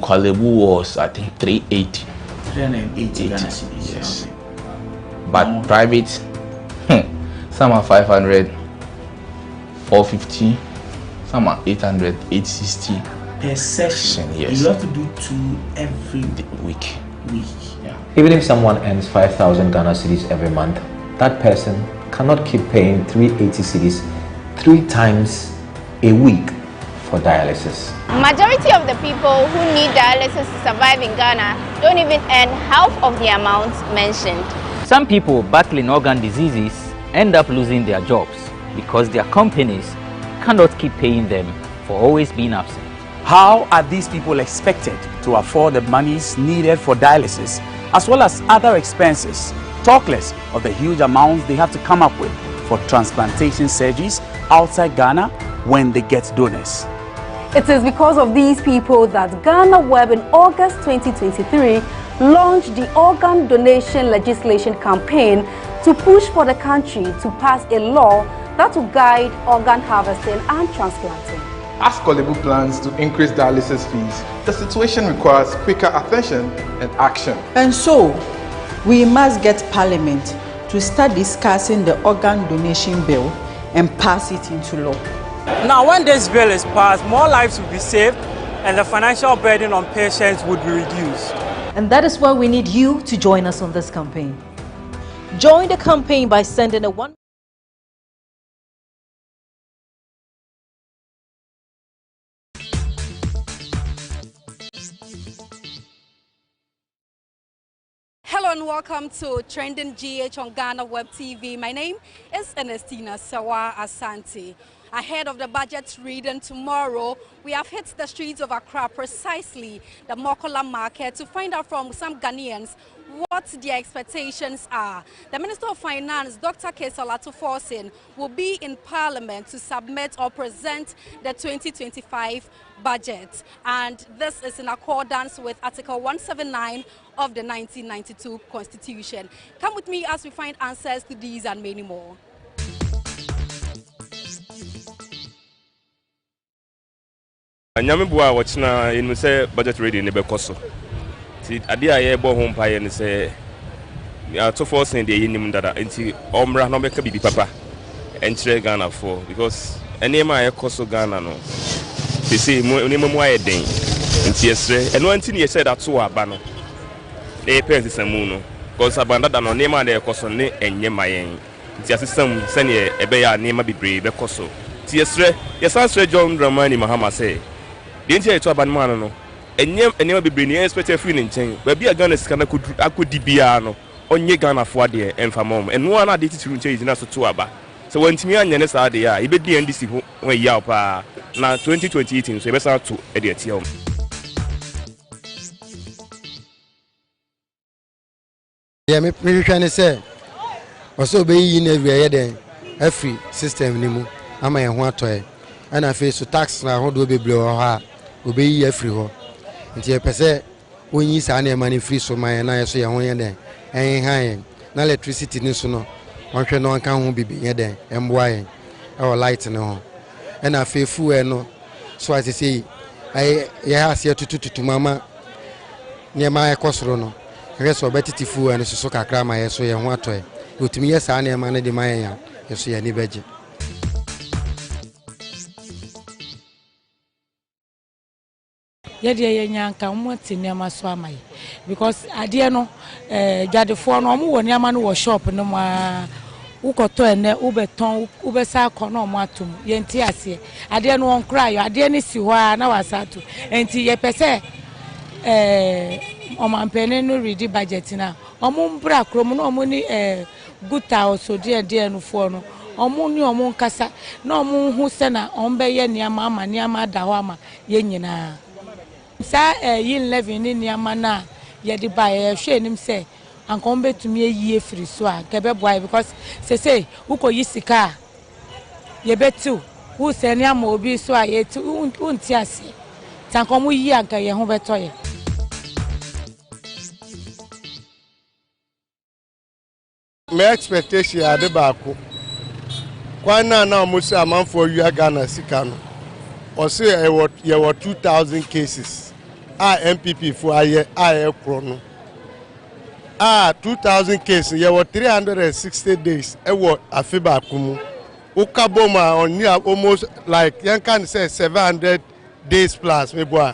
Kwalebu was, I think, 380. 380 Ghana cedis. Yes. But private, some are 500, 450, some are 800, 860. Per session, yes. You have to do 2 every week. Yeah. Even if someone earns 5,000 Ghana cedis every month, that person cannot keep paying 380 cedis 3 times a week for dialysis. Majority of the people who need dialysis to survive in Ghana don't even earn half of the amount mentioned. Some people battling organ diseases end up losing their jobs because their companies cannot keep paying them for always being absent. How are these people expected to afford the monies needed for dialysis as well as other expenses, talk less of the huge amounts they have to come up with for transplantation surgeries outside Ghana when they get donors? It is because of these people that GhanaWeb in August 2023 launched the organ donation legislation campaign to push for the country to pass a law that will guide organ harvesting and transplanting. As Kwalebu plans to increase dialysis fees, the situation requires quicker attention and action. And so, we must get Parliament to start discussing the organ donation bill and pass it into law. Now, when this bill is passed, more lives will be saved and the financial burden on patients would be reduced. And that is why we need you to join us on this campaign. Join the campaign by sending a one. Hello and welcome to Trending GH on GhanaWeb TV. My name is Ernestina Sawa Asante. Ahead of the budget reading tomorrow, we have hit the streets of Accra, precisely the Mokola market, to find out from some Ghanaians what their expectations are. The Minister of Finance, Dr. Kesalatu Forsin, will be in Parliament to submit or present the 2025 budget. And this is in accordance with Article 179 of the 1992 Constitution. Come with me as we find answers to these and many more. Nyamibua wachina inu se budget ready ne bekoso. Ti ade aye bo ho mpaye ne se to force in the yinim dada nti omra no beka bibi papa enchire Ghana for because enema aye koso Ghana no. They say mu aye den. Nti esre eno anti ne yese that to aba no. E pese samu no. Because abanda da no nema na koso ne enye mayen. Nti asesam se ne ebe ya nema bibre bekoso. Ti esre yesansre John Dramani Mahama say the entire to abanman no enye be bring expect free nchen we be Ghana sika na akodi bia no onye Ghana fo de emfa mom eno na de titiru nchen na so to aba so wantimi anya ne sa de ya e be di NDC ho we ya pa na 2028 so e be sa to e de atia yeah me hwehwe say oso be yi na wiye den free system ni mu ama ye ho atoy ana fe so tax na ho do beble ho ha obeyi afiri ho nti e pese onyi sa na e mani free so man na so ye ho ye den en han na electricity ni so no onhwe no anka ho bibi ye den emboa ye e o light ne ho ana fe fuel no so asese ai ye ha se tututu mama ne ma e kosoro no reso betitifu and so kakra ma yeso ye ho atoe otumi ye saa na ma ne de ma ye ya yeso ye ni beje yede ye nyanka mo tinema so amaye because ade no jadefo no mo wo niama no wo shop no ma ukoto ene ubeton ubesa kono mo atum ye nti ase ade no on cry ade ni si ho na wasatu enti ye pese omampene no ready budget na omo mbra krom no omo ni guta osodie de no fo no omo ni omo nkasa na omo hu se na ombe ye niama ama niama da ho ama ye nyina sa yin level ni niama na ye di ba ye hwe nim se ankon betumi eyie free so a kebe boy because say uko yisika ye betu wu se niama obi so a ye tu unti ase tankon mu yi anka ye ho beto ye. My expectation are the back. Kwana na almost a month for you Ghana Sikano. Or say you were 2,000 cases. MPP for a chrono. 2,000 cases. You were 360 days. I was a fiba kumu. Ukaboma on near almost like you can say 700 days plus. Me boy.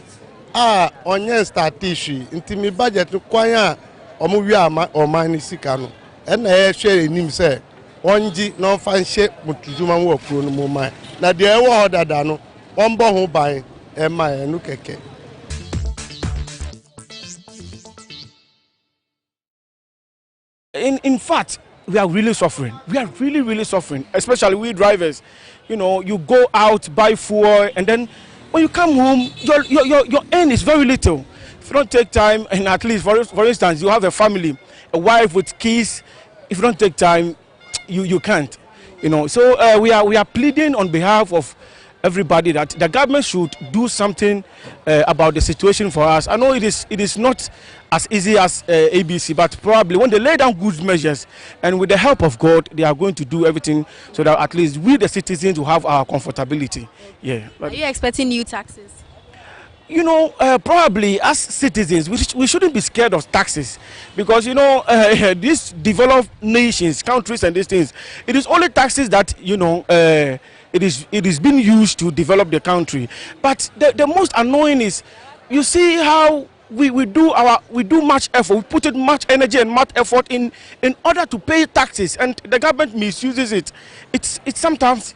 On your start issue. Intimi budget to kwanya omuya or mani Sikano. And I share him say, one G no fan shape Mutuzuma work no more mine. Now the order dano, one bon buy and my nukeke. In fact, we are really suffering. We are really suffering, especially we drivers. You know, you go out, buy fuel, and then when you come home, your earn is very little. If you don't take time, and at least for instance, you have a family, a wife with kids. If you don't take time, you can't, you know. So we are pleading on behalf of everybody that the government should do something about the situation for us. I know it is not as easy as ABC, but probably when they lay down good measures and with the help of God, they are going to do everything so that at least we the citizens will have our comfortability. Yeah. Are you expecting new taxes? You know, probably as citizens, we shouldn't be scared of taxes because, you know, these developed nations, countries and these things, it is only taxes that, you know, it is being used to develop the country. But the most annoying is, you see how we do much effort, we put in much energy and much effort in order to pay taxes, and the government misuses it. It sometimes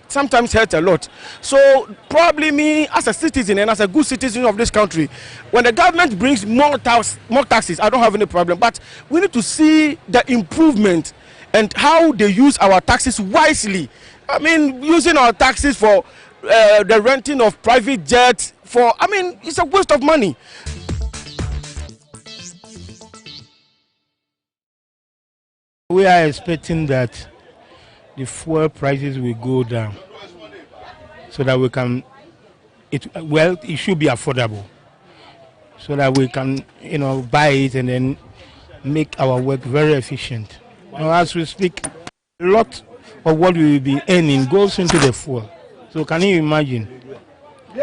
hurts a lot. So probably me as a citizen and as a good citizen of this country, when the government brings more taxes, I don't have any problem. But we need to see the improvement and how they use our taxes wisely. I mean, using our taxes for the renting of private jets, it's a waste of money. We are expecting that the fuel prices will go down so that we can, it should be affordable so that we can, you know, buy it and then make our work very efficient. Now, as we speak, a lot of what we will be earning goes into the fuel. So can you imagine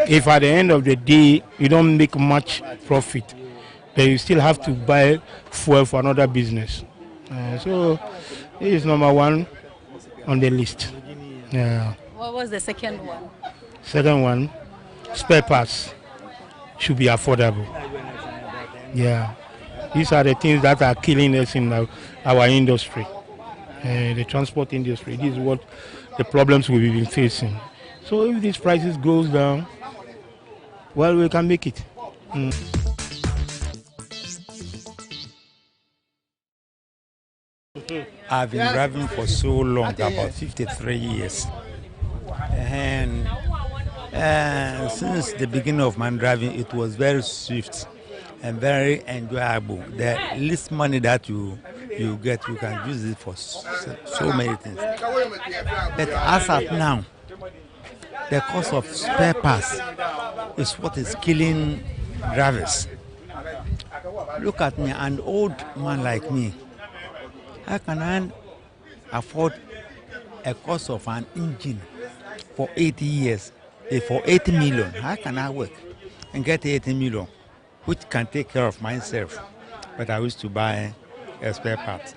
if at the end of the day you don't make much profit, but you still have to buy fuel for another business? So this is number one on the list. Yeah. What was the second one? Second one, spare parts should be affordable. Yeah. These are the things that are killing us in our industry, the transport industry. This is what the problems we've been facing. So if these prices goes down, well, we can make it. I've been driving for so long, about 53 years. And since the beginning of my driving, it was very swift and very enjoyable. The least money that you get, you can use it for so many things. But as of now, the cost of spare parts is what is killing drivers. Look at me, an old man like me. How can I afford a cost of an engine for 80 years, for 80 million? How can I work and get 80 million, which can take care of myself? but I wish to buy a spare part.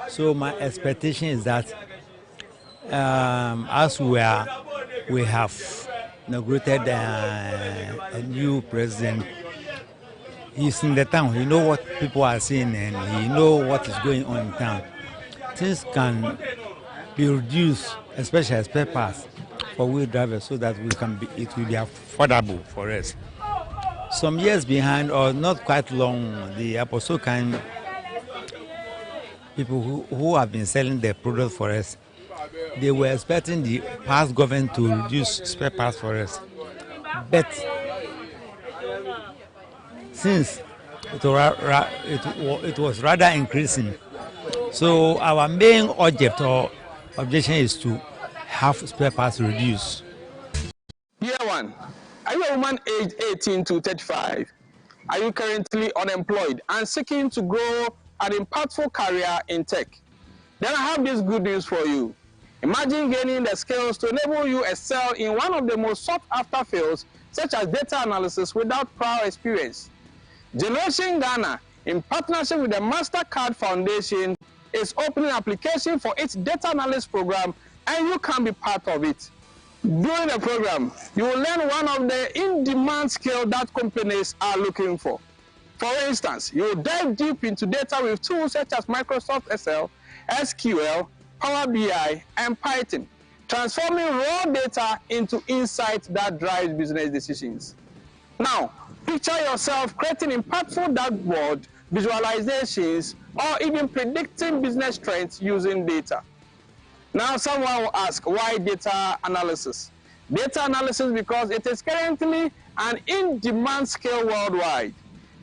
So my expectation is that as we have inaugurated a new president, he's in the town. He know what people are saying and he know what is going on in town. Things can be reduced, especially spare parts for wheel drivers, so that it will be affordable for us. Some years behind, or not quite long, the Aposokan people who have been selling their product for us, they were expecting the past government to reduce spare parts for us. But since it was rather increasing, so our main object or objection is to have spare parts reduced. Year one, are you a woman aged 18 to 35? Are you currently unemployed and seeking to grow an impactful career in tech? Then I have this good news for you. Imagine gaining the skills to enable you excel in one of the most sought after fields, such as data analysis, without prior experience. Generation Ghana, in partnership with the MasterCard Foundation, is opening an application for its data analyst program, and you can be part of it. During the program, you will learn one of the in-demand skills that companies are looking for. For instance, you will dive deep into data with tools such as Microsoft Excel, SQL, Power BI, and Python, transforming raw data into insights that drives business decisions. Now, picture yourself creating impactful dashboard visualizations or even predicting business trends using data. Now, someone will ask, why data analysis? Data analysis because it is currently an in-demand skill worldwide.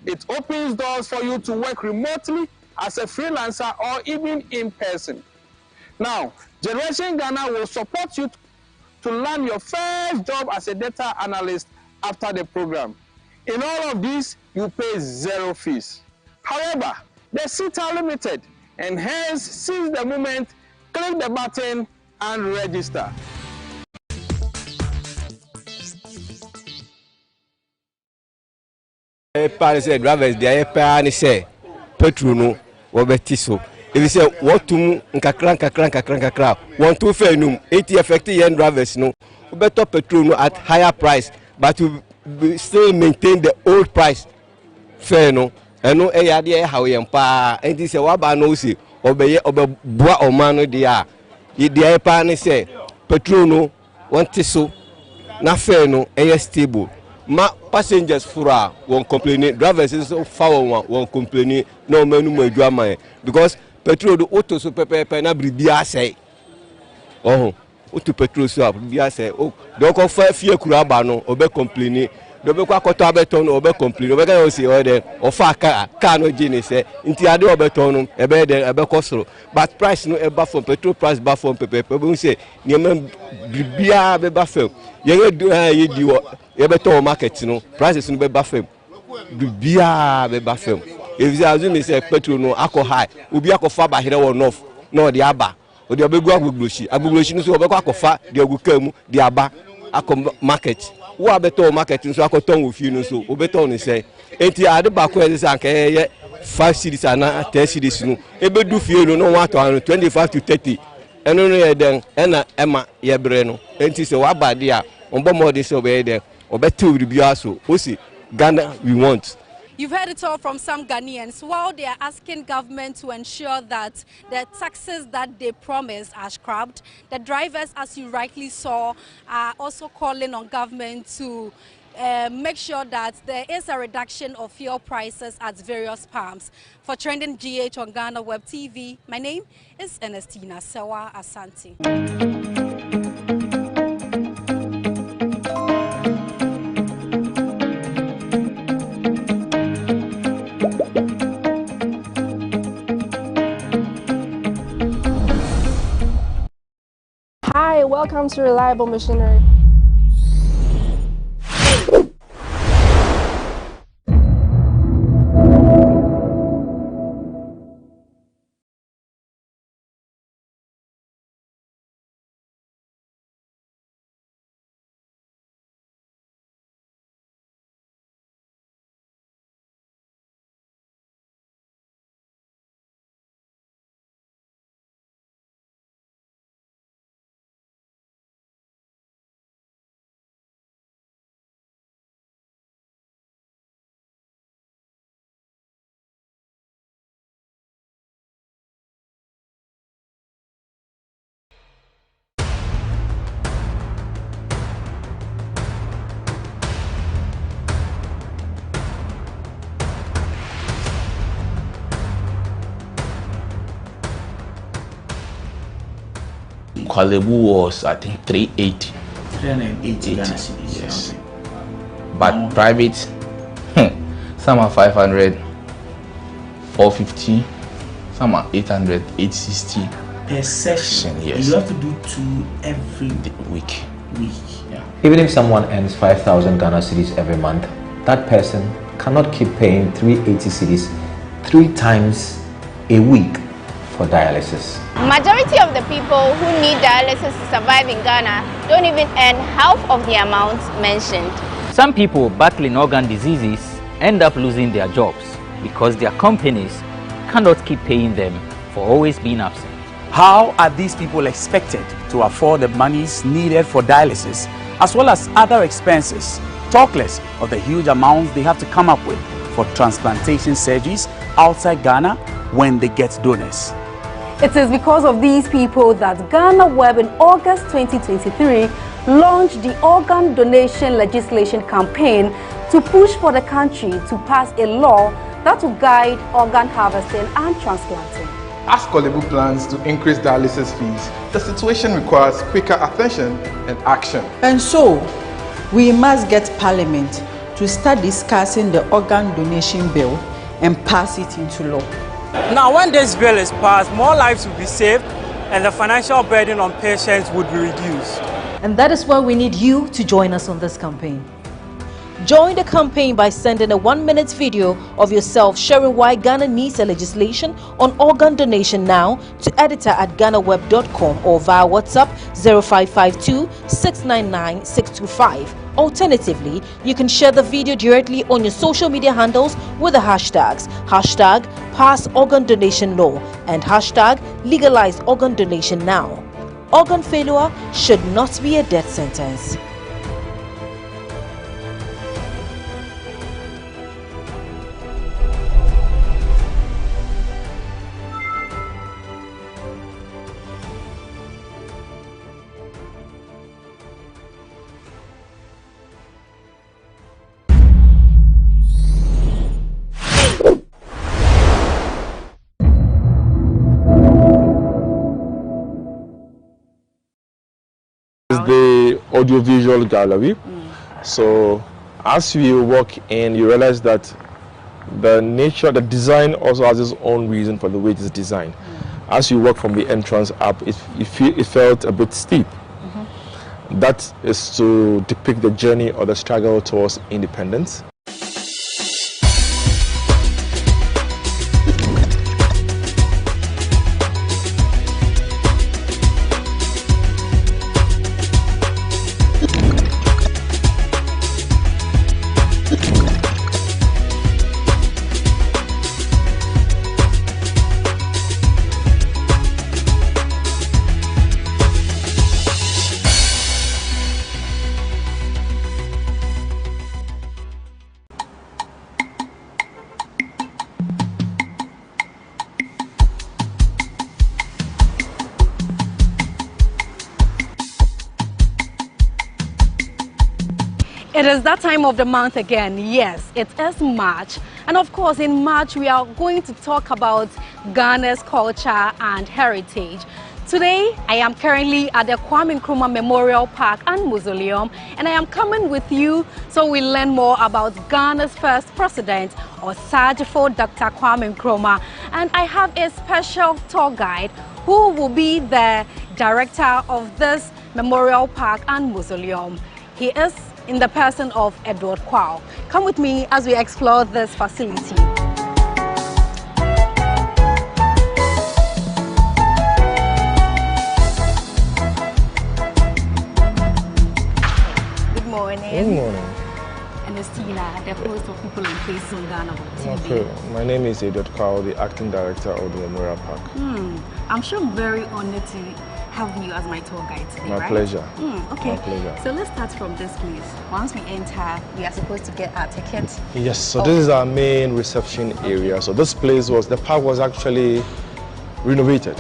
It opens doors for you to work remotely as a freelancer or even in person. Now, Generation Ghana will support you to land your first job as a data analyst after the program. In all of this, you pay zero fees. However, the seats are limited, and hence, seize the moment, click the button, and register. Drivers, they are say petrol no wobeti so. If you say what to nkakra 1 fair num 80 effective young drivers no better petrol no at higher price, but we still maintain the old price fair no. And no area how you pa and this waba no see obey obeboa omano dia ye pa ni say petrol no want so na fair no stable. Ma passengers fura won't complain, drivers is so far won't complain, no menu my because petrol do auto so pepe na bribia say. Oh, auto petrol so bribia say, oh, don't go for fear kuraba no, obe complain. Don't be quite a beton or be complain. Obe can see order or far car no genie say, into a do beton, a bed, a becosro. But price no ever from petrol price bar from pepe. People say, Yemen bribia be buffet. You do you better market no prices no be buffet. Bribia be buffet. If you assume say petrol no alcohol high, ubi akofa ba here or north, no the aba. Or the obegu agugloshi no so obeko akofa the ogukamu the aba akọ market. Who are better market so akoton with you no so obeton ni say. Enti ade ba ko say anka 5 cities and 10 cities no. Ebe do fie no 125 to 30. Eno no ye den ena ema ye bre no. Enti say wa ba dia ombo mo dey say obey there. Obeto we bia so. O see Ghana we want. You've heard it all from some Ghanaians. While they are asking government to ensure that the taxes that they promised are scrapped, the drivers, as you rightly saw, are also calling on government to make sure that there is a reduction of fuel prices at various pumps. For Trending GH on GhanaWeb TV, my name is Ernestina Sewa Asante. Hi, welcome to Reliable Machinery. Kwalebu was, I think, 380. 380 Ghana cedis. Yes. But private, some are 500, 450, some are 800, 860. Per session, yes. You have to do 2 every week. Yeah. Even if someone earns 5,000 Ghana cedis every month, that person cannot keep paying 380 cedis 3 times a week for dialysis. Majority of the people who need dialysis to survive in Ghana don't even earn half of the amount mentioned. Some people battling organ diseases end up losing their jobs because their companies cannot keep paying them for always being absent. How are these people expected to afford the monies needed for dialysis as well as other expenses, talk less of the huge amounts they have to come up with for transplantation surgeries outside Ghana when they get donors? It is because of these people that GhanaWeb in August 2023 launched the organ donation legislation campaign to push for the country to pass a law that will guide organ harvesting and transplanting. As Kwalebu plans to increase dialysis fees, the situation requires quicker attention and action. And so, we must get Parliament to start discussing the organ donation bill and pass it into law. Now, when this bill is passed, more lives will be saved and the financial burden on patients would be reduced. And that is why we need you to join us on this campaign. Join the campaign by sending a 1-minute video of yourself sharing why Ghana needs a legislation on organ donation now to editor@ghanaweb.com or via WhatsApp 0552 699 625. Alternatively, you can share the video directly on your social media handles with the hashtags #PassOrganDonationLaw and #LegalizeOrganDonationNow. Organ failure should not be a death sentence. The audiovisual gallery. So as you walk in, you realize that the design also has its own reason for the way it is designed. As you walk from the entrance up, it felt a bit steep. That is to depict the journey or the struggle towards independence. It is that time of the month again. Yes, it is March. And of course, in March, we are going to talk about Ghana's culture and heritage. Today, I am currently at the Kwame Nkrumah Memorial Park and Mausoleum, and I am coming with you so we learn more about Ghana's first president, Osagyefo Dr. Kwame Nkrumah. And I have a special tour guide who will be the director of this Memorial Park and Mausoleum. He is in the person of Edward Kwao. Come with me as we explore this facility. Good morning. Good morning. Ernestina, the host of People in Place on GhanaWeb TV. Okay, my name is Edward Kwao, the acting director of the Memorial Park. I'm sure I'm very honored to have you as my tour guide today, My right? pleasure. Okay. My pleasure. So let's start from this place. Once we enter, we are supposed to get our ticket. Yes, so this is our main reception area. So this place the park was actually renovated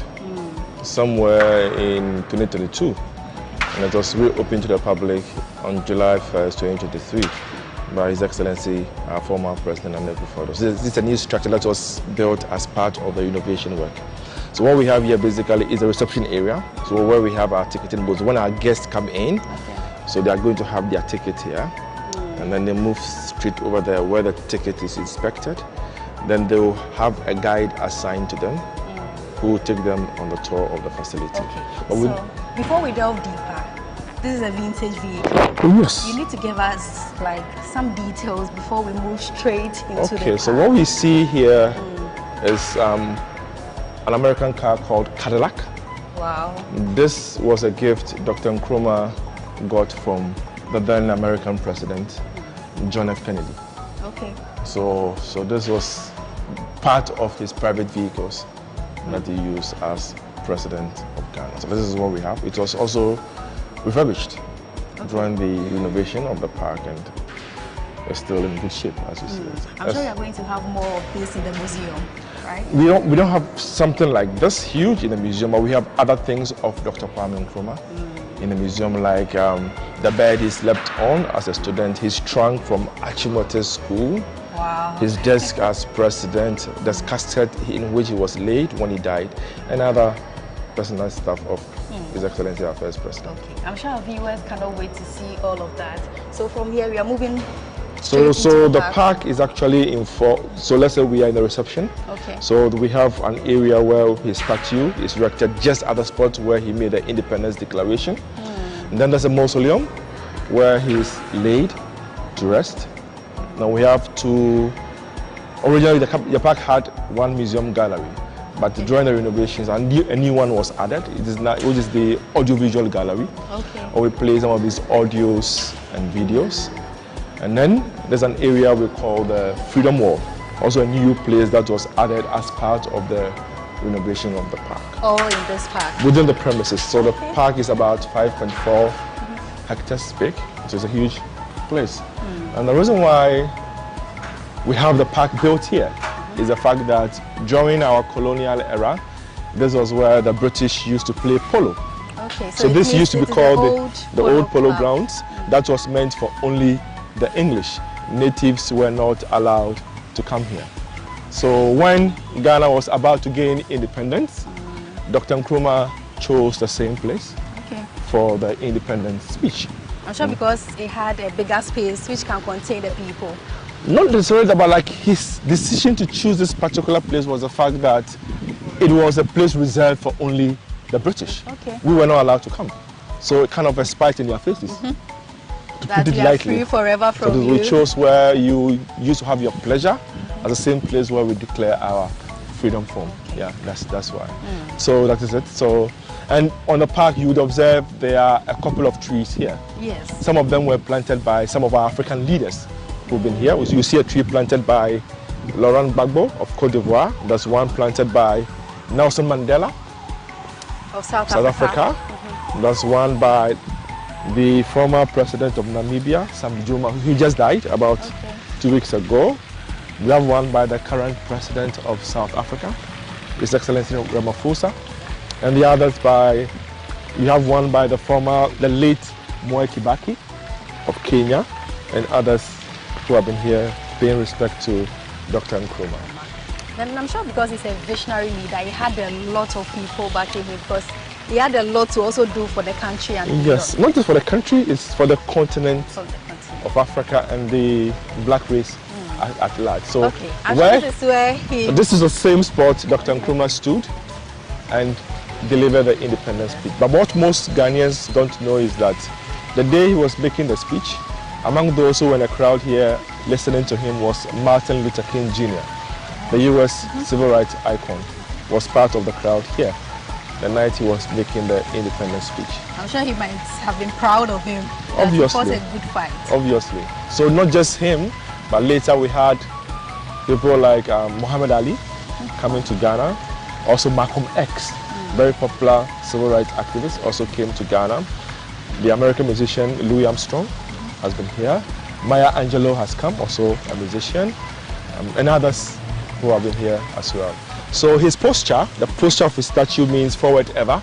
somewhere in 2022. And it was reopened to the public on July 1st, 2023 by His Excellency, our former President, Kwame Nkrumah. So this is a new structure that was built as part of the renovation work. So what we have here basically is a reception area. So where we have our ticketing booths. When our guests come in, so they are going to have their ticket here, and then they move straight over there where the ticket is inspected. Then they will have a guide assigned to them who will take them on the tour of the facility. But So before we delve deeper, this is a vintage vehicle. Oh, yes. You need to give us like some details before we move straight into the Okay, car. so what we see here is an American car called Cadillac. Wow. This was a gift Dr. Nkrumah got from the then American president, John F. Kennedy. Okay. So this was part of his private vehicles that he used as president of Ghana. So this is what we have. It was also refurbished during the renovation of the park, and it's still in good shape, as you see it. I'm sure you're going to have more of this in the museum, right? We don't have something like this huge in the museum, but we have other things of Dr. Kwame Nkrumah in the museum, like the bed he slept on as a student, his trunk from Achimota School, wow. his desk as president, the casket in which he was laid when he died, and other personal stuff of His Excellency our first president. Okay. I'm sure our viewers cannot wait to see all of that. So from here we are moving. So the park is actually in four. So let's say we are in the reception. Okay. So we have an area where his statue is erected just at the spot where he made the Independence Declaration. And then there's a mausoleum where he's laid to rest. Now we have two. Originally the park had one museum gallery, but during the renovations a new one was added. It is now, which is the audiovisual gallery. Okay. Where we play some of these audios and videos. And then there's an area we call the Freedom Wall, also a new place that was added as part of the renovation of the park. All in this park? Within the premises. So the park is about 5.4 hectares big, which is a huge place. And the reason why we have the park built here is the fact that during our colonial era, this was where the British used to play polo. Okay, so this used to be called the old polo grounds. That was meant for only the English. Natives were not allowed to come here. So when Ghana was about to gain independence, Dr. Nkrumah chose the same place for the independence speech. I'm sure because it had a bigger space which can contain the people. Not necessarily, but like his decision to choose this particular place was the fact that it was a place reserved for only the British. Okay. We were not allowed to come. So it kind of a spite in their faces. To That put it we are lightly. free forever from So you. we chose where you used to have your pleasure as the same place where we declare our freedom from. Yeah, that's why. So that is it. So, and on the park you would observe there are a couple of trees here. Yes. Some of them were planted by some of our African leaders who've been here. You see a tree planted by Laurent Gbagbo of Cote d'Ivoire. There's one planted by Nelson Mandela Of South Africa. There's one by the former president of Namibia, Sam Juma, who just died about 2 weeks ago. We have one by the current president of South Africa, His Excellency Ramaphosa, and the others by, you have one by the late Mwai Kibaki of Kenya, and others who have been here paying respect to Dr. Nkrumah. Then I'm sure because he's a visionary leader, he had a lot of people backing him because he had a lot to also do for the country. And Yes, not just for the country, it's for the continent of Africa and the black race at large. So this is the same spot Dr. Nkrumah stood and delivered the independence speech. But what most Ghanaians don't know is that the day he was making the speech, among those who were in the crowd here listening to him was Martin Luther King Jr., the US civil rights icon, was part of the crowd here the night he was making the independence speech. I'm sure he might have been proud of him. Obviously. He fought a good fight. Obviously. So not just him, but later we had people like Muhammad Ali coming to Ghana. Also Malcolm X, very popular civil rights activist, also came to Ghana. The American musician Louis Armstrong has been here. Maya Angelou has come, also a musician, and others who have been here as well. So his posture, the posture of his statue means forward ever,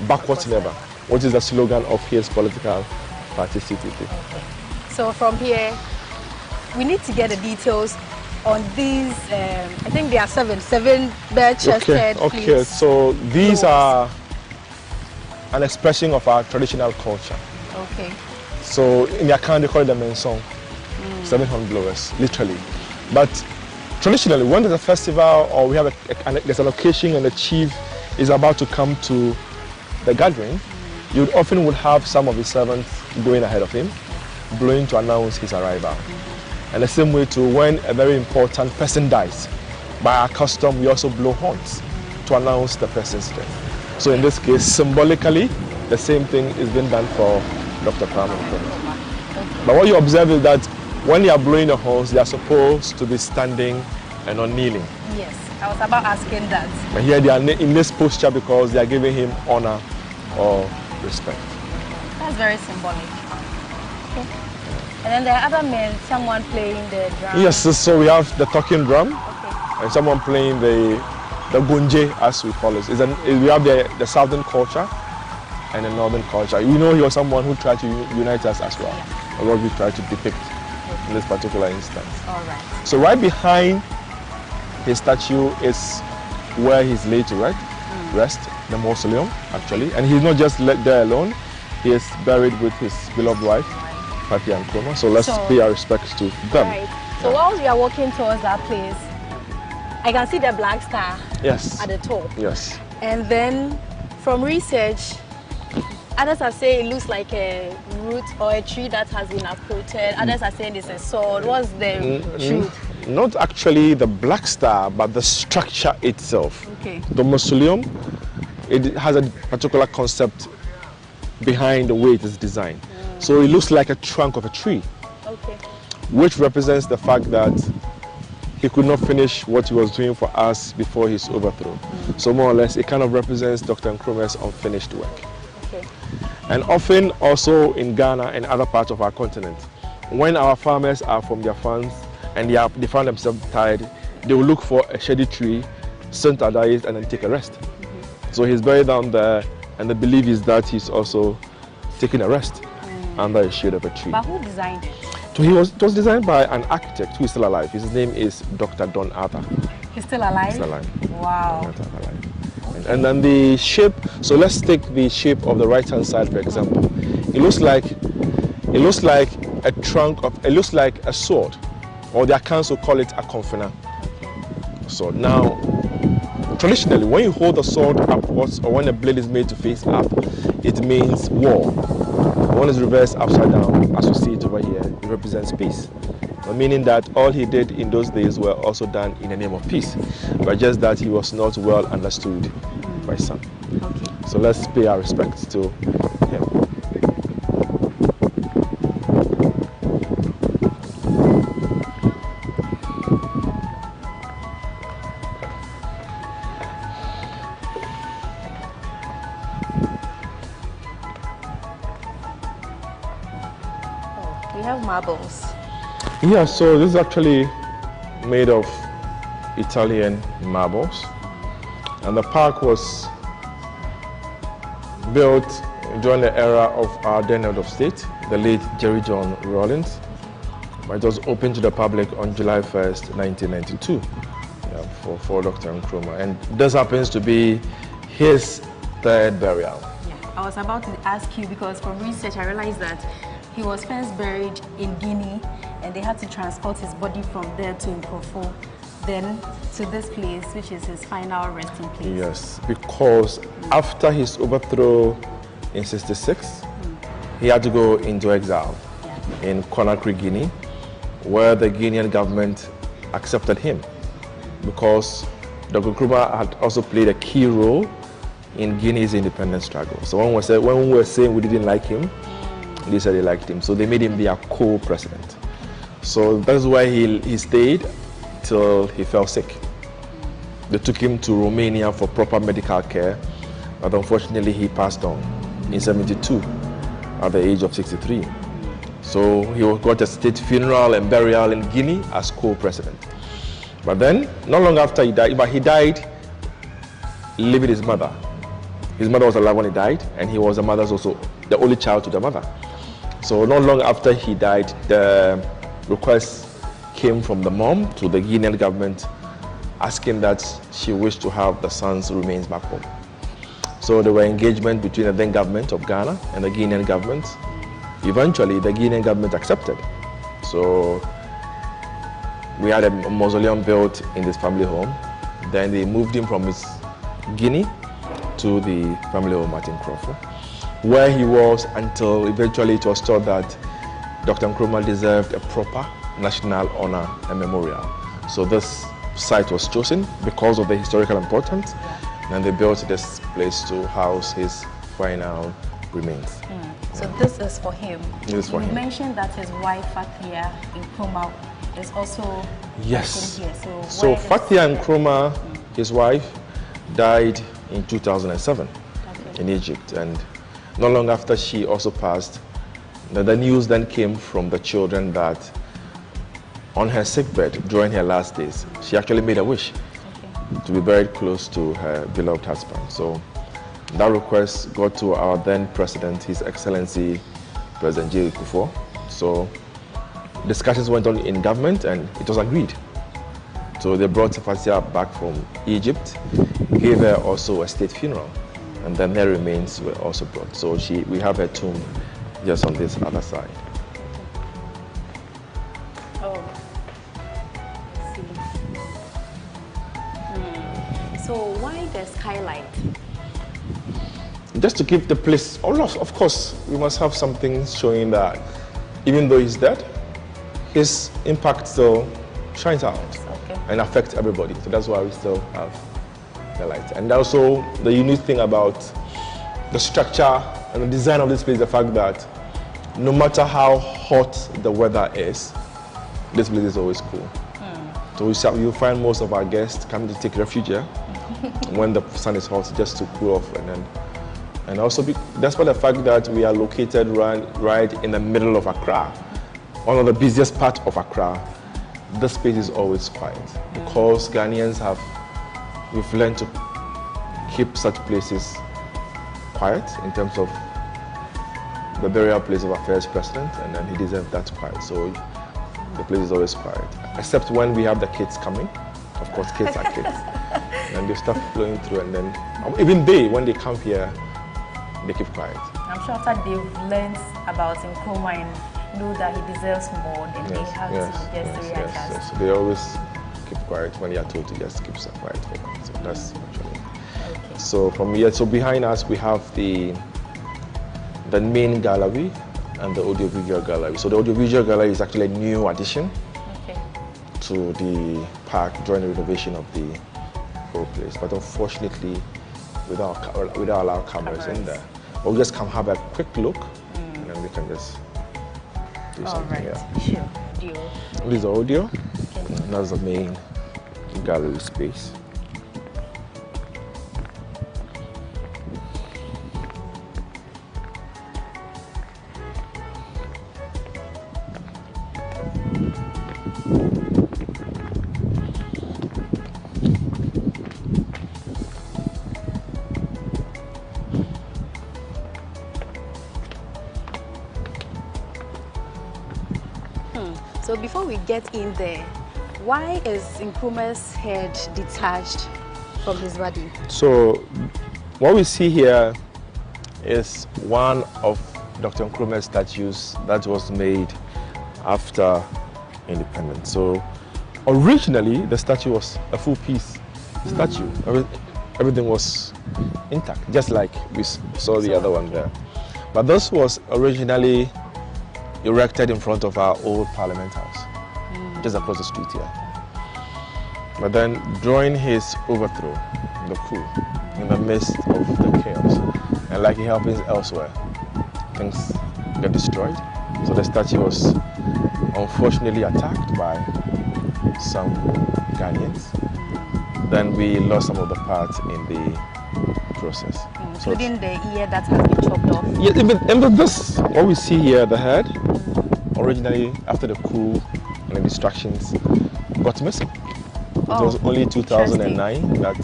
backwards never, which is the slogan of his political party, CTP. So from here, we need to get the details on these, I think they are seven bare-chested. Okay. So these are an expression of our traditional culture. Okay. So in the account they call it the mensong, 700 blowers, literally. But traditionally, when there's a festival or we have there's an occasion and the chief is about to come to the gathering, you often would have some of his servants going ahead of him, blowing to announce his arrival. And the same way too, when a very important person dies, by our custom, we also blow horns to announce the person's death. So in this case, symbolically, the same thing is being done for Dr. Kwame Nkrumah. But what you observe is that when they are blowing the horns, they are supposed to be standing and not kneeling. Yes, I was about asking that. But here they are in this posture because they are giving him honor or respect. That's very symbolic. Okay. And then there are other men, someone playing the drum. Yes, so we have the talking drum and someone playing the gunje, as we call it. We have the southern culture and the northern culture. You know, he was someone who tried to unite us as well. And what we try to depict in this particular instance. All right. So right behind his statue is where he's laid to rest, the mausoleum actually. And he's not just there alone, he is buried with his beloved wife, Parliamentary Nkrumah. So let's pay our respects to them. Right. So while we are walking towards that place, I can see the black star at the top. Yes. And then from research, others are saying it looks like a root or a tree that has been uprooted. Others are saying it's a sword. What's the truth? Not actually the black star, but the structure itself. Okay. The mausoleum, it has a particular concept behind the way it is designed. So it looks like a trunk of a tree, which represents the fact that he could not finish what he was doing for us before his overthrow. So more or less, it kind of represents Dr. Nkrumah's unfinished work. And often also in Ghana and other parts of our continent, when our farmers are from their farms and they find themselves tired, they will look for a shady tree, sit under it, and then take a rest. So he's buried down there, and the belief is that he's also taking a rest under a shade of a tree. But who designed it? So it was designed by an architect who is still alive. His name is Dr. Don Arthur. He's still alive? He's still alive. Wow. And then the shape, so let's take the shape of the right hand side for example. It looks like a trunk of, it looks like a sword, or the accounts will call it a confina. So now, traditionally, when you hold the sword upwards or when the blade is made to face up, it means war. When it's reversed upside down, as you see it over here, it represents peace. Meaning that all he did in those days were also done in the name of peace, but just that he was not well understood by some. So let's pay our respects to him. We have marbles. Yeah, so this is actually made of Italian marbles, and the park was built during the era of our then head of state, the late Jerry John Rawlings. It was opened to the public on July 1st, 1992, for Dr. Nkrumah, and this happens to be his third burial. Yeah, I was about to ask you because from research I realized that he was first buried in Guinea, and they had to transport his body from there to Nkrofo, then to this place, which is his final resting place. Yes, because after his overthrow in '66, he had to go into exile in Conakry, Guinea, where the Guinean government accepted him because Dr. Nkrumah had also played a key role in Guinea's independence struggle. So when we were saying we didn't like him, they said they liked him, so they made him their co-president. So that's why he stayed till he fell sick. They took him to Romania for proper medical care, but unfortunately he passed on in '72 at the age of 63. So he got a state funeral and burial in Guinea as co-president. But then, not long after he died leaving his mother. His mother was alive when he died, and he was also the only child to the mother. So not long after he died, the request came from the mom to the Guinean government asking that she wished to have the son's remains back home. So there were engagement between the then government of Ghana and the Guinean government. Eventually, the Guinean government accepted. So we had a mausoleum built in this family home. Then they moved him from his Guinea to the family home at Nkrumah, where he was until eventually it was thought that Dr. Nkrumah deserved a proper national honor and memorial. So this site was chosen because of the historical importance, and they built this place to house his final remains. So this is for him. It is for him. You mentioned that his wife Fathia Nkrumah is also Yes. here. So Fathia Nkrumah, his wife, died in 2007 in Egypt, and not long after she also passed, the news then came from the children that on her sickbed during her last days, she actually made a wish to be buried close to her beloved husband. So that request got to our then president, His Excellency President J. Kufuor. So discussions went on in government and it was agreed. So they brought Fathia back from Egypt, gave her also a state funeral, and then her remains were also brought. So we have her tomb just on this other side. Oh, I see. So why the skylight? Just to keep the place, of course, we must have something showing that even though he's dead, his impact still shines out and affects everybody. So that's why we still have the light. And also the unique thing about the structure and the design of this place is the fact that no matter how hot the weather is, this place is always cool. So you'll find most of our guests coming to take refuge here when the sun is hot, just to cool off. And also despite the fact that we are located right in the middle of Accra, one of the busiest parts of Accra, the space is always quiet because Ghanaians we've learned to keep such places quiet in terms of the burial place of our first president, and then he deserved that quiet. So the place is always quiet, except when we have the kids coming. Of course, kids are kids. And they start flowing through, and then even when they come here, they keep quiet. I'm sure after they've learned about Nkrumah and know that he deserves more, then they have to just readjust. Yes. They always keep quiet when they are told to just keep quiet for them. So that's actually. Okay. So from here, so behind us we have the main gallery and the audiovisual gallery. So the audiovisual gallery is actually a new addition to the park during the renovation of the whole place. But unfortunately, we don't allow cameras in there. We'll just come have a quick look, and then we can just do something here. Sure. Audio. This is audio. Okay. And that's the main gallery space. So before we get in there, why is Nkrumah's head detached from his body? So what we see here is one of Dr. Nkrumah's statues that was made after independence. So originally the statue was a full piece statue. Everything was intact, just like we saw the other one there. But this was originally erected in front of our old Parliament house, just across the street here. But then during his overthrow, the coup, in the midst of the chaos, and like it happens elsewhere, things get destroyed. So the statue was unfortunately attacked by some Ghanaians. Then we lost some of the parts in the process. Including the ear that has been chopped off. Yeah, even this, what we see here, the head, originally after the coup and the distractions, got missing. It was only 2009 that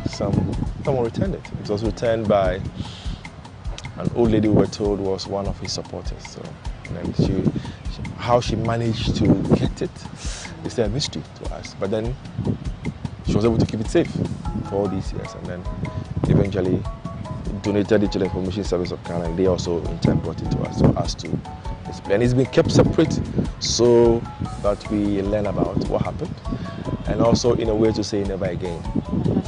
someone returned it. It was returned by an old lady we were told was one of his supporters. So and then How she managed to get it is still a mystery to us. But then she was able to keep it safe for all these years, and then eventually donated it to the Information Service of Ghana, and they also in turn brought it to us for us to display. And it's been kept separate so that we learn about what happened, and also in a way to say never again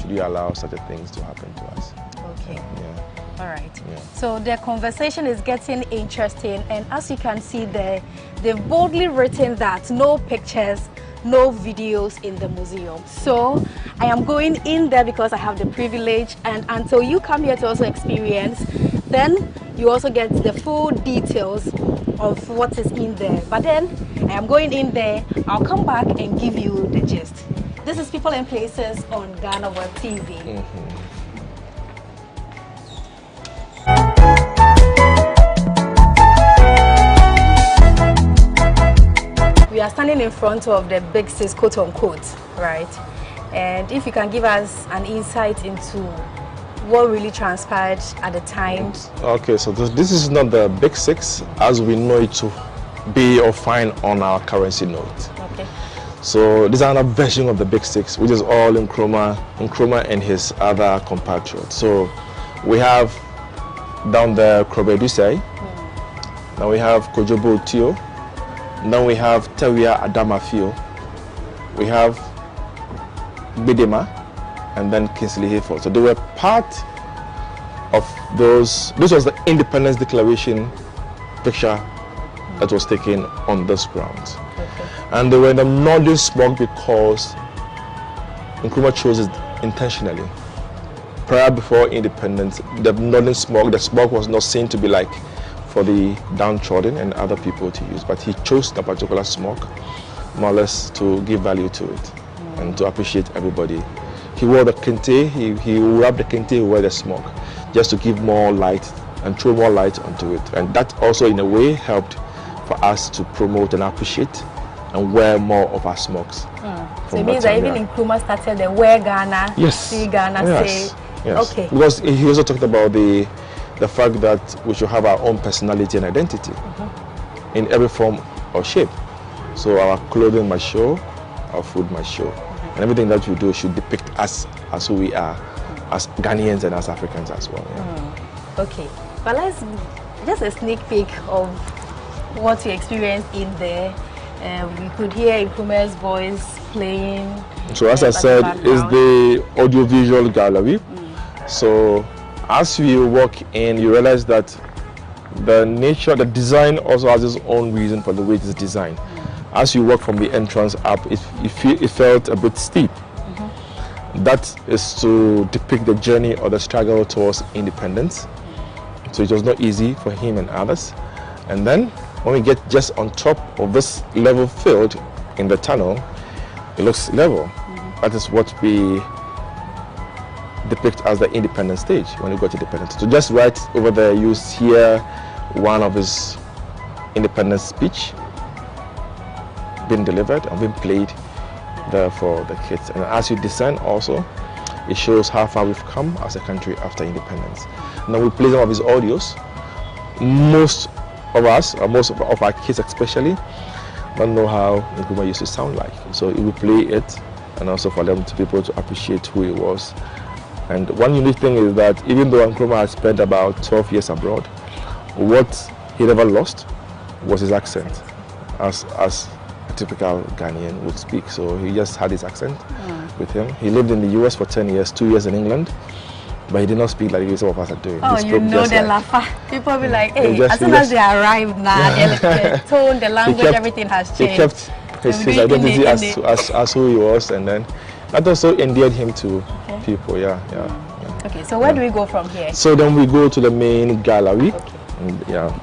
should you allow such a things to happen to us. Okay. Yeah. All right. Yeah. So the conversation is getting interesting, and as you can see there, they've boldly written that no pictures, no videos in the museum. So I am going in there because I have the privilege, and until you come here to also experience, then you also get the full details of what is in there. But then I am going in there, I'll come back and give you the gist. This is People and Places on GhanaWeb TV. We are standing in front of the big six, quote unquote, right? And if you can give us an insight into what really transpired at the time. Okay, so this is not the big six as we know it to be or find on our currency note. Okay. So this is another version of the big six, which is all Nkrumah and his other compatriots. So we have down there Krobedusei, now we have Kojobo Tio, now we have Tawia Adamafio, we have Bidema, and then Kingsley Hayford. So they were part of those. This was the Independence Declaration picture that was taken on this grounds. Okay. And they were in the northern smoke because Nkrumah chose it intentionally. Prior before independence, the northern smoke, the smoke was not seen to be like for the downtrodden and other people to use, but he chose the particular smoke more or less to give value to it and to appreciate everybody. He wore the kente, he wrapped the kente, he wore the smoke, just to give more light and throw more light onto it. And that also in a way helped for us to promote and appreciate and wear more of our smokes. So it means that even Nkrumah started the Wear Ghana, yes. See Ghana, yes. Say. Yes. Okay. Because he also talked about the fact that we should have our own personality and identity in every form or shape. So our clothing must show, our food must show. And everything that we do should depict us as who we are, as Ghanaians and as Africans as well. Yeah. Okay, but let's just a sneak peek of what you experienced in there. We could hear Nkrumah's voice playing. So as I said, it's the audiovisual gallery. So as you walk in, you realize that the design also has its own reason for the way it is designed. As you walk from the entrance up, it felt a bit steep. That is to depict the journey or the struggle towards independence. So it was not easy for him and others. And then when we get just on top of this level field in the tunnel, it looks level. That is what we depict as the independence stage when you go to independence. So just right over there, you hear one of his independence speech being delivered and being played there for the kids. And as you descend also, it shows how far we've come as a country after independence. Now we play some of his audios. Most of us, or most of our kids especially, don't know how Nkrumah used to sound like. So we play it, and also for them to be able to appreciate who he was. And one unique thing is that even though Nkrumah had spent about 12 years abroad, what he never lost was his accent, as a typical Ghanaian would speak. So he just had his accent with him. He lived in the US for 10 years, 2 years in England, but he did not speak like some of us are doing. Oh, you know the lafa. People be like, hey, as soon as they arrive now, the tone, the language, everything has changed. He kept his identity as who he was, and then that also endeared him to people. Yeah. Okay, so where do we go from here? So then we go to the main gallery. Okay. And, yeah.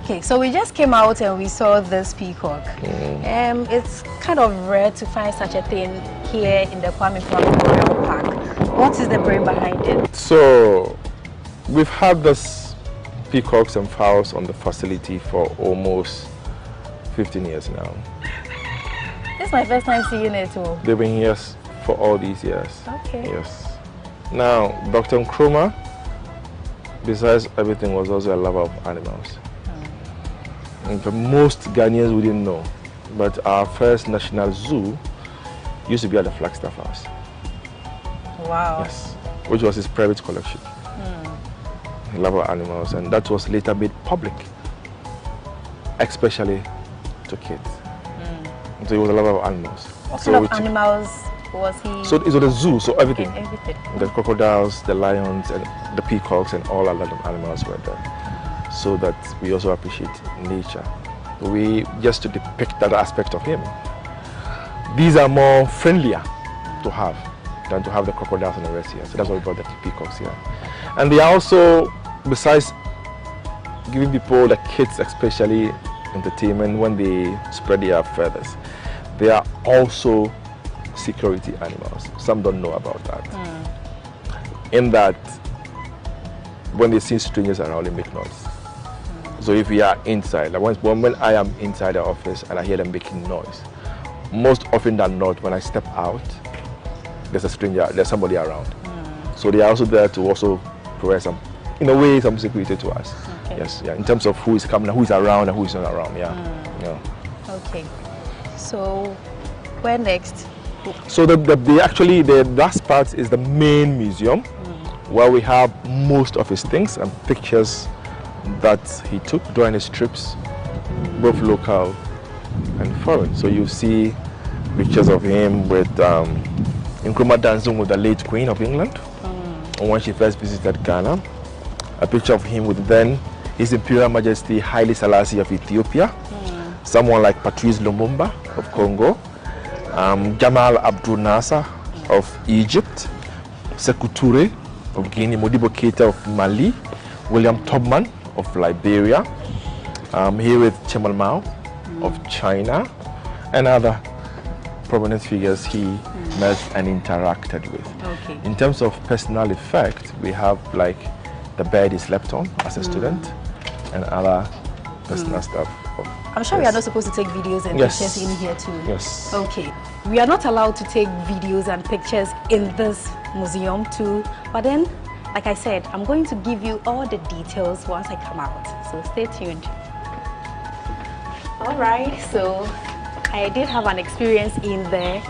Okay, so we just came out and we saw this peacock. It's kind of rare to find such a thing here in the Kwame Nkrumah Memorial Park. What is the brain behind it? So we've had this peacocks and fowls on the facility for almost 15 years now. This is my first time seeing it too. They've been here for all these years. Okay. Yes. Now, Dr. Nkrumah, besides everything, was also a lover of animals. And for most Ghanaians wouldn't know, but our first national zoo used to be at the Flagstaff House. Wow. Yes, which was his private collection. He loved animals, and that was later made public, especially to kids. So he was a lover of animals. What kind of animals was he? So it was a zoo, so everything. Okay, everything. The crocodiles, the lions, and the peacocks, and all other animals were there. So that we also appreciate nature. We just to depict that aspect of him. These are more friendlier to have than to have the crocodiles and the rest here. So that's why we brought the peacocks here. And they are also, besides giving people, the kids especially, entertainment when they spread their feathers, they are also security animals. Some don't know about that. In that, when they see strangers around, they make noise. So if we are inside, like when I am inside the office and I hear them making noise, most often than not, when I step out, there's a stranger, there's somebody around. So they are also there to also provide some, in a way, some security to us. Okay. Yes, yeah, in terms of who is coming, who is around, and who is not around. Yeah. Okay. So, where next? So the last part is the main museum, where we have most of his things and pictures that he took during his trips, both local and foreign. So you see pictures of him with Nkrumah dancing with the late Queen of England when she first visited Ghana. A picture of him with then His Imperial Majesty Haile Selassie of Ethiopia, someone like Patrice Lumumba of Congo, Jamal Abdel Nasser of Egypt, Sekou Touré of Guinea, Modibo Keita of Mali, William Tubman of Liberia, here with Chairman Mao of China, and other prominent figures he met and interacted with. Okay. In terms of personal effect, we have like the bed he slept on as a student and other personal stuff. I'm sure we are not supposed to take videos and pictures in here too. Yes. Okay. We are not allowed to take videos and pictures in this museum too, but then, like I said, I'm going to give you all the details once I come out, so stay tuned. All right, so I did have an experience in there.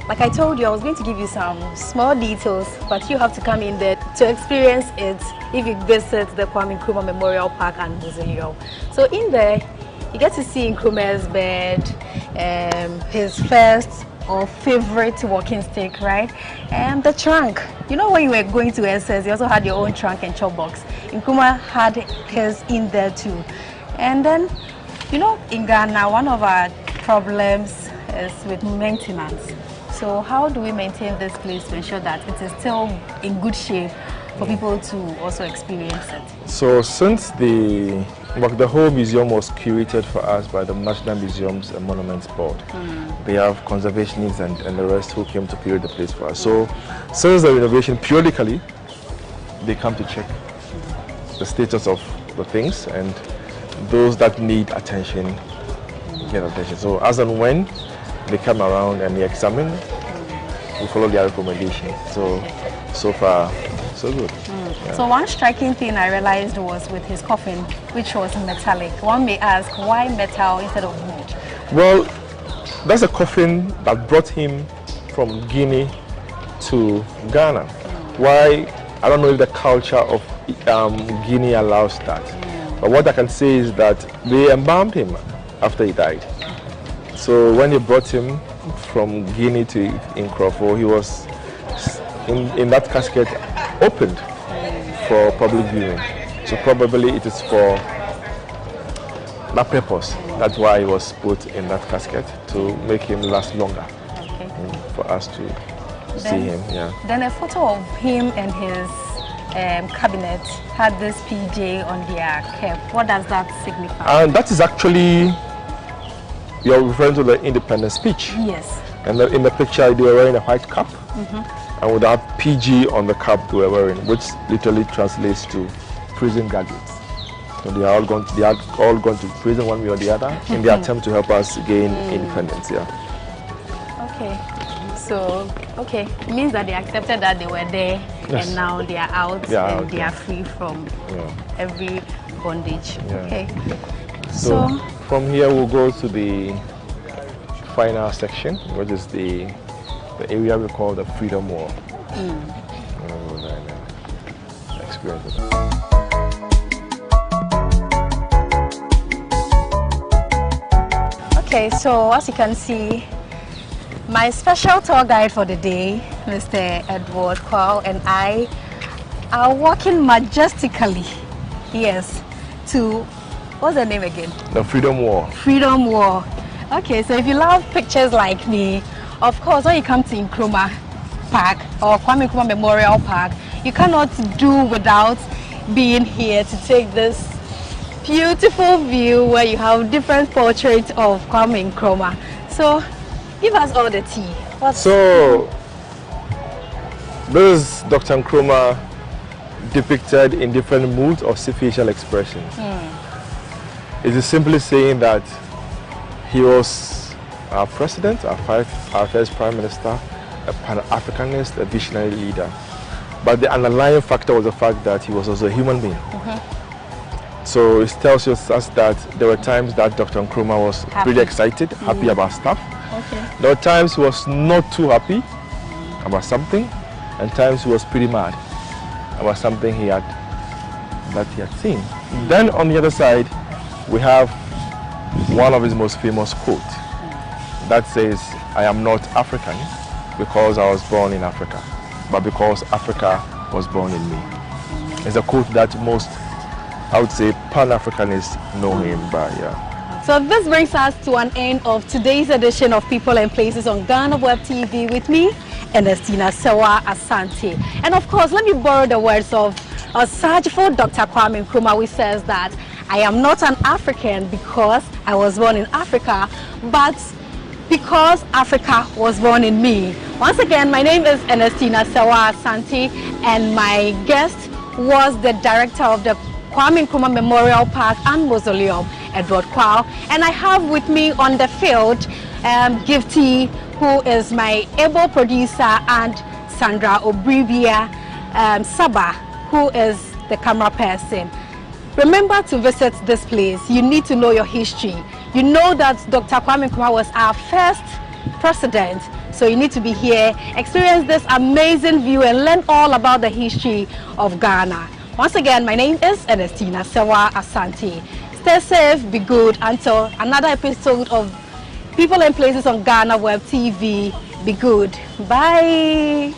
Like I told you, I was going to give you some small details, but you have to come in there to experience it if you visit the Kwame Nkrumah Memorial Park and Museum. So in there, you get to see Nkrumah's bed, his first or favorite walking stick, right? And the trunk. You know, when you were going to SS, you also had your own trunk and chop box. Nkrumah had his in there too. And then, you know, in Ghana, one of our problems is with maintenance. So how do we maintain this place to ensure that it is still in good shape for people to also experience it? So since the whole museum was curated for us by the National Museums and Monuments Board, they have conservationists and the rest who came to curate the place for us. So since the renovation, periodically, they come to check the status of the things, and those that need attention get attention. So as and when they come around and they examine, we follow their recommendations. So far, so good. Yeah. So one striking thing I realized was with his coffin, which was metallic. One may ask, why metal instead of wood? Well, that's a coffin that brought him from Guinea to Ghana. Why? I don't know if the culture of Guinea allows that. But what I can say is that they embalmed him after he died. So when they brought him from Guinea to Nkrumah, he was in that casket opened for public viewing. So probably it is for that purpose. That's why he was put in that casket, to make him last longer. Okay. For us to see him. Yeah. Then a photo of him and his cabinet had this PJ on their cap. What does that signify? And that is actually, you're referring to the independence speech. Yes. And in the picture, they were wearing a white cap, and with that PG on the cap they were wearing, which literally translates to prison graduates. So they are all gone to prison one way or the other in their attempt to help us gain independence. Yeah. Okay. So, okay, it means that they accepted that they were there, Yes. and now they are out, They are and out, they yeah. are free from Yeah. every bondage. Yeah. Okay. So from here we'll go to the final section, which is the area we call the Freedom Wall. Experience it. Okay, so as you can see, my special tour guide for the day, Mr. Edward Kwao, and I are walking majestically, yes, to, what's the name again? The Freedom Wall. Freedom Wall. Okay, so if you love pictures like me, of course, when you come to Nkrumah Park or Kwame Nkrumah Memorial Park, you cannot do without being here to take this beautiful view where you have different portraits of Kwame Nkrumah. So, give us all the tea. So, this is Dr. Nkrumah depicted in different moods or facial expressions. It is simply saying that he was our president, our first prime minister, a Pan-Africanist, a visionary leader. But the underlying factor was the fact that he was also a human being. So it tells us that there were times that Dr. Nkrumah was really excited, happy about stuff. There were times he was not too happy about something, and times he was pretty mad about something that he had seen. Then on the other side, we have one of his most famous quotes that says, "I am not African because I was born in Africa, but because Africa was born in me." It's a quote that most, I would say, Pan-Africanists know him by, yeah. So this brings us to an end of today's edition of People and Places on GhanaWeb TV with me, Ernestina Sewa Asante. And of course, let me borrow the words of Surgical Dr. Kwame Nkrumah, who says that I am not an African because I was born in Africa, but because Africa was born in me. Once again, my name is Ernestina Sewa Asante, and my guest was the director of the Kwame Nkrumah Memorial Park and Mausoleum, Edward Kwao. And I have with me on the field Gifty, who is my able producer, and Sandra Obribia Saba, who is the camera person. Remember to visit this place. You need to know your history. You know that Dr. Kwame Nkrumah was our first president, so you need to be here, experience this amazing view, and learn all about the history of Ghana. Once again, my name is Ernestina Sewa Asante. Stay safe, be good, until another episode of People and Places on GhanaWeb TV. Be good. Bye.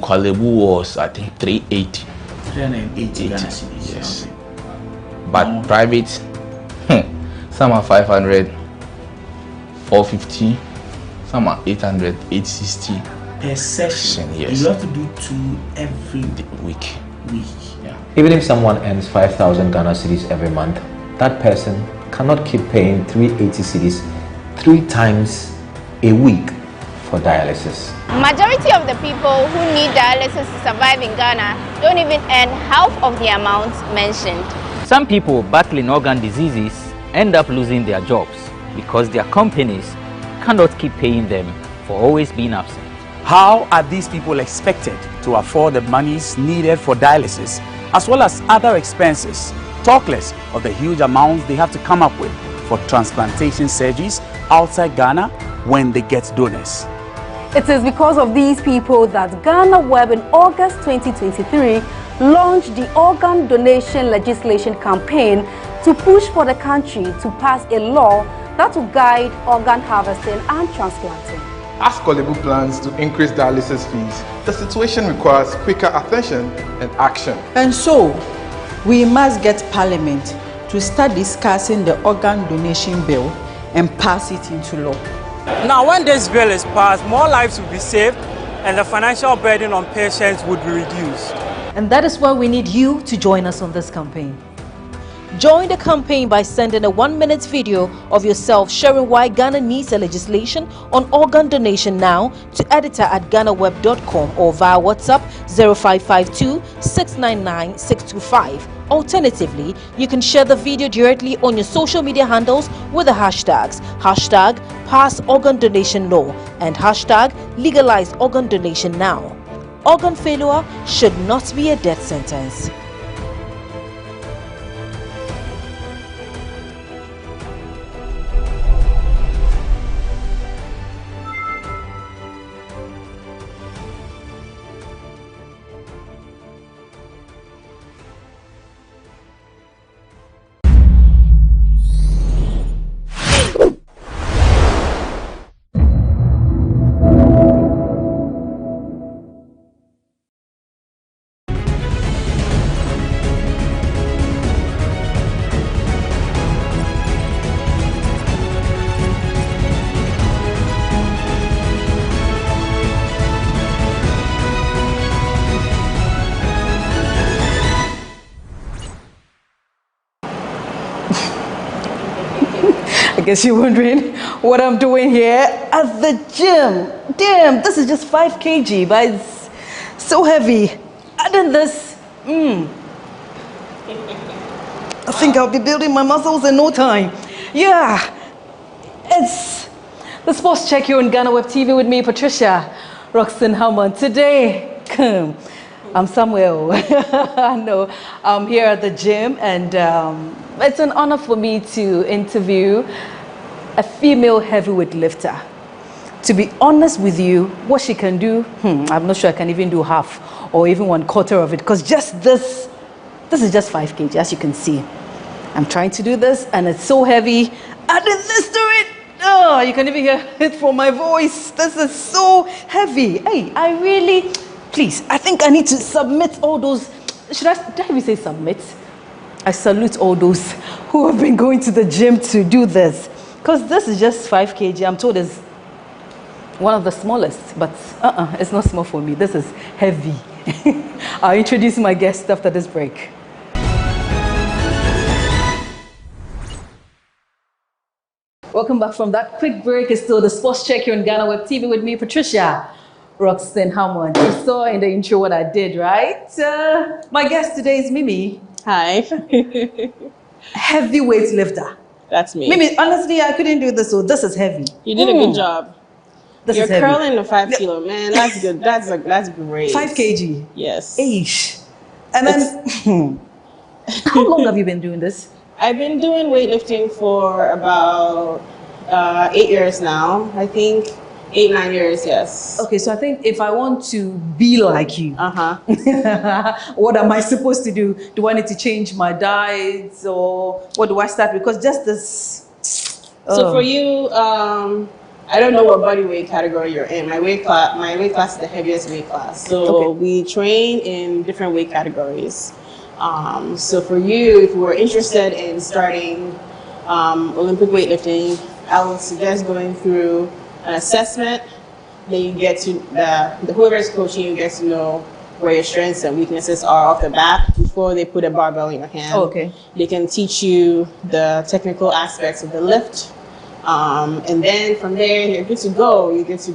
Kwalebu was, I think, 380. 380 Ghana cedis. Yes. But private, some are 500, 450, some are 800, 860. Per session. Yes. You have to do 2 every week. Yeah. Even if someone earns 5,000 Ghana cedis every month, that person cannot keep paying 380 cedis 3 times a week for dialysis. Majority of the people who need dialysis to survive in Ghana don't even earn half of the amount mentioned. Some people battling organ diseases end up losing their jobs because their companies cannot keep paying them for always being absent. How are these people expected to afford the monies needed for dialysis as well as other expenses, talk less of the huge amounts they have to come up with for transplantation surgeries outside Ghana when they get donors? It is because of these people that GhanaWeb in August 2023 launched the organ donation legislation campaign to push for the country to pass a law that will guide organ harvesting and transplanting. As Kolebu plans to increase dialysis fees, the situation requires quicker attention and action. And so, we must get Parliament to start discussing the organ donation bill and pass it into law. Now, when this bill is passed, more lives will be saved and the financial burden on patients would be reduced. And that is why we need you to join us on this campaign. Join the campaign by sending a 1-minute video of yourself sharing why Ghana needs a legislation on organ donation now to editor@ghanaweb.com or via WhatsApp 0552 699 625. Alternatively, you can share the video directly on your social media handles with the hashtags #PassOrganDonationLaw and #LegalizeOrganDonationNow. Organ failure should not be a death sentence. I guess you're wondering what I'm doing here at the gym. Damn, this is just 5 kg, but it's so heavy. Adding this, I think I'll be building my muscles in no time. Yeah, it's the sports check here on GhanaWeb TV with me, Patricia Roxanne Hammond. Today, I'm somewhere. I know I'm here at the gym, and it's an honor for me to interview a female heavyweight lifter. To be honest with you, what she can do, I'm not sure I can even do half or even 1/4 of it, because just this is just 5 kg, as you can see. I'm trying to do this, and it's so heavy. Adding this to it, oh, you can even hear it from my voice. This is so heavy. Hey, I really, please, I think I need to submit all those. Did I even say submit? I salute all those who have been going to the gym to do this, because this is just 5 kg. I'm told it's one of the smallest, but it's not small for me. This is heavy. I'll introduce my guest after this break. Welcome back from that quick break. It's still the sports check here on GhanaWeb TV with me, Patricia Roxanne Hammond. You saw in the intro what I did, right? My guest today is Mimi. Hi. Heavyweight lifter. That's me. Mimi, honestly, I couldn't do this, so this is heavy. You did a good job. This You're is heavy. curling the 5 kilo, man. That's good. That's great. 5 kg. Yes. Eesh. And then, how long have you been doing this? I've been doing weightlifting for about 8 years now. I think 8, 9 years. Yes. Okay, so I think if I want to be like you, what am I supposed to do? Do I need to change my diet, or what do I start? Because just this. So for you, I don't know what body weight category you're in. My weight class is the heaviest weight class. So we train in different weight categories. So for you, if you were interested in starting Olympic weightlifting, I would suggest going through an assessment then you get to the whoever's coaching you gets to know where your strengths and weaknesses are off the bat before they put a barbell in your hand. Oh, okay. They can teach you the technical aspects of the lift, and then from there you're good to go. You get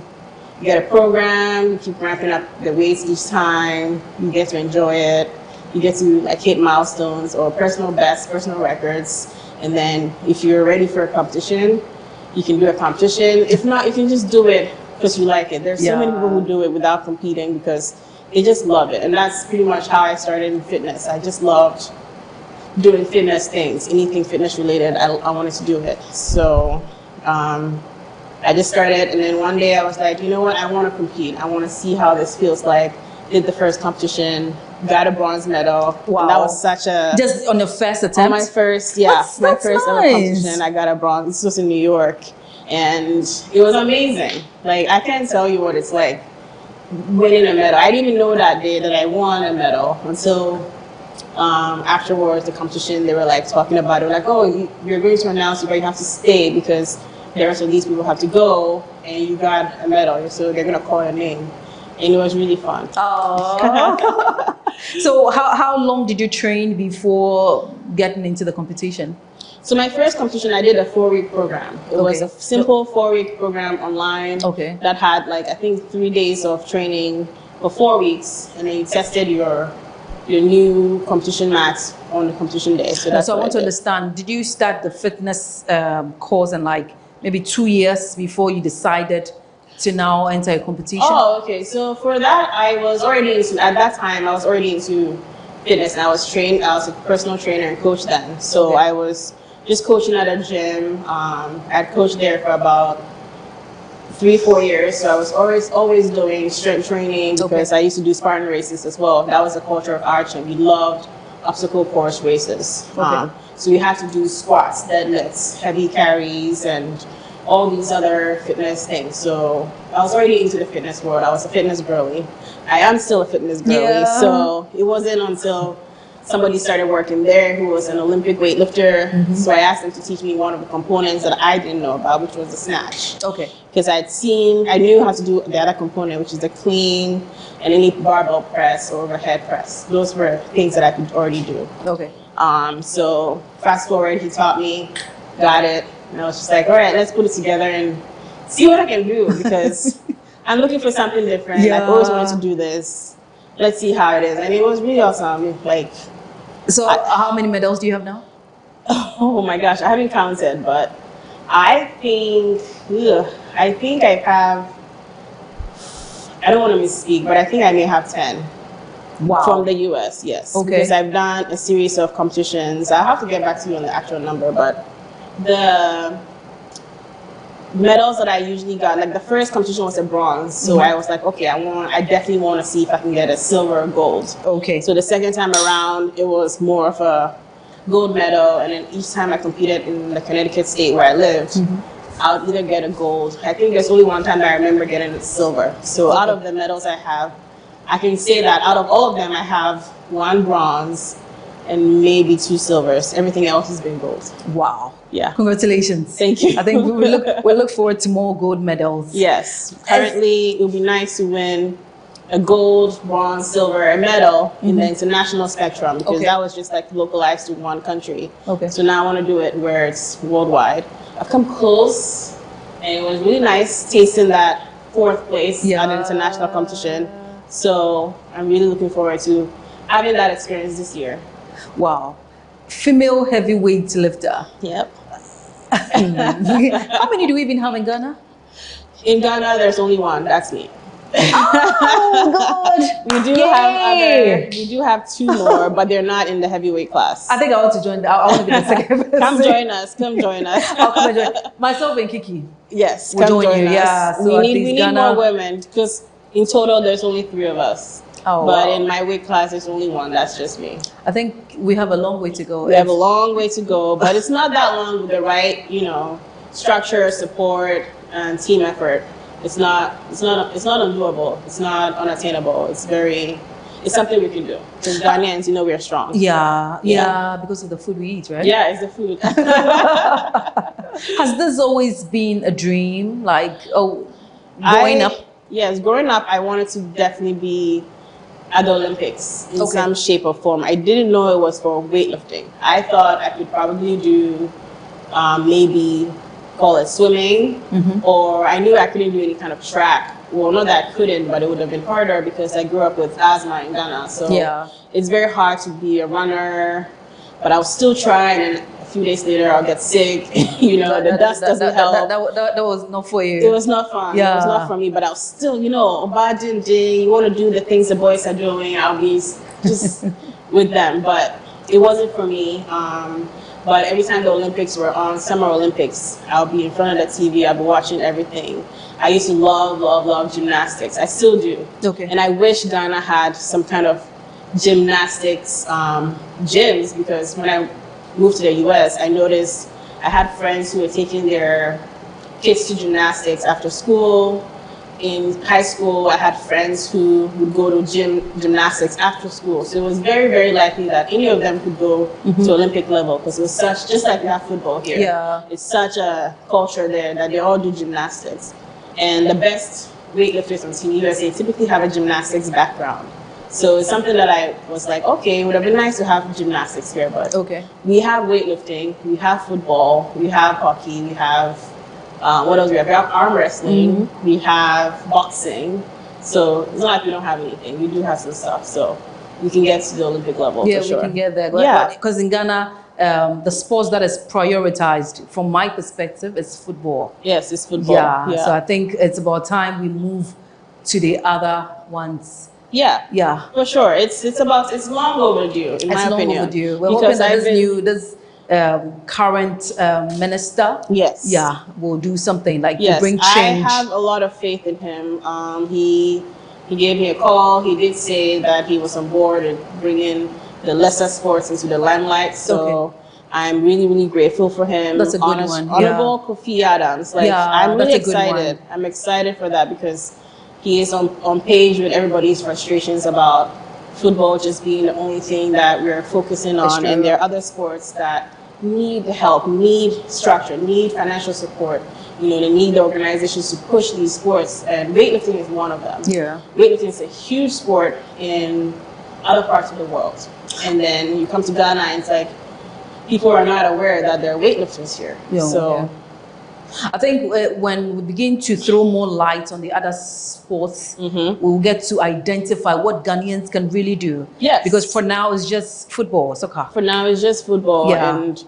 a program. You keep ramping up the weights each time. You get to enjoy it. You get to like hit milestones or personal bests, personal records. And then if you're ready for a competition, you can do a competition. If not, you can just do it because you like it. There's so many people who do it without competing because they just love it. And that's pretty much how I started in fitness. I just loved doing fitness things, anything fitness related. I wanted to do it. So I just started, and then one day I was like, you know what, I want to compete. I want to see how this feels like. Did the first competition, got a bronze medal. Wow. And that was such a... Just on your first attempt? On my first, yeah. That's my first ever nice. competition, I got a bronze. This was in New York. And it was amazing. Like, I can't tell you what it's like winning a medal. I didn't even know that day that I won a medal until afterwards, the competition, they were like talking about it. Like, oh, you're going to announce it, but you have to stay because the rest of these people have to go and you got a medal. So they're going to call your name. And it was really fun. Oh. So how long did you train before getting into the competition? So my first competition, I did a 4-week program. It was a simple 4-week program online that had like, I think 3 days of training for 4 weeks. And then you tested your new competition max on the competition day. So that's I want to understand, did you start the fitness course in like maybe 2 years before you decided to now enter a competition? Oh, okay. So for that, I was already into fitness. And I was a personal trainer and coach then. So I was just coaching at a gym. I'd coached there for about 3-4 years. So I was always doing strength training because I used to do Spartan races as well. That was the culture of our gym. We loved obstacle course races. So we had to do squats, deadlifts, heavy carries, and all these other fitness things. So I was already into the fitness world. I was a fitness girly. I am still a fitness girly. So it wasn't until somebody started working there who was an Olympic weightlifter. So I asked them to teach me one of the components that I didn't know about, which was the snatch. Okay. Because I knew how to do the other component, which is the clean and any barbell press or overhead press. Those were things that I could already do. Okay. So fast forward, he taught me, got it. And I was just like, all right, let's put it together and see what I can do because I'm looking for something different. I've always wanted to do this. Let's see how it is. And it was really awesome. Like, so how many medals do you have now? Oh my gosh, I haven't counted, but I think I have, I don't want to misspeak, but I think I may have 10. Wow. From the US, yes. Okay. Because I've done a series of competitions. I'll have to get back to you on the actual number, but the medals that I usually got, like the first competition was a bronze. So I was like, okay, I definitely want to see if I can get a silver or gold. Okay. So the second time around, it was more of a gold medal. And then each time I competed in the Connecticut state where I lived, I would either get a gold. I think there's only one time I remember getting a silver. So out of the medals I have, I can say that out of all of them, I have 1 bronze and maybe 2 silvers. Everything else has been gold. Wow. Yeah. Congratulations. Thank you. I think we'll look forward to more gold medals. Yes. Currently, it would be nice to win a gold, bronze, silver, a medal in the international spectrum because that was just like localized to one country. Okay. So now I want to do it where it's worldwide. I've come close, and it was really nice tasting that 4th place at an international competition. So I'm really looking forward to having that experience this year. Wow. Female heavyweight lifter. Yep. How many do we even have in Ghana? In Ghana, there's only one. That's me. Oh God! We do have 2 more, but they're not in the heavyweight class. I think I want to join. I want to be the second person. Come join us. Come join us. I'll come and join. Myself and Kiki. Yes, we'll come join us. Yeah, so we need more women because in total there's only 3 of us. Oh, but wow. in my weight class, there's only 1. That's just me. I think we have a long way to go. We have a long way to go, but it's not that long with the right, structure, support, and team effort. It's not undoable. It's not unattainable. It's something we can do. Because Ghanaians, we are strong. Yeah, because of the food we eat, right? Yeah, it's the food. Has this always been a dream, like growing up? Yes, growing up, I wanted to definitely be at the Olympics in some shape or form. I didn't know it was for weightlifting. I thought I could probably do maybe call it swimming, or I knew I couldn't do any kind of track. Well, not that I couldn't, but it would have been harder because I grew up with asthma in Ghana. So it's very hard to be a runner, but I'll still try, and then a few days later I'll get sick. You know, the dust doesn't help. That was not for you. It was not fun. It was not for me, but I'll still, you know, you want to do the things the boys are doing, I'll be just with them, but it wasn't for me. But every time the Olympics were on, Summer Olympics, I'll be in front of the TV, I'll be watching everything. I used to love gymnastics. I still do. And I wish Ghana had some kind of gymnastics gyms, because when I moved to the US, I noticed I had friends who were taking their kids to gymnastics after school. In high school, I had friends who would go to gymnastics after school. So it was very, very likely that any of them could go to Olympic level, because it was such, just like we have football here. It's such a culture there that they all do gymnastics. And the best weightlifters on Team USA typically have a gymnastics background. So it's something that I was like, okay, it would have been nice to have gymnastics here, but we have weightlifting, we have football, we have hockey, we have what else? We have arm wrestling, we have boxing. So it's not like we don't have anything. We do have some stuff. So we can get to the Olympic level for sure. We can get there. Yeah. Because in Ghana, the sports that is prioritized, from my perspective, is football. Yes, it's football. Yeah. So I think it's about time we move to the other ones. Yeah. For sure. It's long overdue, in my opinion. Long overdue. We're hoping that this current minister, will do something like to bring change. I have a lot of faith in him. He gave me a call. He did say that he was on board and bringing the lesser sports into the limelight. So I'm really, really grateful for him. That's a good one. Honorable Kofi Adams. I'm really excited. I'm excited for that, because he is on page with everybody's frustrations about football just being the only thing that we're focusing on, and there are other sports that need help, need structure, need financial support. You know, they need the organizations to push these sports, and weightlifting is one of them. Weightlifting is a huge sport in other parts of the world, and then you come to Ghana and it's like people are not aware that there are weightlifters here. I think when we begin to throw more light on the other sports, we'll get to identify what Ghanaians can really do. Because for now, it's just football, soccer. For now, it's just football. And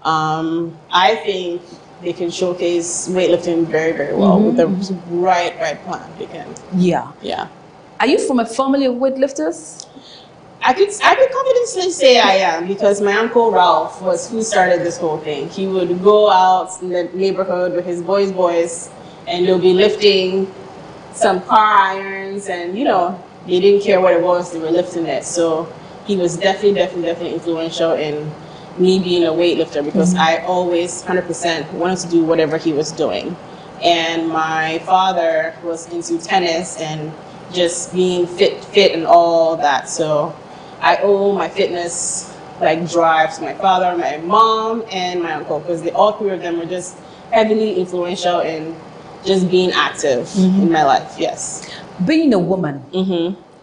I think they can showcase weightlifting very, very well with the right plan. They can. Yeah. Are you from a family of weightlifters? I could confidently say I am, because my uncle Ralph was who started this whole thing. He would go out in the neighborhood with his boys, and they'll be lifting some car irons, and you know, they didn't care what it was, they were lifting it. So he was definitely influential in me being a weightlifter, because I always 100% wanted to do whatever he was doing. And my father was into tennis and just being fit and all that. So I owe my fitness drive to my father, my mom, and my uncle, because all three of them were just heavily influential in just being active in my life. Yes. Being a woman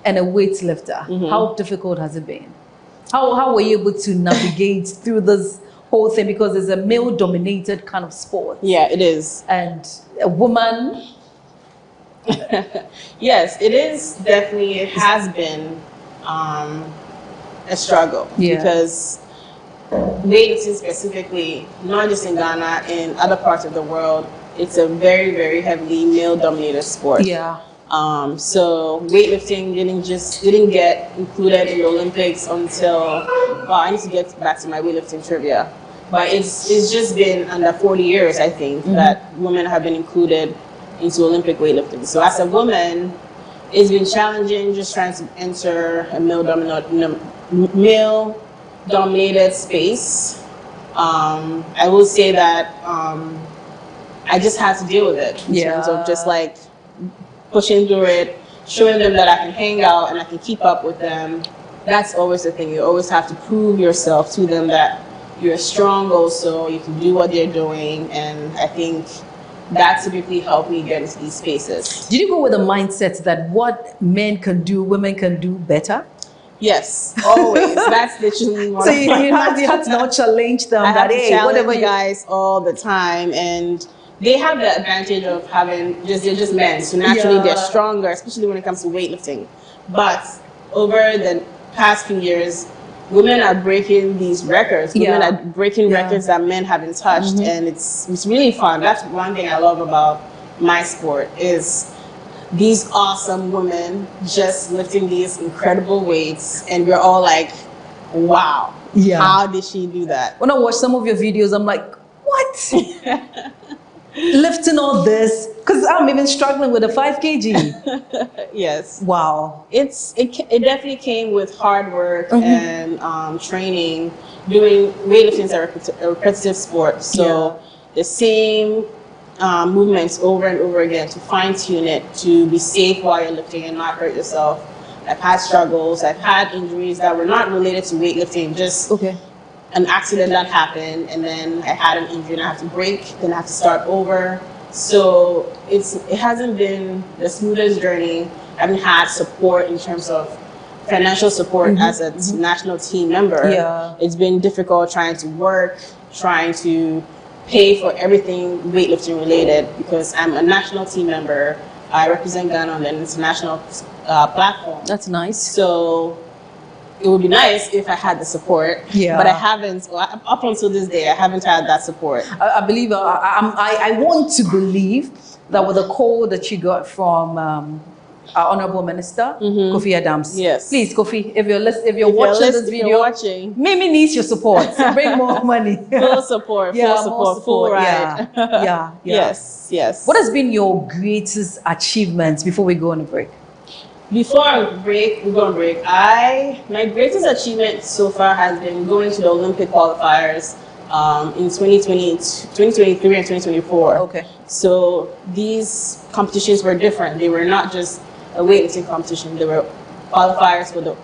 and a weightlifter, how difficult has it been? How were you able to navigate through this whole thing? Because it's a male-dominated kind of sport. Yeah, it is. And a woman. Yes, it is definitely. It has been a struggle, because weightlifting specifically, not just in Ghana, in other parts of the world, it's a very, very heavily male-dominated sport. So weightlifting didn't get included in the Olympics until, well, I need to get back to my weightlifting trivia, but it's just been under 40 years, I think, that women have been included into Olympic weightlifting. So as a woman, it's been challenging just trying to enter a male-dominated space. I will say that I just had to deal with it in terms of just pushing through it, showing them that I can hang out and I can keep up with them. That's always the thing. You always have to prove yourself to them that you're strong also, you can do what they're doing. And I think that typically helped me get into these spaces. Did you go with the mindset that what men can do, women can do better? Yes, always. That's literally one so of my you had to now challenge them I that, have to hey, challenge whatever you guys all the time, and they have the advantage of having they're just men, so naturally they're stronger, especially when it comes to weightlifting. But over the past few years, women are breaking these records. Women are breaking records that men haven't touched, and it's really fun. That's one thing I love about my sport is these awesome women just lifting these incredible weights, and we're all like, wow, how did she do that? When I watch some of your videos, I'm like, what? Lifting all this? Because I'm even struggling with a 5 kg. Yes. Wow. It definitely came with hard work and training. Doing weightlifting is a repetitive sport, so the same movements over and over again to fine-tune it, to be safe while you're lifting and not hurt yourself. I've had struggles, I've had injuries that were not related to weightlifting, just an accident that happened, and then I had an injury and I have to break, then I have to start over. So it hasn't been the smoothest journey. I haven't had support in terms of financial support as a national team member. It's been difficult trying to work, trying to pay for everything weightlifting related, because I'm a national team member. I represent Ghana on the international platform. That's nice. So it would be nice if I had the support, but I haven't. Up until this day, I haven't had that support. I believe, I want to believe that with the call that you got from our Honorable Minister, Kofi Adams. Yes. Please, Kofi, if you're watching this video, Mimi needs your support. So bring more money. Full support, full ride. Yes. What has been your greatest achievements before we go on a break? Before we go on break, my greatest achievement so far has been going to the Olympic qualifiers in 2023 and 2024. Okay. So these competitions were different. They were not just a weightlifting competition. They were qualifiers for the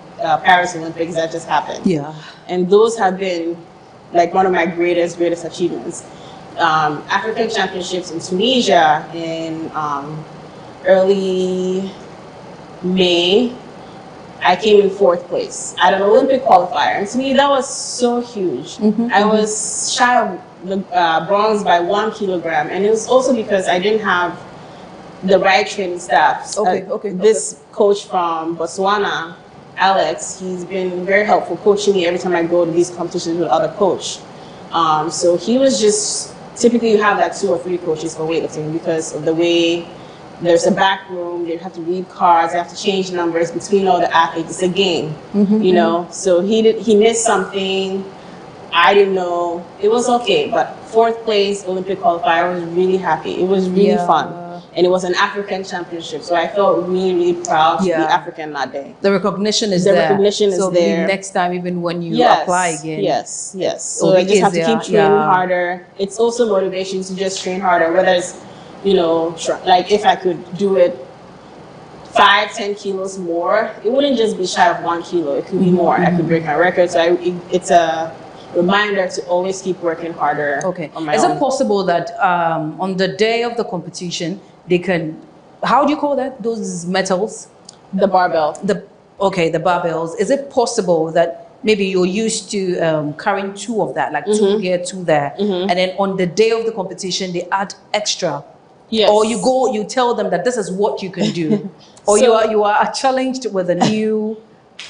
Paris Olympics that just happened. Yeah. And those have been like one of my greatest achievements. African Championships in Tunisia in early May, I came in 4th place at an Olympic qualifier. And to me, that was so huge. I was shy of the bronze by 1 kilogram. And it was also because I didn't have the right training staff. This coach from Botswana, Alex, he's been very helpful coaching me every time I go to these competitions with other coach. So he was just, typically you have like 2 or 3 coaches for weightlifting because of the way there's a back room, they have to read cards, they have to change numbers between all the athletes. It's a game, you know? So he missed something, I didn't know. It was okay, but 4th place Olympic qualifier, I was really happy. It was really fun. And it was an African championship, so I felt really proud to be African that day. The recognition is there. The recognition is so there. Next time, even when you apply again. Yes. So I just have to keep training harder. It's also motivation to just train harder, whether it's, you know, like if I could do it 5-10 kilos more, it wouldn't just be shy of 1 kilo. It could be more. I could break my record. So it's a reminder to always keep working harder. On my Is own. it possible that on the day of the competition, they can, how do you call that? Those metals? The barbell. The barbells. Is it possible that maybe you're used to carrying 2 of that, like 2 here, 2 there, and then on the day of the competition, they add extra? Yes. Or you tell them that this is what you can do, or So, you are challenged with a new.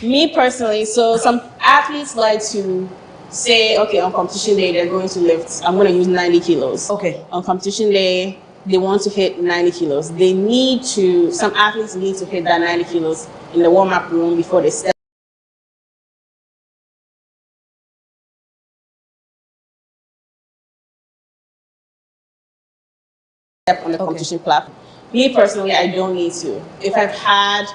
Me personally, so some athletes like to say, okay, on competition day they're going to lift. I'm going to use 90 kilos. Okay. On competition day, they want to hit 90 kilos. They need to. Some athletes need to hit that 90 kilos in the warm-up room before they step. On the competition platform. Me personally, I don't need to. If I've had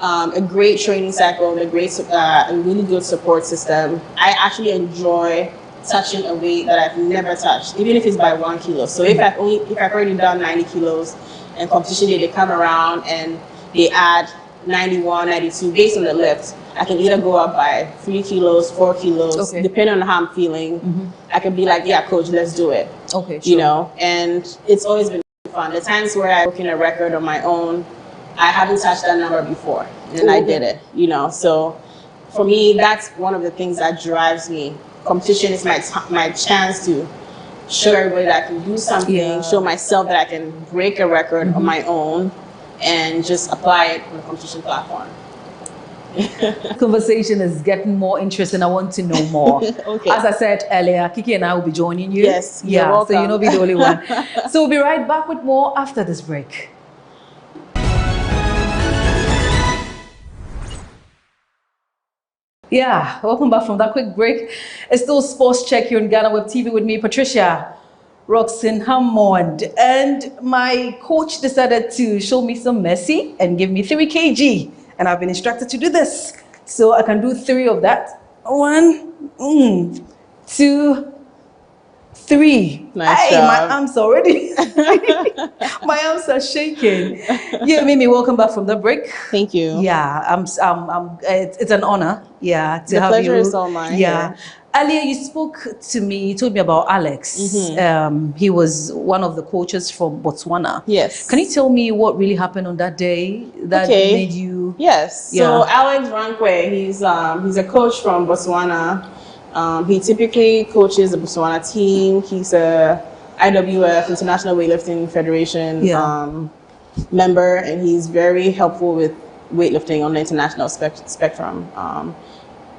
a great training cycle, a really good support system, I actually enjoy touching a weight that I've never touched, even if it's by 1 kilo. So if I've already done 90 kilos and competition day, they come around and they add 91, 92 based on the lift, I can either go up by 3 kilos, 4 kilos, depending on how I'm feeling. I can be like, yeah, coach, let's do it. Okay, you know, and it's always been fun. The times where I broken a record on my own, I haven't touched that number before, and I did it, you know. So for me, that's one of the things that drives me. Competition is my chance to show everybody that I can do something, show myself that I can break a record on my own, and just apply it on a competition platform. Conversation is getting more interesting. I want to know more. Okay. As I said earlier, Kiki and I will be joining you. Yes, you're welcome. So you'll not be the only one. So we'll be right back with more after this break. Yeah, welcome back from that quick break. It's still Sports Check here on GhanaWeb TV with me, Patricia, Roxanne Hammond. And my coach decided to show me some mercy and give me 3 kg. And I've been instructed to do this. So I can do 3 of that. 1, 2, 3. Nice Hey, job. my arms already. My arms are shaking. Yeah, Mimi, welcome back from the break. Thank you. Yeah, it's an honor. Yeah, to the have pleasure you. is all mine. Yeah. Earlier, you spoke to me, you told me about Alex. He was one of the coaches from Botswana. Yes. Can you tell me what really happened on that day that made you... Yes. Yeah. So Alex Rankwe, he's a coach from Botswana. He typically coaches the Botswana team. He's a IWF, International Weightlifting Federation member, and he's very helpful with weightlifting on the international spectrum.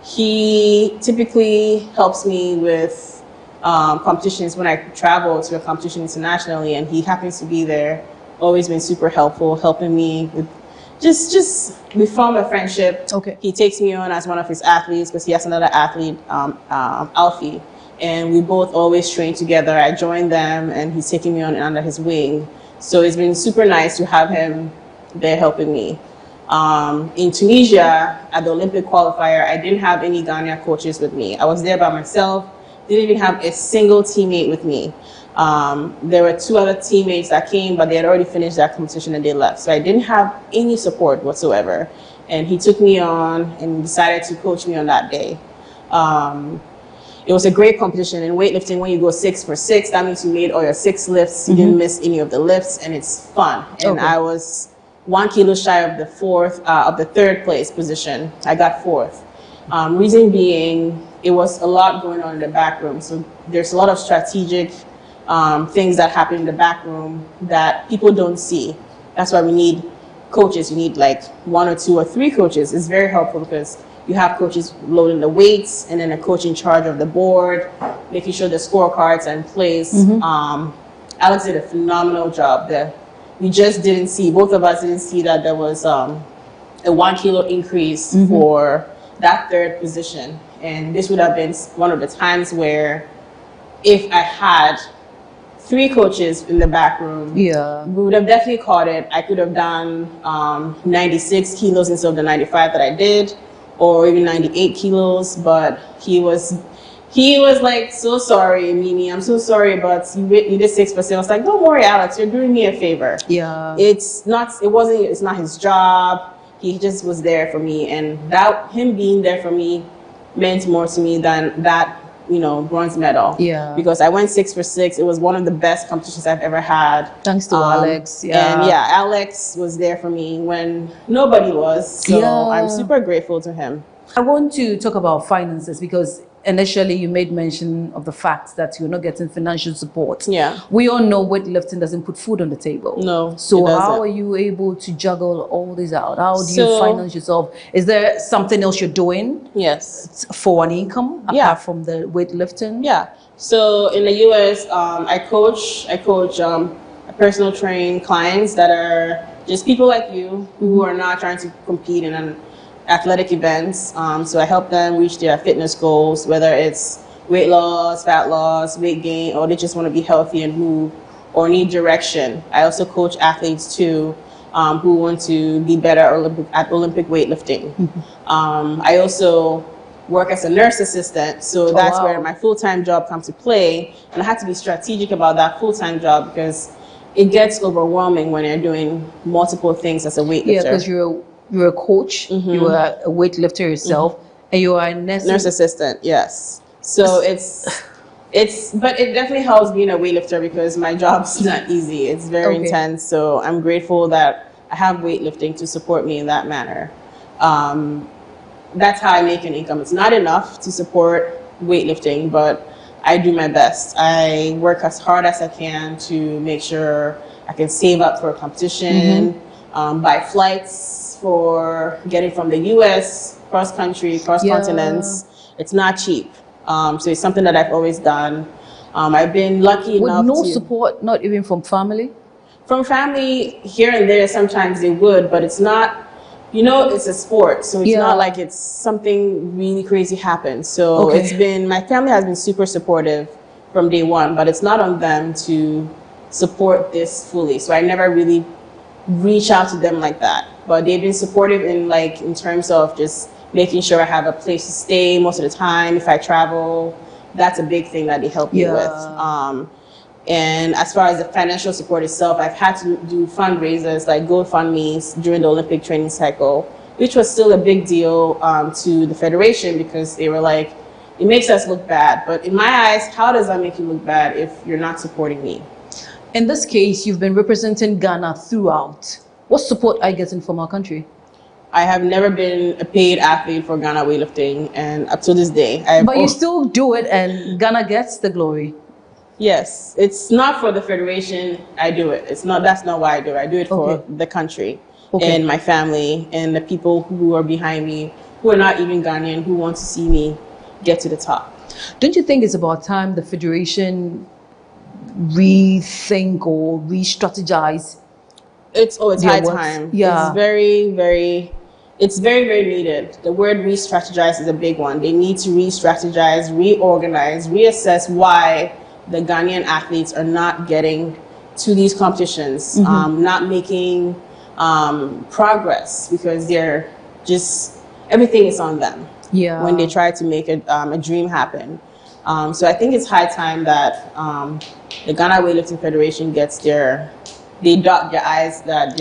He typically helps me with competitions when I travel to a competition internationally, and he happens to be there. Always been super helpful, helping me with we form a friendship. Okay. He takes me on as one of his athletes because he has another athlete, Alfie, and we both always train together. I join them, and he's taking me on under his wing. So it's been super nice to have him there helping me. In Tunisia, at the Olympic qualifier, I didn't have any Ghanaian coaches with me. I was there by myself, didn't even have a single teammate with me. There were 2 other teammates that came, but they had already finished that competition and they left. So I didn't have any support whatsoever. And he took me on and decided to coach me on that day. It was a great competition. In weightlifting, when you go 6 for 6, that means you made all your 6 lifts. You didn't miss any of the lifts, and it's fun. And I was 1 kilo shy of the 3rd place position. I got 4th. Reason being, it was a lot going on in the back room. So there's a lot of strategic things that happen in the back room that people don't see. That's why we need coaches. You need like 1 or 2 or 3 coaches. It's very helpful because you have coaches loading the weights and then a coach in charge of the board, making sure the scorecards are in place. Alex did a phenomenal job there. We just didn't see, both of us didn't see that there was a 1 kilo increase for that 3rd position. And this would have been one of the times where if I had 3 coaches in the back room, we would have definitely caught it. I could have done 96 kilos instead of the 95 that I did, or even 98 kilos, but he was like, so sorry, Mimi, I'm so sorry, but you did 6%. I was like, don't worry, Alex, you're doing me a favor. Yeah. It's not his job. He just was there for me, and that him being there for me meant more to me than that, bronze medal. Yeah. Because I went 6 for 6. It was one of the best competitions I've ever had. Thanks to Alex. Yeah. And yeah, Alex was there for me when nobody was. So I'm super grateful to him. I want to talk about finances because initially you made mention of the fact that you're not getting financial support. Yeah. We all know weightlifting doesn't put food on the table. No. So how are you able to juggle all this out? How do you finance yourself? Is there something else you're doing? Yes. For an income apart from the weightlifting? Yeah. So in the US, I coach personal training clients that are just people like you who are not trying to compete in an athletic events. So I help them reach their fitness goals, whether it's weight loss, fat loss, weight gain, or they just want to be healthy and move or need direction. I also coach athletes too who want to be better at Olympic weightlifting. I also work as a nurse assistant, so that's where my full-time job comes to play. And I had to be strategic about that full-time job because it gets overwhelming when you're doing multiple things as a weightlifter. Yeah, because you're a coach, you are a weightlifter yourself, and you are a nurse assistant, yes. So it's But it definitely helps being a weightlifter because my job's not easy. It's very intense. So I'm grateful that I have weightlifting to support me in that manner. That's how I make an income. It's not enough to support weightlifting, but I do my best. I work as hard as I can to make sure I can save up for a competition, buy flights for getting from the US, cross country, cross continents. It's not cheap. So it's something that I've always done. I've been lucky enough With no to... support, not even from family? From family, here and there, sometimes they would, but it's not, you know, it's a sport. So it's not like it's something really crazy happened. So it's been, my family has been super supportive from day one, but it's not on them to support this fully. So I never really reach out to them like that. But they've been supportive in terms of just making sure I have a place to stay most of the time. If I travel, that's a big thing that they help me with. And as far as the financial support itself, I've had to do fundraisers like GoFundMes during the Olympic training cycle, which was still a big deal to the Federation because they were like, it makes us look bad. But in my eyes, how does that make you look bad if you're not supporting me? In this case, you've been representing Ghana throughout. What support are you getting from our country? I have never been a paid athlete for Ghana weightlifting, and up to this day, But you still do it, and Ghana gets the glory. Yes, it's not for the Federation. I do it. That's not why I do it. I do it for the country and my family and the people who are behind me, who are not even Ghanaian, who want to see me get to the top. Don't you think it's about time the Federation rethink or re-strategize? It's high time. Yeah. It's very, very needed. The word re-strategize is a big one. They need to re-strategize, reorganize, reassess why the Ghanaian athletes are not getting to these competitions, not making progress because they're just, everything is on them when they try to make a dream happen. So I think it's high time that the Ghana Weightlifting Federation gets they dot their I's and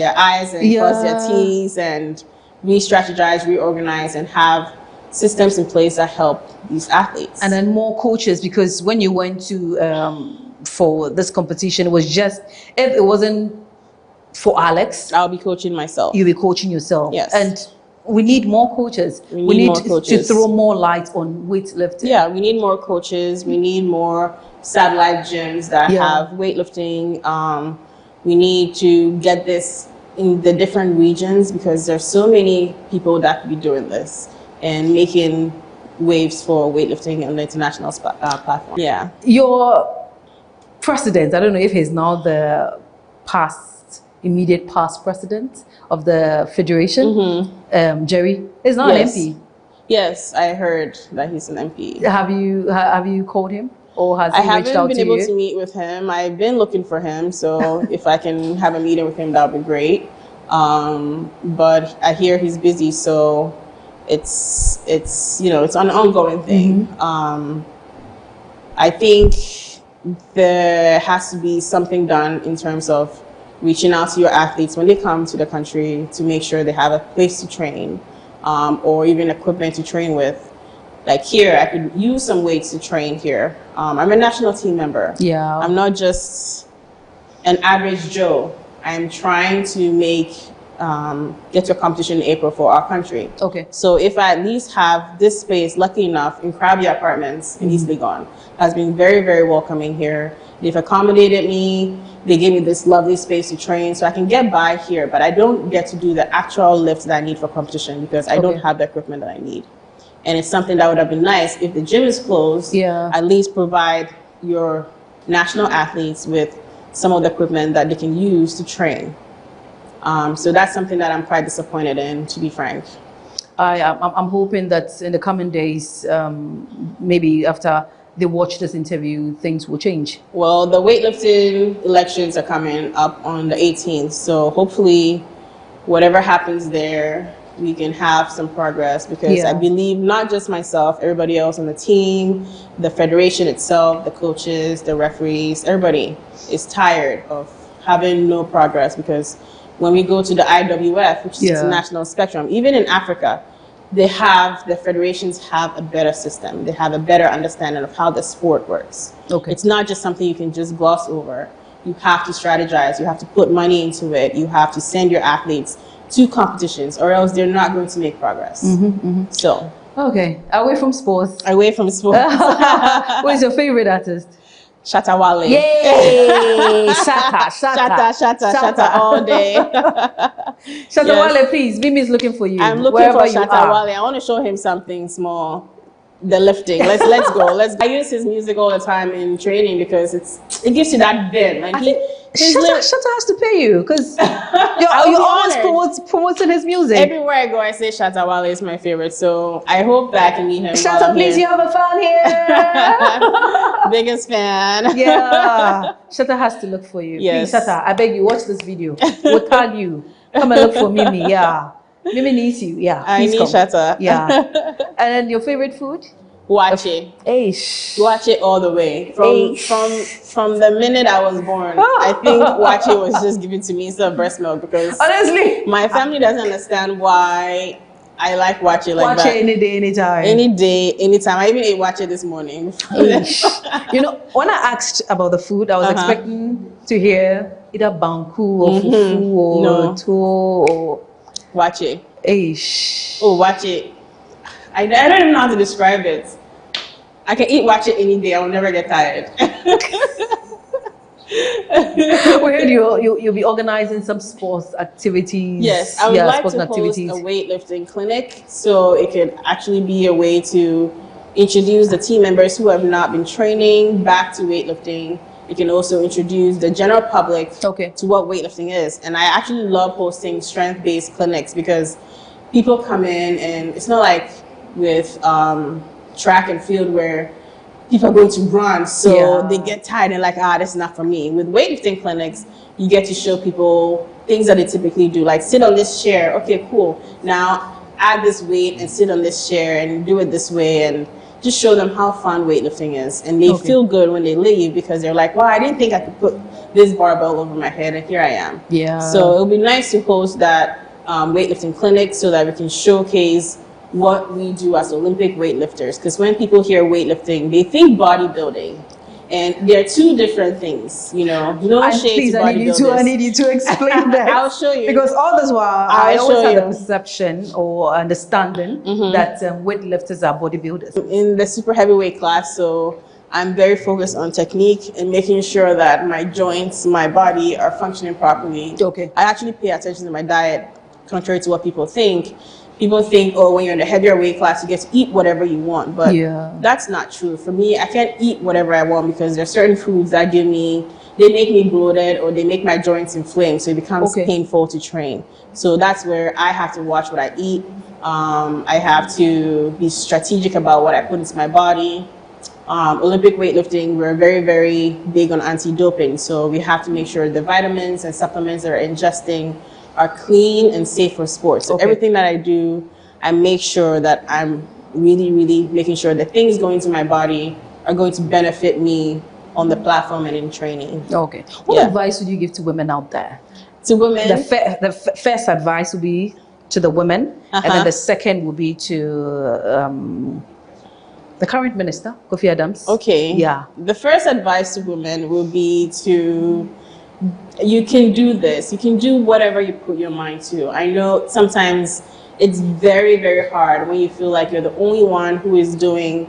cross their T's and re-strategize, reorganize, and have systems in place that help these athletes. And then more coaches, because when you went to for this competition, it was just, if it wasn't for Alex, I'll be coaching myself. You'll be coaching yourself. Yes. And we need more coaches. We need to throw more light on weightlifting. Yeah, we need more coaches. We need more satellite gyms that have weightlifting. We need to get this in the different regions because there's so many people that could be doing this and making waves for weightlifting on the international platform. Yeah. Your president, I don't know if he's now the immediate past president of the federation, Jerry, is now an MP. Yes, I heard that he's an MP. Have you called him? Or has he reached out to you? I haven't been able to meet with him. I've been looking for him, so if I can have a meeting with him, that would be great. But I hear he's busy, so it's an ongoing thing. I think there has to be something done in terms of reaching out to your athletes when they come to the country to make sure they have a place to train or even equipment to train with. Like here, I could use some weights to train here. I'm a national team member. Yeah. I'm not just an average Joe. I'm trying to get to a competition in April for our country. Okay. So if I at least have this space, lucky enough, in Krabby Apartments in East Legon, has been very, very welcoming here. They've accommodated me. They gave me this lovely space to train so I can get by here, but I don't get to do the actual lifts that I need for competition because I don't have the equipment that I need. And it's something that would have been nice if the gym is closed, at least provide your national athletes with some of the equipment that they can use to train. So that's something that I'm quite disappointed in, to be frank. I'm hoping that in the coming days, maybe after they watch this interview, things will change. Well, the weightlifting elections are coming up on the 18th. So hopefully whatever happens there, we can have some progress because I believe not just myself, everybody else on the team, the federation itself, the coaches, the referees, everybody is tired of having no progress because when we go to the IWF, which is the international spectrum, even in Africa, the federations have a better system. They have a better understanding of how the sport works. Okay. It's not just something you can just gloss over. You have to strategize. You have to put money into it. You have to send your athletes to competitions, or else they're not going to make progress. So. Okay, away from sports. Away from sports. Who is your favorite artist? Shatta Wale. Yay! Shatta all day. Shatta Wale, please. Mimi's looking for you. I'm looking for Shatta Wale. I want to show him something small. The lifting. Let's go. I use his music all the time in training because it gives you that vim. And Shatta has to pay you because you're always promoting his music. Everywhere I go, I say Shatta Wale is my favorite. So I hope that I can meet him. Shatta, please, you have a fan here. Biggest fan. Yeah. Shatta has to look for you. Yes. Please, Shatta, I beg you, watch this video. We'll tag you. Come and look for Mimi. Yeah. Mimi needs you. Yeah. I need Shatta. Yeah. And then your favorite food? Wache. Wache all the way. From the minute I was born, I think Wache was just given to me instead of breast milk because honestly, my family doesn't understand why I like Wache like that. Wache any day, anytime. Any day, anytime. I even ate Wache this morning. You know, when I asked about the food, I was expecting to hear either banku or fufu or to or Wache. Oh, Wache. I don't even know how to describe it. I can eat Wache any day. I will never get tired. We heard you'll be organizing some sports activities. Yes, I would like to host a weightlifting clinic, so it could actually be a way to introduce the team members who have not been training back to weightlifting. It can also introduce the general public to what weightlifting is. And I actually love hosting strength-based clinics because people come in and it's not like with track and field where people are going to run, so they get tired and like, this is not for me. With weightlifting clinics, you get to show people things that they typically do, like sit on this chair. Okay, cool. Now add this weight and sit on this chair and do it this way, and just show them how fun weightlifting is. And they feel good when they leave because they're like, wow, I didn't think I could put this barbell over my head, and here I am. Yeah. So it'll be nice to host that weightlifting clinic so that we can showcase what we do as Olympic weightlifters, because when people hear weightlifting, they think bodybuilding, and they're two different things. You know, no shade to bodybuilders. I need you to explain that. I'll show you. Because all this while, I always had a perception or understanding that weightlifters are bodybuilders. In the super heavyweight class, so I'm very focused on technique and making sure that my joints, my body are functioning properly. Okay. I actually pay attention to my diet, contrary to what people think. People think, oh, when you're in the heavier weight class, you get to eat whatever you want. But that's not true. For me, I can't eat whatever I want because there's certain foods that they make me bloated or they make my joints inflamed. So it becomes painful to train. So that's where I have to watch what I eat. I have to be strategic about what I put into my body. Olympic weightlifting, we're very, very big on anti-doping. So we have to make sure the vitamins and supplements that are ingesting are clean and safe for sports. So everything that I do, I make sure that I'm really, really making sure the things going to my body are going to benefit me on the platform and in training. Okay. What advice would you give to women out there? To women? The first advice would be to the women, and then the second would be to the current minister, Kofi Adams. Okay. Yeah. The first advice to women will be to you can do this. You can do whatever you put your mind to. I know sometimes it's very, very hard when you feel like you're the only one who is doing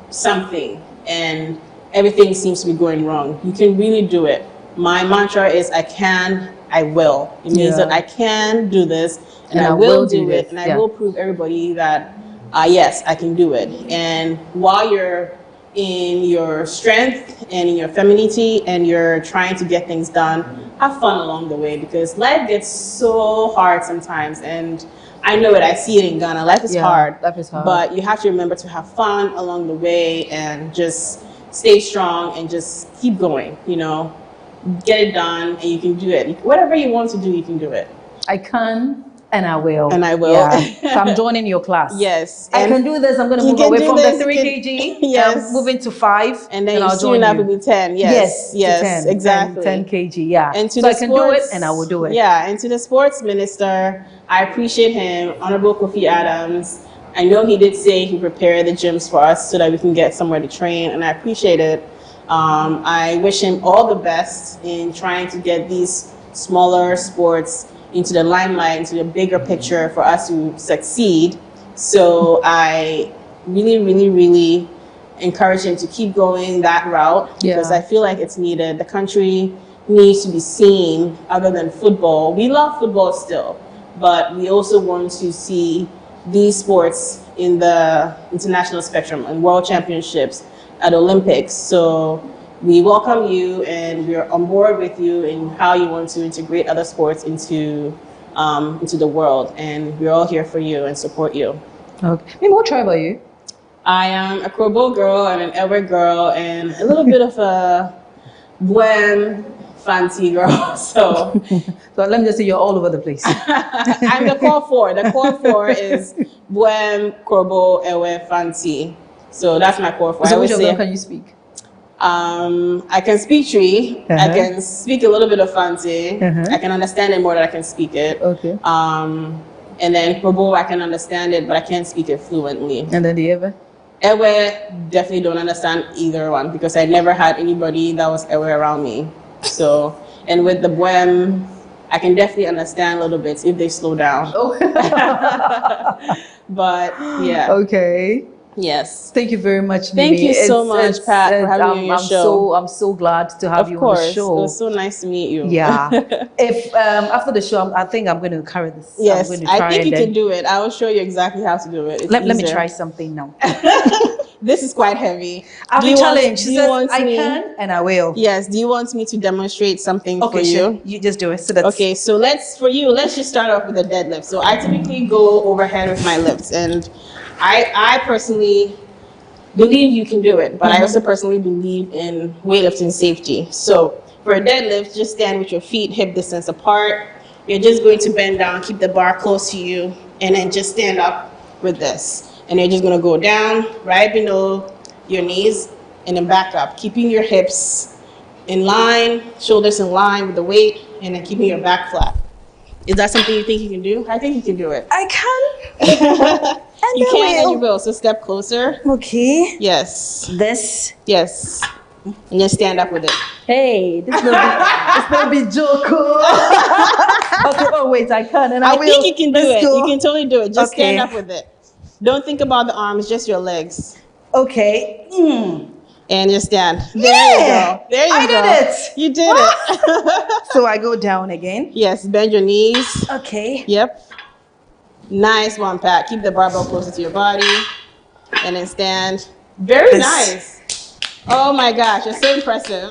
something and everything seems to be going wrong. You can really do it. My mantra is I can, I will. It means that I can do this and I will do it. And I will prove everybody that, yes, I can do it. And while you're in your strength and in your femininity and you're trying to get things done, have fun along the way, because life gets so hard sometimes. And I know it, I see it in Ghana. Life is hard. Life is hard. But you have to remember to have fun along the way and just stay strong and just keep going, you know. Get it done and you can do it. Whatever you want to do, you can do it. I can. And I will. And I will. Yeah. So I'm joining your class. Yes. I can do this. I'm going to move away from the 3 kg. Yes. Moving to 5. And then I'll join you. Be 10. Yes. Yes. 10, exactly. 10 kg. Yeah. And to so the I can do it and I will do it. Yeah. And to the sports minister, I appreciate him, Honorable Kofi Adams. I know he did say he prepared the gyms for us so that we can get somewhere to train, and I appreciate it. I wish him all the best in trying to get these smaller sports into the limelight, into the bigger picture for us to succeed. So I really encourage him to keep going that route, because I feel like it's needed. The country needs to be seen other than football. We love football still, but we also want to see these sports in the international spectrum and world championships at Olympics. So we welcome you, and we're on board with you in how you want to integrate other sports into the world. And we're all here for you and support you. Okay. Maybe what tribe are you? I am a Krobo girl and an Ewe girl and a little bit of a Bwem fancy girl. So let me just say you're all over the place. I'm the core four. The core four is Bwem, Krobo, Ewe, Fanti. So that's my core four. So which of them can you speak? I can speak Tree. I can speak a little bit of Fanti. I can understand it more than I can speak it. Okay. And then Krobo, I can understand it, but I can't speak it fluently. And then the Ewe? Ewe, definitely don't understand either one, because I never had anybody that was Ewe around me. So, and with the Bwem, I can definitely understand a little bit if they slow down. Oh. But yeah. Okay. Yes. Thank you very much, Thank Mimi. you so much, Pat, for having me on your show. I'm so glad to have you on the show. It was so nice to meet you. Yeah. If after the show, I think I'm going to carry this. Yes, I'm going to try I think you then can do it. I will show you exactly how to do it. It's let me easier. try something now. This is quite heavy. I'll be challenged. Do you want I me? can and I will. Yes. Do you want me to demonstrate something for you? Sure. You just do it. So that's okay. So let's just start off with a deadlift. So I typically go overhead with my lifts, and I personally believe you can do it, but I also personally believe in weightlifting safety. So for a deadlift, just stand with your feet hip distance apart. You're just going to bend down, keep the bar close to you, and then just stand up with this. And you're just going to go down right below your knees and then back up, keeping your hips in line, shoulders in line with the weight, and then keeping your back flat. Is that something you think you can do? I think you can do it. I can. You can and you will. So step closer. Okay. Yes. This. Yes. And just stand up with it. Hey, this will be Joko. Okay. Oh wait, I can and I will. think you can do it. Go. You can totally do it. Just stand up with it. Don't think about the arms, just your legs. Okay. And just stand. There you go. There you go. I did it. You did it. So I go down again. Yes. Bend your knees. Okay. Yep. Nice one, Pat. Keep the barbell closer to your body. And then stand. Very nice. Oh my gosh, you're so impressive.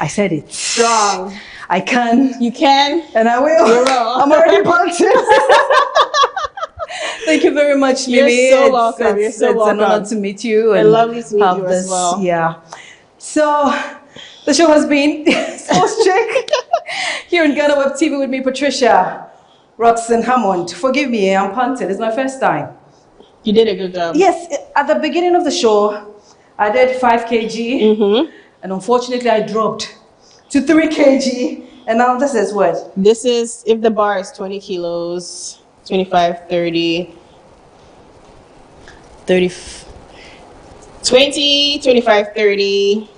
I said it. Strong. I can. You can. And I will. You will. I'm already punching. Thank you very much, Mimi. You're so welcome. You're so welcome. It's an honor to meet you. And lovely to meet you as well. Yeah. So, the show has been Sports Check here in GhanaWeb TV with me, Patricia Roxanne Hammond. Forgive me, I'm punted. It's my first time. You did a good job. Yes, at the beginning of the show, I did 5 kg, and unfortunately I dropped to 3 kg, and now this is what? This is, if the bar is 20 kilos, 25, 30, 30, 20, 25, 30,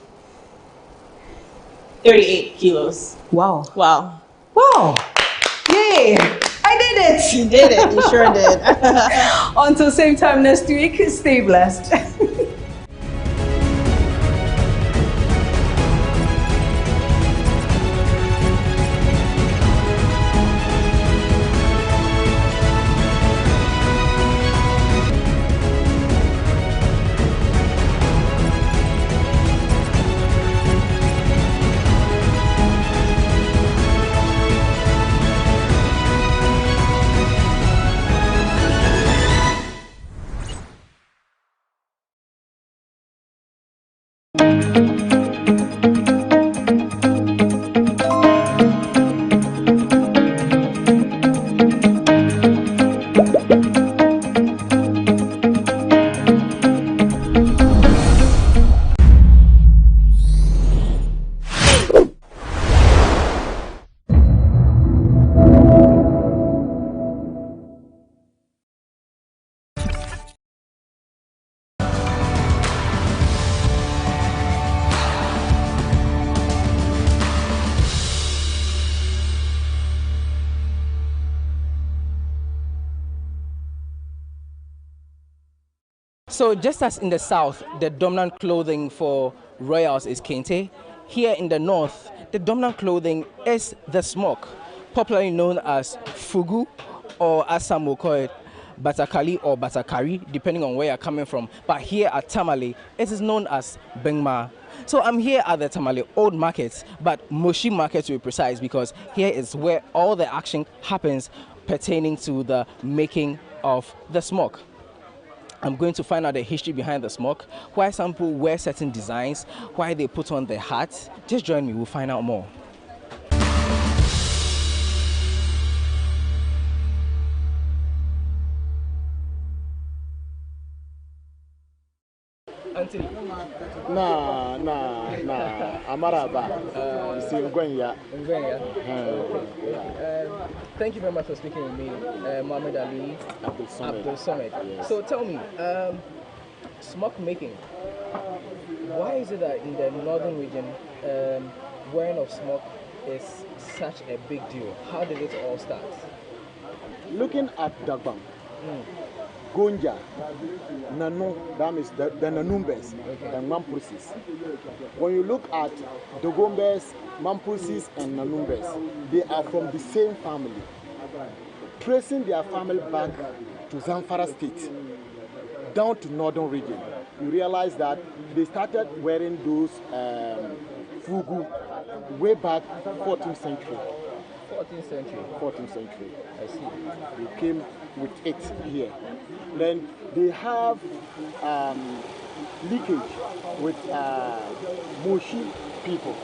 38 kilos. Wow. Wow. Wow. Yay. I did it. You did it. You sure did. Until same time next week, stay blessed. So just as in the south, the dominant clothing for royals is kente, here in the north, the dominant clothing is the smock, popularly known as fugu, or as some will call it, batakali or batakari, depending on where you're coming from. But here at Tamale, it is known as bengma. So I'm here at the Tamale Old Market, but Moshi Market to be precise, because here is where all the action happens pertaining to the making of the smock. I'm going to find out the history behind the smock, why some people wear certain designs, why they put on their hats. Just join me, we'll find out more. Anthony. Nah, Amaraba. See, Ngwenya. Thank you very much for speaking with me, Mohammed Ali Abdul Samad. Yes. So tell me, smock making. Why is it that in the northern region, wearing of smock is such a big deal? How did it all start? Looking at Dagbang, Gonja, Nanu, that is the Nanumbes, and Mamprusis. When you look at the Gombes, Mamprusis, and Nanumbes, they are from the same family. Tracing their family back to Zamfara State, down to northern region, you realize that they started wearing those fugu way back 14th century. 14th century. 14th century. I see. They came with it here. Then they have leakage with Moshi people.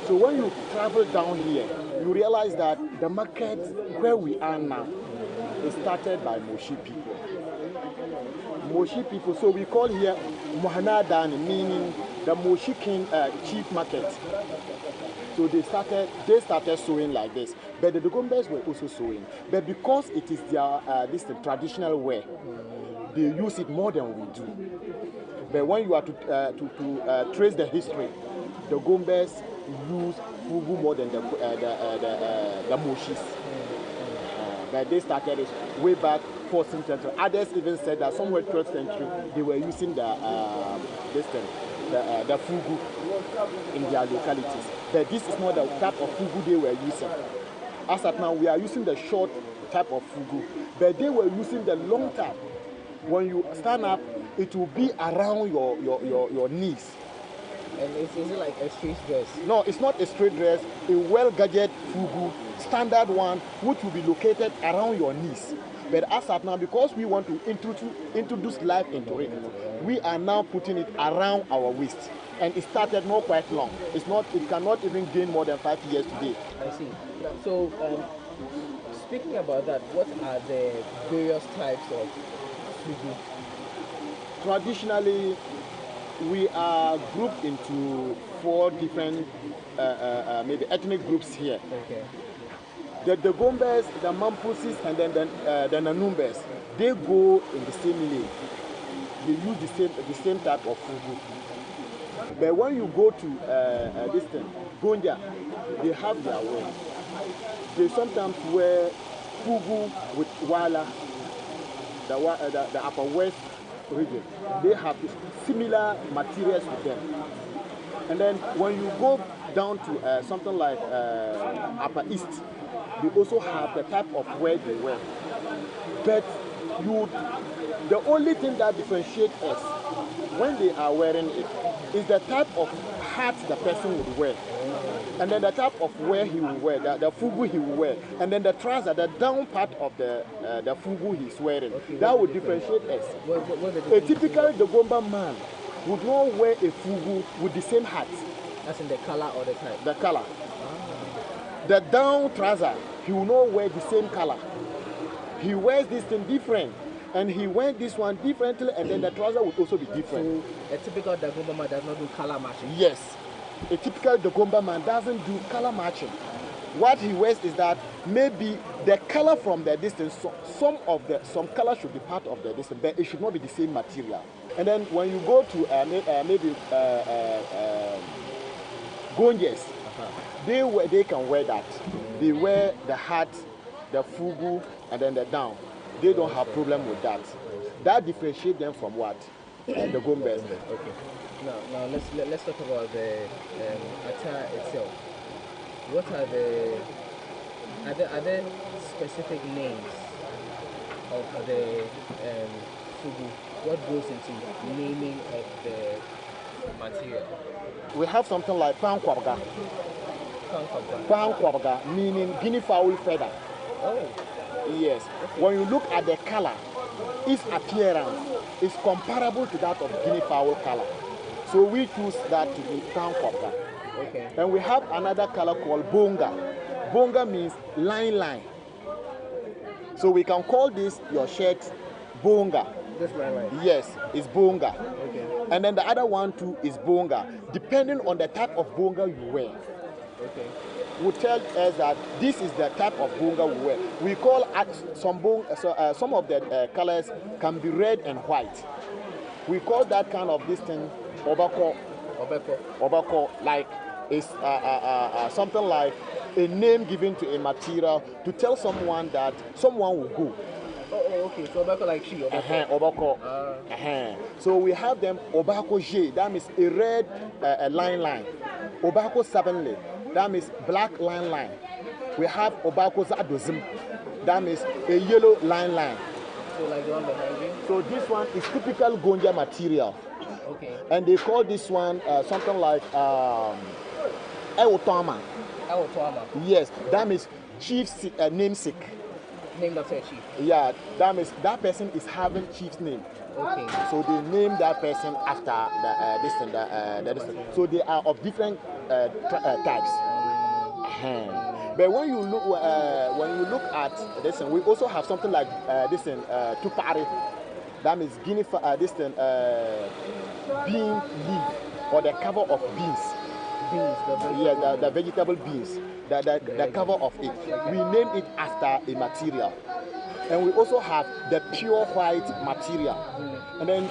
So when you travel down here, you realize that the market where we are now is started by Moshi people. Moshi people, so we call here Mohanadan, meaning the Moshi King chief market. So they started sewing like this, but the Dogombes were also sewing. But because it is their traditional wear, they use it more than we do. But when you are to trace the history, the Gombes use fugu more than the Moshis. But they started it way back 14th century. Others even said that somewhere 12th century they were using the fugu in their localities. But this is not the type of fugu they were using. As at now, we are using the short type of fugu, but they were using the long type. When you stand up, it will be around your knees. And is it like a straight dress? No, it's not a straight dress. A well-gadgeted fugu, standard one, which will be located around your knees. But as at now, because we want to introduce life into it, we are now putting it around our waist. And it started not quite long. It cannot even gain more than 5 years today. I see. So, speaking about that, what are the various types of fugu? Traditionally, we are grouped into 4 different maybe ethnic groups here. Okay. The Gombes, the Mampusis, and then the Nanumbes, they go in the same lane. They use the same type of fugu. But when you go to this thing, Gonja, they have their way. They sometimes wear fugu with wala, the upper west region. They have similar materials with them. And then when you go down to something like upper east, they also have the type of wear they wear. But the only thing that differentiates us when they are wearing it is the type of hat the person would wear. And then the type of wear he will wear, the fugu he will wear. And then the trouser, the down part of the fugu he's wearing. Okay, that would differentiate us. A typical Dagomba man would not wear a fugu with the same hat. That's in the color or the type? The color. The down trouser, he will not wear the same color. He wears this thing different. And he wears this one differently, and then the trouser would also be different. So a typical Dagomba man does not do color matching? Yes. A typical Dagomba man doesn't do color matching. What he wears is that maybe the color from the distance, some color should be part of the distance, but it should not be the same material. And then when you go to maybe Gonjes, they can wear that. They wear the hat, the fugu, and then the down. They don't have problem with that. That differentiates them from what? The Gombes. Okay. Now let's talk about the attire itself. What are there specific names of the fugu? What goes into naming of the material? We have something like pankwabga. Pankwabga meaning guinea fowl feather. Oh. Yes. Okay. When you look at the color, its appearance is comparable to that of guinea fowl color. So we choose that to be pankwabga. Okay. And we have another color called bonga. Bonga means line. So we can call this your shirt bonga. This line. Yes, it's bonga. Okay. And then the other one too is bonga. Depending on the type of bonga you wear. Okay. Will tell us that this is the type of bonga we wear. We call some of the colors can be red and white. We call that kind of this thing obako. Obako, like it's something like a name given to a material to tell someone that someone will go. Oh, okay. So obako like she. Obako. So we have them obako J. That means a red line. Obako Sabenle. That means black line. We have obako zadozim. That means a yellow line. So like the one behind you? So this one is typical Gonja material. Okay. And they call this one something like Ewotama. Ewotama. Yes, that means chief's namesake. Named after a chief. Yeah, that means that person is having chief's name. Okay. So they name that person after this thing. So they are of different types. But when you look at this thing, we also have something like this thing, tupari. That means guinea bean leaf or the cover of beans. The vegetable beans. The cover of it. We name it after a material. And we also have the pure white material. And then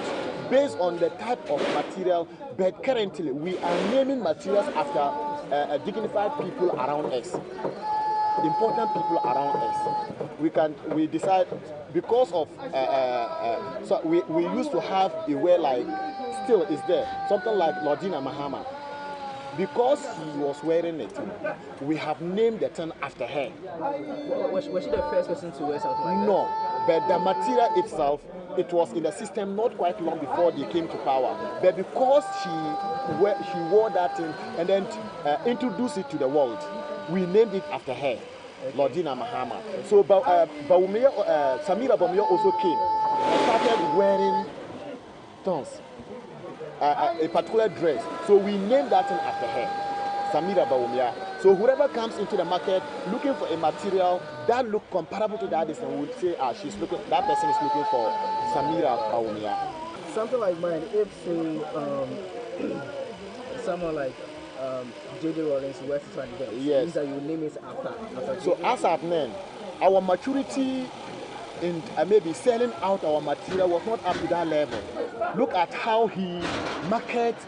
based on the type of material, but currently we are naming materials after dignified people around us. Important people around us. We decide because of so we used to have a way like still is there something like Lordina Mahama. Because he was wearing it, we have named the thing after her. Was she the first person to wear something like that? No, but the material itself, it was in the system not quite long before they came to power. But because she wore that thing and then introduced it to the world, we named it after her, Lordina Mahama. So Samira Bawumia also came and started wearing thongs. A particular dress. So we named that thing after her, Samira Bawumia. So whoever comes into the market looking for a material that look comparable to that, would say, that person is looking for Samira Bawumia. Something like mine, if say someone like J.J. Rollins wears it to an event, yes. means that you name it after So as at then, our maturity in maybe selling out our material was not up to that level. Look at how he markets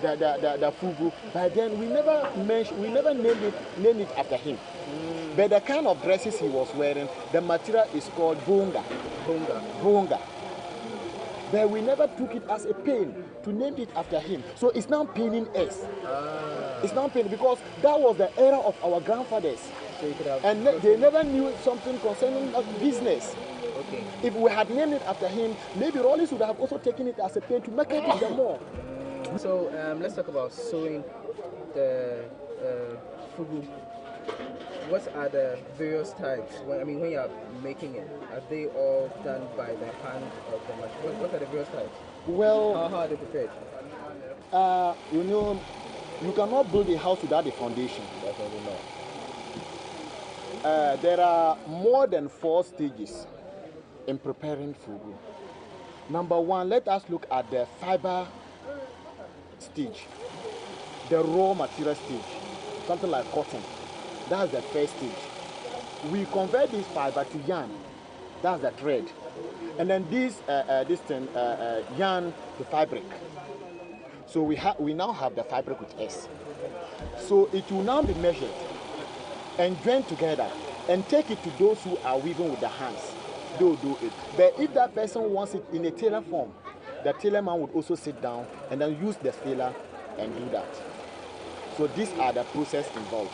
the fugu. By then we never named it after him. But the kind of dresses he was wearing, the material is called bonga. But we never took it as a pain to name it after him. So it's now paining us. It's now paining because that was the era of our grandfathers. And they never knew something concerning business. Okay. If we had named it after him, maybe Rollins would have also taken it as a pain to market it them more. So let's talk about sewing the fugu. What are the various types? When you are making it, are they all done by the hand of the machine? What are the various types? Well, how are they prepared? You cannot build a house without a foundation. That's what we know. There are more than 4 stages in preparing fugu. Number 1, let us look at the fiber stage, the raw material stage, something like cotton. That's the first stage. We convert this fiber to yarn. That's the thread. And then this yarn to fabric. So we now have the fabric with us. So it will now be measured and joined together and take it to those who are weaving with their hands. they'll do it. But if that person wants it in a tailor form, the tailor man would also sit down and then use the tailor and do that. So these are the process involved.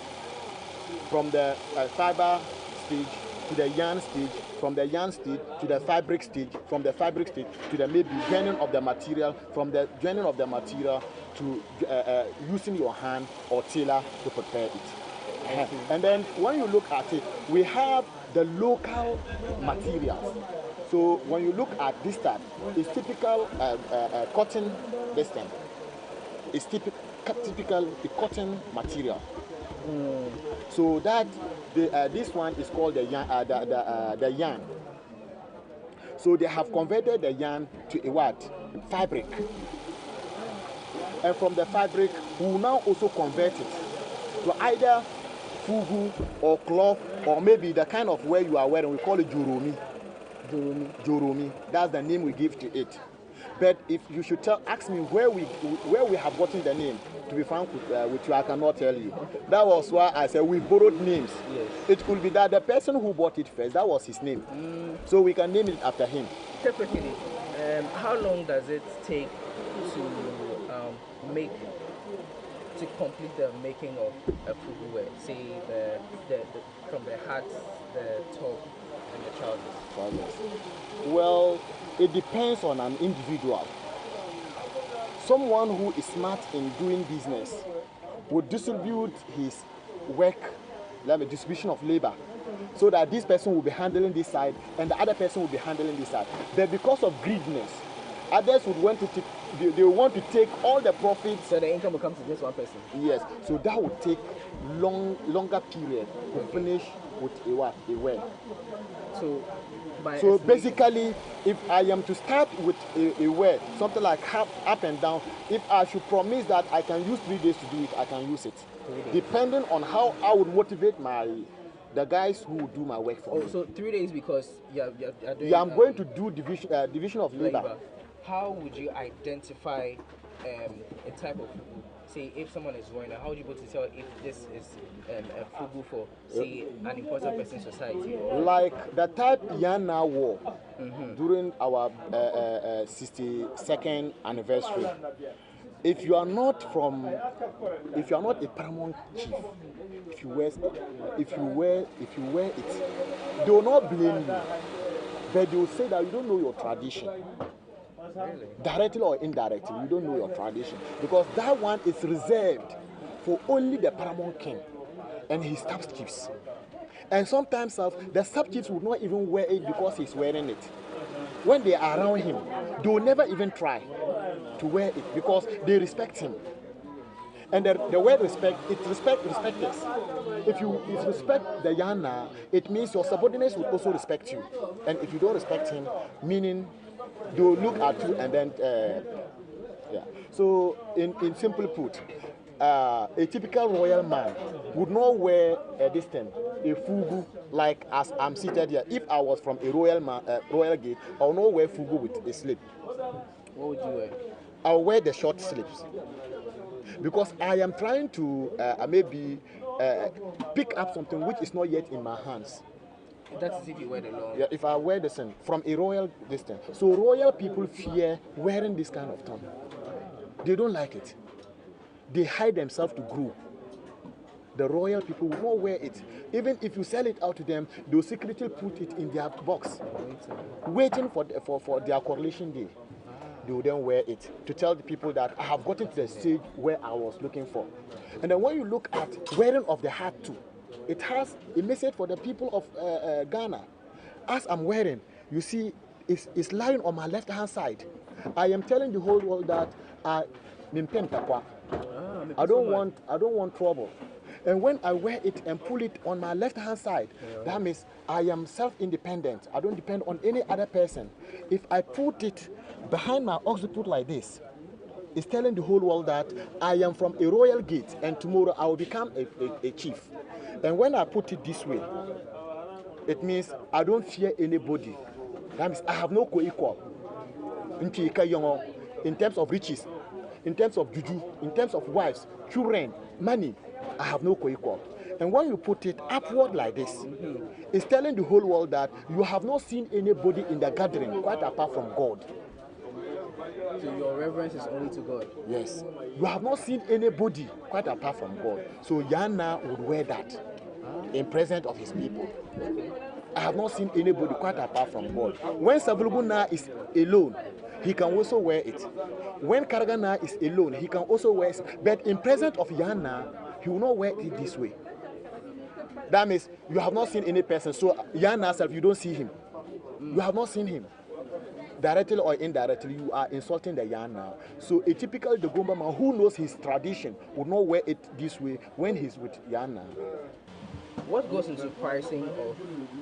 From the fiber stage to the yarn stage, from the yarn stage to the fabric stage, from the fabric stage to the maybe joining of the material, from the joining of the material to using your hand or tailor to prepare it. And then when you look at it, we have the local materials. So when you look at this type, it's typical cotton this thing. It's typical the cotton material. So that this one is called the yarn. The yarn. So they have converted the yarn to a what? Fabric. And from the fabric, we will now also convert it to either fugu or cloth or maybe the kind of wear you are wearing. We call it joromi. Joromi. That's the name we give to it. But if you should ask me where we have gotten the name, to be frank with you, I cannot tell you. That was why I said we borrowed names. Yes. It could be that the person who bought it first, that was his name. So we can name it after him. Typically, how long does it take to complete the making of a fugu wear? Say from the hat, the top, and the trousers. Well, it depends on an individual. Someone who is smart in doing business would distribute his work, like a distribution of labor, so that this person will be handling this side and the other person will be handling this side. But because of greediness, others would want to take, they want to take all the profits. So the income will come to just one person. Yes. So that would take longer period to finish with a wear. So basically, if I am to start with a wear, something like half up and down, if I should promise that I can use 3 days to do it, I can use it. Depending on how I would motivate the guys who do my work for me. So 3 days because you're doing. Yeah, I'm going to do division of labor. How would you identify a type of fugu? Say if someone is wearing it, how would you be able to tell if this is a fugu for, say, an important person in society? Like the type Yana wore during our 62nd anniversary. If you are not a paramount chief, if you wear it, they will not blame you, but they will say that you don't know your tradition. Really? Directly or indirectly, you don't know your tradition, because that one is reserved for only the paramount king and his staff chiefs. And sometimes the sub chiefs would not even wear it because he's wearing it. When they are around him, they will never even try to wear it because they respect him. And the word respect, it's respecters. If you respect the Yana, it means your subordinates will also respect you. And if you don't respect him, meaning they will look at you and then, yeah. So in simple put, a typical royal man would not wear a fugu like as I'm seated here. If I was from a royal gate, I would not wear fugu with a slip. What would you wear? I will wear the short sleeves. Because I am trying to maybe pick up something which is not yet in my hands. That's if you wear the long. Yeah, if I wear the same from a royal distance. So royal people fear wearing this kind of thing. They don't like it. They hide themselves to grow. The royal people will not wear it. Even if you sell it out to them, they'll secretly put it in their box, waiting for their coronation day. They will then wear it to tell the people that I have gotten to the stage where I was looking for. And then when you look at wearing of the hat too, it has a message for the people of Ghana. As I'm wearing, you see, it's lying on my left hand side. I am telling the whole world that I don't want trouble. And when I wear it and pull it on my left hand side, that means I am self-independent. I don't depend on any other person. If I put it behind my occiput like this, it's telling the whole world that I am from a royal gate and tomorrow I will become a chief. And when I put it this way, it means I don't fear anybody. That means I have no co-equal. In terms of riches, in terms of juju, in terms of wives, children, money, I have no co-equal. And when you put it upward like this, it's telling the whole world that you have not seen anybody in the gathering quite apart from God. So your reverence is only to God? Yes. You have not seen anybody quite apart from God. So Yana would wear that in presence of his people. I have not seen anybody quite apart from God. When Savuluguna is alone, he can also wear it. When Karagana is alone, he can also wear it. But in presence of Yana, he will not wear it this way. That means you have not seen any person. So Yana self, you don't see him. You have not seen him. Directly or indirectly, you are insulting the Yana. So a typical Dagomba man who knows his tradition would not wear it this way when he's with Yana. What goes into pricing of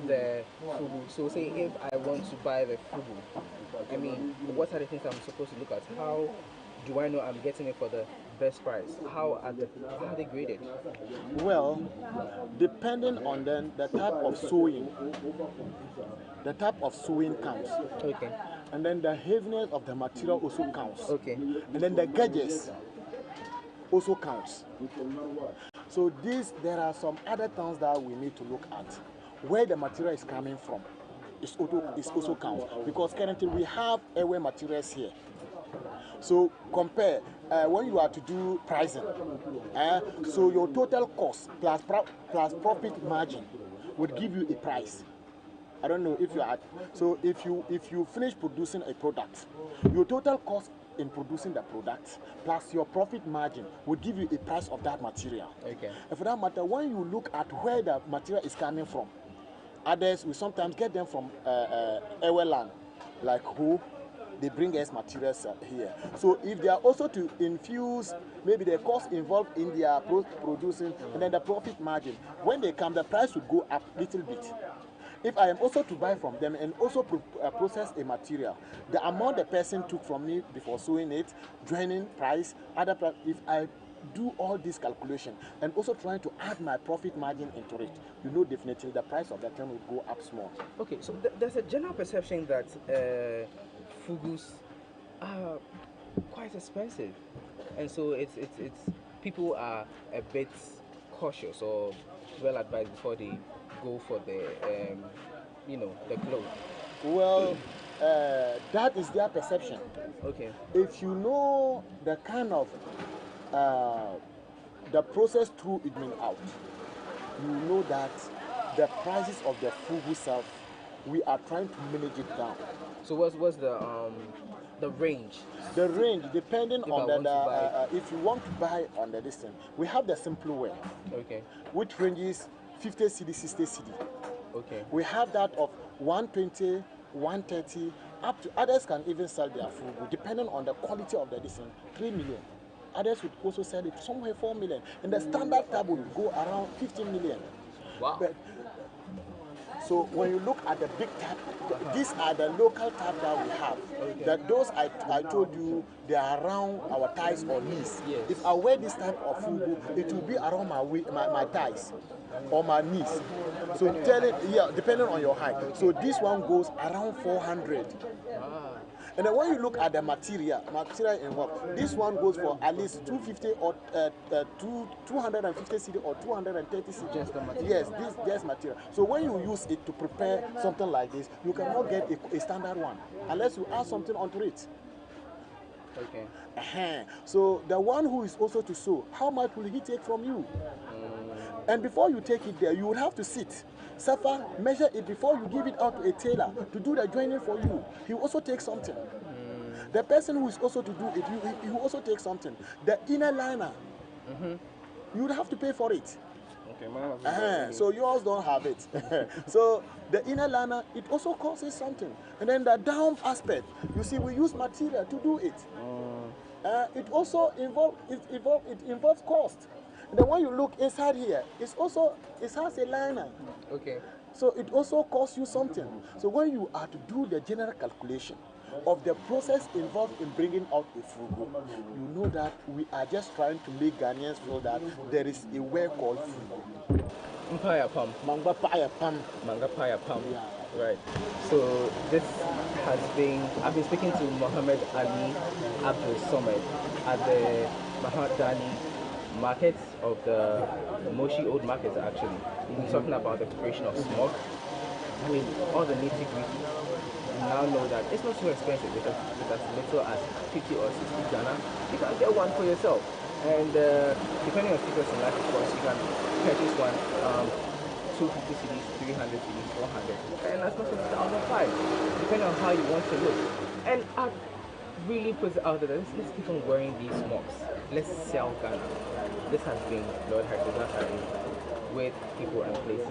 the fugu? So say if I want to buy the fugu, I mean, what are the things I'm supposed to look at? How do I know I'm getting it for the best price? How are they graded? Well, depending on the type of sewing, counts. Okay. And then the heaviness of the material also counts. Okay. And then the gauges also counts. So there are some other things that we need to look at. Where the material is coming from is also counts, because currently we have airway materials here. So compare when you are to do pricing. So your total cost plus profit margin would give you a price. I don't know if you are. So if you finish producing a product, your total cost in producing the product plus your profit margin would give you a price of that material. Okay. And for that matter, when you look at where the material is coming from, others we sometimes get them from Eweland, like who they bring us materials here. So if they are also to infuse maybe the cost involved in their producing and then the profit margin, when they come, the price would go up a little bit. If I am also to buy from them and also process a material, the amount the person took from me before sewing it, joining price, other price, if I do all this calculation and also trying to add my profit margin into it, you know definitely the price of that thing will go up small. Okay, so there's a general perception that fugus are quite expensive, and so it's people are a bit cautious or well advised before they go for the the clothes. Well, that is their perception. Okay. If you know the kind of the process through it being out, you know that the prices of the fugu self, we are trying to manage it down. So what's the range? The range, depending on if you want to buy on the distance, we have the simple way. Okay. Which ranges 50 cedi, 60 cedi. Okay. We have that of 120, 130, up to others can even sell their fugu, depending on the quality of the distance, 3 million. Others would also sell it somewhere 4 million. And the standard tab would go around 15 million. Wow. But, so when you look at the big tab, these are the local tab that we have. Okay. That those I told you, they are around our thighs or knees. Yes. If I wear this type of fugu, it will be around my thighs or my knees. So tell it, yeah, depending on your height. So this one goes around 400. And then when you look at the material involved, this one goes for at least 250 or 250 cedi or 230 cedi. Just the material. Yes, this just material. So when you use it to prepare something like this, you cannot get a standard one unless you add something onto it. Okay. So the one who is also to sew, how much will he take from you? And before you take it there, you will have to sit, suffer, measure it before you give it out to a tailor to do the joining for you. He will also take something. The person who is also to do it, he will also take something. The inner liner, you would have to pay for it. Okay, so yours don't have it. So the inner liner, it also costs something. And then the down aspect, you see, we use material to do it. It also involves cost. And then when you look inside here, it has a liner. Okay. So it also costs you something. So when you are to do the general calculation of the process involved in bringing out a fugu, you know that we are just trying to make Ghanaians feel that there is a way called fugu. Mpaya Pam. Manga Paya Pam. Manga Paya Pam. Yeah. Right. So this has been, I've been speaking to Mohammed Ali Abdul Somad at the Mahatma markets, of the Moshi old markets actually. We're talking about the preparation of smoke. I mean, all the nitty-gritty. You now know that it's not so expensive because with as little as 50 or 60 Ghana, you can get one for yourself. And depending on status in life, of course, you can purchase one 250 cedis, 300 cedis, 400, and as much as 1,005, depending on how you want to look. And I really put it out there, let's keep on wearing these smokes. Let's sell Ghana. This has been Lord Hector with people and places.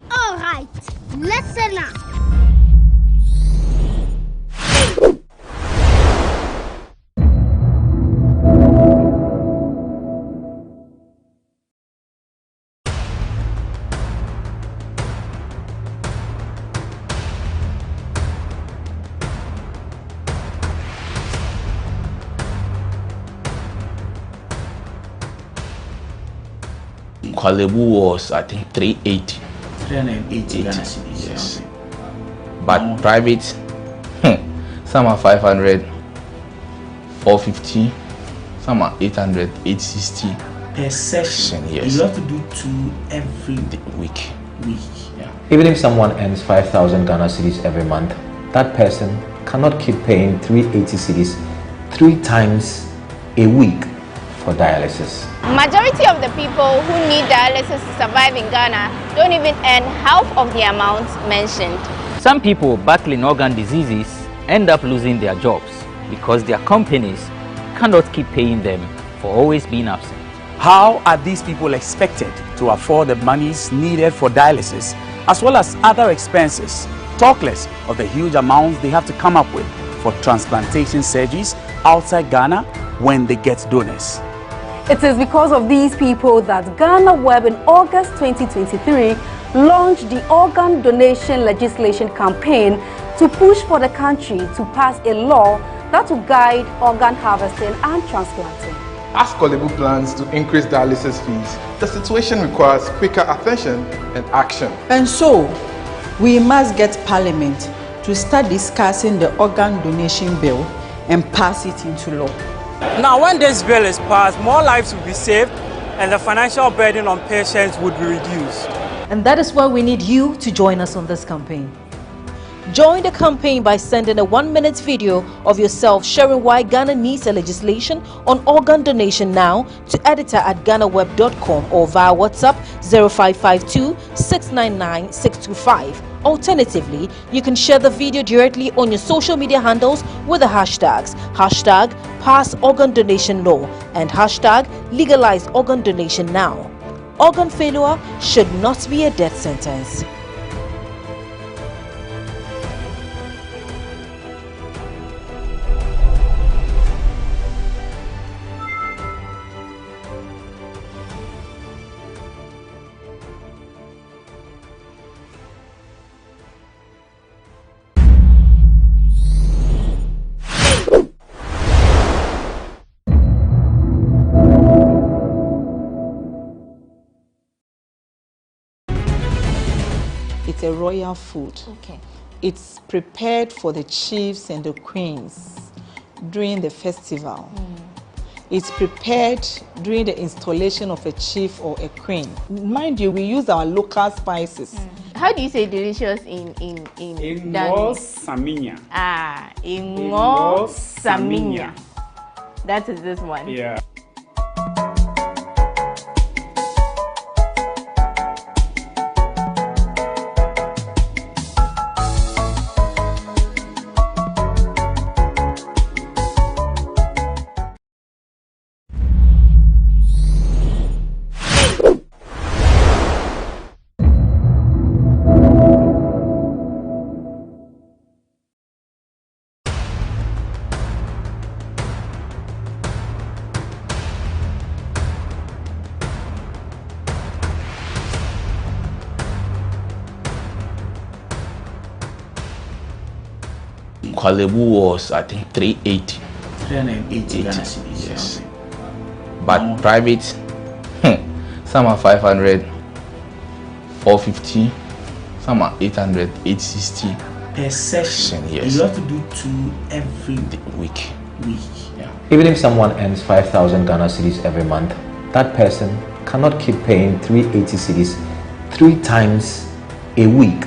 All right, listen up. Kwalebu was, I think, 380. 380 Ghana cedis. Yes. But private, some are 500, 450, some are 800, 860. Per session, yes. You have to do 2 every week. Yeah. Even if someone earns 5,000 Ghana cedis every month, that person cannot keep paying 380 cedis 3 times a week for dialysis. Majority of the people who need dialysis to survive in Ghana don't even earn half of the amount mentioned. Some people battling organ diseases end up losing their jobs because their companies cannot keep paying them for always being absent. How are these people expected to afford the monies needed for dialysis as well as other expenses, talk less of the huge amounts they have to come up with for transplantation surgeries outside Ghana when they get donors? It is because of these people that GhanaWeb in August 2023 launched the organ donation legislation campaign to push for the country to pass a law that will guide organ harvesting and transplanting. As Kwalebu plans to increase dialysis fees, the situation requires quicker attention and action. And so, we must get Parliament to start discussing the organ donation bill and pass it into law. Now, when this bill is passed, more lives will be saved and the financial burden on patients would be reduced. And that is why we need you to join us on this campaign. Join the campaign by sending a 1-minute video of yourself sharing why Ghana needs a legislation on organ donation now to editor@ghanaweb.com or via WhatsApp 0552 699 625. Alternatively, you can share the video directly on your social media handles with the hashtags #PassOrganDonationLaw and #LegalizeOrganDonationNow. Organ failure should not be a death sentence. It's a royal food. Okay. It's prepared for the chiefs and the queens during the festival. It's prepared during the installation of a chief or a queen. Mind you, we use our local spices. How do you say delicious in Danish? Saminya. Ah, Ingo Saminya. That is this one. Yeah. Kwalebu was, I think, 380. 380 Ghana cedis. Yes. Okay. But private, some are 500, 450, some are 800, 860. Per session, yes. You have to do 2 every week. Yeah. Even if someone earns 5,000 Ghana cedis every month, that person cannot keep paying 380 cedis 3 times a week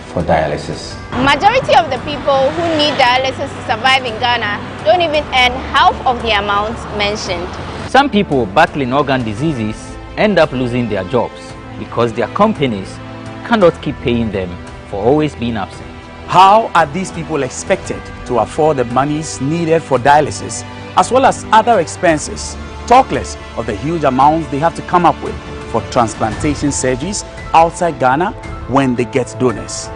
for dialysis. Majority of the people who need dialysis to survive in Ghana don't even earn half of the amount mentioned. Some people battling organ diseases end up losing their jobs because their companies cannot keep paying them for always being absent. How are these people expected to afford the monies needed for dialysis as well as other expenses, talk less of the huge amounts they have to come up with for transplantation surgeries outside Ghana when they get donors?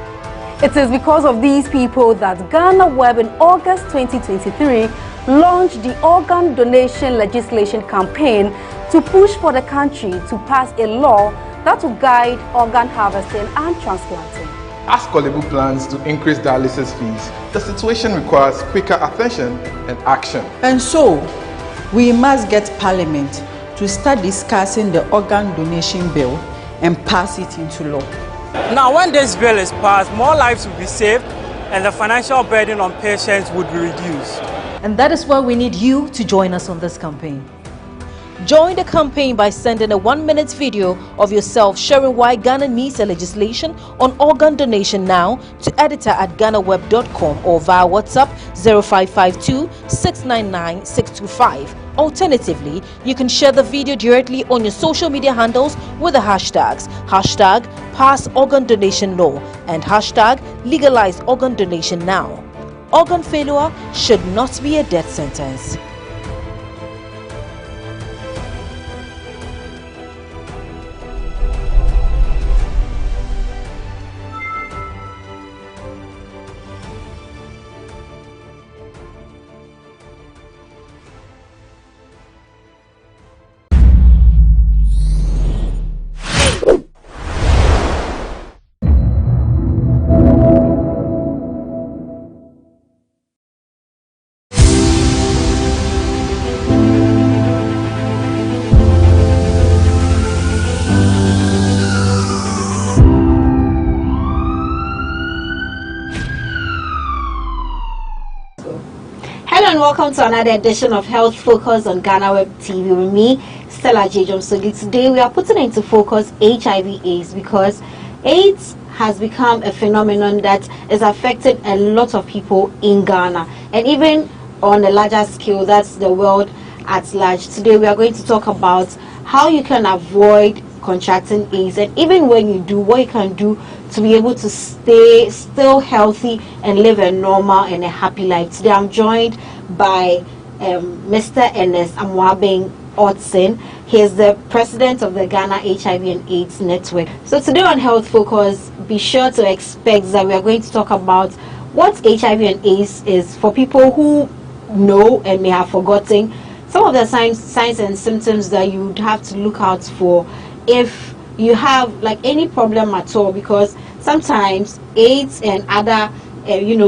It is because of these people that GhanaWeb in August 2023 launched the organ donation legislation campaign to push for the country to pass a law that will guide organ harvesting and transplanting. As Kwalebu plans to increase dialysis fees, the situation requires quicker attention and action. And so, we must get Parliament to start discussing the organ donation bill and pass it into law. Now, when this bill is passed, more lives will be saved and the financial burden on patients would be reduced. And that is why we need you to join us on this campaign. Join the campaign by sending a 1-minute video of yourself sharing why Ghana needs a legislation on organ donation now to editor@ghanaweb.com or via WhatsApp 0552 699 625. Alternatively, you can share the video directly on your social media handles with the hashtags #PassOrganDonationLaw and #LegalizeOrganDonationNow. Organ failure should not be a death sentence. Hello and welcome to another edition of Health Focus on GhanaWeb TV with me, Stella J. So today we are putting into focus HIV/AIDS because AIDS has become a phenomenon that is affecting a lot of people in Ghana and even on a larger scale, that's the world at large. Today we are going to talk about how you can avoid contracting AIDS and even when you do, what you can do to be able to stay still healthy and live a normal and a happy life. Today I'm joined by Mr. Ernest Amwabeng Otson. He is the president of the Ghana HIV and AIDS Network. So today on Health Focus, be sure to expect that we are going to talk about what HIV and AIDS is for people who know and may have forgotten some of the signs and symptoms that you would have to look out for if you have like any problem at all, because sometimes AIDS and other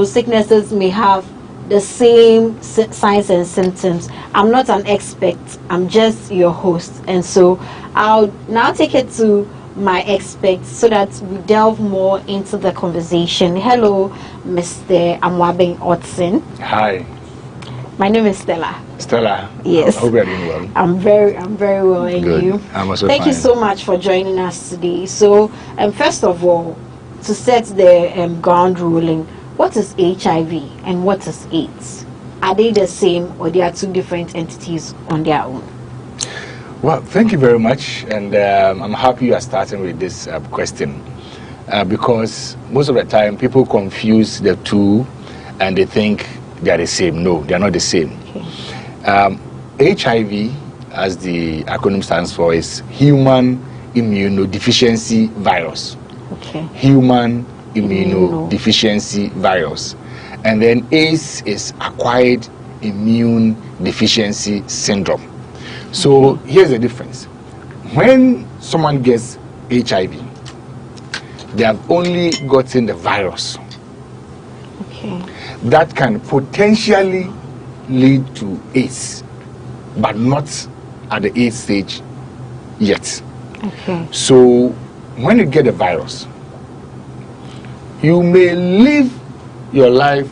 sicknesses may have the same signs and symptoms. I'm not an expert, I'm just your host, and so I'll now take it to my expert so that we delve more into the conversation. Hello, Mr. Amwabeng Otson. Hi. My name is Stella. Stella. Yes. I hope you're doing well. I'm very well, and Good. you? I'm also Thank you fine. so much for joining us today. So, first of all, to set the ground ruling, what is HIV and what is AIDS? Are they the same or they are two different entities on their own? Well, thank you very much, and I'm happy you are starting with this question because most of the time people confuse the two and they think they are the same. No, they are not the same. Okay. HIV, as the acronym stands for, is Human Immunodeficiency Virus. Okay. Human Immunodeficiency Virus. And then AIDS is Acquired Immune Deficiency Syndrome. So here's the difference. When someone gets HIV, they have only gotten the virus. Okay. that can potentially lead to AIDS, but not at the AIDS stage yet. Okay. So when you get the virus, you may live your life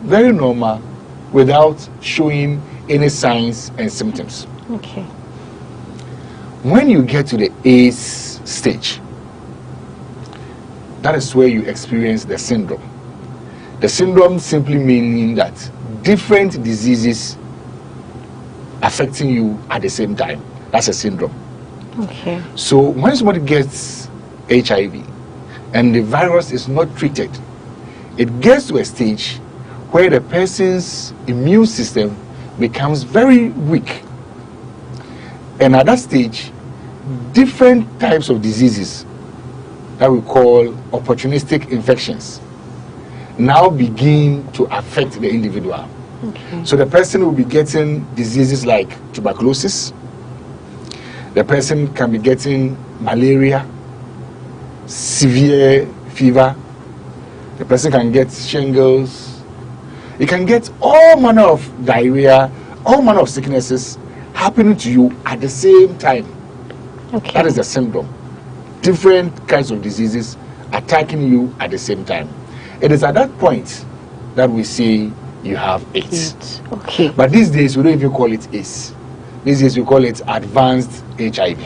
very normal without showing any signs and symptoms. Okay. When you get to the AIDS stage, that is where you experience the syndrome. The syndrome simply meaning that different diseases affecting you at the same time. That's a syndrome. Okay. So when somebody gets HIV and the virus is not treated, it gets to a stage where the person's immune system becomes very weak. And at that stage, different types of diseases that we call opportunistic infections now begin to affect the individual. Okay. So the person will be getting diseases like tuberculosis. The person can be getting malaria, severe fever. The person can get shingles. He can get all manner of diarrhea, all manner of sicknesses happening to you at the same time. Okay. That is the syndrome. Different kinds of diseases attacking you at the same time. It is at that point that we say you have AIDS. Okay. But these days we don't even call it AIDS. These days we call it advanced HIV.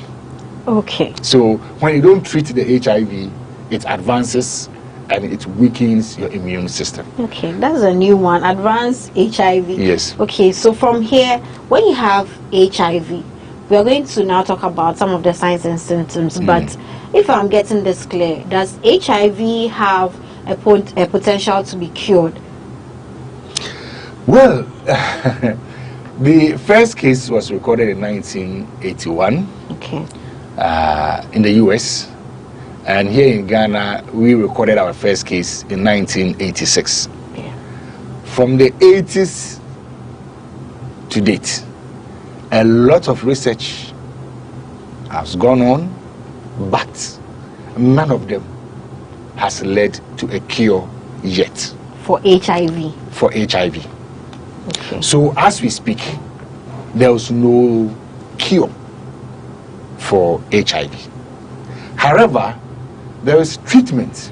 Okay. So when you don't treat the HIV, it advances and it weakens your immune system. Okay, that's a new one. Advanced HIV. Yes. Okay, so from here, when you have HIV, we are going to now talk about some of the signs and symptoms. But if I'm getting this clear, does HIV have a potential to be cured? Well, the first case was recorded in 1981 in the US. And here in Ghana, we recorded our first case in 1986. From the 80s to date, a lot of research has gone on, but none of them has led to a cure yet. For HIV? For HIV. Okay. So as we speak, there is no cure for HIV. However, there is treatment.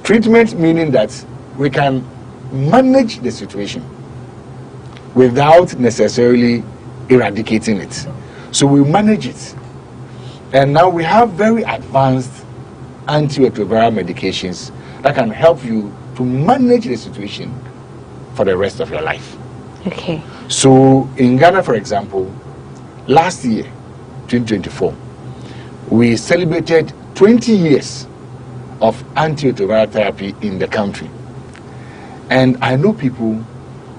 Treatment meaning that we can manage the situation without necessarily eradicating it. So we manage it. And now we have very advanced antiretroviral medications that can help you to manage the situation for the rest of your life. Okay. So in Ghana, for example, last year, 2024, we celebrated 20 years of antiretroviral therapy in the country. And I know people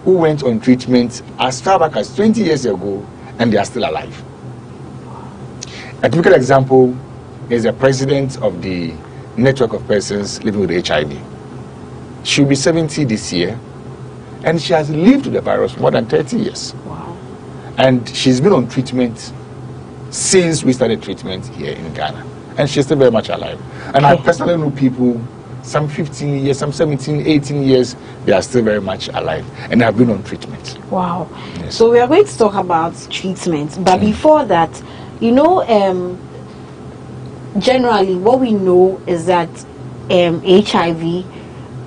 who went on treatment as far back as 20 years ago and they are still alive. A typical example is the president of the network of persons living with HIV. She'll be 70 this year and she has lived with the virus for more than 30 years. Wow. And she's been on treatment since we started treatment here in Ghana. And she's still very much alive. And I personally know people, some 15 years, some 17, 18 years, they are still very much alive and have been on treatment. Wow. Yes. So we are going to talk about treatment. But before that, you know, generally what we know is that HIV,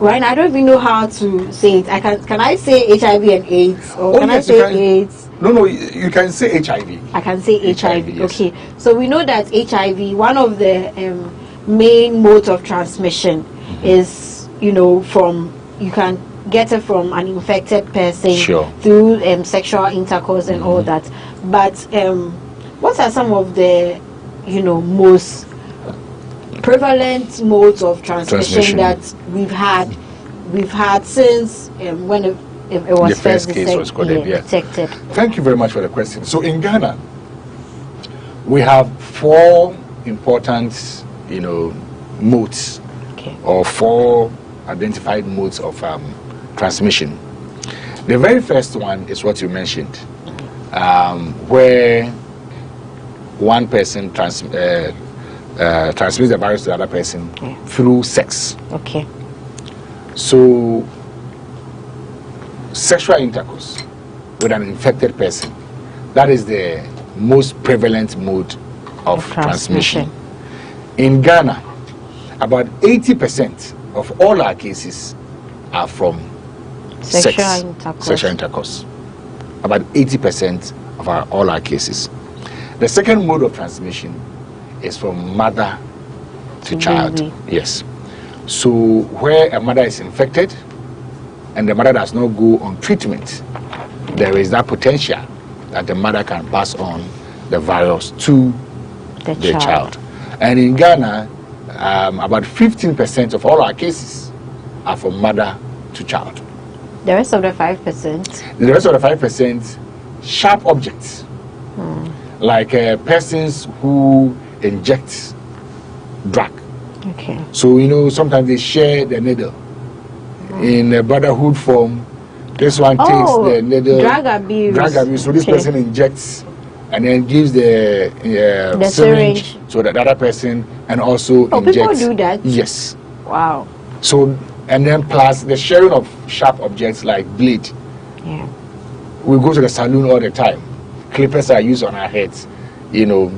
right? I don't even know how to say it. Can I say HIV and AIDS? Or can I say AIDS? No, you can say HIV. I can say HIV. yes. Okay. So we know that HIV, one of the main modes of transmission is, you know, you can get it from an infected person through sexual intercourse and all that. But what are some of the, you know, most prevalent modes of transmission that we've had since when it was the first case was detected? Thank you very much for the question. So in Ghana, we have 4 important, you know, modes or 4 identified modes of transmission. The very first one is what you mentioned, where one person transmits the virus to the other person through sex. Okay. So sexual intercourse with an infected person. That is the most prevalent mode of transmission. In Ghana, about 80% of all our cases are from sexual intercourse. About 80% of all our cases. The second mode of transmission is from mother to child. baby. Yes. So where a mother is infected and the mother does not go on treatment, there is that potential that the mother can pass on the virus to the child. And in Ghana, about 15% of all our cases are from mother to child. The rest of the 5%? The rest of the 5%, sharp objects, like persons who inject drug. Okay. So, you know, sometimes they share the needle in a brotherhood form. This one takes the needle. Drug abuse. Drug abuse. So this person injects and then gives the syringe so that the other person and also injects. People do that? Yes. Wow. So, and then plus the sharing of sharp objects like blade. Yeah. We go to the saloon all the time. Clippers are used on our heads. You know,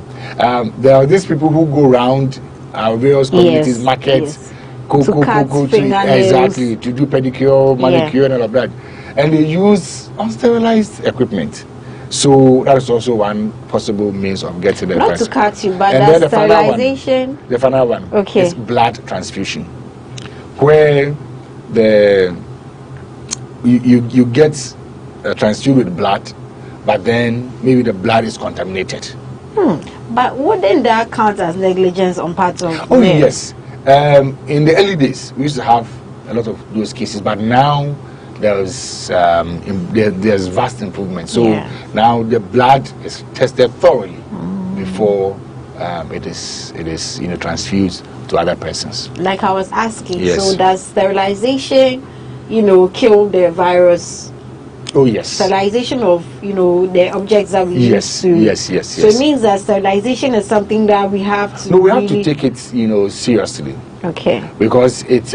there are these people who go around our various communities, markets, exactly, to do pedicure, manicure, and all of that. And they use unsterilized equipment. So that is also one possible means of getting the virus. Not to cut you, but and the sterilization. The final one is blood transfusion, where you get transfused with blood, but then maybe the blood is contaminated. But wouldn't that count as negligence on part of Oh yes. In the early days, we used to have a lot of those cases, but now there's vast improvement. So now the blood is tested thoroughly before it is transfused to other persons. Like I was asking, Yes. so does sterilization, kill the virus? Oh yes. Sterilization of the objects that we use to. Yes. So it means that sterilization is something that we have to. No, we have to take it seriously. Okay. Because it's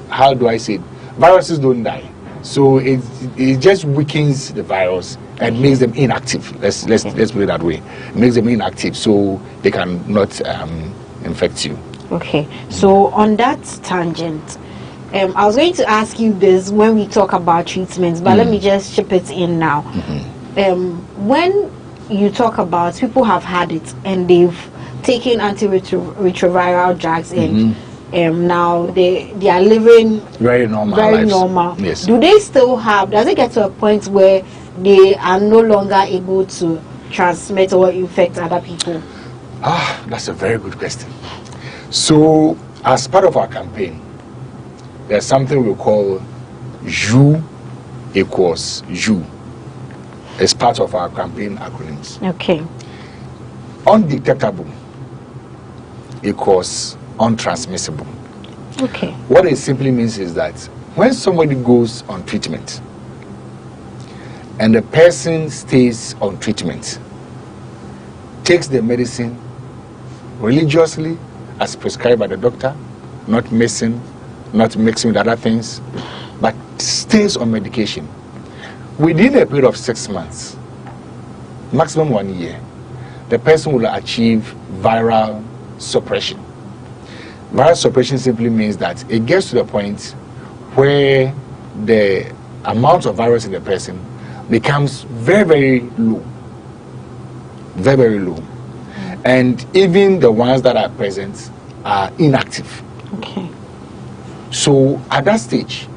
how do I say it? Viruses don't die, so it just weakens the virus and makes them inactive. Let's put it that way. It makes them inactive, so they cannot infect you. Okay. So on that tangent, I was going to ask you this when we talk about treatments, but let me just chip it in now. When you talk about people have had it and they've taken antiretroviral drugs and now they are living very normal lives. Yes. Do they still have, does it get to a point where they are no longer able to transmit or infect other people? That's a very good question. So as part of our campaign, there's something we call JU equals JU. It's part of our campaign acronyms. Okay. Undetectable equals untransmissible. Okay. What it simply means is that when somebody goes on treatment and the person stays on treatment, takes the medicine religiously as prescribed by the doctor, not mixing with other things, but stays on medication, within a period of 6 months, maximum 1 year, the person will achieve viral suppression. Viral suppression simply means that it gets to the point where the amount of virus in the person becomes very, very low. Very, very low. And even the ones that are present are inactive. Okay. So at that stage,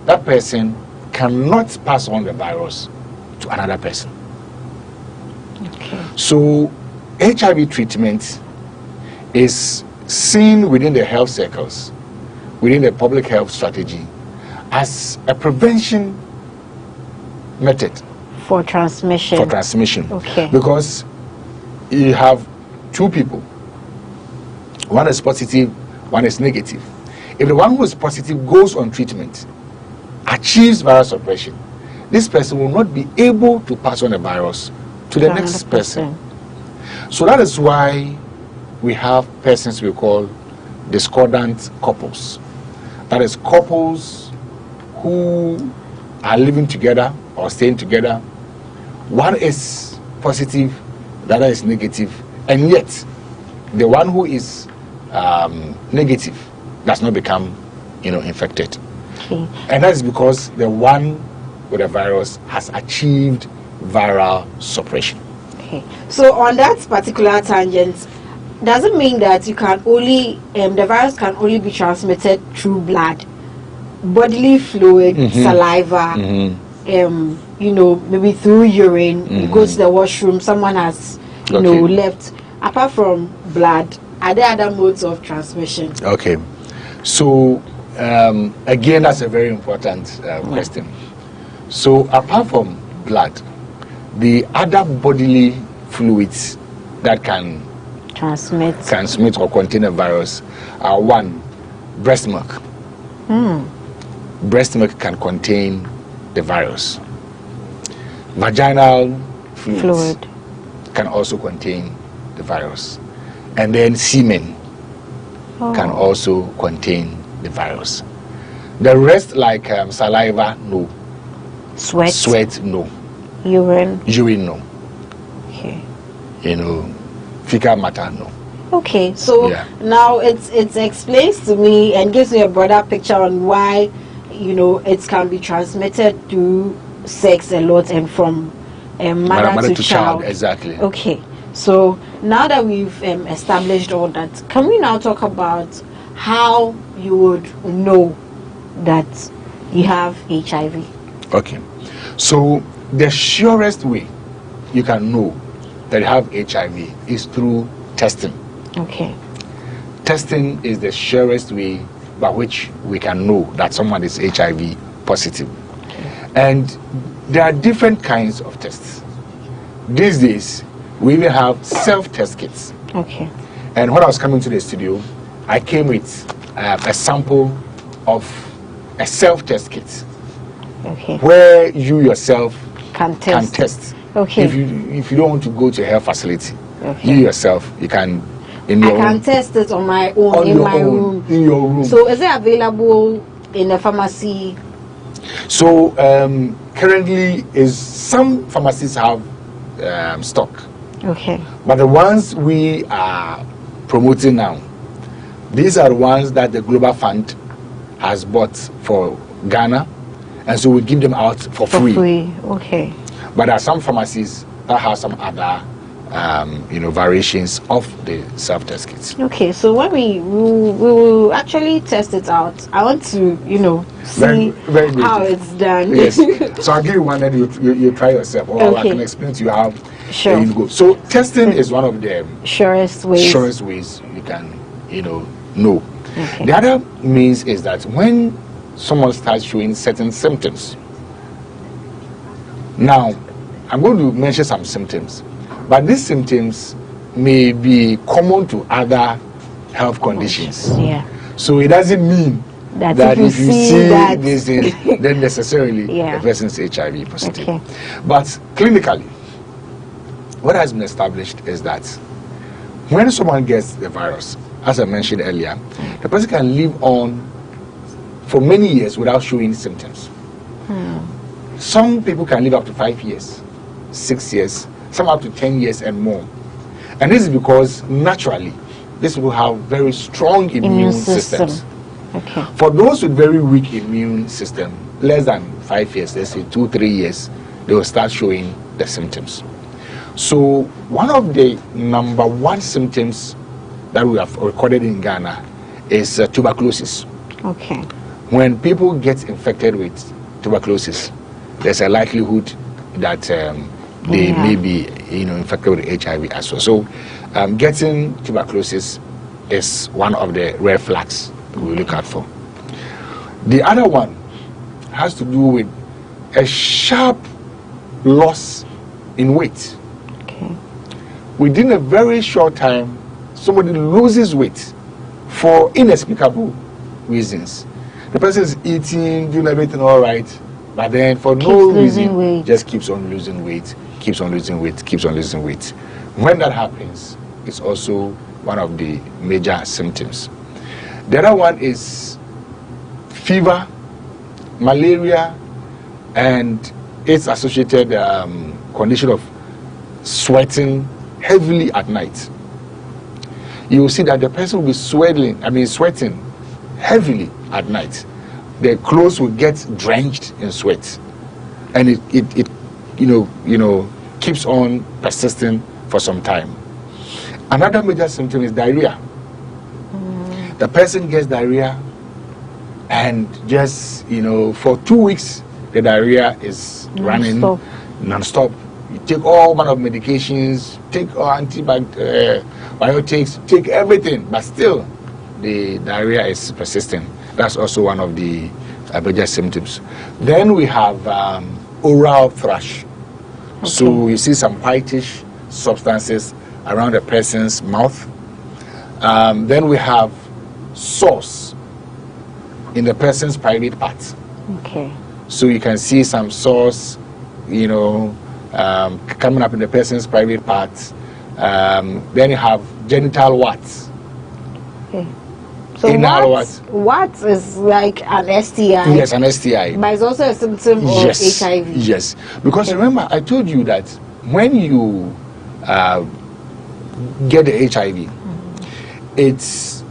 that person cannot pass on the virus to another person. Okay. So HIV treatment is seen within the health circles, within the public health strategy, as a prevention method for transmission. Okay. Because you have two people. One is positive, one is negative. If the one who is positive goes on treatment, achieves viral suppression, this person will not be able to pass on the virus to the next person. So that is why we have persons we call discordant couples. That is, couples who are living together or staying together, one is positive, the other is negative, and yet the one who is negative does not become, infected. Okay. And that is because the one with the virus has achieved viral suppression. Okay. So on that particular tangent, does it mean that you can only the virus can only be transmitted through blood, bodily fluid, saliva, maybe through urine? You go to the washroom, someone has left. Apart from blood, are there other modes of transmission? Okay, so again, that's a very important question. So apart from blood, the other bodily fluids that can transmit or contain a virus are: one, breast milk. Breast milk can contain the virus. Vaginal fluid can also contain the virus. And then semen can also contain the virus. The rest, like saliva, no. Sweat, no. Urine, no. Okay. Fecal matter, no. Okay, so now it explains to me and gives me a broader picture on why it can be transmitted through sex a lot and from mother to child. Exactly. Okay, so now that we've established all that, can we now talk about how you would know that you have HIV? Okay, so the surest way you can know that you have HIV is through testing. Okay. Testing is the surest way by which we can know that someone is HIV positive. Okay. And there are different kinds of tests. These days, we even have self-test kits. Okay. And when I was coming to the studio, I came with a sample of a self-test kit. Okay. Where you yourself can test. Okay. If you don't want to go to a health facility, you yourself, you can I can test it on my own in my room. In your room. So is it available in a pharmacy? So currently, some pharmacies have stock. Okay. But the ones we are promoting now, these are the ones that the Global Fund has bought for Ghana, and so we give them out for free. Okay. But there are some pharmacies that have some other variations of the self-test kits. Okay, so when we will actually test it out, I want to see very how it's done. Yes. So I'll give you one and you try yourself, or I can explain to you how you go. So testing is one of the surest ways you can know. Okay. The other means is that when someone starts showing certain symptoms. Now, I'm going to mention some symptoms. But these symptoms may be common to other health conditions. Yeah. So it doesn't mean that if you see these things, then necessarily the person is HIV positive. Okay. But clinically, what has been established is that when someone gets the virus, as I mentioned earlier, the person can live on for many years without showing symptoms. Some people can live up to 5 years, 6 years, some up to 10 years and more. And this is because naturally these people have very strong immune systems. Okay. For those with very weak immune system, less than 5 years, let's say 2-3 years, they will start showing the symptoms. So one of the number one symptoms that we have recorded in Ghana is tuberculosis. Okay. When people get infected with tuberculosis, there's a likelihood that they may be infected with HIV as well. So getting tuberculosis is one of the red flags we look out for. The other one has to do with a sharp loss in weight. Okay. Within a very short time, somebody loses weight for inexplicable reasons. The person is eating, doing everything all right, but then for no reason, just keeps on losing weight, keeps on losing weight, keeps on losing weight. When that happens, it's also one of the major symptoms. The other one is fever, malaria, and its associated condition of sweating heavily at night. You will see that the person will be sweating heavily at night. Their clothes will get drenched in sweat, and it keeps on persisting for some time. Another major symptom is diarrhea. The person gets diarrhea, and just for 2 weeks the diarrhea is running non-stop. You take all manner of medications, take antibiotics, take everything, but still the diarrhea is persisting. That's also one of the major symptoms. Then we have oral thrush. Okay. So you see some whitish substances around a person's mouth. Then we have sores in the person's private parts. Okay. So you can see some sores, coming up in the person's private parts. Then you have genital warts. Okay. So warts is like an STI. Yes, an STI. But it's also a symptom of HIV. Yes, because remember I told you that when you get the HIV, it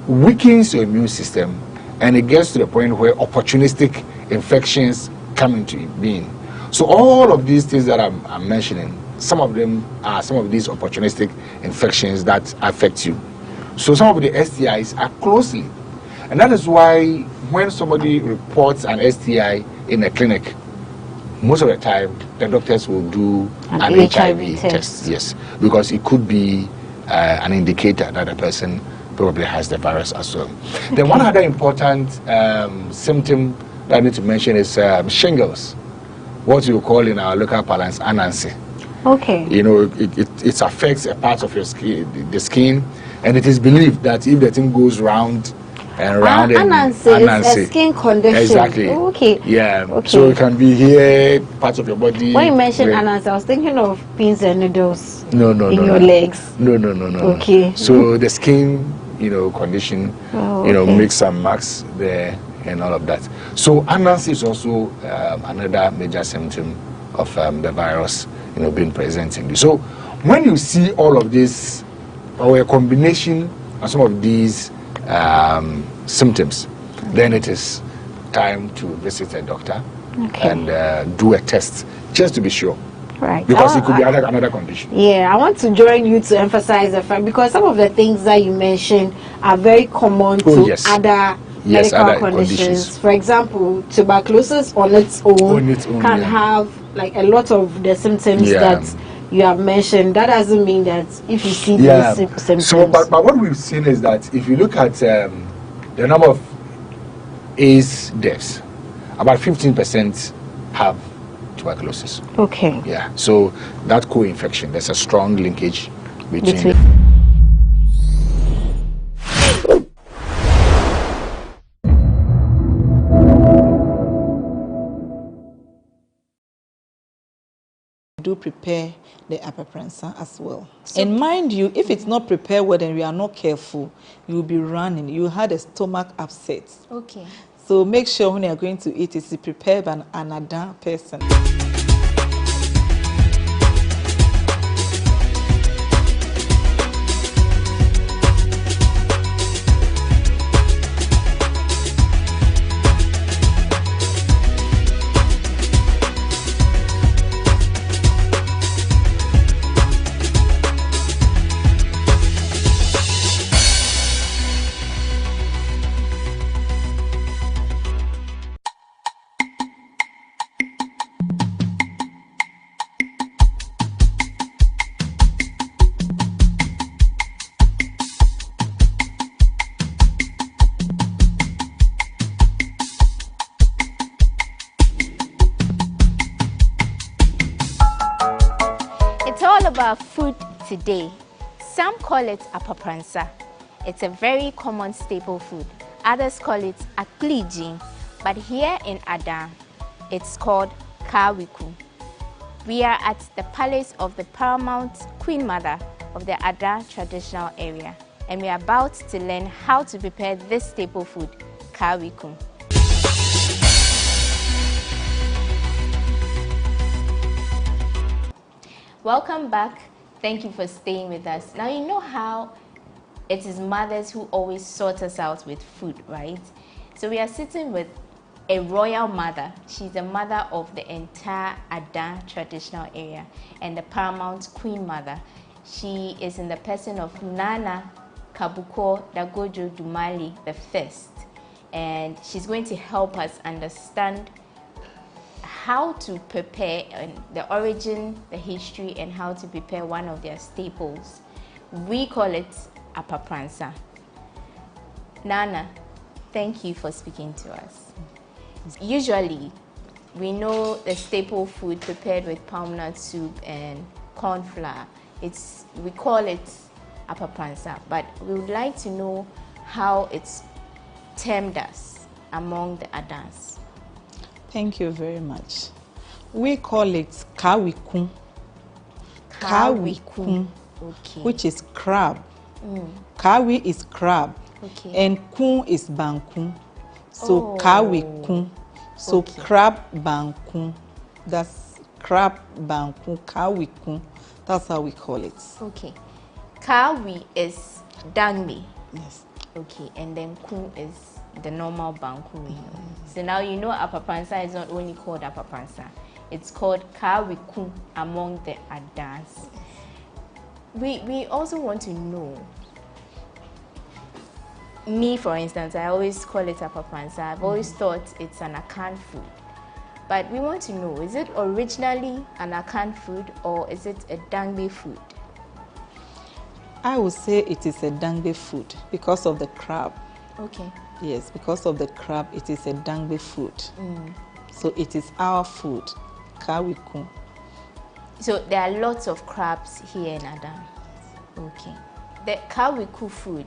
weakens your immune system, and it gets to the point where opportunistic infections come into being. So all of these things that I'm mentioning, some of them are some of these opportunistic infections that affect you. So some of the STIs are closely, and that is why when somebody reports an STI in a clinic, most of the time the doctors will do an HIV test. Yes, because it could be an indicator that the person probably has the virus as well. Okay. Then one other important symptom that I need to mention is shingles, what you call in our local parlance anansi. Okay. It affects a part of your skin, the skin, and it is believed that if the thing goes round and round, anansi is a skin condition. Exactly. Oh, okay. Yeah. Okay. So it can be here, parts of your body. When you mentioned anansi, I was thinking of pins and needles. No, in your legs. No. Okay. So the skin, condition, makes some marks there and all of that. So anansi is also another major symptom of the virus, being present in you. So when you see all of this, or a combination of some of these symptoms, then it is time to visit a doctor and do a test just to be sure. Right. Because it could be another condition. Yeah, I want to join you to emphasize the fact, because some of the things that you mentioned are very common to other medical conditions. For example, tuberculosis on its own can have like a lot of the symptoms that you have mentioned. That doesn't mean that if you see these symptoms. So, but what we've seen is that if you look at the number of AIDS deaths, about 15% have tuberculosis. Okay. Yeah. So that co-infection, there's a strong linkage between do prepare the apapransa as well. And mind you, if it's not prepared well and we are not careful, you'll be running. You had a stomach upset. Okay. So make sure when you're going to eat, it's prepared by an adult person. About food today. Some call it apapransa. It's a very common staple food. Others call it akliji, but here in Ada, it's called kawiku. We are at the palace of the paramount Queen Mother of the Ada traditional area, and we are about to learn how to prepare this staple food, kawiku. Welcome back. Thank you for staying with us. Now, you know how it is mothers who always sort us out with food, right? So we are sitting with a royal mother. She's the mother of the entire Adan traditional area and the paramount queen mother. She is in the person of Nana Kabuko Dagojo Dumali the First, and she's going to help us understand how to prepare the origin, the history, and how to prepare one of their staples. We call it apapransa. Nana, thank you for speaking to us. Usually, we know the staple food prepared with palm nut soup and corn flour. We call it apapransa, but we would like to know how it's termed as among the Adans. Thank you very much. We call it kawikun. Kawikun, okay. Which is crab. Kawi is crab, okay. And kun is bankun. So kawikun. So okay. Crab bankun. That's crab bankun, kawikun. That's how we call it. Okay. Kawi is dangme. Yes. Okay, and then kun is the normal banku we know. So now you know apapransa is not only called apapransa, it's called kawikun among the Adans. We also want to know, me for instance, I always call it apapransa. I've always thought it's an Akan food. But we want to know, is it originally an Akan food or is it a Dangbe food? I would say it is a Dangbe food because of the crab. Okay. Yes, because of the crab, it is a Dangbe food. So it is our food, kawikun. So there are lots of crabs here in Adan. Okay. The kawiku food,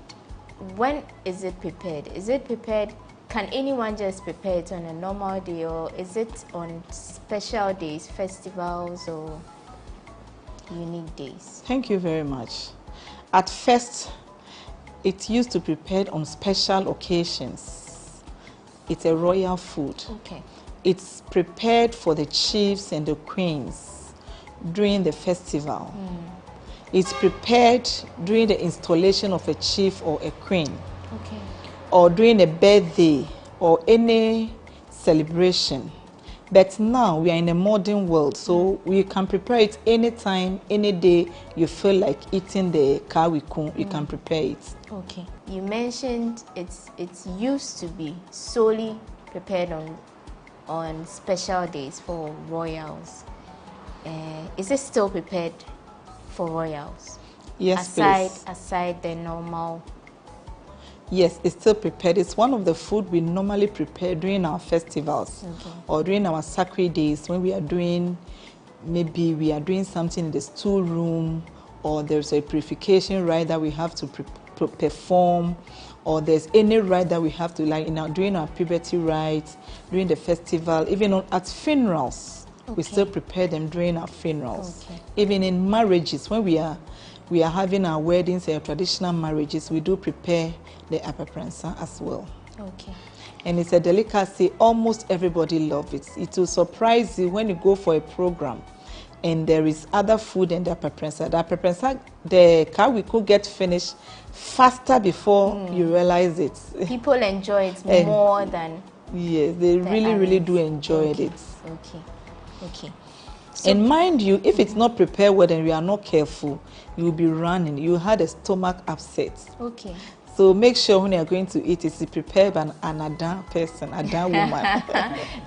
when is it prepared? Is it prepared? Can anyone just prepare it on a normal day, or is it on special days, festivals, or unique days? Thank you very much. At first, it used to be prepared on special occasions. It's a royal food. Okay. It's prepared for the chiefs and the queens during the festival. It's prepared during the installation of a chief or a queen. Okay. Or during a birthday or any celebration. But now we are in a modern world, so we can prepare it anytime, any day you feel like eating the kawikun, you can prepare it. Okay. You mentioned it's used to be solely prepared on special days for royals. Is it still prepared for royals? Yes, please. Aside the normal. Yes, it's still prepared. It's one of the food we normally prepare during our festivals, okay, or during our sacred days when we are doing, maybe we are doing something in the stool room, or there's a purification rite that we have to perform, or there's any rite that we have to, like during our puberty rite, during the festival, even at funerals. Okay. We still prepare them during our funerals. Okay. Even in marriages, when we are having our weddings and traditional marriages, we do prepare the apapransa as well. Okay. And it's a delicacy, almost everybody loves it. It will surprise you when you go for a program and there is other food in the apapransa. The apapransa, the kawiku get finished faster before you realize it. People enjoy it more than... Yes, they really do enjoy it. Okay, okay. So, and mind you, if it's not prepared well and we are not careful, you will be running. You had a stomach upset. Okay. So make sure when you are going to eat, it's prepared by an Adan person, Adan woman.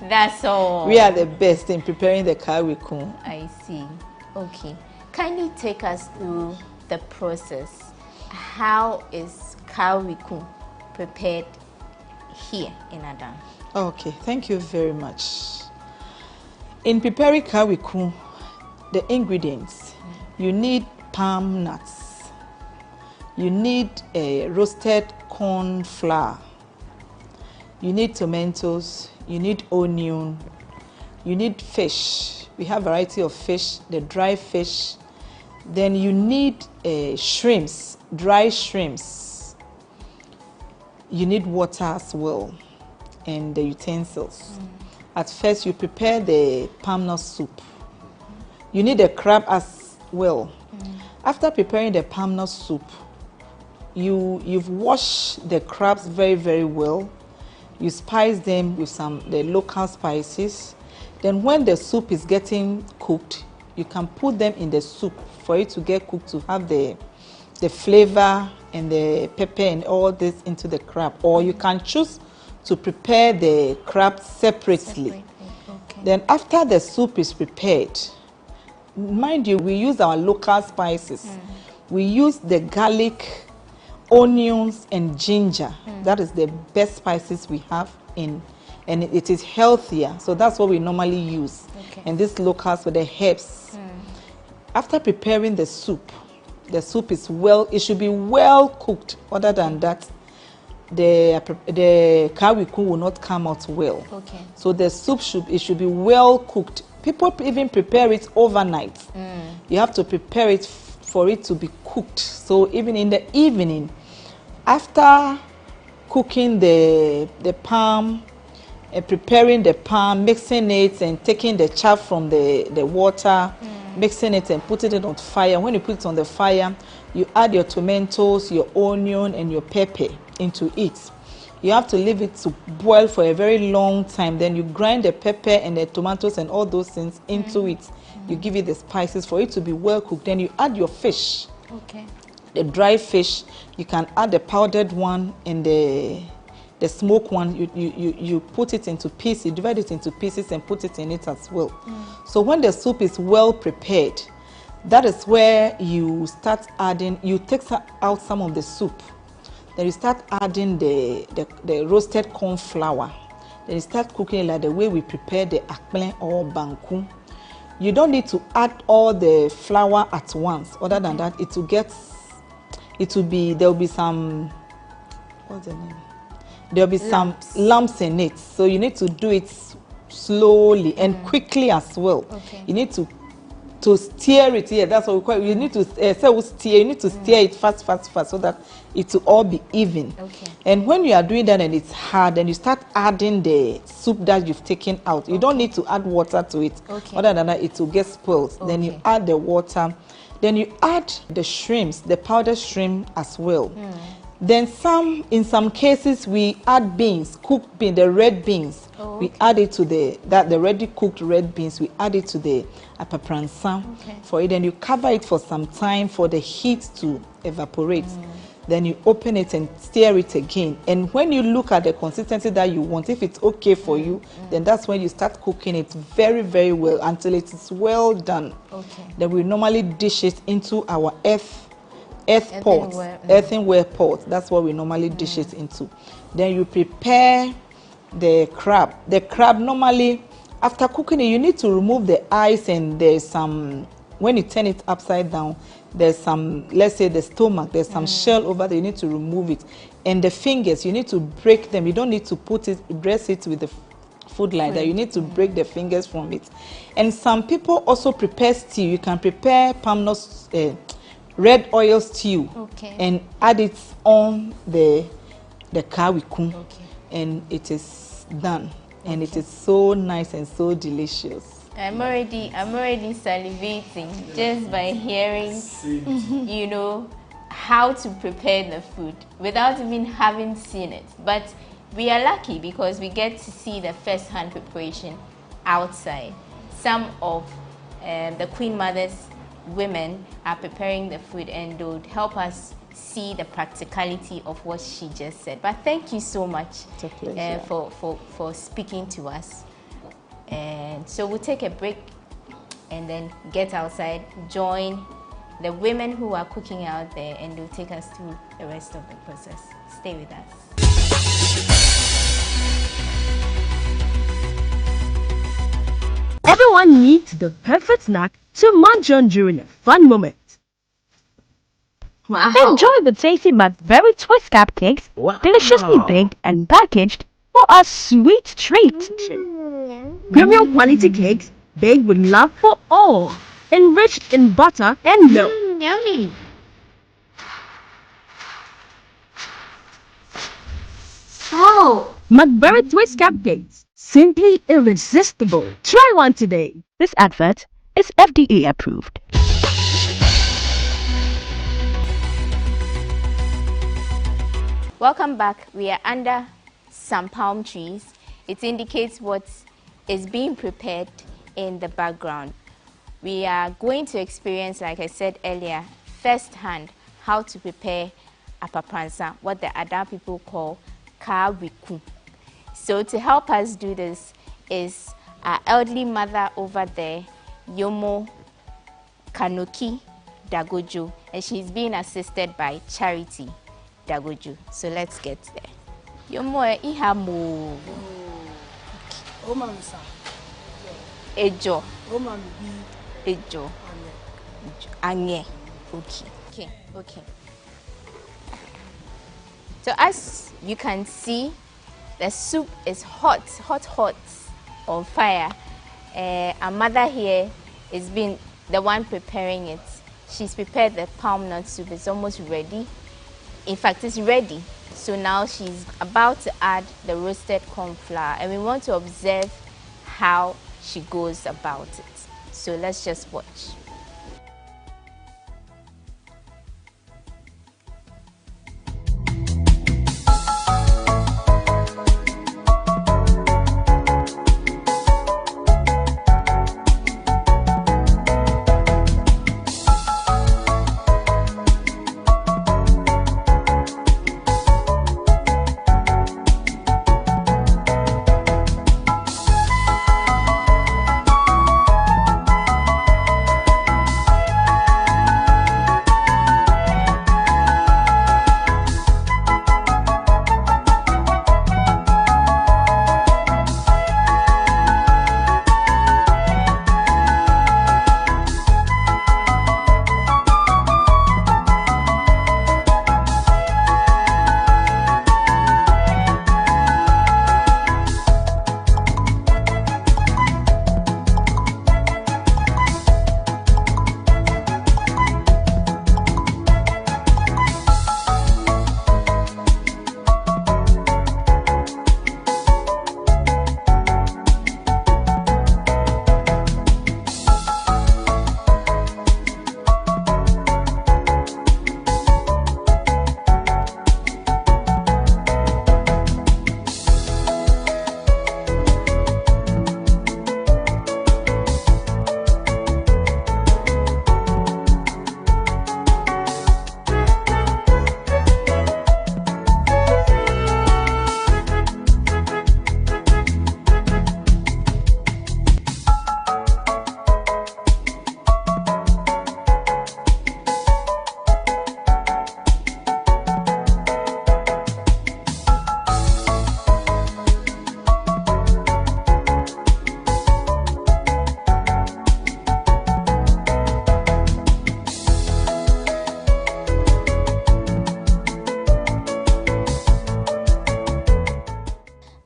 That's all. We are the best in preparing the kawikun. I see. Okay. Kindly take us through the process. How is kawikun prepared here in Adan? Okay, thank you very much. In preparing kawikun, the ingredients, you need palm nuts. You need a roasted corn flour. You need tomatoes. You need onion. You need fish. We have a variety of fish, the dry fish. Then you need shrimps, dry shrimps. You need water as well, and the utensils. At first, you prepare the palm nut soup. You need a crab, as well. After preparing the palm nut soup, you've washed the crabs very, very well. You spice them with the local spices. Then when the soup is getting cooked, you can put them in the soup for it to get cooked, to have the flavor and the pepper and all this into the crab. Or you can choose to prepare the crab separately. Then after the soup is prepared, mind you, we use our local spices. We use the garlic, onions, and ginger. That is the best spices we have in, and it is healthier. So that's what we normally use. And this locals with the herbs. After preparing the soup is it should be well cooked. Other than that, the kawiku will not come out well. So the soup should be well cooked. People even prepare it overnight. You have to prepare it for it to be cooked. So even in the evening, after cooking the palm, preparing the palm, mixing it and taking the chaff from the water, mixing it and putting it on fire. When you put it on the fire, you add your tomatoes, your onion, and your pepper into it. You have to leave it to boil for a very long time. Then you grind the pepper and the tomatoes and all those things into it. You give it the spices for it to be well cooked. Then you add your fish. The dry fish, you can add the powdered one and the smoked one. You put it into pieces, you divide it into pieces and put it in it as well. So when the soup is well prepared, that is where you start adding, you take out some of the soup. Then you start adding the roasted corn flour. Then you start cooking it like the way we prepare the akple or banku. You don't need to add all the flour at once. Other than that, there'll be some, what's the name? There'll be some lumps in it. So you need to do it slowly and quickly as well. You need to stir it. Yeah, that's what we call it. You need to stir. You need to stir it fast, so that it will all be even. And when you are doing that and it's hard, then you start adding the soup that you've taken out. You don't need to add water to it. Other than that, it will get spoiled. Then you add the water. Then you add the shrimps, the powdered shrimp as well. Then in some cases, we add beans, cooked beans, the red beans. We add it to the ready cooked red beans. We add it to the apapransa for it. Then you cover it for some time for the heat to evaporate. Then you open it and stir it again. And when you look at the consistency that you want, if it's okay for you, then that's when you start cooking it very, very well until it is well done. Then we normally dish it into our earthenware pot. That's what we normally dish it into. Then you prepare the crab. The crab normally, after cooking it, you need to remove the eyes, and there's some, when you turn it upside down, there's some, let's say the stomach, there's some shell over there, you need to remove it. And the fingers, you need to break them. You don't need to dress it with the food like that. You need to break the fingers from it. And some people also prepare stew. You can prepare palm nuts, red oil stew, and add it on the kawiku, and it is done. And it is so nice and so delicious. I'm already salivating just by hearing, how to prepare the food without even having seen it. But we are lucky because we get to see the first-hand preparation outside. Some of the Queen Mother's women are preparing the food, and they would help us see the practicality of what she just said. But thank you so much for speaking to us. And so we'll take a break and then get outside, join the women who are cooking out there, and they'll take us through the rest of the process. Stay with us. Everyone needs the perfect snack to munch on during a fun moment. Wow. Enjoy the tasty but very twist cupcakes, deliciously baked and packaged for a sweet treat. Premium quality cakes baked with love for all, enriched in butter and milk. Yummy. Oh, McBerry Twist Cupcakes, simply irresistible. Try one today. This advert is FDA approved. Welcome back. We are under some palm trees. It indicates what is being prepared in the background. We are going to experience, like I said earlier, firsthand how to prepare apapransa, what the Ada people call kawiku. So to help us do this is our elderly mother over there, Yomo Kanoki Dagojo, and she's being assisted by Charity Dagojo. So let's get there. Yomo ihamo. Ejo. Ejo. Anye. Okay. So as you can see, the soup is hot on fire. Our mother here is being the one preparing it. She's prepared the palm nut soup. It's almost ready. In fact, it's ready. So now she's about to add the roasted corn flour, and we want to observe how she goes about it. So let's just watch.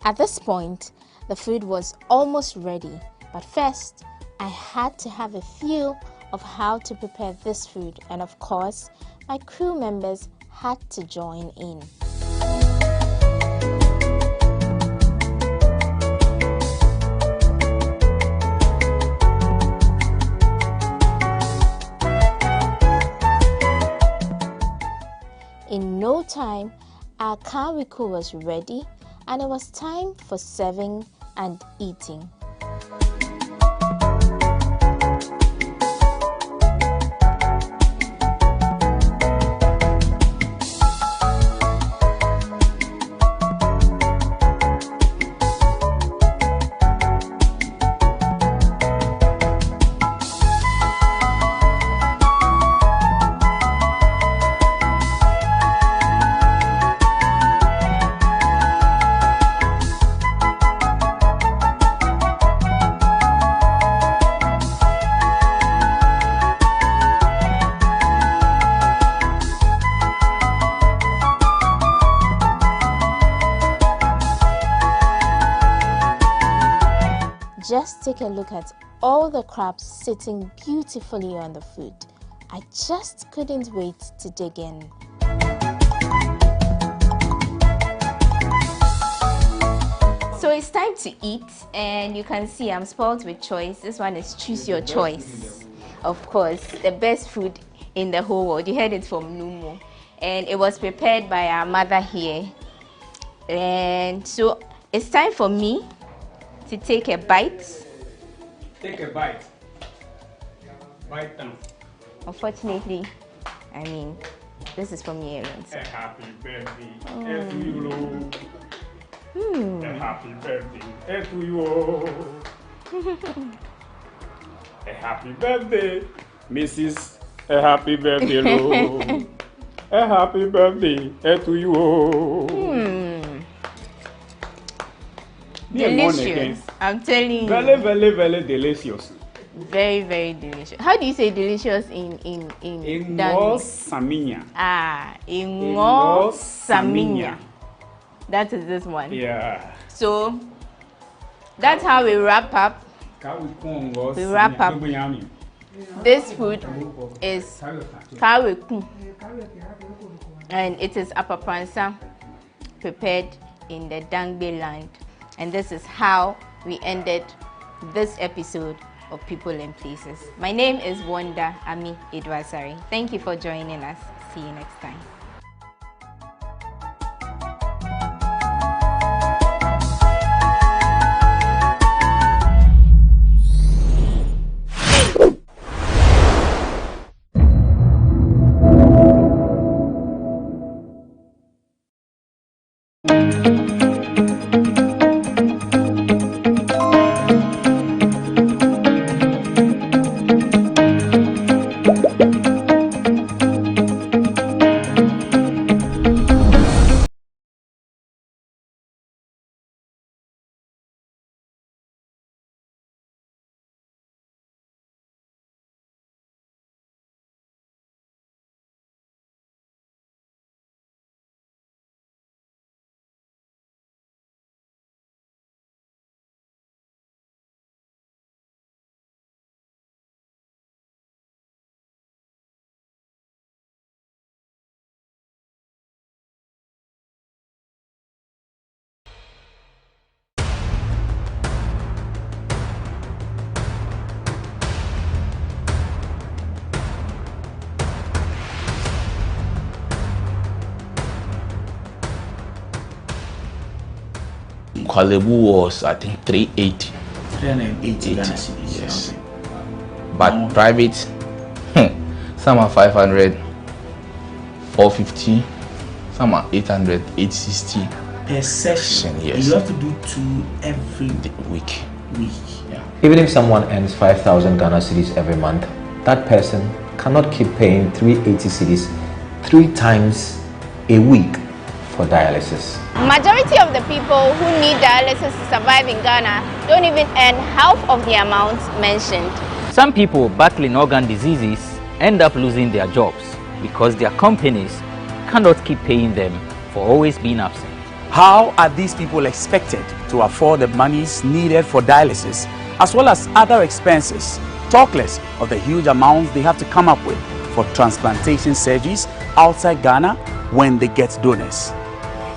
At this point, the food was almost ready, but first, I had to have a feel of how to prepare this food, and of course, my crew members had to join in. In no time, our kawiku was ready, and it was time for serving and eating. Just take a look at all the crabs sitting beautifully on the food. I just couldn't wait to dig in. So it's time to eat, and you can see I'm spoiled with choice. This one is choose your choice. Of course, the best food in the whole world. You heard it from Numo. and it was prepared by our mother here. And so it's time for me to take a bite. Take a bite. Bite down. Unfortunately, I mean, this is from your earrings. A happy birthday to you. A happy birthday to you. A happy birthday, Mrs. A happy birthday, Lord. A happy birthday to you. Delicious. I'm telling you. Very, very, very delicious. Very, very delicious. How do you say delicious in Saminya. In Saminya. That is this one. Yeah. So that's how we wrap up. We wrap up. This food is kaweku, and it is apapransa prepared in the Dangbe land. And this is how we ended this episode of People and Places. My name is Wanda Ami Edwasari. Thank you for joining us. See you next time. Kwalebu was, I think, 380. 380 Ghana cedis. Yes. But private, some are 500, 450, some are 800, 860. Per session, yes. You have to do 2 every week. Yeah. Even if someone earns 5,000 Ghana cedis every month, that person cannot keep paying 380 cedis 3 times a week for dialysis. Majority of the people who need dialysis to survive in Ghana don't even earn half of the amount mentioned. Some people battling organ diseases end up losing their jobs because their companies cannot keep paying them for always being absent. How are these people expected to afford the monies needed for dialysis as well as other expenses, talk less of the huge amounts they have to come up with for transplantation surgeries outside Ghana when they get donors?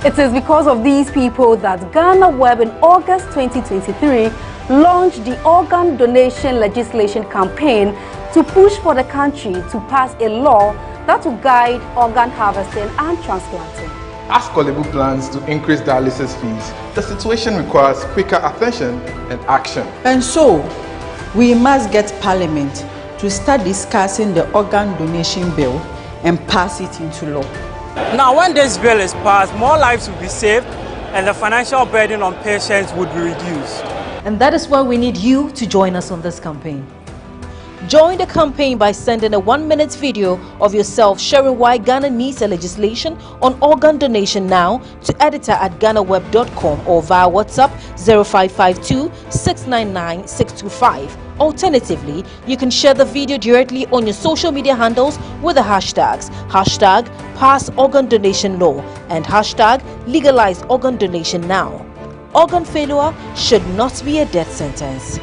It is because of these people that GhanaWeb in August 2023 launched the organ donation legislation campaign to push for the country to pass a law that will guide organ harvesting and transplanting. As Kwalebu plans to increase dialysis fees, the situation requires quicker attention and action. And so, we must get Parliament to start discussing the organ donation bill and pass it into law. Now, when this bill is passed, more lives will be saved and the financial burden on patients would be reduced. And that is why we need you to join us on this campaign. Join the campaign by sending a 1-minute video of yourself sharing why Ghana needs a legislation on organ donation now to editor@ghanaweb.com or via WhatsApp 0552 699 625. Alternatively, you can share the video directly on your social media handles with the hashtags #PassOrganDonationLaw and #LegalizeOrganDonationNow. Organ failure should not be a death sentence.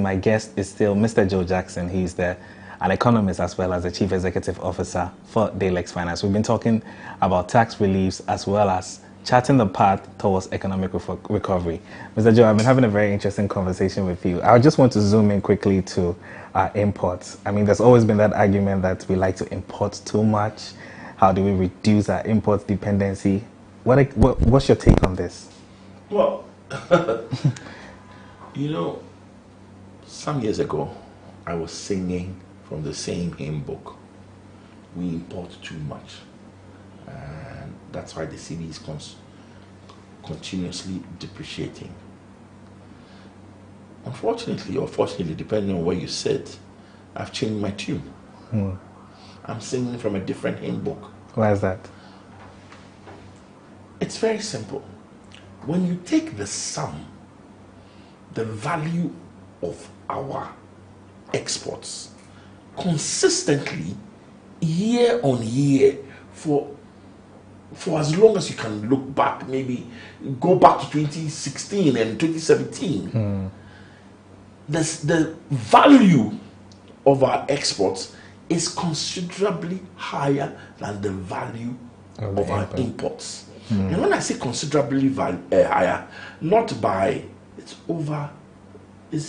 My guest is still Mr. Joe Jackson. He's an economist as well as the Chief Executive Officer for Daylex Finance. We've been talking about tax reliefs as well as charting the path towards economic recovery. Mr. Joe, I've been having a very interesting conversation with you. I just want to zoom in quickly to imports. I mean, there's always been that argument that we like to import too much. How do we reduce our import dependency? What's your take on this? Well, you know, some years ago, I was singing from the same hymn book. We import too much. And that's why the cedi is continuously depreciating. Unfortunately, or fortunately, depending on where you sit, I've changed my tune. I'm singing from a different hymn book. Why is that? It's very simple. When you take the sum, the value of our exports consistently, year on year, for as long as you can look back, maybe go back to 2016 and 2017, the value of our exports is considerably higher than the value of our imports. And when I say considerably higher, not by, it's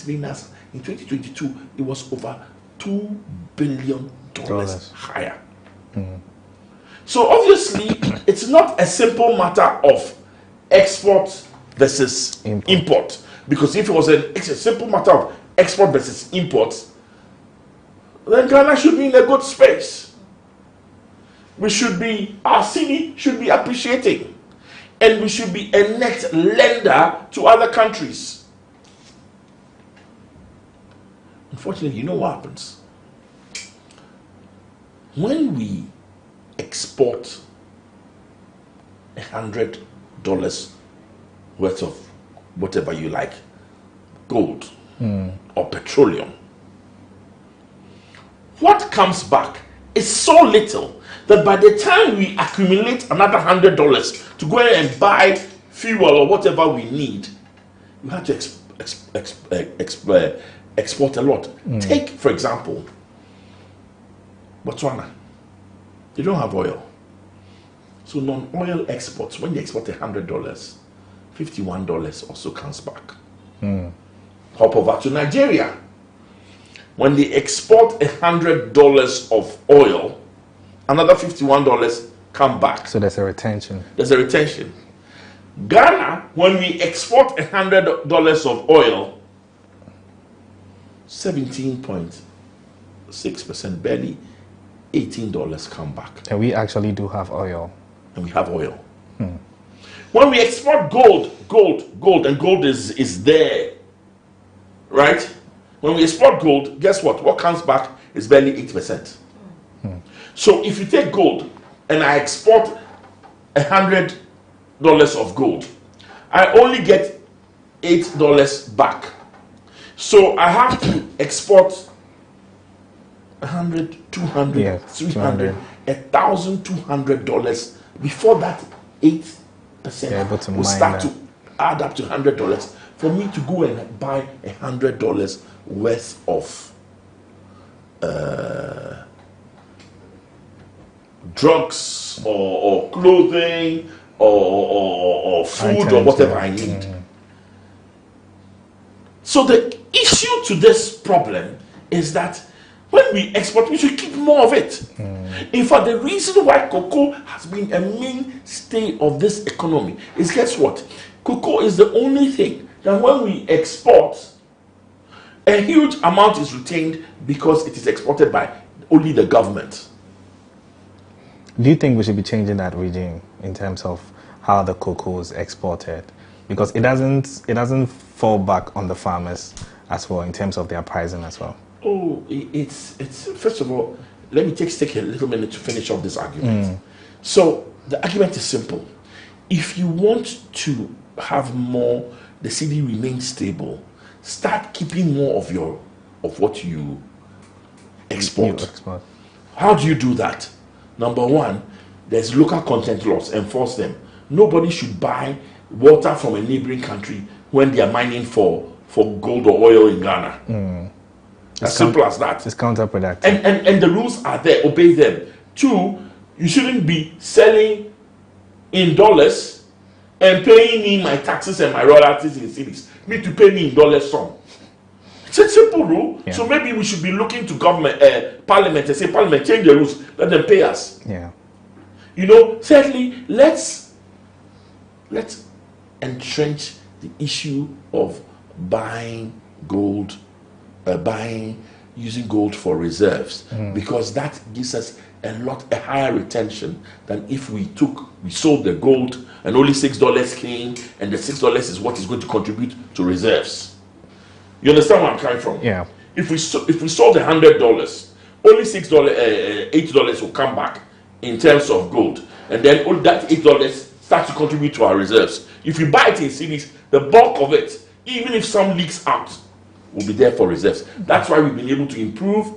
been as, in 2022, it was over $2 billion higher. So obviously, it's not a simple matter of export versus import. Because if it was a simple matter of export versus import, then Ghana should be in a good space. Our cedi should be appreciating. And we should be a net lender to other countries. Unfortunately, you know what happens? When we export $100 worth of whatever you like, gold or petroleum, what comes back is so little that by the time we accumulate another $100 to go ahead and buy fuel or whatever we need, we have to export a lot. Take, for example, Botswana. They don't have oil. So non-oil exports, when they export $100, $51 also comes back. Hop over to Nigeria. When they export $100 of oil, another $51 come back. So there's a retention. There's a retention. Ghana, when we export $100 of oil, 17.6%, barely $18 come back. And we actually do have oil. And we have oil. When we export gold, and gold is there, right? When we export gold, guess what? What comes back is barely 8%. So if you take gold and I export $100 of gold, I only get $8 back. So I have to export $100, $200, $300, $1,200 before that 8% will start to add up to $100 for me to go and buy $100 worth of drugs or clothing or food or whatever I need. So the issue to this problem is that when we export, we should keep more of it. In fact, the reason why cocoa has been a mainstay of this economy is, guess what? Cocoa is the only thing that when we export, a huge amount is retained because it is exported by only the government. Do you think we should be changing that regime in terms of how the cocoa is exported? Because it doesn't fall back on the farmers as well in terms of their pricing as well. Oh, it's first of all, let me take a little minute to finish off this argument. So the argument is simple. If you want to have more, the cedi remain stable, start keeping more of what you export. How do you do that? Number one, there's local content laws. Enforce them. Nobody should buy water from a neighboring country when they are mining for for gold or oil in Ghana. As simple as that. It's counterproductive. And the rules are there. Obey them. 2, you shouldn't be selling in dollars and paying me my taxes and my royalties in cedis. Need to pay me in dollars some. It's a simple rule. Yeah. So maybe we should be looking to government, Parliament, and say, Parliament, change the rules. Let them pay us. Yeah. You know, certainly, let's entrench the issue of buying gold, using gold for reserves, because that gives us a higher retention than if we sold the gold and only $6 came, and the $6 is what is going to contribute to reserves. You understand where I'm coming from? Yeah. If we sold $100, only $8 will come back in terms of gold, and then all that $8 starts to contribute to our reserves. If you buy it in cedis, the bulk of it, even if some leaks out, will be there for reserves. That's why we've been able to improve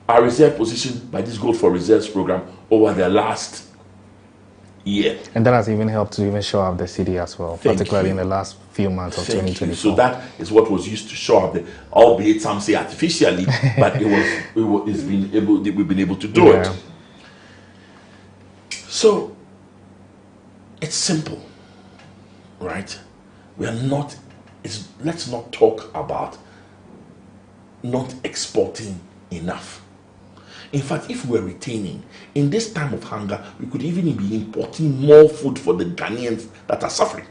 our reserve position by this Gold for Reserves program over the last year. And that has even helped to even show up the city as well, particularly in the last few months of 2024. So that is what was used to show up, albeit some say artificially, but we've been able to do it. So it's simple, right? Let's not talk about not exporting enough. In fact, if we're retaining, in this time of hunger, we could even be importing more food for the Ghanaians that are suffering.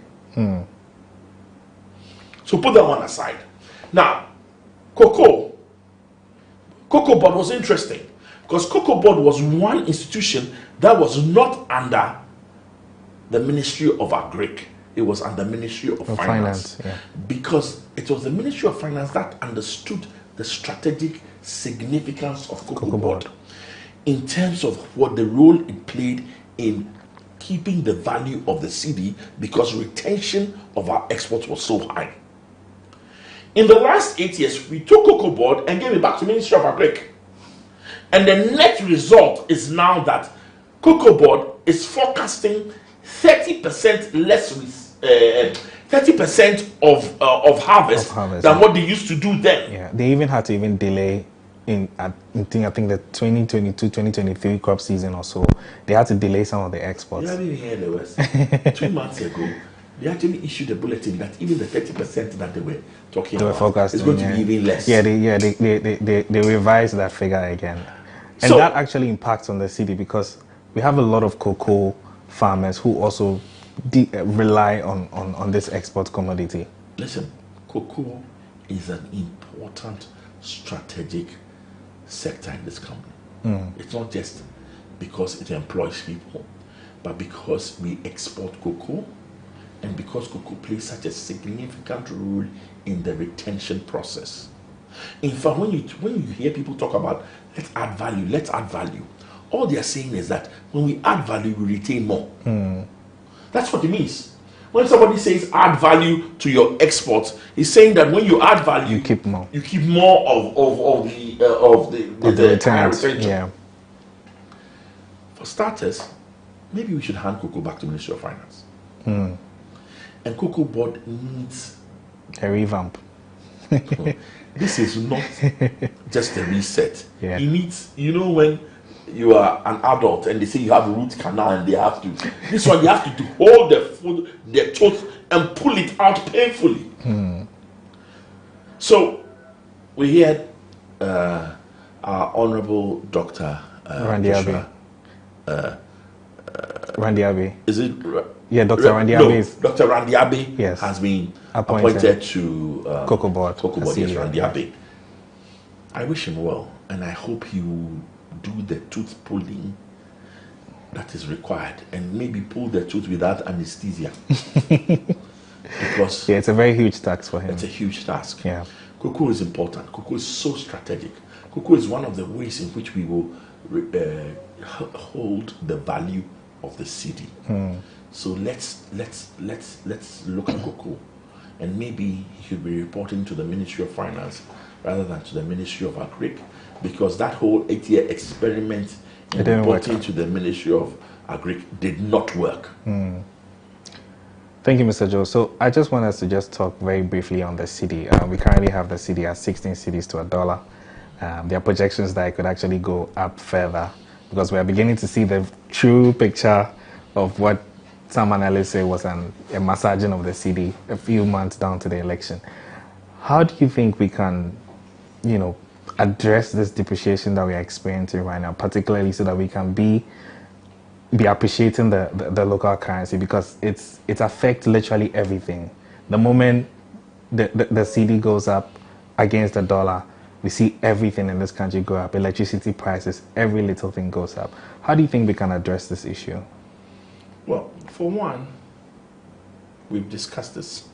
So put that one aside. Now, Cocoa Board was interesting because Cocoa Board was one institution that was not under the Ministry of Agric. It was under Ministry of Finance. Yeah. Because it was the Ministry of Finance that understood the strategic significance of Cocoa Board in terms of what the role it played in keeping the value of the cedi, because retention of our exports was so high. In the last 8 years, we took Cocoa Board and gave it back to Ministry of Agric. And the net result is now that Cocoa Board is forecasting 30% less 30% of harvest than what they used to do then. Yeah, they even had to delay I think the 2022-2023 crop season or so. They had to delay some of the exports. You haven't heard the West. 2 months ago, they actually issued a bulletin that even the 30% that they were talking about is going to be even less. Yeah, they revised that figure again. And that actually impacts on the city because we have a lot of cocoa farmers who also rely on this export commodity. Listen, cocoa is an important strategic sector in this company. It's not just because it employs people, but because we export cocoa and because cocoa plays such a significant role in the retention process. In fact, when you hear people talk about let's add value, all they are saying is that when we add value, we retain more. That's what it means. When somebody says add value to your exports, he's saying that when you add value, you keep more. You keep more of the retention. Yeah. For starters, maybe we should hand cocoa back to Ministry of Finance. And Cocoa Board needs a revamp. This is not just a reset. Yeah. It needs, when you are an adult and they say you have a root canal and they have to, this one you have to hold the food, the tooth, and pull it out painfully. So we had our Honorable Dr. Randy Abbey. Randy Abbey. Is it? Yeah, Dr. Randy Abbey. Dr. Randy Abbey has been appointed to Cocoa Board. Yes, Randy Abbey. I wish him well, and I hope he will do the tooth pulling that is required, and maybe pull the tooth without anesthesia. Because it's a very huge task for him. It's a huge task. Yeah. Cocoa is important. Cocoa is so strategic. Cocoa is one of the ways in which we will hold the value of the city. So let's look at cocoa, and maybe he should be reporting to the Ministry of Finance rather than to the Ministry of Agric, because that whole 8-year experiment in reporting to the Ministry of Agric did not work. Thank you, Mr. Joe. So I just want us to just talk very briefly on the cedi. We currently have the cedi at 16 cedis to $1. There are projections that it could actually go up further because we are beginning to see the true picture of what some analysts say was a massaging of the cedi a few months down to the election. How do you think we can, address this depreciation that we are experiencing right now, particularly so that we can be appreciating the local currency, because it affects literally everything. The moment the cedi goes up against the dollar, we see everything in this country go up. Electricity prices, every little thing goes up. How do you think we can address this issue? Well, for one, we've discussed this.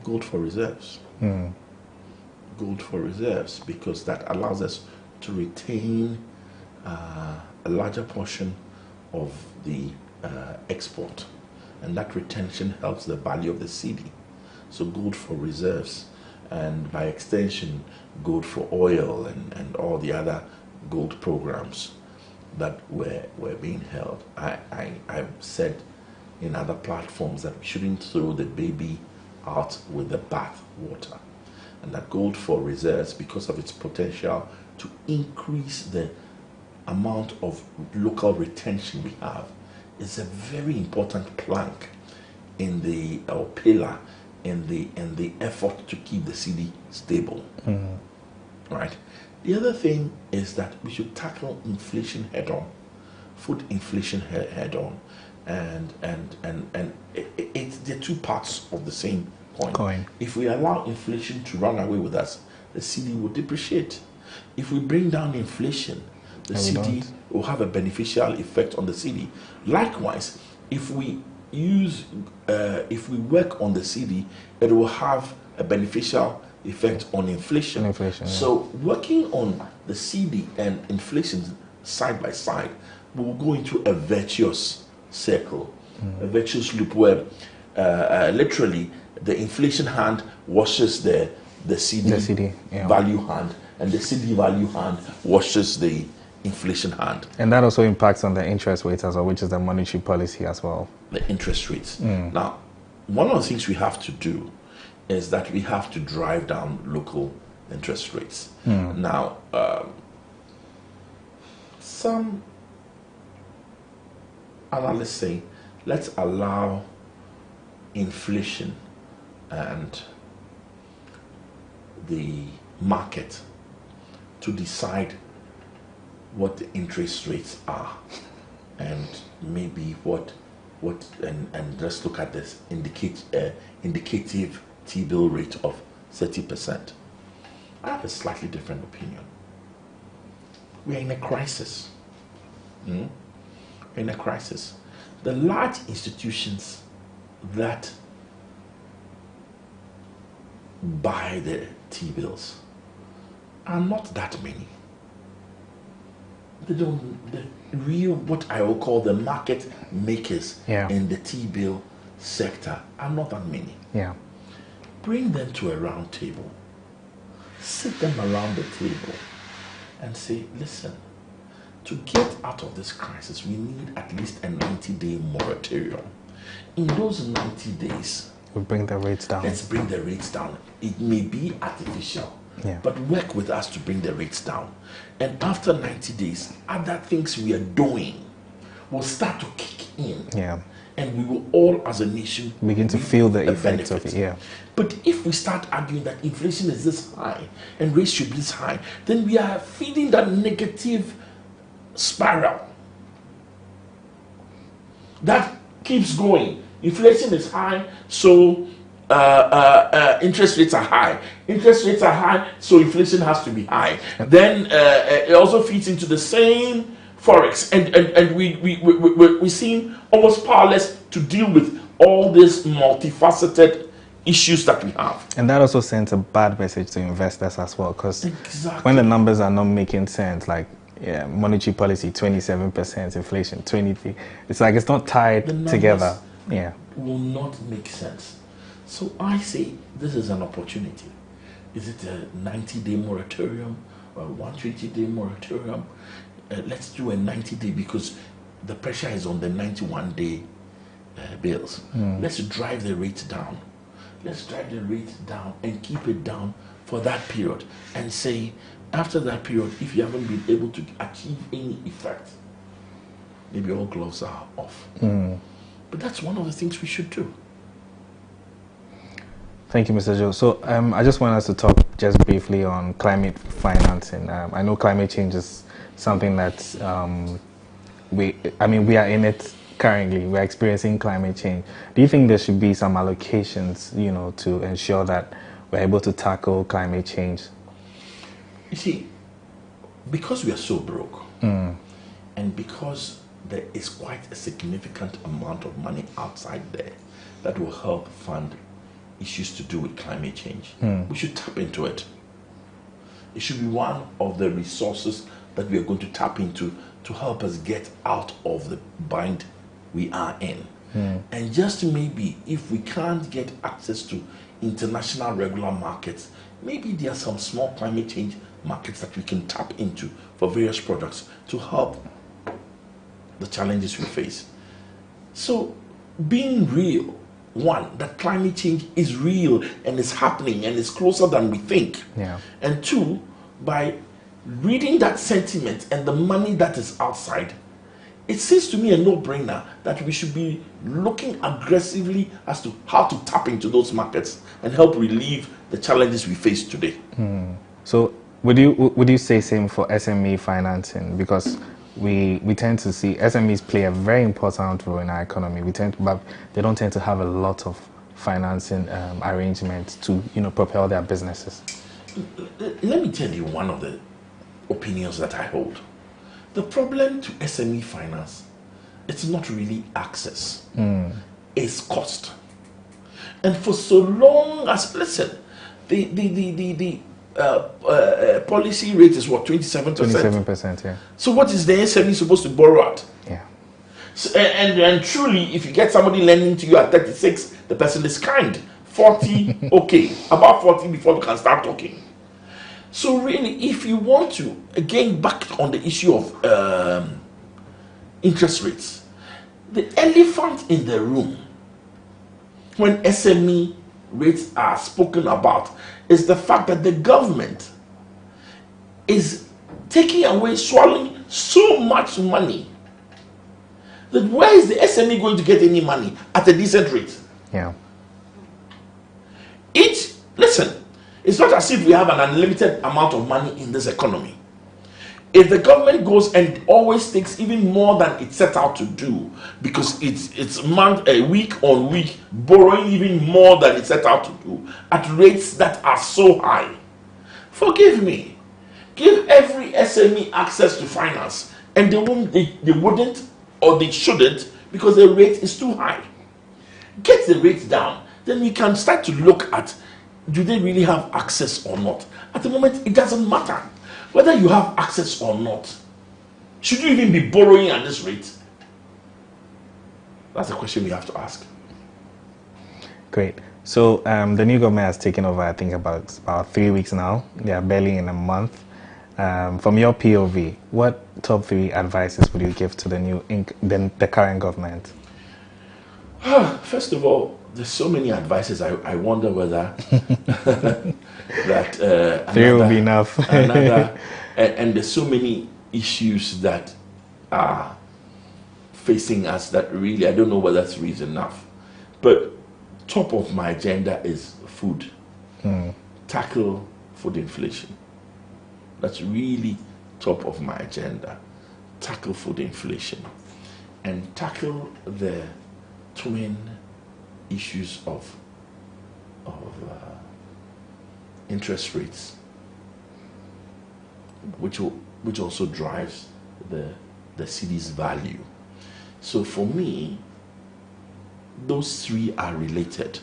Gold for reserves. Gold for reserves, because that allows us to retain a larger portion of the export, and that retention helps the value of the cedi. So gold for reserves, and by extension gold for oil and all the other gold programs that were being held. I've said in other platforms that we shouldn't throw the baby out with the bath water, and that gold for reserves, because of its potential to increase the amount of local retention we have, is a very important plank in the pillar in the effort to keep the cedi stable. Right. The other thing is that we should tackle inflation head on, food inflation head on, and it's the two parts of the same coin. If we allow inflation to run away with us, the cedi will depreciate. If we bring down inflation, the cedi will have a beneficial effect on the cedi. Likewise, if we work on the cedi, it will have a beneficial effect on inflation. So working on the cedi and inflation side by side will go into a virtuous circle, a virtuous loop where literally the inflation hand washes the cedi value hand, and the cedi value hand washes the inflation hand. And that also impacts on the interest rates as well, which is the monetary policy as well. The interest rates. Now, one of the things we have to do is that we have to drive down local interest rates. Now, some analysts say, let's allow inflation and the market to decide what the interest rates are, and maybe and let's look at this indicative T-bill rate of 30%. I have a slightly different opinion. We are in a crisis. We're in a crisis. The large institutions that buy the T-bills are not that many. The real, what I will call the market makers in the T-bill sector are not that many. Bring them to a round table, sit them around the table and say, listen, to get out of this crisis, we need at least a 90-day moratorium. In those 90 days, we'll bring the rates down. Let's bring the rates down. It may be artificial, but work with us to bring the rates down. And after 90 days, other things we are doing will start to kick in. And we will all, as a nation, begin to feel the effects of it. But if we start arguing that inflation is this high and rates should be this high, then we are feeding that negative spiral that keeps going. Inflation is high, so interest rates are high. Interest rates are high, so inflation has to be high. Then it also feeds into the same forex, and we seem almost powerless to deal with all these multifaceted issues that we have. And that also sends a bad message to investors as well, because when the numbers are not making sense, like monetary policy 27%, inflation 23%, it's like it's not tied together. Will not make sense. So I say this is an opportunity. Is it a 90-day moratorium or a 120-day moratorium? Let's do a 90-day, because the pressure is on the 91-day bills. Let's drive the rate down. Let's drive the rate down and keep it down for that period, and say, after that period, if you haven't been able to achieve any effect, maybe all gloves are off. But that's one of the things we should do. Thank you, Mr. Joe. So I just want us to talk just briefly on climate financing. I know climate change is something that we are in it currently. We're experiencing climate change. Do you think there should be some allocations, to ensure that we're able to tackle climate change? You see, because we are so broke, and because there is quite a significant amount of money outside there that will help fund issues to do with climate change, we should tap into it. It should be one of the resources that we are going to tap into to help us get out of the bind we are in. And just maybe, if we can't get access to international regular markets, maybe there are some small climate change markets that we can tap into for various products to help the challenges we face. So, being real, one, that climate change is real and is happening and is closer than we think. And two, by reading that sentiment and the money that is outside, it seems to me a no-brainer that we should be looking aggressively as to how to tap into those markets and help relieve the challenges we face today. So would you say same for SME financing? Because we tend to see SMEs play a very important role in our economy. But they don't tend to have a lot of financing arrangements to propel their businesses. Let me tell you one of the opinions that I hold. The problem to SME finance, it's not really access, it's cost. And for so long as, listen, the policy rate is what, 27%? 27%, yeah. So what is the SME supposed to borrow at? Yeah. So, and truly, if you get somebody lending to you at 36, the person is kind. 40, okay. About 40 before we can start talking. So really, if you want to, again, back on the issue of interest rates, the elephant in the room when SME rates are spoken about is the fact that the government is taking away, swallowing so much money that where is the SME going to get any money at a decent rate? Yeah. Listen, it's not as if we have an unlimited amount of money in this economy. If the government goes and always takes even more than it set out to do, because it's week on week borrowing even more than it set out to do at rates that are so high, forgive me, give every SME access to finance, and they wouldn't or they shouldn't, because the rate is too high. Get the rate down, then we can start to look at, do they really have access or not? At the moment, it doesn't matter whether you have access or not. Should you even be borrowing at this rate? That's the question we have to ask. Great. So the new government has taken over, I think, about 3 weeks now. They are barely in a month. From your POV, what top 3 advices would you give to the current government? First of all, there's so many advices. I wonder whether that 3 will be enough. And there's so many issues that are facing us that really I don't know whether 3 is enough. But top of my agenda is food. Tackle food inflation. That's really top of my agenda. Tackle food inflation and tackle the twin issues of interest rates, which also drives the cedi's value. So for me, those 3 are related.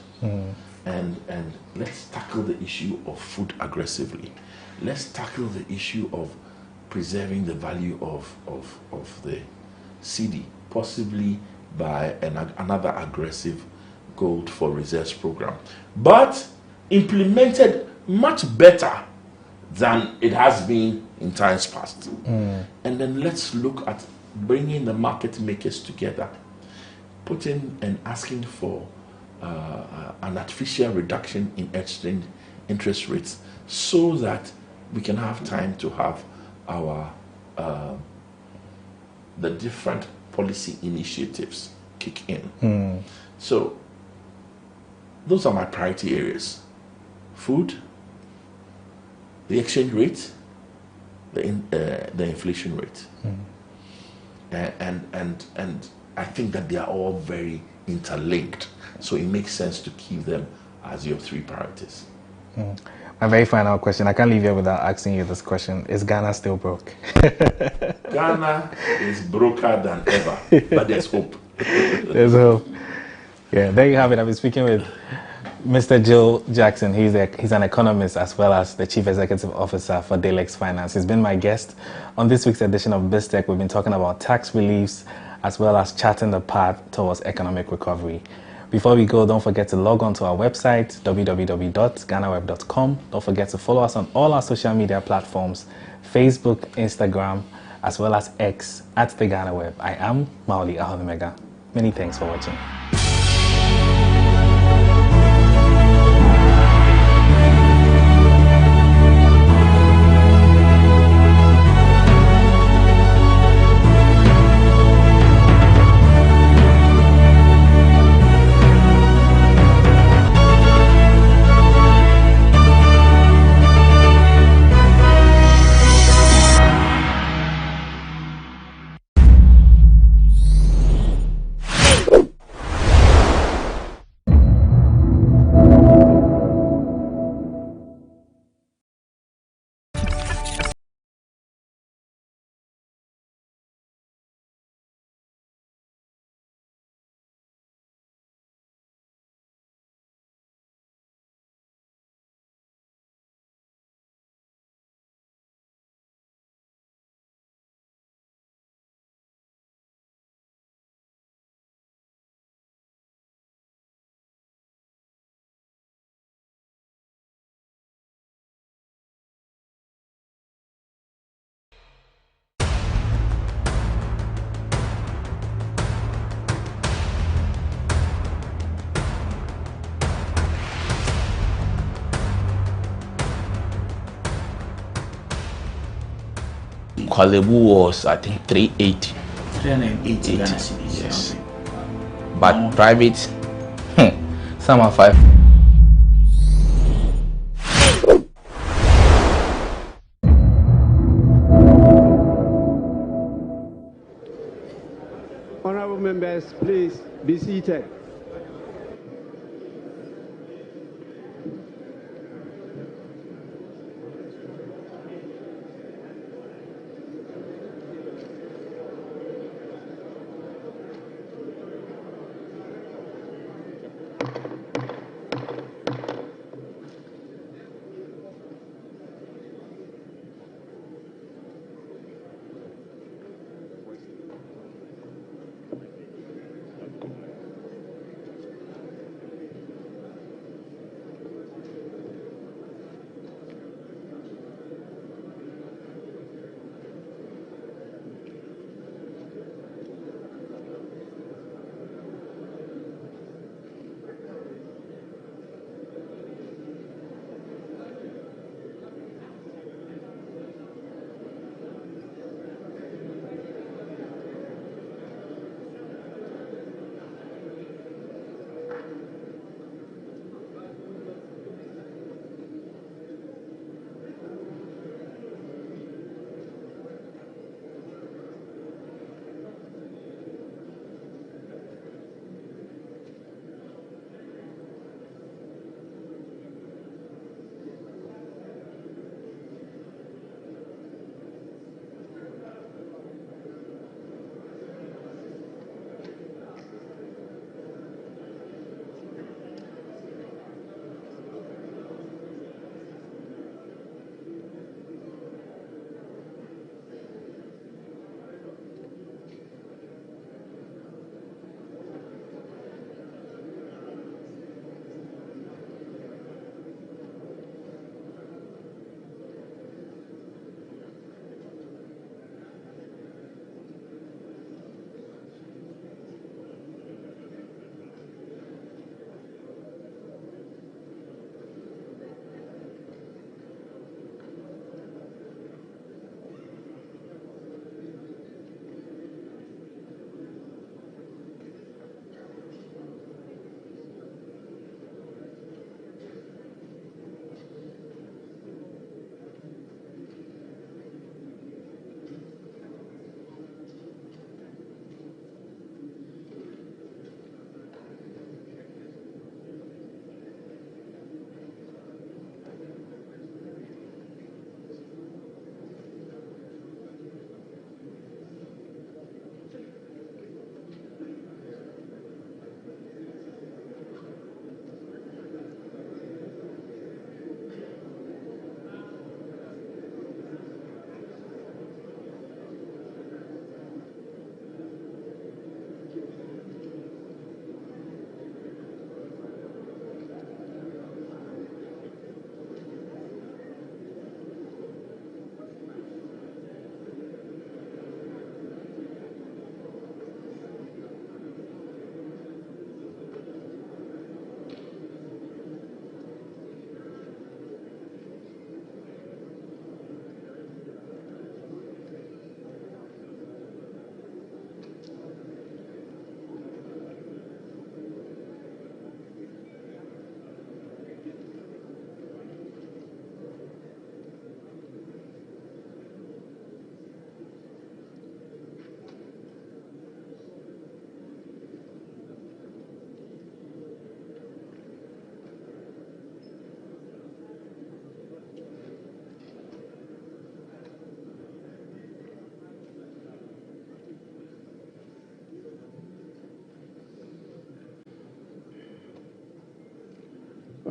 And let's tackle the issue of food aggressively. Let's tackle the issue of preserving the value of the cedi, possibly by another aggressive gold for reserves program, but implemented much better than it has been in times past. And then let's look at bringing the market makers together putting and asking for an artificial reduction in exchange interest rates so that we can have time to have our the different policy initiatives kick in. So those are my priority areas: food, the exchange rate, the inflation rate, and I think that they are all very interlinked. So it makes sense to keep them as your three priorities. My very final question, I can't leave here without asking you this question. Is Ghana still broke? Ghana is broker than ever, but there's hope. There's hope. Yeah, there you have it. I've been speaking with Mr. Joe Jackson. He's an economist as well as the Chief Executive Officer for Daylex Finance. He's been my guest on this week's edition of BizTech. We've been talking about tax reliefs as well as charting the path towards economic recovery. Before we go, don't forget to log on to our website, www.ghanaweb.com. Don't forget to follow us on all our social media platforms, Facebook, Instagram, as well as X at the GhanaWeb. I am Mauli Ahonomega. Many thanks for watching. Kwalebu was, I think, 380. 380 Ghana cedis. Yes. But private, some are 5. Honorable members, please be seated.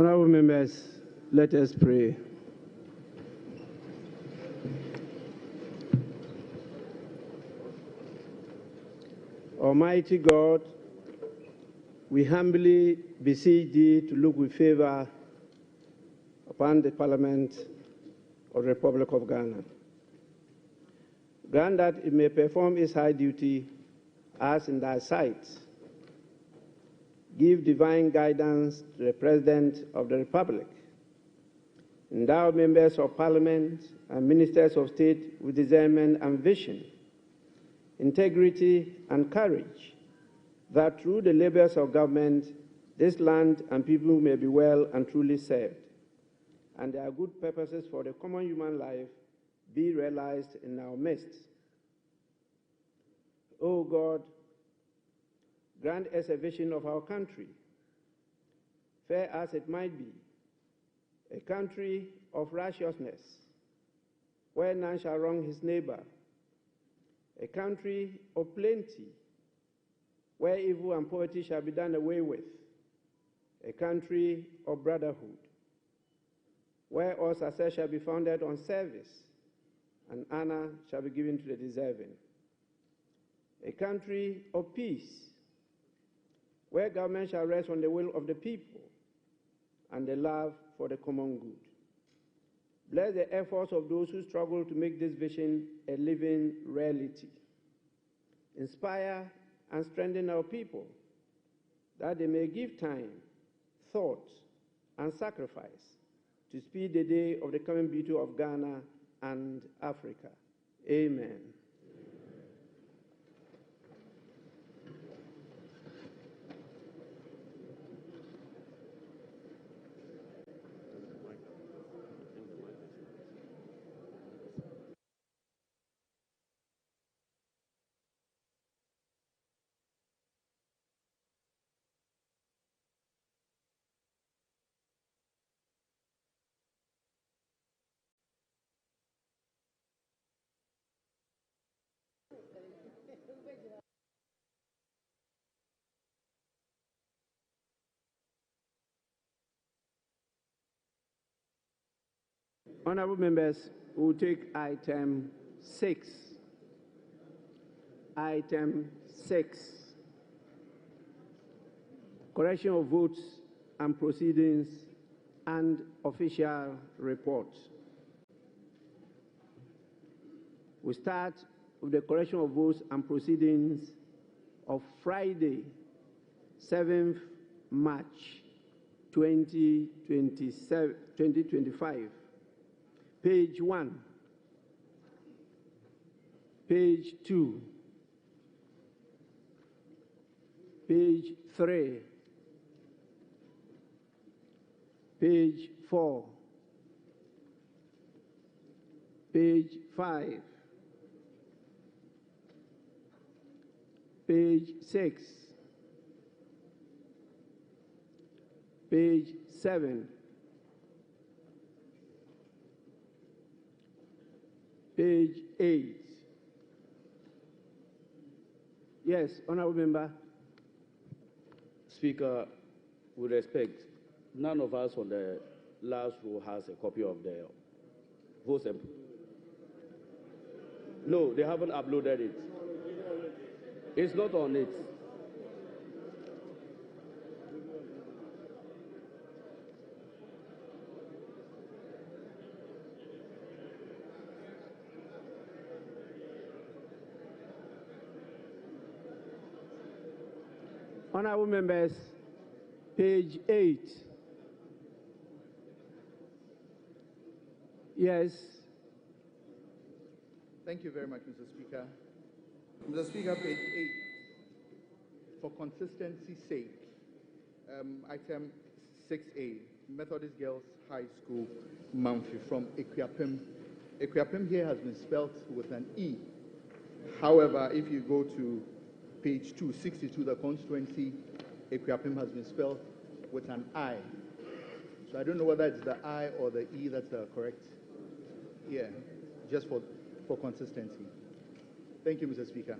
Honorable members, let us pray. Almighty God, we humbly beseech thee to look with favor upon the Parliament of the Republic of Ghana. Grant that it may perform its high duty as in thy sight. Give divine guidance to the President of the Republic. Endow members of Parliament and ministers of state with discernment and vision, integrity and courage, that through the labors of government, this land and people may be well and truly served, and their good purposes for the common human life be realized in our midst. O God, grant us a vision of our country, fair as it might be, a country of righteousness, where none shall wrong his neighbor, a country of plenty, where evil and poverty shall be done away with, a country of brotherhood, where all success shall be founded on service, and honor shall be given to the deserving, a country of peace, where government shall rest on the will of the people and the love for the common good. Bless the efforts of those who struggle to make this vision a living reality. Inspire and strengthen our people, that they may give time, thought, and sacrifice to speed the day of the coming beauty of Ghana and Africa. Amen. Honorable members, we will take item 6. Item 6. Correction of votes and proceedings and official reports. We start with the correction of votes and proceedings of Friday, 7th March 2025. Page 1, page 2, page 3, page 4, page 5, page 6, page 7, page 8. Yes, Honorable Member. Speaker, with respect, none of us on the last row has a copy of the vote sample. No, they haven't uploaded it. It's not on it. Honorable members, page 8. Yes. Thank you very much, Mr. Speaker. Mr. Speaker, page 8. For consistency's sake, item 6A, Methodist Girls High School, Mamfi, from Equiapim. Equiapim here has been spelled with an E. However, if you go to page 262, the constituency, Equiapim has been spelled with an I. So I don't know whether it's the I or the E that's correct. Yeah, just for consistency. Thank you, Mr. Speaker.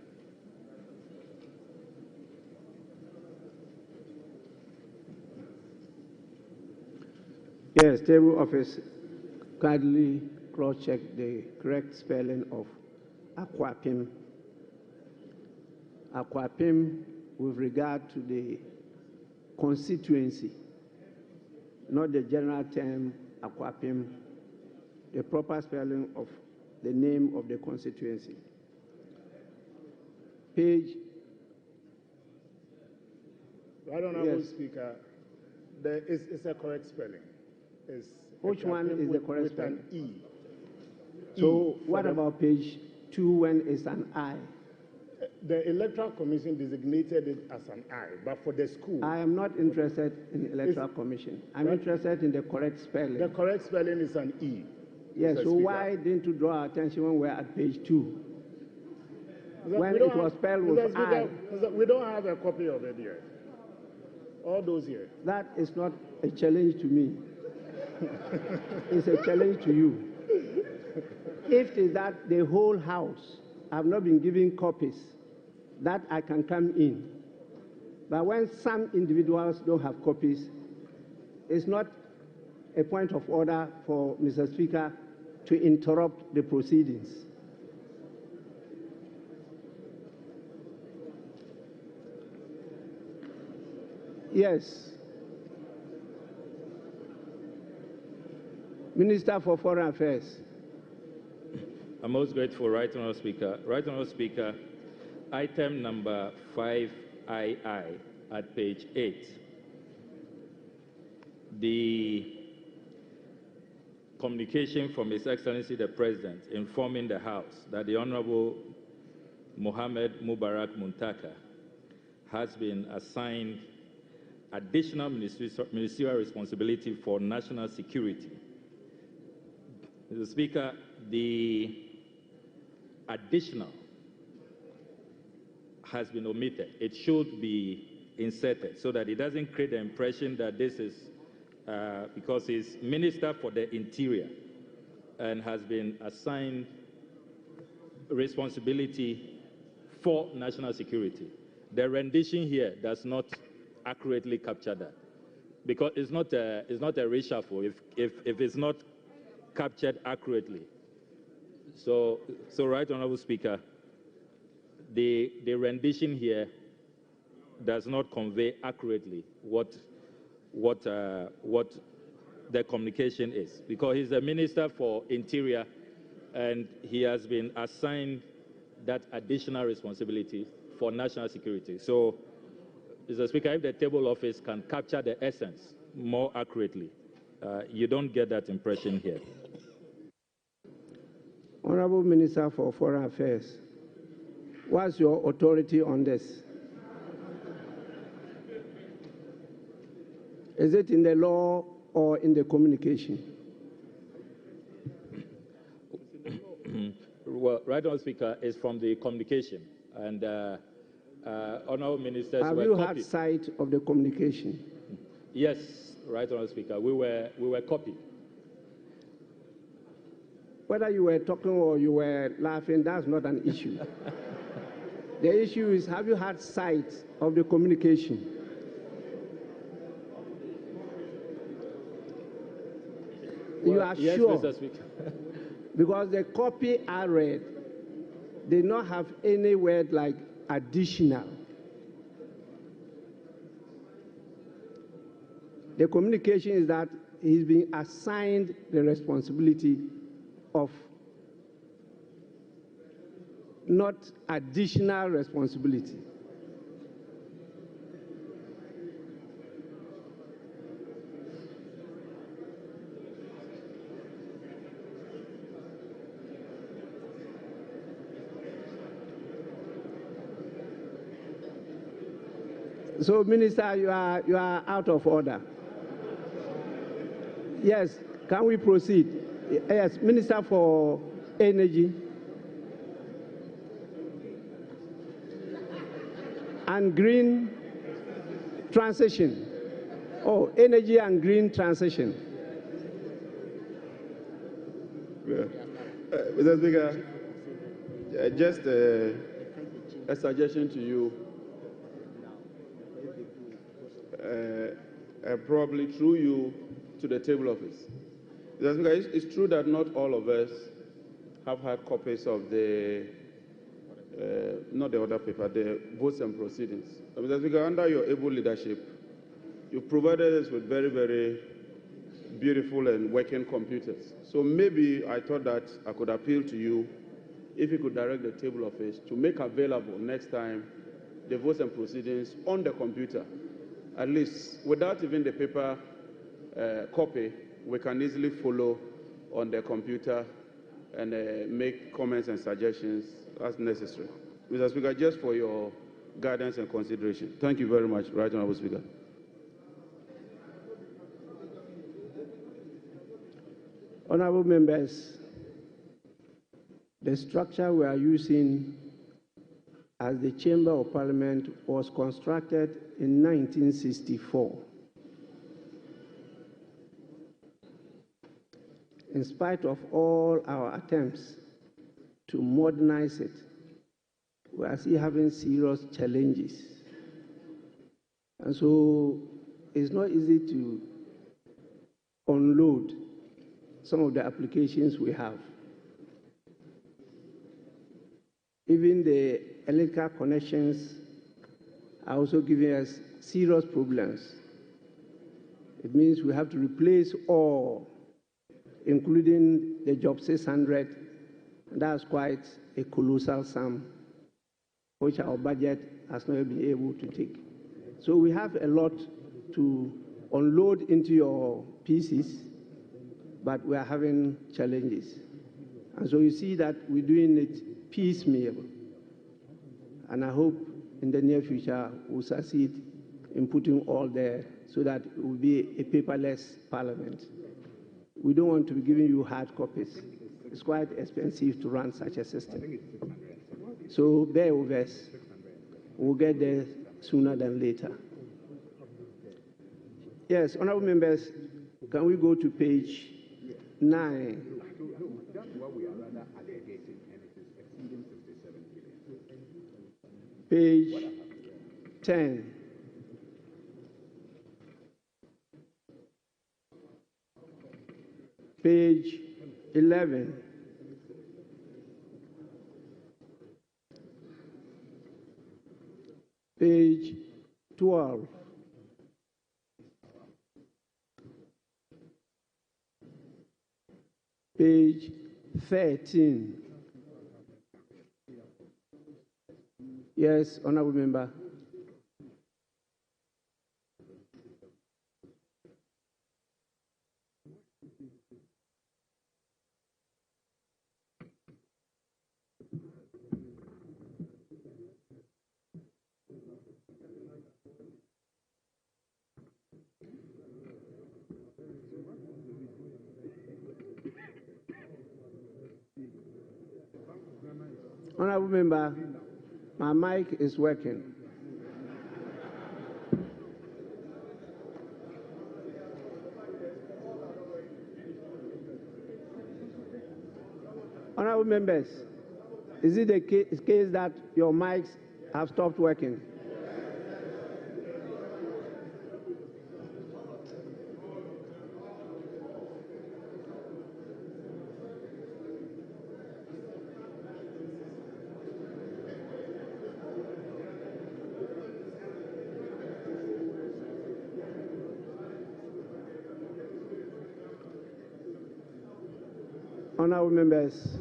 Yes, table office kindly cross-check the correct spelling of Akwapim. Akwapim with regard to the constituency, not the general term Akwapim, the proper spelling of the name of the constituency. Page. Right Honourable Speaker, it's a correct spelling. Which one is the correct with spelling? An E. So what about page 2 when it's an I? The Electoral Commission designated it as an I, but for the school... I am not interested in the Electoral Commission. I'm interested in the correct spelling. The correct spelling is an E. Yes, Mr. so Speaker. why didn't you draw our attention when we're at page 2? When it was spelled Mr. with I. Speaker, we don't have a copy of it yet. All those here. That is not a challenge to me. It's a challenge to you. If it is that the whole house have not been given copies, that I can come in. But when some individuals don't have copies, it's not a point of order for Mr. Speaker to interrupt the proceedings. Yes. Minister for Foreign Affairs. I'm most grateful, Right Honourable Speaker. Right Honourable Speaker, item number 5II at page 8. The communication from His Excellency the President informing the House that the Honourable Mohammed Mubarak Muntaka has been assigned additional ministerial responsibility for national security. Mr. Speaker, the additional has been omitted. It should be inserted so that it doesn't create the impression that this is because he's Minister for the Interior and has been assigned responsibility for national security. The rendition here does not accurately capture that because it's not a reshuffle if it's not captured accurately. So Right Honourable Speaker, the rendition here does not convey accurately what the communication is, because he's the Minister for Interior and he has been assigned that additional responsibility for national security. So, Mr. Speaker, if the table office can capture the essence more accurately, you don't get that impression here. Honorable Minister for Foreign Affairs, what's your authority on this? Is it in the law or in the communication? Well, Right Honourable Speaker, is from the communication, and Honourable Ministers Have were you copied. had sight of the communication? Yes, Right Honourable Speaker, we were copied. Whether you were talking or you were laughing, that's not an issue. The issue is, have you had sight of the communication? You are yes, sure? Mr. Speaker. Because the copy I read did not have any word like additional. The communication is that he's been assigned the responsibility of not additional responsibility. So, Minister, you are out of order. Yes, can we proceed? Yes, Minister for Energy and Green Transition. Oh, Energy and Green Transition. Mr. Speaker, just a suggestion to you. Probably through you to the table office. Mr. Speaker, it's true that not all of us have had copies of the, not the order paper, the votes and proceedings. Mr. Speaker, under your able leadership, you provided us with very, very beautiful and working computers. So maybe I thought that I could appeal to you if you could direct the table office to make available next time the votes and proceedings on the computer. At least without even the paper copy, we can easily follow on the computer and make comments and suggestions as necessary. Mr. Speaker, just for your guidance and consideration. Thank you very much, Right Honourable Speaker. Honourable members, the structure we are using as the Chamber of Parliament was constructed in 1964. In spite of all our attempts to modernize it, we are still having serious challenges. And so it's not easy to unload some of the applications we have. Even the electrical connections are also giving us serious problems. It means we have to replace all, including the Job 600. And that's quite a colossal sum, which our budget has not been able to take. So we have a lot to unload into your PCs, but we are having challenges. And so you see that we're doing it piecemeal. And I hope in the near future we'll succeed in putting all there so that it will be a paperless parliament. We don't want to be giving you hard copies. It's quite expensive to run such a system. So bear with us. We'll get there sooner than later. Yes, honorable members, can we go to page 9? Page 10. Page 11. Page 12. Page 13. Yes, honorable member. Honorable member, my mic is working. Honorable members, is it the case that your mics have stopped working? Honorable members,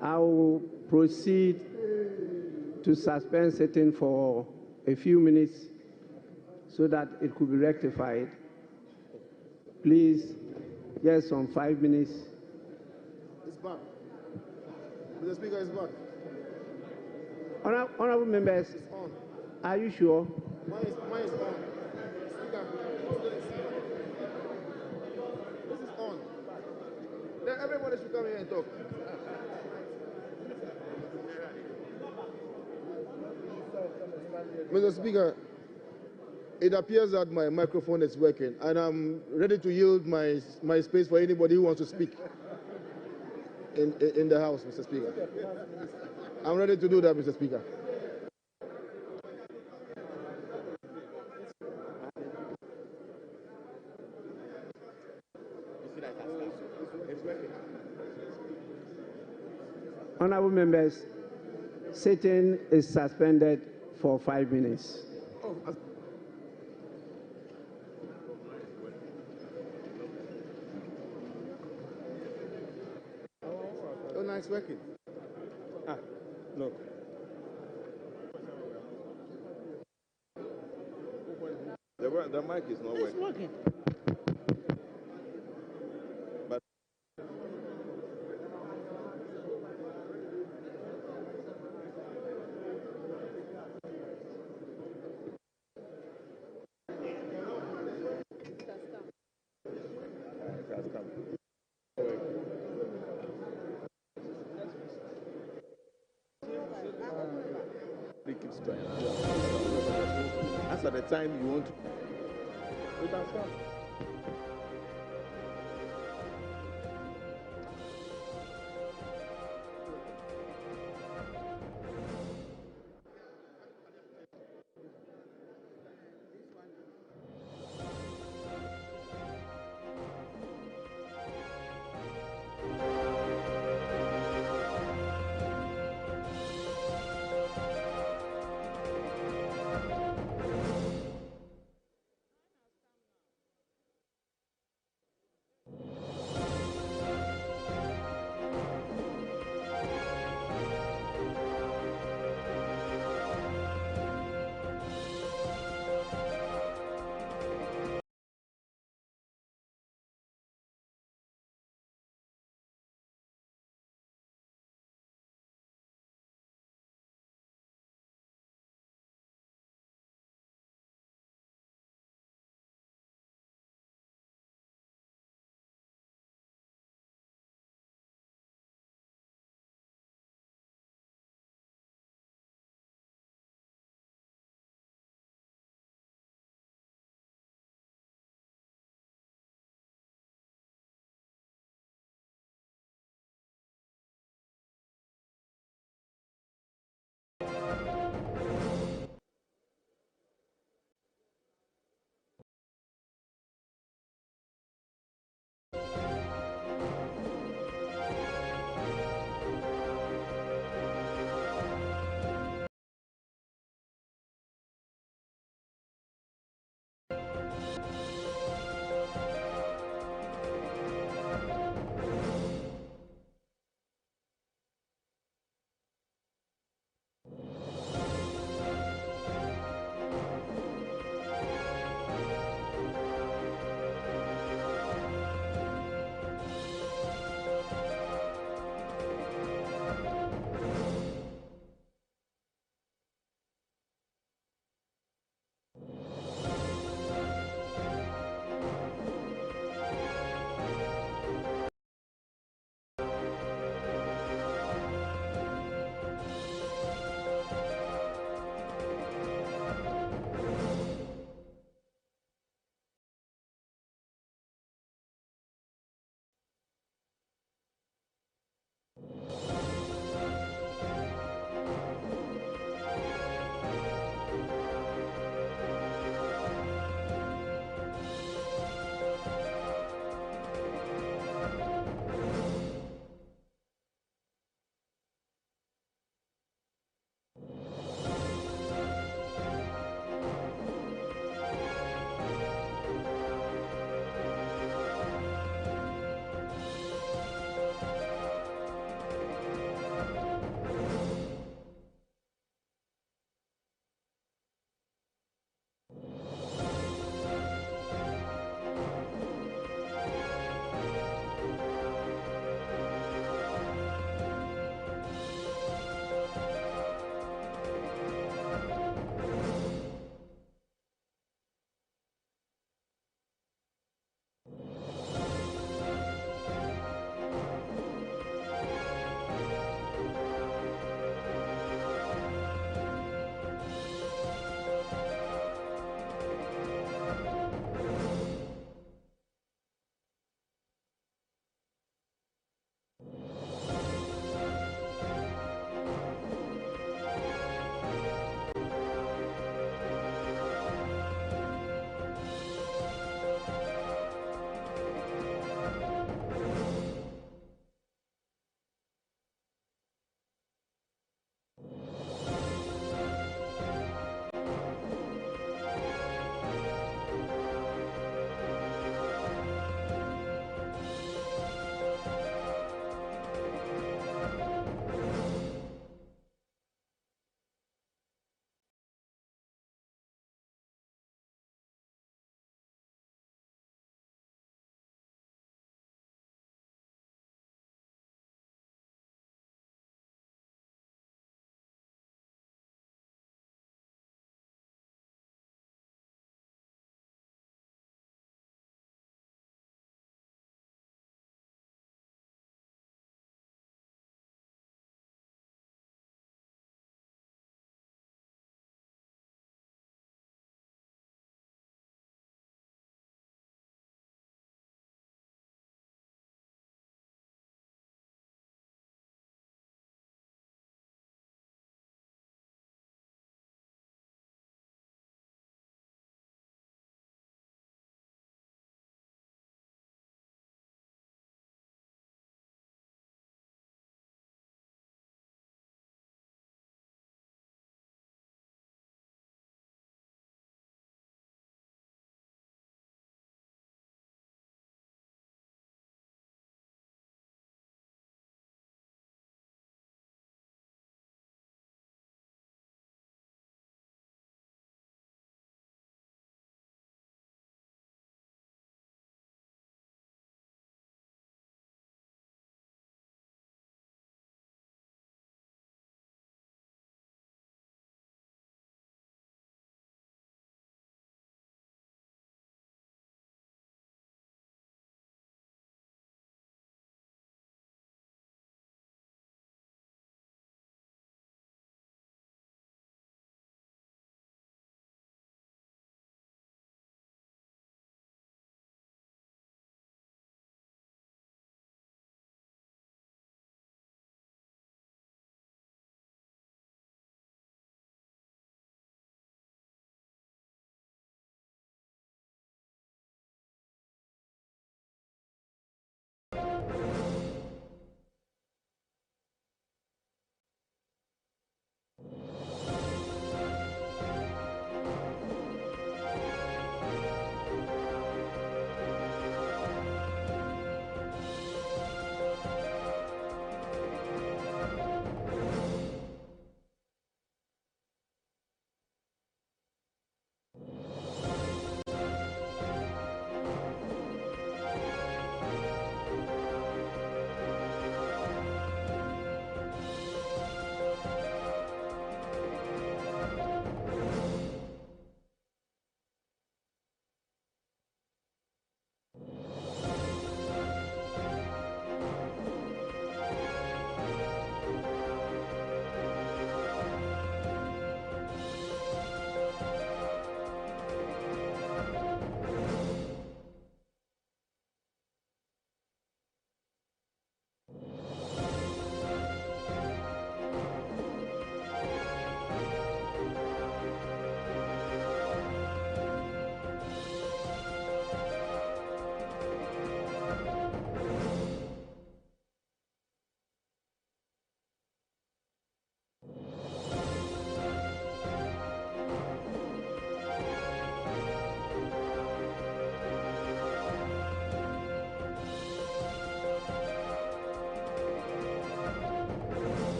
I will proceed to suspend sitting for a few minutes so that it could be rectified. Please, just on 5 minutes. It's back. Mr. Speaker, it's back. Honorable members, are you sure? Mine is on. Speaker, this is on. Then everybody should come here and talk. Mr. Speaker, it appears that my microphone is working, and I'm ready to yield my space for anybody who wants to speak in the House, Mr. Speaker. I'm ready to do that, Mr. Speaker. Honorable members, sitting is suspended for 5 minutes. Oh, no, it's working. Look. The mic is not working. It's working. But it has come. They keep trying. As at the time you want to. It has come.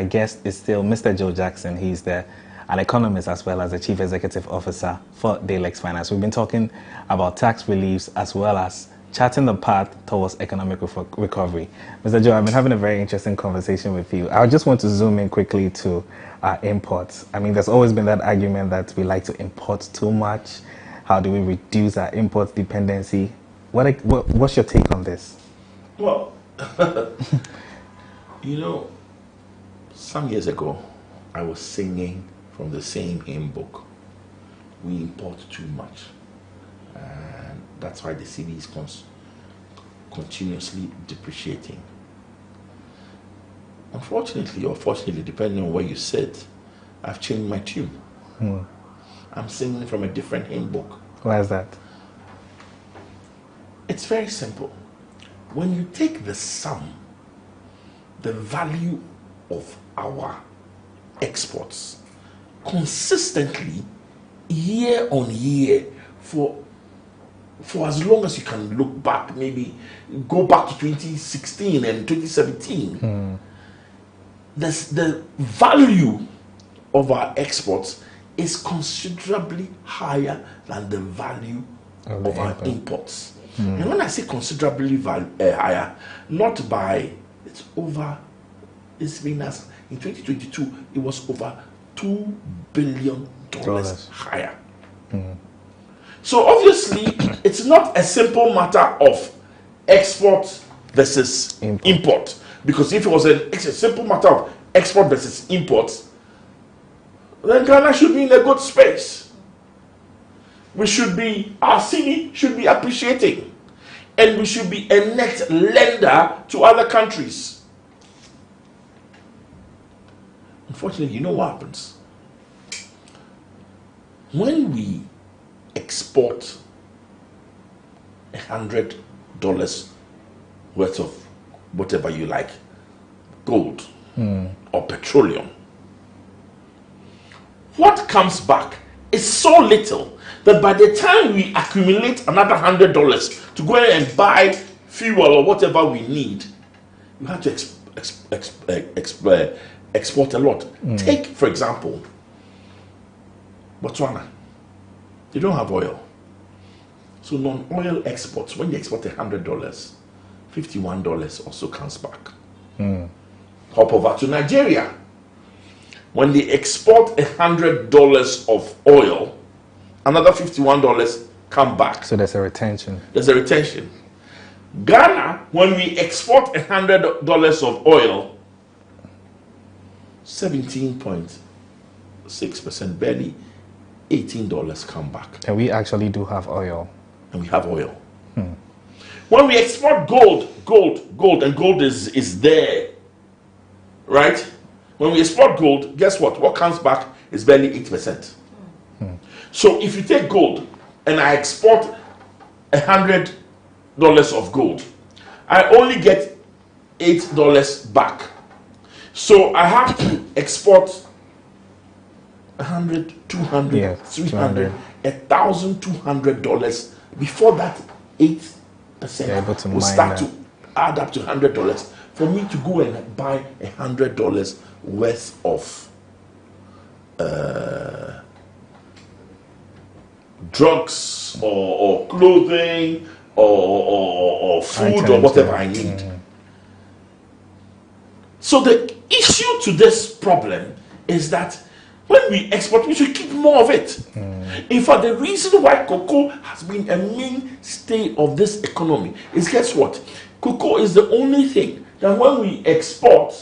my guest is still Mr. Joe Jackson. He's an economist as well as the Chief Executive Officer for Daylex Finance. We've been talking about tax reliefs as well as charting the path towards economic recovery. Mr. Joe, I've been having a very interesting conversation with you. I just want to zoom in quickly to imports. I mean, there's always been that argument that we like to import too much. How do we reduce our import dependency? What's your take on this? Well, you know, some years ago, I was singing from the same hymn book. We import too much. And that's why the cedi is continuously depreciating. Unfortunately or fortunately, depending on where you sit, I've changed my tune. I'm singing from a different hymn book. Why is that? It's very simple. When you take the sum, the value of our exports consistently, year on year, for as long as you can look back, maybe go back to 2016 and 2017, the value of our exports is considerably higher than the value of our imports. And when I say considerably higher, not by, it's been as, in 2022, it was over $2 billion higher. So obviously, it's not a simple matter of export versus import. Because if it was a simple matter of export versus import, then Ghana should be in a good space. Our cedi should be appreciating. And we should be a net lender to other countries. Unfortunately, you know what happens? When we export $100 worth of whatever you like, gold or petroleum, what comes back is so little that by the time we accumulate another $100 to go ahead and buy fuel or whatever we need, you have to export a lot. Take, for example, Botswana. They don't have oil. So non-oil exports, when you export $100, $51 also comes back. Hop over to Nigeria. When they export $100 of oil, another $51 come back. So there's a retention. There's a retention. Ghana, when we export $100 of oil, 17.6%, barely $18 come back. And we actually do have oil. And we have oil. When we export gold, and gold is there, right? When we export gold, guess what? What comes back is barely 8%. So if you take gold and I export $100 of gold, I only get $8 back. So I have to export $100, $200, $300, $1,200 before that 8% will start to add up to $100 for me to go and buy $100 worth of drugs or clothing or food or whatever I need. So the issue to this problem is that when we export, we should keep more of it. In fact, the reason why cocoa has been a mainstay of this economy is, guess what? Cocoa is the only thing that when we export,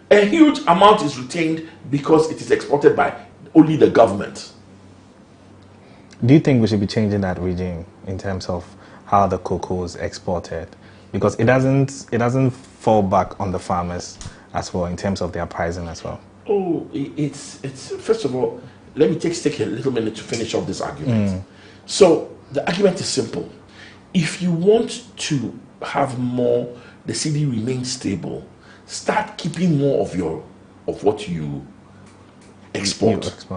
a huge amount is retained because it is exported by only the government. Do you think we should be changing that regime in terms of how the cocoa is exported? Because it doesn't fall back on the farmers as well in terms of their pricing as well. Oh, it's first of all, let me take a little minute to finish off this argument. So the argument is simple. If you want to have more, the cedi remains stable, start keeping more of what you export.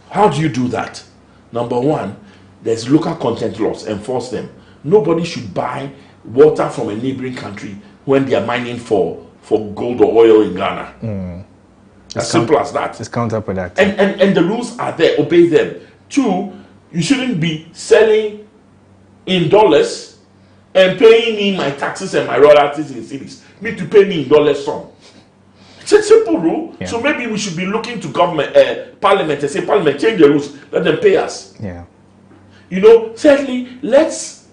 How do you do that? Number one, there's local content laws, enforce them. Nobody should buy water from a neighboring country when they are mining for for gold or oil in Ghana. As simple as that. It's counterproductive. And the rules are there. Obey them. 2, you shouldn't be selling in dollars and paying me my taxes and my royalties in cedis. Need to pay me in dollars some. It's a simple rule. Yeah. So maybe we should be looking to government, Parliament, and say, Parliament, change the rules. Let them pay us. Yeah. You know, thirdly, let's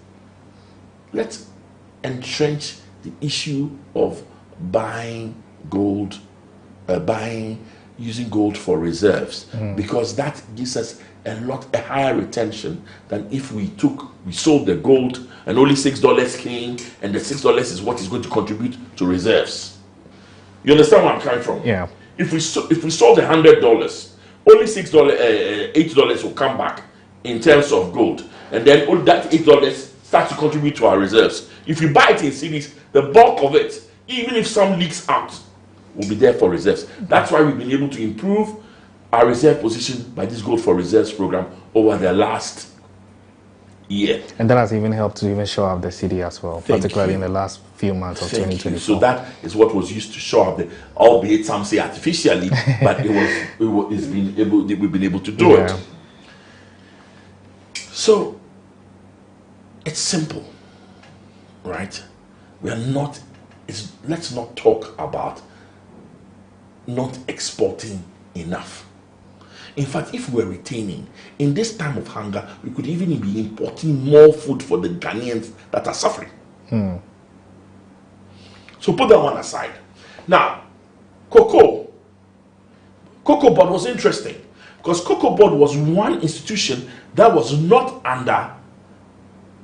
entrench the issue of buying gold, using gold for reserves, because that gives us a higher retention than if we sold the gold and only $6 came, and the $6 is what is going to contribute to reserves. You understand where I'm coming from? Yeah. If we sold $100, only $8 will come back in terms of gold, and then all that $8 starts to contribute to our reserves. If you buy it in cedis, the bulk of it, even if some leaks out, will be there for reserves. That's why we've been able to improve our reserve position by this Gold for Reserves program over the last year. And that has even helped to even show up the city as well, particularly in the last few months of 2024. So that is what was used to show up, albeit some say artificially, but we've been able to do it. So it's simple, right? Let's not talk about not exporting enough. In fact, if we're retaining, in this time of hunger, we could even be importing more food for the Ghanaians that are suffering. So put that one aside. Now, Cocoa Board was interesting because Cocoa Board was one institution that was not under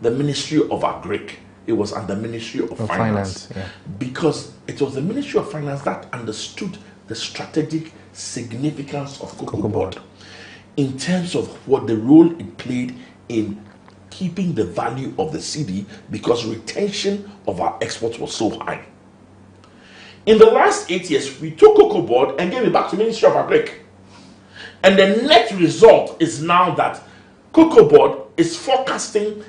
the Ministry of Agric. It was under Ministry of Finance. Because it was the Ministry of Finance that understood the strategic significance of Cocoa Board in terms of what the role it played in keeping the value of the cedi, because retention of our exports was so high. In the last 8 years, we took Cocoa Board and gave it back to Ministry of Agric. And the net result is now that Cocoa Board is forecasting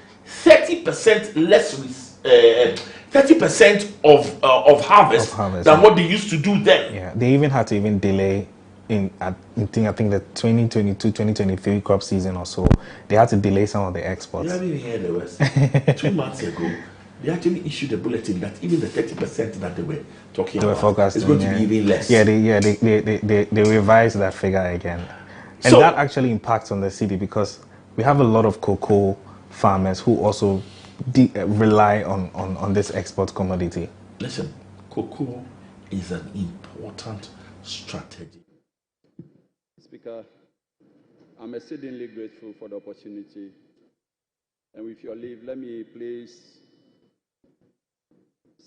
30% less 30% of harvest than what they used to do then. Yeah, they even had to delay I think the 2022-2023 crop season or so. They had to delay some of the exports. You haven't even heard the worst. 2 months ago, they actually issued a bulletin that even the 30% that they were talking about is going to be even less. Yeah, they revised that figure again. And so, that actually impacts on the city because we have a lot of cocoa farmers who also rely on this export commodity. Listen, cocoa is an important strategy. Speaker, I'm exceedingly grateful for the opportunity. And with your leave, let me please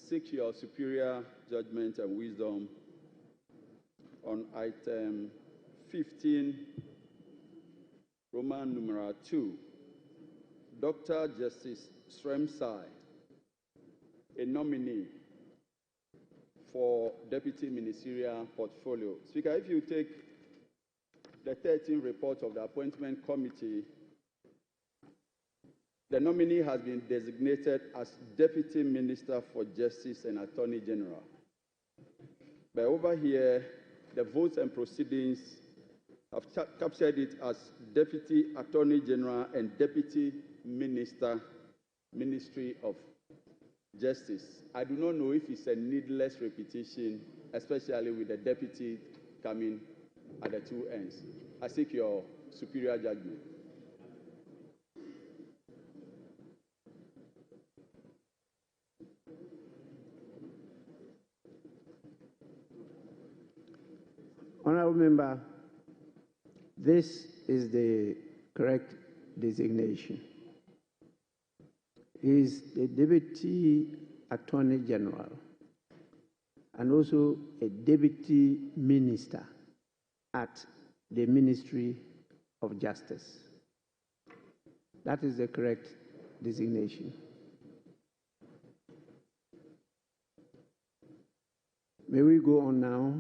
seek your superior judgment and wisdom on item 15, Roman numeral 2, Dr. Justice Sremsai, a nominee for Deputy Ministerial Portfolio. Speaker, if you take the 13th report of the Appointment Committee, the nominee has been designated as Deputy Minister for Justice and Attorney General. But over here, the votes and proceedings have captured it as Deputy Attorney General and Deputy Minister, Ministry of Justice. I do not know if it's a needless repetition, especially with the deputy coming at the two ends. I seek your superior judgment. Honorable Member, this is the correct designation. He is the Deputy Attorney General and also a Deputy Minister at the Ministry of Justice. That is the correct designation. May we go on now?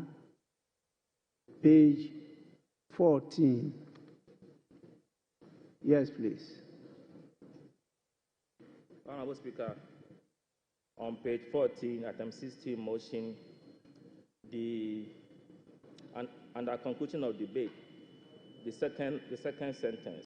Page 14. Yes, please. Honorable Speaker, on page 14, item 16, motion Under conclusion of debate, the second sentence.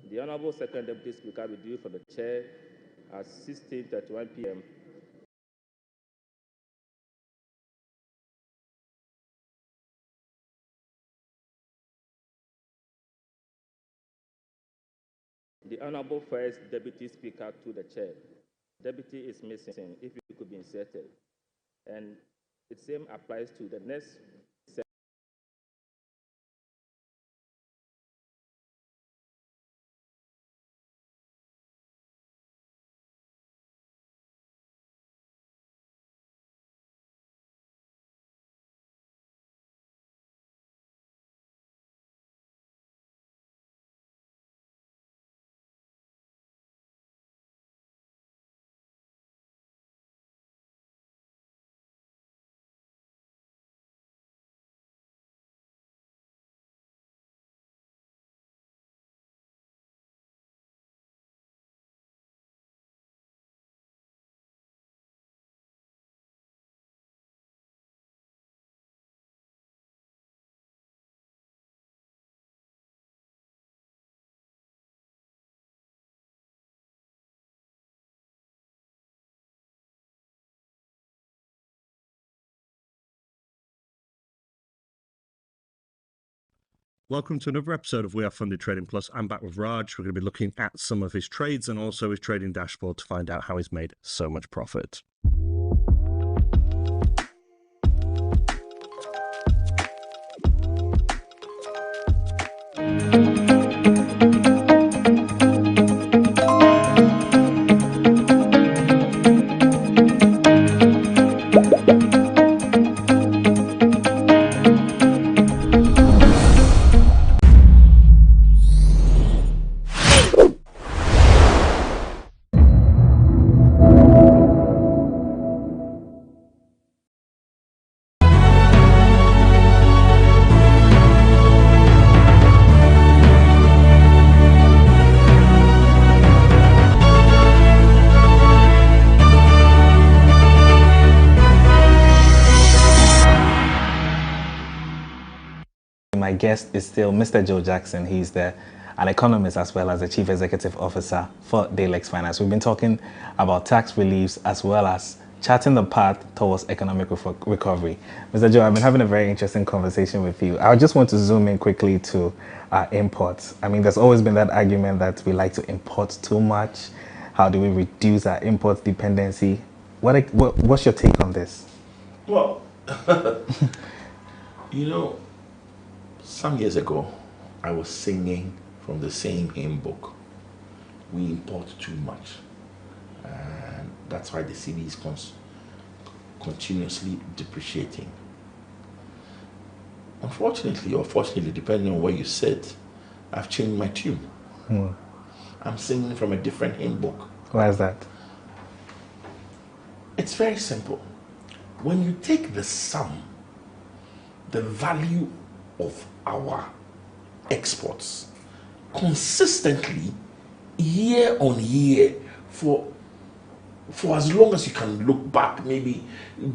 The Honorable Second Deputy Speaker will due for the chair at 16:31 p.m. The Honorable First Deputy Speaker to the chair. Deputy is missing, if you could be inserted. And the same applies to the next. Welcome to another episode of We Are Funded Trading Plus. I'm back with Raj. We're going to be looking at some of his trades and also his trading dashboard to find out how he's made so much profit. My guest is still Mr. Joe Jackson. He's an economist as well as the Chief Executive Officer for Daylex Finance. We've been talking about tax reliefs as well as charting the path towards economic recovery. Mr. Joe, I've been having a very interesting conversation with you. I just want to zoom in quickly to imports. I mean, there's always been that argument that we like to import too much. How do we reduce our import dependency? What's your take on this? Well, you know, some years ago, I was singing from the same hymn book. We import too much. And that's why the cedi is continuously depreciating. Unfortunately, or fortunately, depending on where you sit, I've changed my tune. I'm singing from a different hymn book. Why is that? It's very simple. When you take the sum, the value of our exports consistently year on year for as long as you can look back, maybe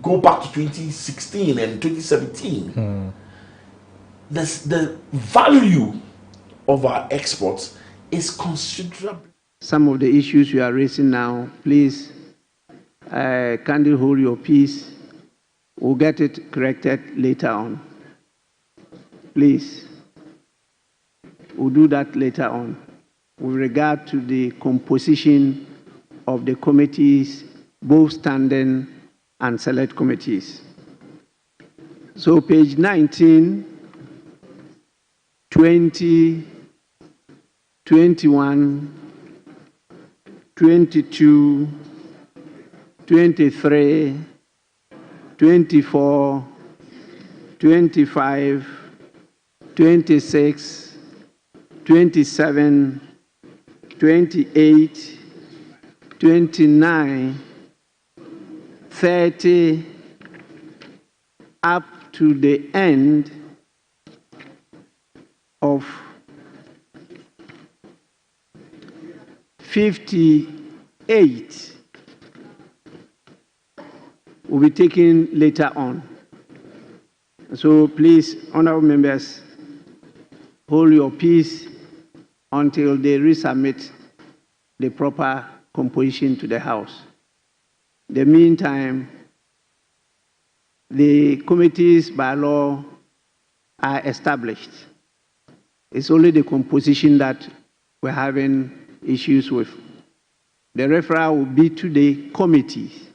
go back to 2016 and 2017, the value of our exports is considerable. Some of the issues you are raising now, please kindly hold your peace. We'll get it corrected later on. Please. We'll do that later on. With regard to the composition of the committees, both standing and select committees. So page 19, 20, 21, 22, 23, 24, 25, 26, 27, 28, 29, 30, up to the end, of 58 will be taken later on. So please, honorable members, hold your peace until they resubmit the proper composition to the House. In the meantime, the committees by law are established. It's only the composition that we're having issues with. The referral will be to the committees,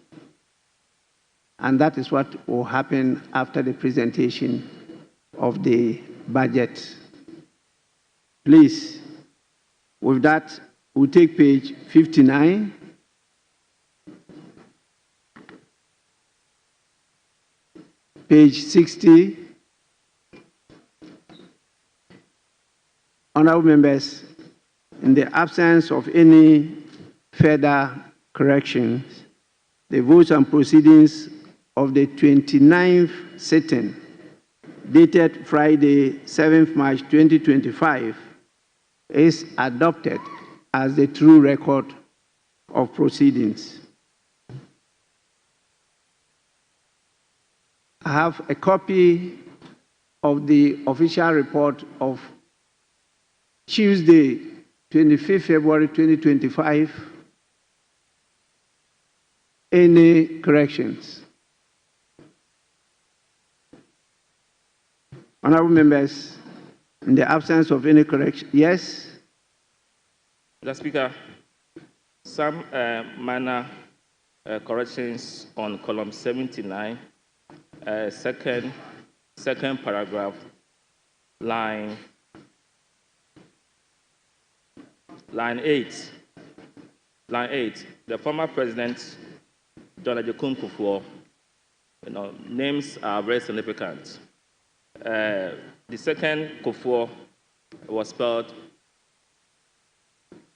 and that is what will happen after the presentation of the budget. Please, with that, we'll take page 59. Page 60. Honorable members, in the absence of any further corrections, the votes and proceedings of the 29th sitting, dated Friday, 7th March 2025, is adopted as the true record of proceedings. I have a copy of the official report of Tuesday, 25th February 2025. Any corrections? Honorable members, in the absence of any correction, yes? Mr. Speaker, some minor corrections on column 79, second paragraph, line 8. Line 8. The former president, John Ajay Kufuor, names are very significant. The second Kufuor was spelled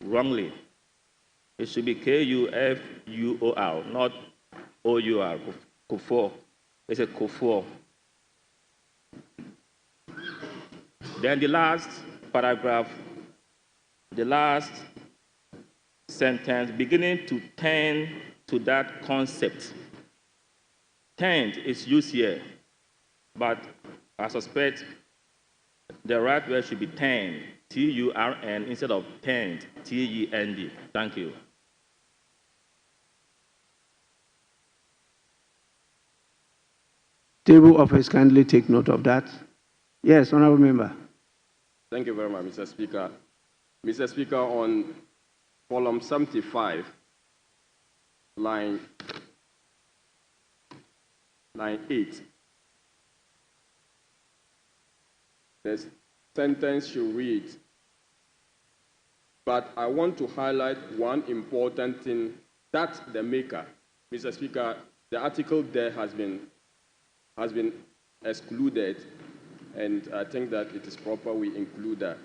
wrongly. It should be Kufuor, not Our. Kufuor. It's a Kufuor. Then the last paragraph, the last sentence, beginning to tend to that concept. Tend is used here, but I suspect the right word should be tend, T-U-R-N, instead of tend, T-E-N-D. Thank you. Table office, kindly take note of that. Yes, honorable member. Thank you very much, Mr. Speaker. Mr. Speaker, on column 75, line 8, the sentence should read, but I want to highlight one important thing that the maker, Mr. Speaker, the article there has been excluded, and I think that it is proper we include that.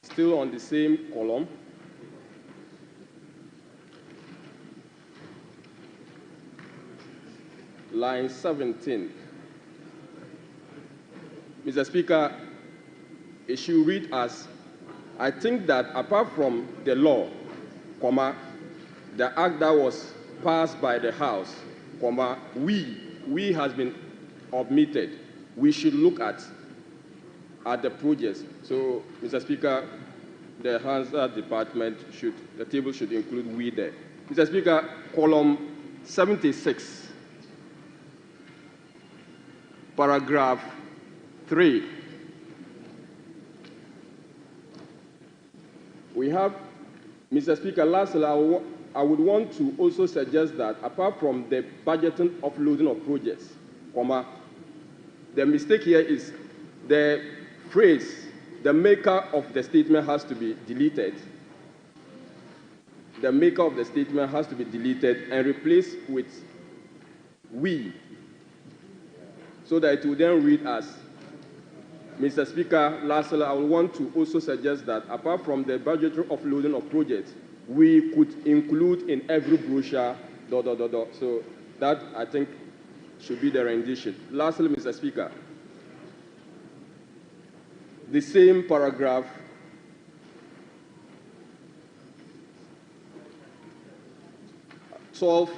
Still on the same column, line 17. Mr. Speaker, it should read as, I think that apart from the law, the act that was passed by the House, we has been omitted. We should look at the projects. So, Mr. Speaker, the Hansard department the table should include we there. Mr. Speaker, column 76, paragraph 3. We have, Mr. Speaker, lastly, I would want to also suggest that apart from the budgeting offloading of projects, the mistake here is the phrase, the maker of the statement has to be deleted. The maker of the statement has to be deleted and replaced with we, so that it will then read as, Mr. Speaker, lastly, I would want to also suggest that apart from the budgetary offloading of projects, we could include in every brochure, ... So that, I think, should be the rendition. Lastly, Mr. Speaker, the same paragraph (12th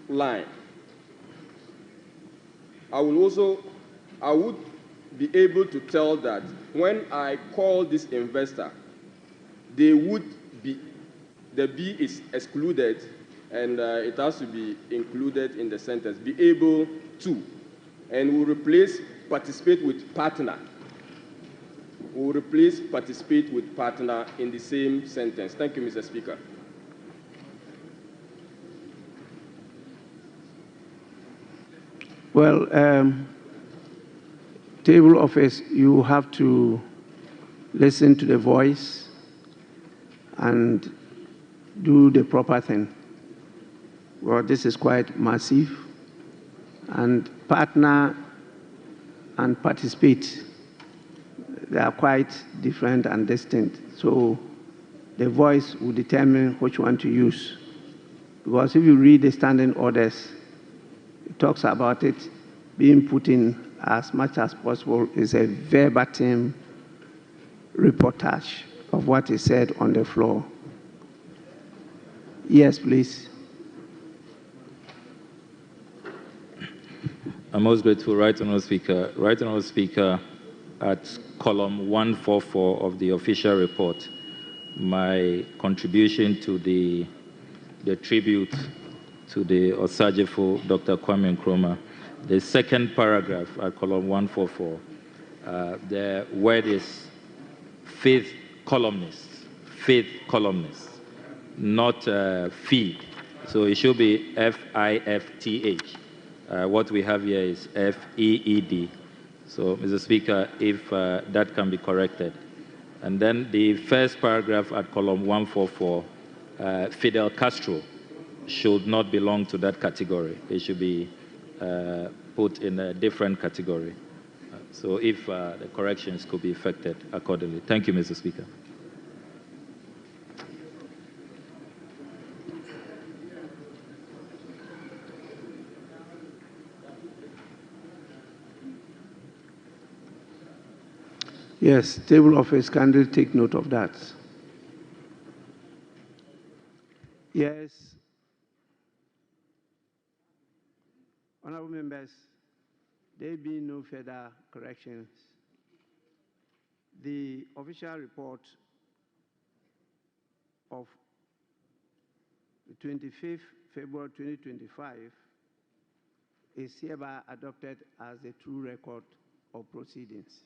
line). I would be able to tell that when I call this investor, the B is excluded, and it has to be included in the sentence, be able to, and we'll replace participate with partner. We'll replace participate with partner in the same sentence. Thank you, Mr. Speaker. Well, table office, you have to listen to the voice and do the proper thing. Well, this is quite massive, and partner and participate, they are quite different and distinct. So the voice will determine which one to use. Because if you read the standing orders, it talks about it being put in as much as possible is a verbatim reportage of what is said on the floor. Yes, please. I'm most grateful, Right Honourable Speaker. Right Honourable Speaker, at column 144 of the official report, my contribution to the tribute to the Osajefo, Dr. Kwame Nkrumah, the second paragraph at column 144, the word is faith columnists, not fee. So it should be F-I-F-T-H. What we have here is F-E-E-D. So, Mr. Speaker, if that can be corrected. And then the first paragraph at column 144, Fidel Castro should not belong to that category. It should be put in a different category. So if the corrections could be effected accordingly. Thank you, Mr. Speaker. Yes, table office, kindly take note of that. Yes. Honorable members, there being no further corrections, the official report of the 25th February 2025 is hereby adopted as a true record of proceedings.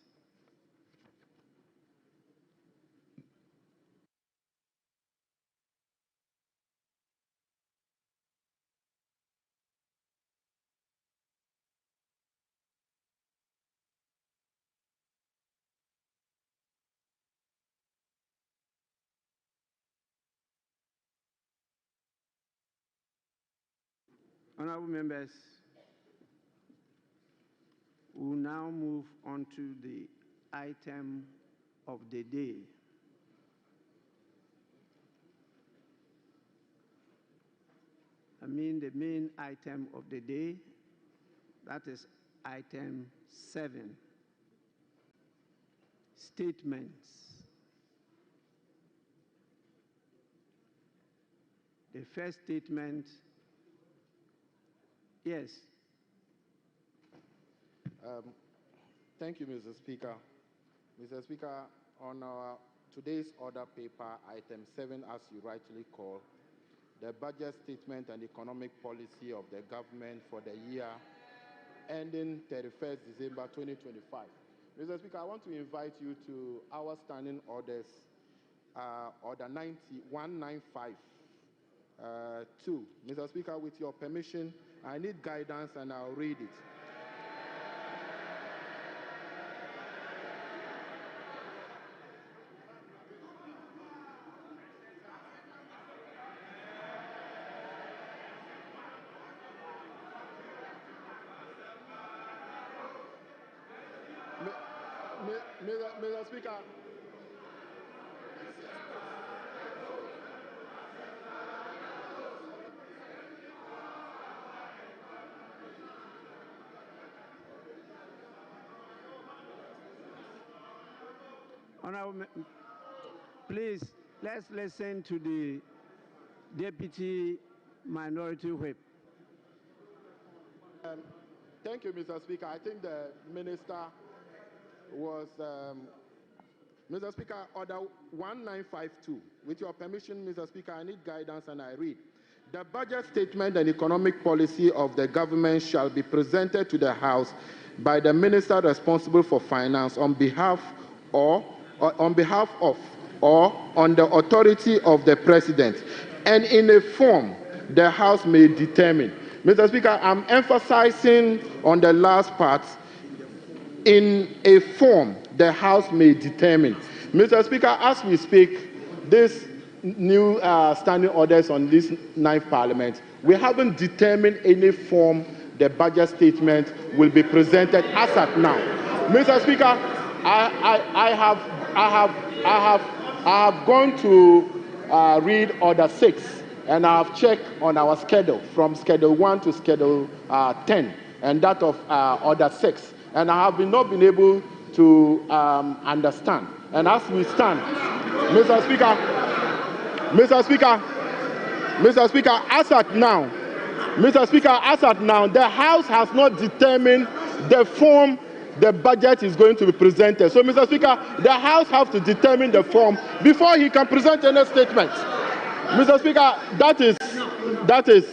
Honorable members, we will now move on to the item of the day. I mean the main item of the day, that is item 7, statements. The first statement, yes. Thank you, Mr. Speaker. Mr. Speaker, on our today's order paper, item 7, as you rightly call, the budget statement and economic policy of the government for the year ending 31st December 2025. Mr. Speaker, I want to invite you to our standing orders, order 195-2. Mr. Speaker, with your permission, I need guidance and I'll read it. Mr. Speaker. Please, let's listen to the Deputy Minority Whip. Thank you, Mr. Speaker. I think the Minister was, Mr. Speaker, Order 1952. With your permission, Mr. Speaker, I need guidance and I read. The budget statement and economic policy of the government shall be presented to the House by the Minister responsible for finance on behalf of or on the authority of the President, and in a form the House may determine. Mr. Speaker, I'm emphasizing on the last part, in a form the House may determine. Mr. Speaker, as we speak, this new standing orders on this 9th Parliament, we haven't determined any form the budget statement will be presented as at now. Mr. Speaker, I have gone to read Order 6, and I have checked on our schedule from Schedule 1 to Schedule 10, and that of Order 6, and I have not been able to understand. And as we stand, Mr. Speaker, as at now, the House has not determined the form the budget is going to be presented. So, Mr. Speaker, the House has to determine the form before he can present any statement. Mr. Speaker, that is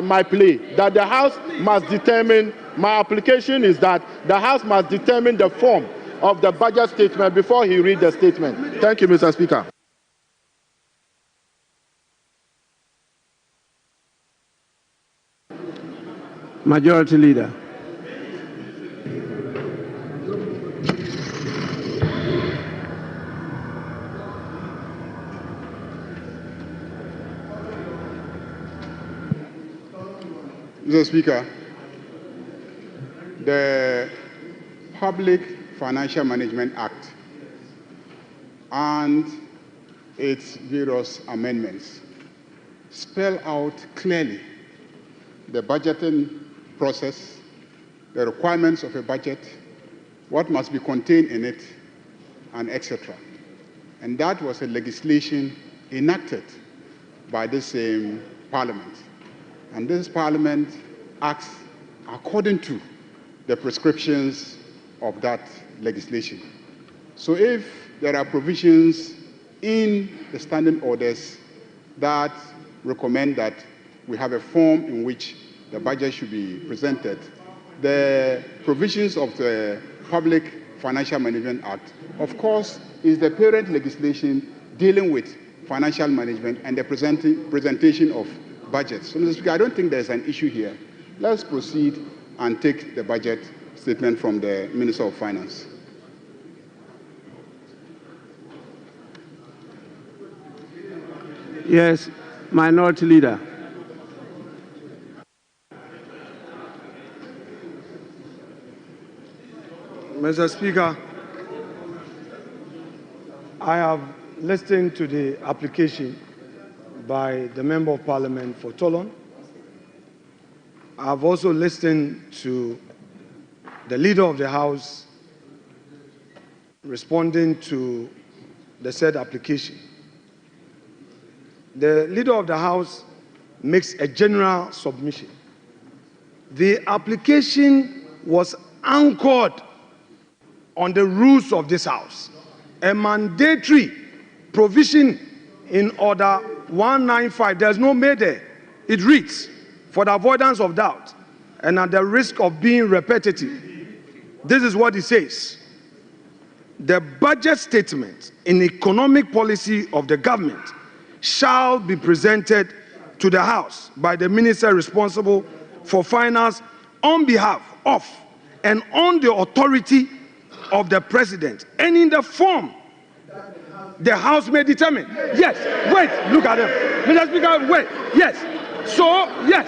my plea, that the House must determine, my application is that the House must determine the form of the budget statement before he reads the statement. Thank you, Mr. Speaker. Majority Leader. Mr. Speaker, the Public Financial Management Act and its various amendments spell out clearly the budgeting process, the requirements of a budget, what must be contained in it, and etc. And that was a legislation enacted by this same Parliament. And this Parliament acts according to the prescriptions of that legislation. So if there are provisions in the standing orders that recommend that we have a form in which the budget should be presented, the provisions of the Public Financial Management Act, of course, is the parent legislation dealing with financial management and the presentation of budgets. So, Mr. Speaker, I don't think there's an issue here. Let's proceed and take the budget statement from the Minister of Finance. Yes, Minority Leader. Mr. Speaker, I have listened to the application by the Member of Parliament for Tolon. I have also listened to the Leader of the House responding to the said application. The Leader of the House makes a general submission. The application was anchored on the rules of this House. A mandatory provision in Order 195, there's no may there. It reads, for the avoidance of doubt and at the risk of being repetitive, this is what it says. The budget statement in economic policy of the government shall be presented to the House by the Minister responsible for finance on behalf of and on the authority of the President, and in the form the House may determine. Yes, wait, look at them. Mr. Speaker, wait, yes. So, yes,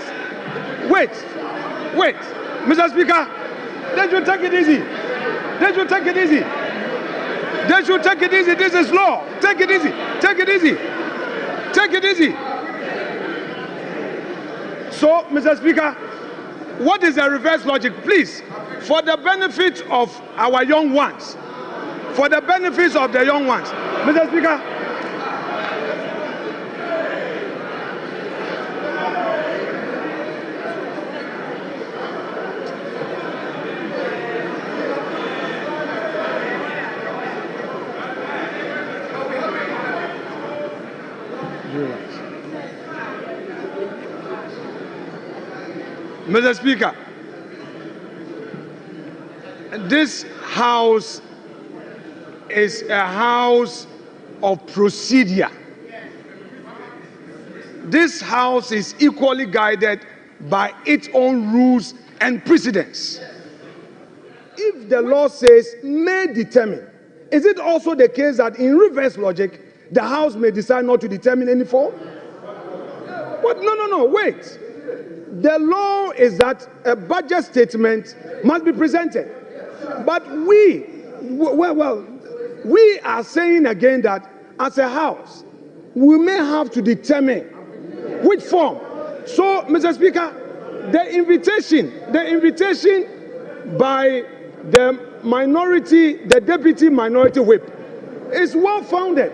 wait. Mr. Speaker, they should take it easy. They should take it easy. They should take it easy. This is law. Take it easy. Take it easy. Take it easy. So, Mr. Speaker, what is the reverse logic? Please, for the benefit of our young ones, for the benefits of the young ones. Mr. Speaker. Mr. Speaker, this house is a house of procedure. This house is equally guided by its own rules and precedents. If the law says may determine, is it also the case that in reverse logic, the house may decide not to determine any form? What? No, wait. The law is that a budget statement must be presented. But we are saying again that as a house, we may have to determine which form. So, Mr. Speaker, the invitation by the deputy minority whip is well founded.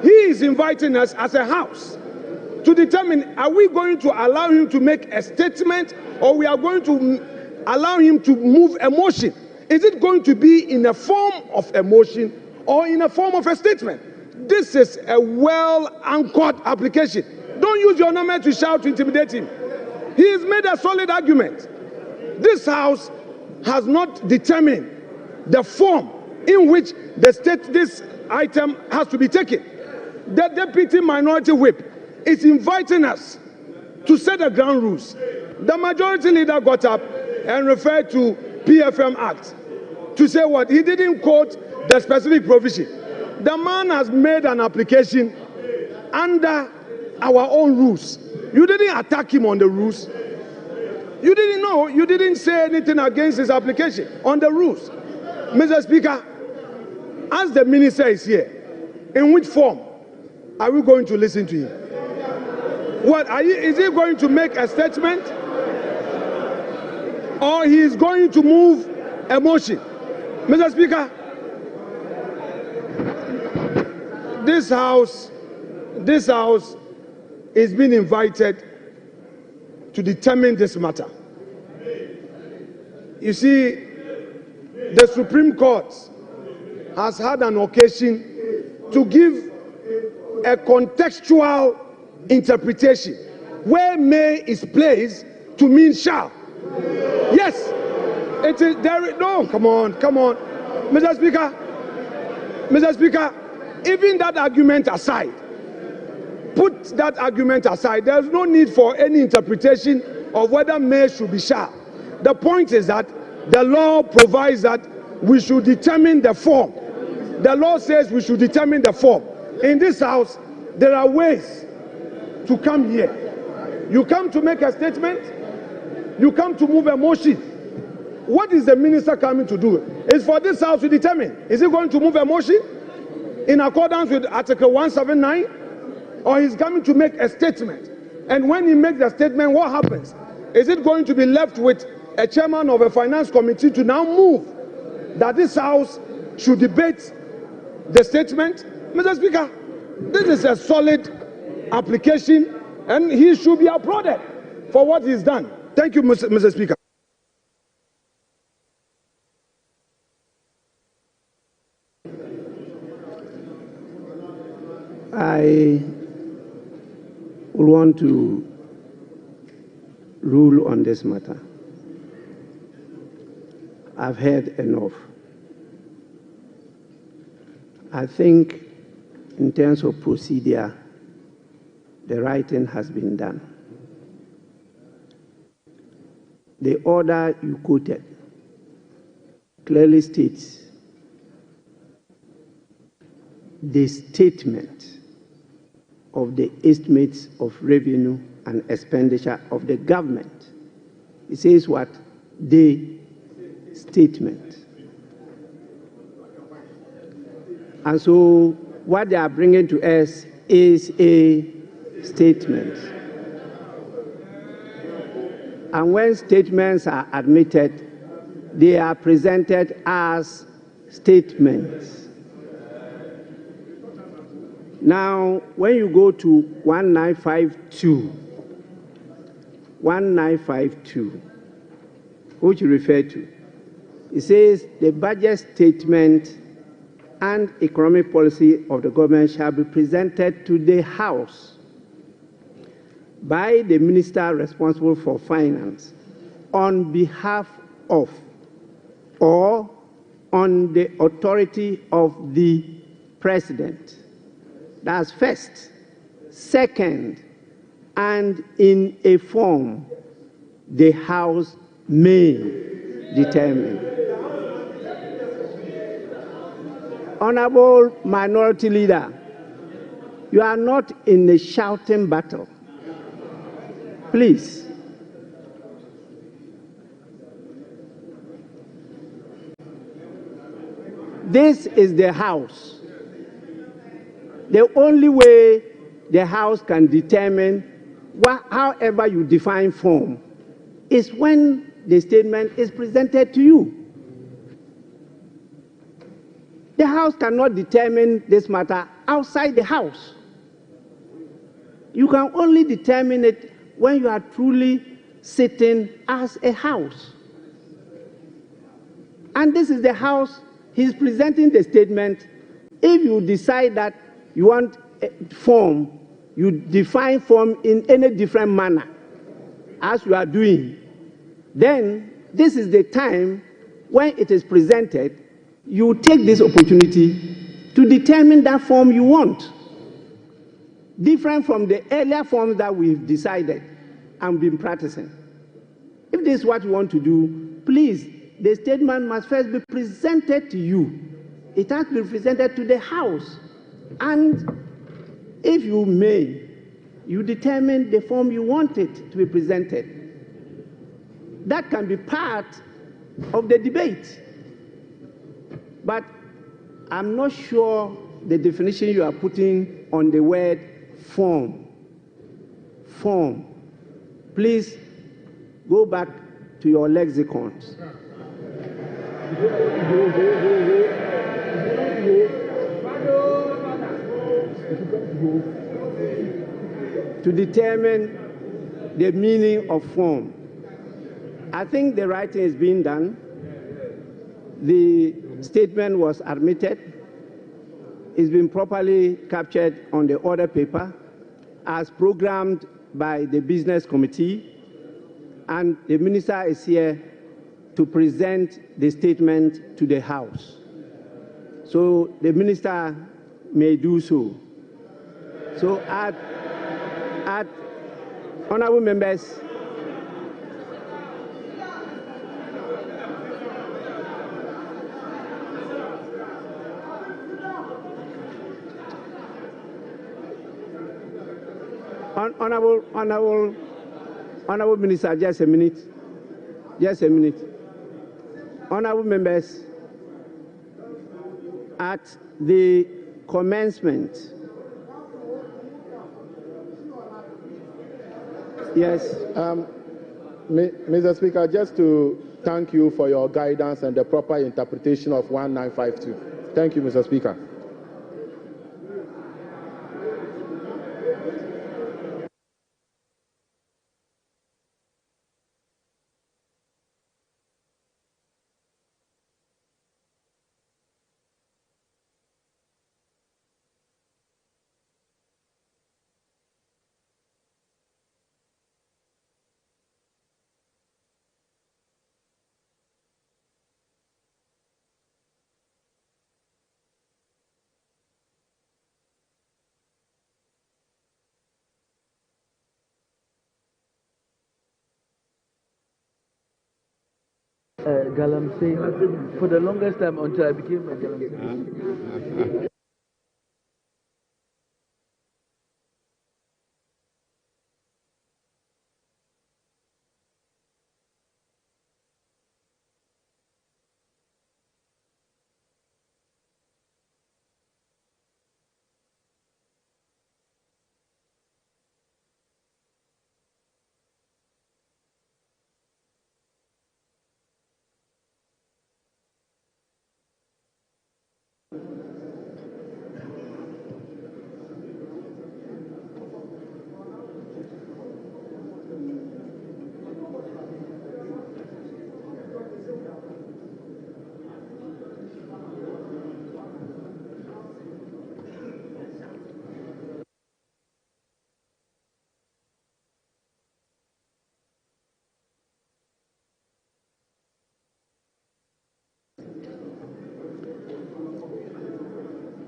He is inviting us as a house to determine, are we going to allow him to make a statement, or we are going to allow him to move a motion? Is it going to be in a form of a motion or in a form of a statement? This is a well-anchored application. Don't use your number to shout to intimidate him. He has made a solid argument. This house has not determined the form in which this item has to be taken. The deputy minority whip is inviting us to set the ground rules. The majority leader got up and referred to PFM Act to say what? He didn't quote the specific provision. The man has made an application under our own rules. You didn't attack him on the rules. You didn't know. You didn't say anything against his application on the rules. Mr. Speaker, as the minister is here, in which form are we going to listen to him? Is he going to make a statement, or he is going to move a motion? Mr. Speaker, this house is being invited to determine this matter. You see, the Supreme Court has had an occasion to give a contextual interpretation where may is placed to mean shall. Yes, it is there. No, come on, Mr. Speaker, even that argument aside, put that argument aside. There's no need for any interpretation of whether may should be shall. The point is that the law provides that we should determine the form. The law says we should determine the form. In this house, there are ways to come here. You come to make a statement, you come to move a motion. What is the minister coming to do? It's for this house to determine. Is he going to move a motion in accordance with Article 179? Or he's coming to make a statement? And when he makes the statement, what happens? Is it going to be left with a chairman of a finance committee to now move that this house should debate the statement? Mr. Speaker, this is a solid application, and he should be applauded for what he's done. Thank you, Mr. Speaker. I would want to rule on this matter. I've heard enough. I think in terms of procedure, the right thing has been done. The order you quoted clearly states the statement of the estimates of revenue and expenditure of the government. It says what? The statement. And so what they are bringing to us is a statement. And when statements are admitted, they are presented as statements. Now, when you go to 1952, which you refer to, it says the budget statement and economic policy of the government shall be presented to the House by the minister responsible for finance on behalf of or on the authority of the president. That's first. Second, and in a form the House may determine. Honorable Minority Leader, you are not in a shouting battle. Please. This is the House. The only way the House can determine however you define form is when the statement is presented to you. The House cannot determine this matter outside the House. You can only determine it when you are truly sitting as a House. And this is the House. He's presenting the statement. If you decide that you want a form, you define form in any different manner as you are doing, then this is the time when it is presented, you take this opportunity to determine that form you want, different from the earlier forms that we've decided and been practicing. If this is what you want to do, please, the statement must first be presented to you. It has to be presented to the House. And if you may, you determine the form you want it to be presented. That can be part of the debate. But I'm not sure the definition you are putting on the word form. Form. Please go back to your lexicons. To determine the meaning of form. I think the writing is being done. The statement was admitted. It's been properly captured on the order paper as programmed by the business committee, and the minister is here to present the statement to the House. So the minister may do so. So at honorable members, honorable minister, just a minute. Honorable members, at the commencement, yes. Mr. Speaker, just to thank you for your guidance and the proper interpretation of 1952. Thank you, Mr. Speaker. Galamsey for the longest time until I became a Galamsey.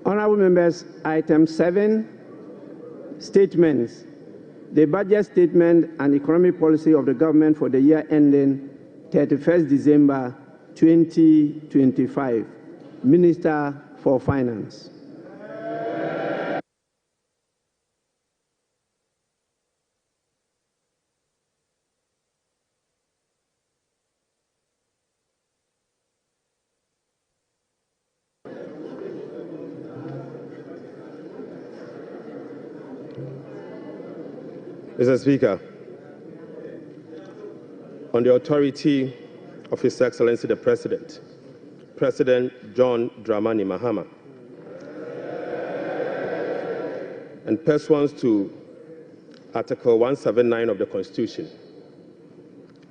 Honourable members, item 7, statements. The budget statement and economic policy of the government for the year ending 31st December 2025. Minister for Finance. Mr. Speaker, on the authority of His Excellency the President, President John Dramani Mahama, and pursuant to Article 179 of the Constitution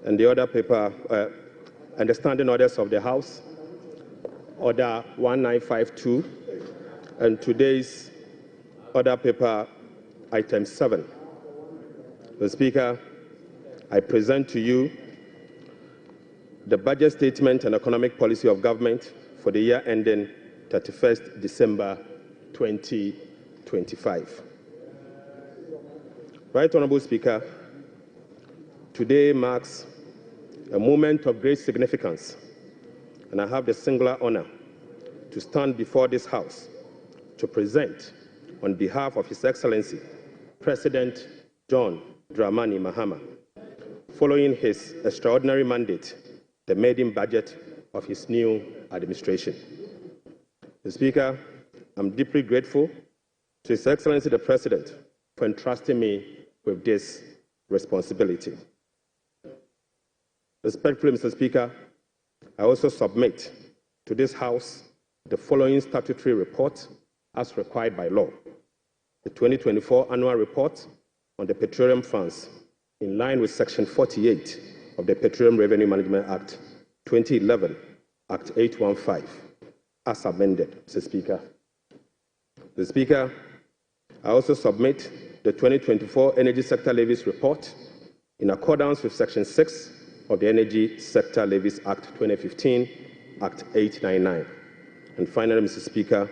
and the other paper and the standing orders of the House, Order 1952, and today's order paper, item 7. Mr. Speaker, I present to you the budget statement and economic policy of government for the year ending 31st December 2025. Right Honourable Speaker, today marks a moment of great significance, and I have the singular honor to stand before this House to present, on behalf of His Excellency, President John Dramani Mahama, following his extraordinary mandate, the maiden budget of his new administration. Mr. Speaker, I'm deeply grateful to His Excellency the President for entrusting me with this responsibility. Respectfully, Mr. Speaker, I also submit to this House the following statutory report as required by law. The 2024 annual report on the petroleum funds, in line with Section 48 of the Petroleum Revenue Management Act 2011, Act 815, as amended, Mr. Speaker. Mr. Speaker, I also submit the 2024 Energy Sector Levies Report in accordance with Section 6 of the Energy Sector Levies Act 2015, Act 899. And finally, Mr. Speaker,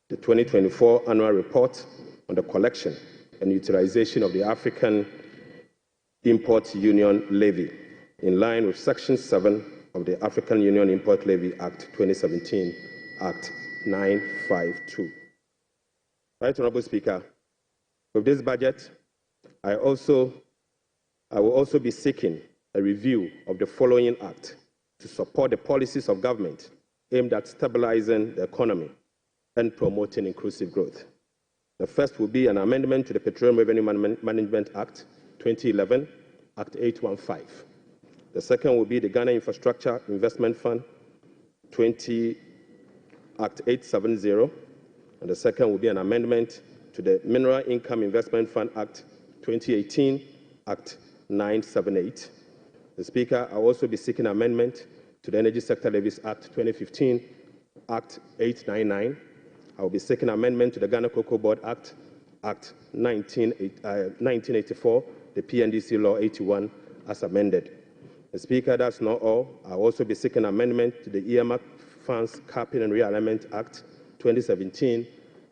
the 2024 Annual Report on the collection and utilization of the African Import Union Levy, in line with Section 7 of the African Union Import Levy Act 2017, Act 952. Right Honourable Speaker, with this budget, I will also be seeking a review of the following act to support the policies of government aimed at stabilizing the economy and promoting inclusive growth. The first will be an amendment to the Petroleum Revenue Management Act 2011, Act 815. The second will be the Ghana Infrastructure Investment Fund Act 870. And the second will be an amendment to the Mineral Income Investment Fund Act 2018, Act 978. The Speaker, I will also be seeking amendment to the Energy Sector Levies Act 2015, Act 899. I will be seeking amendment to the Ghana Cocoa Board Act, Act 1984, the PNDC Law 81, as amended. The Speaker, that's not all. I will also be seeking amendment to the EMA Funds Capping and Realignment Act 2017,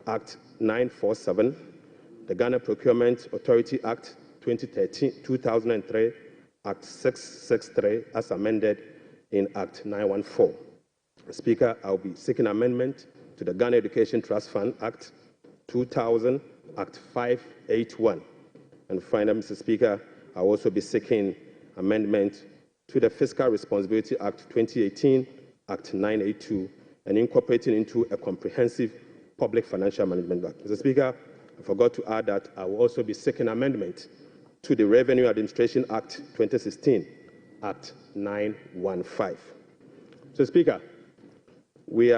Act 947, the Ghana Procurement Authority Act 2003, Act 663, as amended in Act 914. Speaker, I will be seeking amendment to the Ghana Education Trust Fund Act 2000, Act 581. And finally, Mr. Speaker, I will also be seeking amendment to the Fiscal Responsibility Act 2018, Act 982, and incorporating into a comprehensive public financial management act. Mr. Speaker, I forgot to add that I will also be seeking amendment to the Revenue Administration Act 2016, Act 915. So, Speaker, we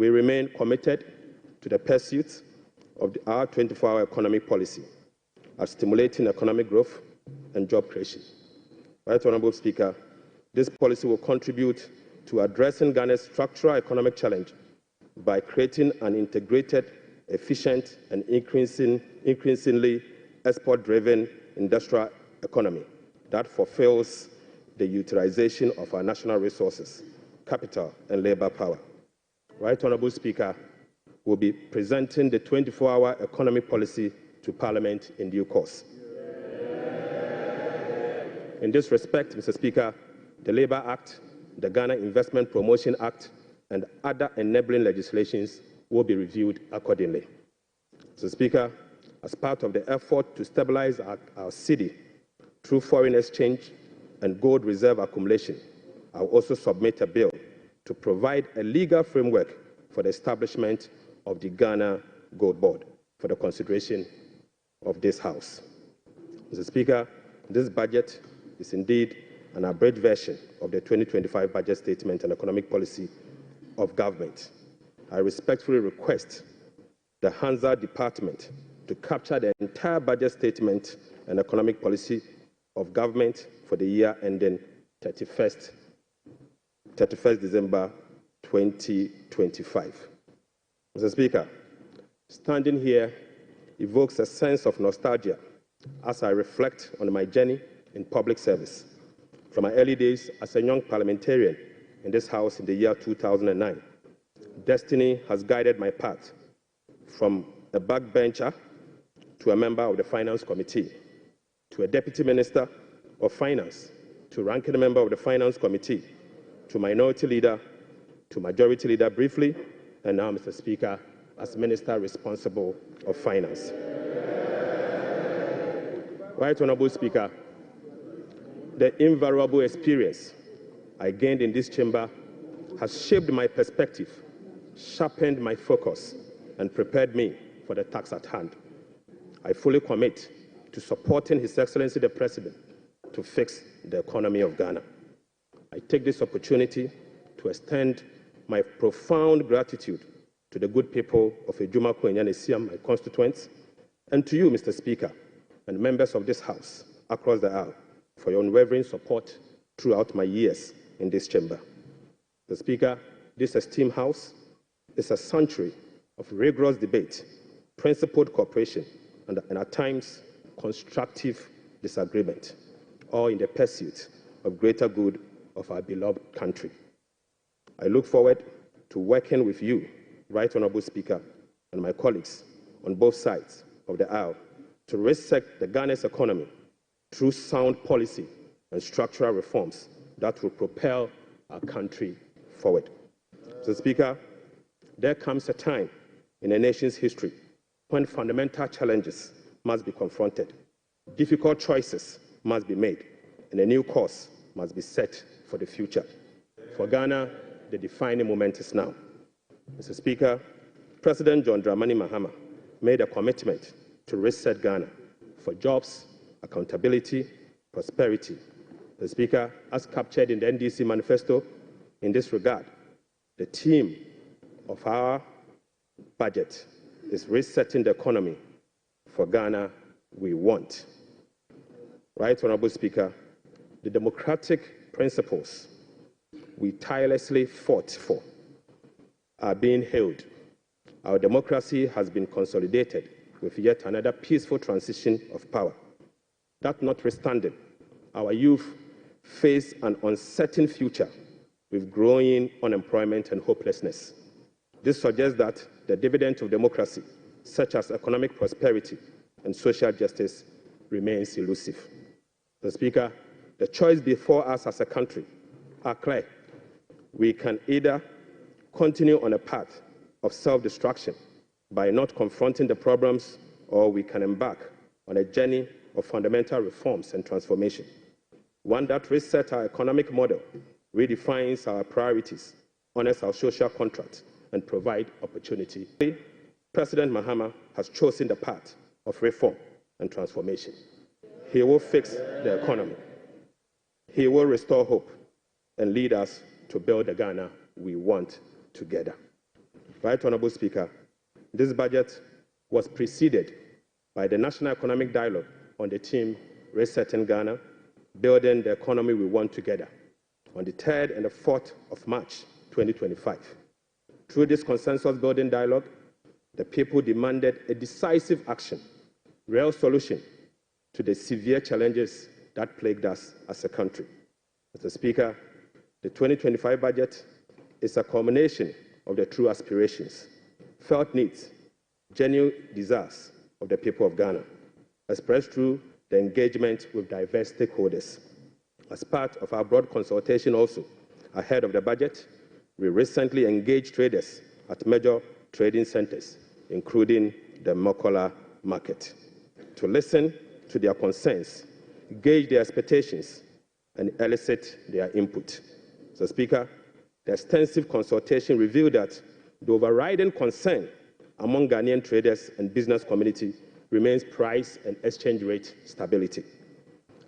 remain committed to the pursuit of our 24-hour economic policy of stimulating economic growth and job creation. Right Honourable Speaker, this policy will contribute to addressing Ghana's structural economic challenge by creating an integrated, efficient, and increasingly export-driven industrial economy that fulfills the utilization of our national resources, capital, and labor power. Right Honourable Speaker, will be presenting the 24-hour economy policy to Parliament in due course. In this respect, Mr. Speaker, the Labour Act, the Ghana Investment Promotion Act, and other enabling legislations will be reviewed accordingly. Mr. Speaker, as part of the effort to stabilize our cedi through foreign exchange and gold reserve accumulation, I will also submit a bill to provide a legal framework for the establishment of the Ghana Gold Board for the consideration of this House. Mr. Speaker, this budget is indeed an abridged version of the 2025 budget statement and economic policy of government. I respectfully request the Hansard Department to capture the entire budget statement and economic policy of government for the year ending 31st December 2025. Mr. Speaker, standing here evokes a sense of nostalgia as I reflect on my journey in public service. From my early days as a young parliamentarian in this House in the year 2009, destiny has guided my path from a backbencher to a member of the Finance Committee, to a Deputy Minister of Finance, to ranking member of the Finance Committee, to Minority Leader, to Majority Leader briefly, and now, Mr. Speaker, as Minister responsible of Finance. Right Honourable Speaker, the invaluable experience I gained in this chamber has shaped my perspective, sharpened my focus, and prepared me for the task at hand. I fully commit to supporting His Excellency the President to fix the economy of Ghana. I take this opportunity to extend my profound gratitude to the good people of Ejumako and Yanesiam, my constituents, and to you, Mr. Speaker, and members of this House across the aisle for your unwavering support throughout my years in this chamber. Mr. Speaker, this esteemed House is a sanctuary of rigorous debate, principled cooperation, and at times constructive disagreement, all in the pursuit of greater good of our beloved country. I look forward to working with you, Right Honourable Speaker, and my colleagues on both sides of the aisle to reset the Ghana's economy through sound policy and structural reforms that will propel our country forward. Mr. Speaker, there comes a time in a nation's history when fundamental challenges must be confronted, difficult choices must be made, and a new course must be set for the future. For Ghana, the defining moment is now. Mr. Speaker, President John Dramani Mahama made a commitment to reset Ghana for jobs, accountability, prosperity. Mr. Speaker, as captured in the NDC manifesto, in this regard, the theme of our budget is resetting the economy for Ghana we want. Right Honourable Speaker, the democratic principles we tirelessly fought for are being held. Our democracy has been consolidated with yet another peaceful transition of power. That notwithstanding, our youth face an uncertain future with growing unemployment and hopelessness. This suggests that the dividend of democracy, such as economic prosperity and social justice, remains elusive. Mr. Speaker, the choice before us as a country are clear. We can either continue on a path of self-destruction by not confronting the problems, or we can embark on a journey of fundamental reforms and transformation, one that resets our economic model, redefines our priorities, honors our social contract, and provides opportunity. President Mahama has chosen the path of reform and transformation. He will fix the economy. He will restore hope and lead us to build the Ghana we want together. Right Honourable Speaker, this budget was preceded by the National Economic Dialogue on the theme Resetting Ghana, Building the Economy We Want Together, on the 3rd and the 4th of March 2025. Through this consensus-building dialogue, the people demanded a decisive action, real solution to the severe challenges that plagued us as a country. Mr. Speaker, the 2025 budget is a culmination of the true aspirations, felt needs, genuine desires of the people of Ghana, expressed through the engagement with diverse stakeholders. As part of our broad consultation also, ahead of the budget, we recently engaged traders at major trading centers, including the Mokola market, to listen to their concerns, gauge their expectations, and elicit their input. So, Speaker, the extensive consultation revealed that the overriding concern among Ghanaian traders and business community remains price and exchange rate stability.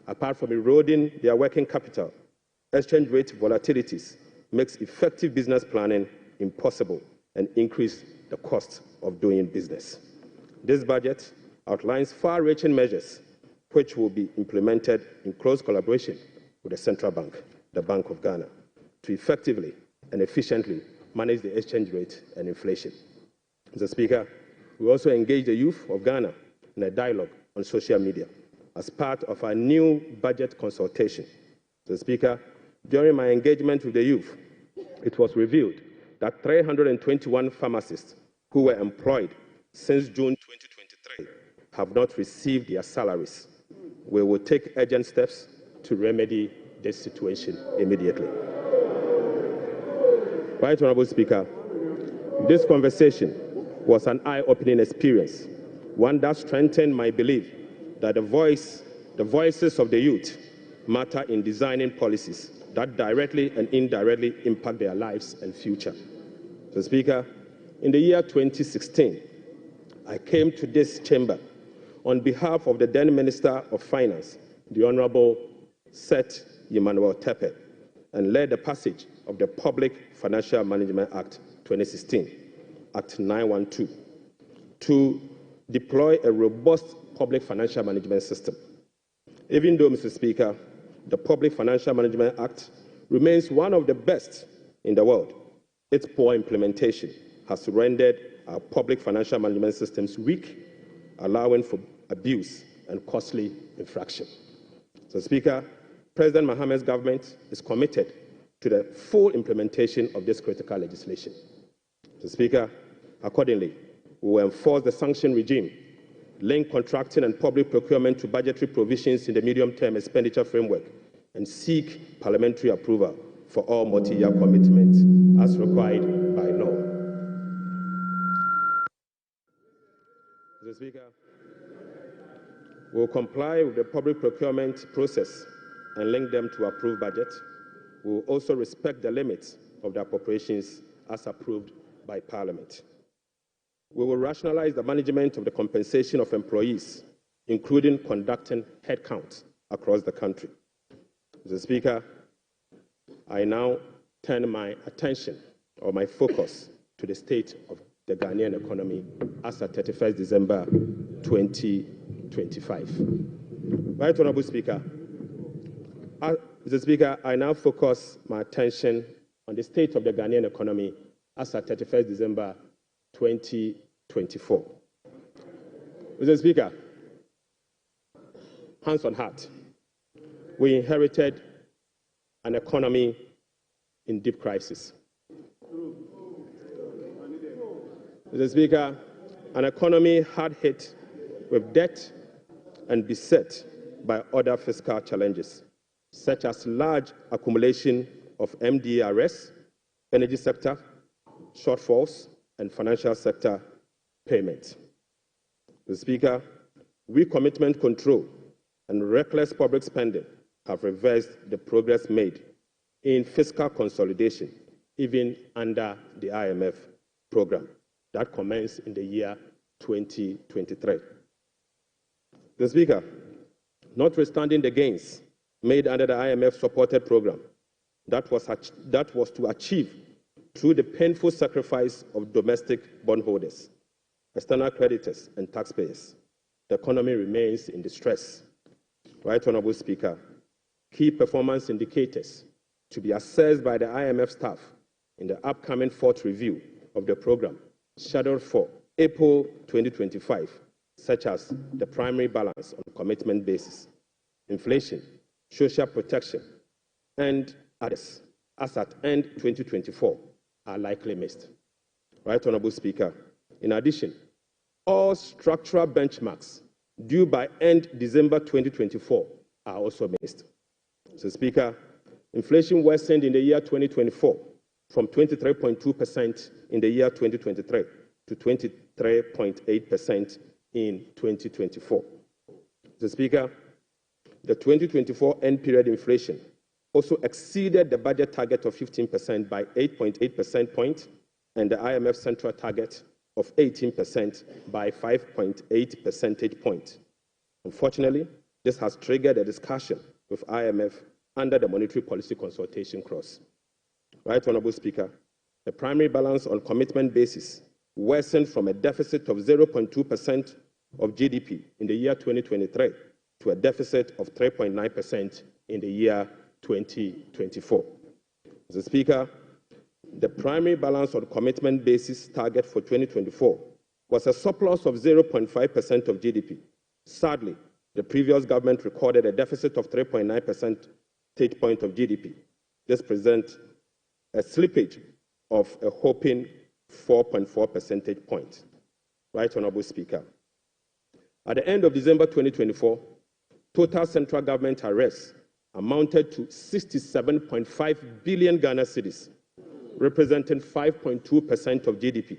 Apart from eroding their working capital, exchange rate volatilities makes effective business planning impossible and increase the cost of doing business. This budget outlines far-reaching measures which will be implemented in close collaboration with the Central Bank, the Bank of Ghana, to effectively and efficiently manage the exchange rate and inflation. Mr. Speaker, we also engage the youth of Ghana in a dialogue on social media as part of our new budget consultation. Mr. Speaker, during my engagement with the youth, it was revealed that 321 pharmacists who were employed since June 2023 have not received their salaries. We will take urgent steps to remedy this situation immediately. Right Honorable Speaker, this conversation was an eye-opening experience, one that strengthened my belief that the voices of the youth matter in designing policies that directly and indirectly impact their lives and future. So, Speaker, in the year 2016, I came to this chamber on behalf of the then Minister of Finance, the Honorable Seth Emmanuel Tepe, and led the passage of the Public Financial Management Act 2016, Act 912, to deploy a robust public financial management system. Even though, Mr. Speaker, the Public Financial Management Act remains one of the best in the world, its poor implementation has rendered our public financial management systems weak, allowing for abuse and costly infraction. So, Speaker, President Mohammed's government is committed to the full implementation of this critical legislation. So, Speaker, accordingly, we will enforce the sanction regime, link contracting and public procurement to budgetary provisions in the medium-term expenditure framework, and seek parliamentary approval for all multi-year commitments as required by law. Mr. Speaker, we will comply with the public procurement process and link them to approved budget. We will also respect the limits of the appropriations as approved by Parliament. We will rationalize the management of the compensation of employees, including conducting headcount across the country. Mr. Speaker, I now turn my attention or my focus to the state of the Ghanaian economy as at 31st December 2025. Right Honorable Speaker, Mr. Speaker, I now focus my attention on the state of the Ghanaian economy as at 31st December 2024. Mr. Speaker, hands on heart, we inherited an economy in deep crisis. Mr. Speaker, an economy hard hit with debt and beset by other fiscal challenges, such as large accumulation of MDRS, energy sector shortfalls, and financial sector payments. Mr. Speaker, weak commitment control and reckless public spending have reversed the progress made in fiscal consolidation, even under the IMF program that commenced in the year 2023. Mr. Speaker, notwithstanding the gains made under the IMF-supported program that was to achieve through the painful sacrifice of domestic bondholders, external creditors, and taxpayers, the economy remains in distress. Right Honorable Speaker, key performance indicators to be assessed by the IMF staff in the upcoming fourth review of the program, scheduled for April 2025, such as the primary balance on a commitment basis, inflation, social protection, and others, as at end 2024, are likely missed. Right Honorable Speaker, In addition, all structural benchmarks due by end December 2024 are also missed. Mr. Speaker, inflation worsened in the year 2024 from 23.2% in the year 2023 to 23.8% in 2024. Mr. Speaker, the 2024 end period inflation also exceeded the budget target of 15% by 8.8 percentage points and the IMF central target of 18% by 5.8 percentage points. Unfortunately, this has triggered a discussion with IMF under the monetary policy consultation clause. Right, Honourable Speaker, the primary balance on commitment basis worsened from a deficit of 0.2% of GDP in the year 2023 to a deficit of 3.9% in the year 2024. Mr. Speaker, the primary balance on commitment basis target for 2024 was a surplus of 0.5% of GDP. Sadly, the previous government recorded a deficit of 3.9 percentage point of GDP. This presents a slippage of a whopping 4.4 percentage points. Right, Honourable Speaker. At the end of December 2024, total central government arrests amounted to 67.5 billion Ghana cedis, representing 5.2% of GDP.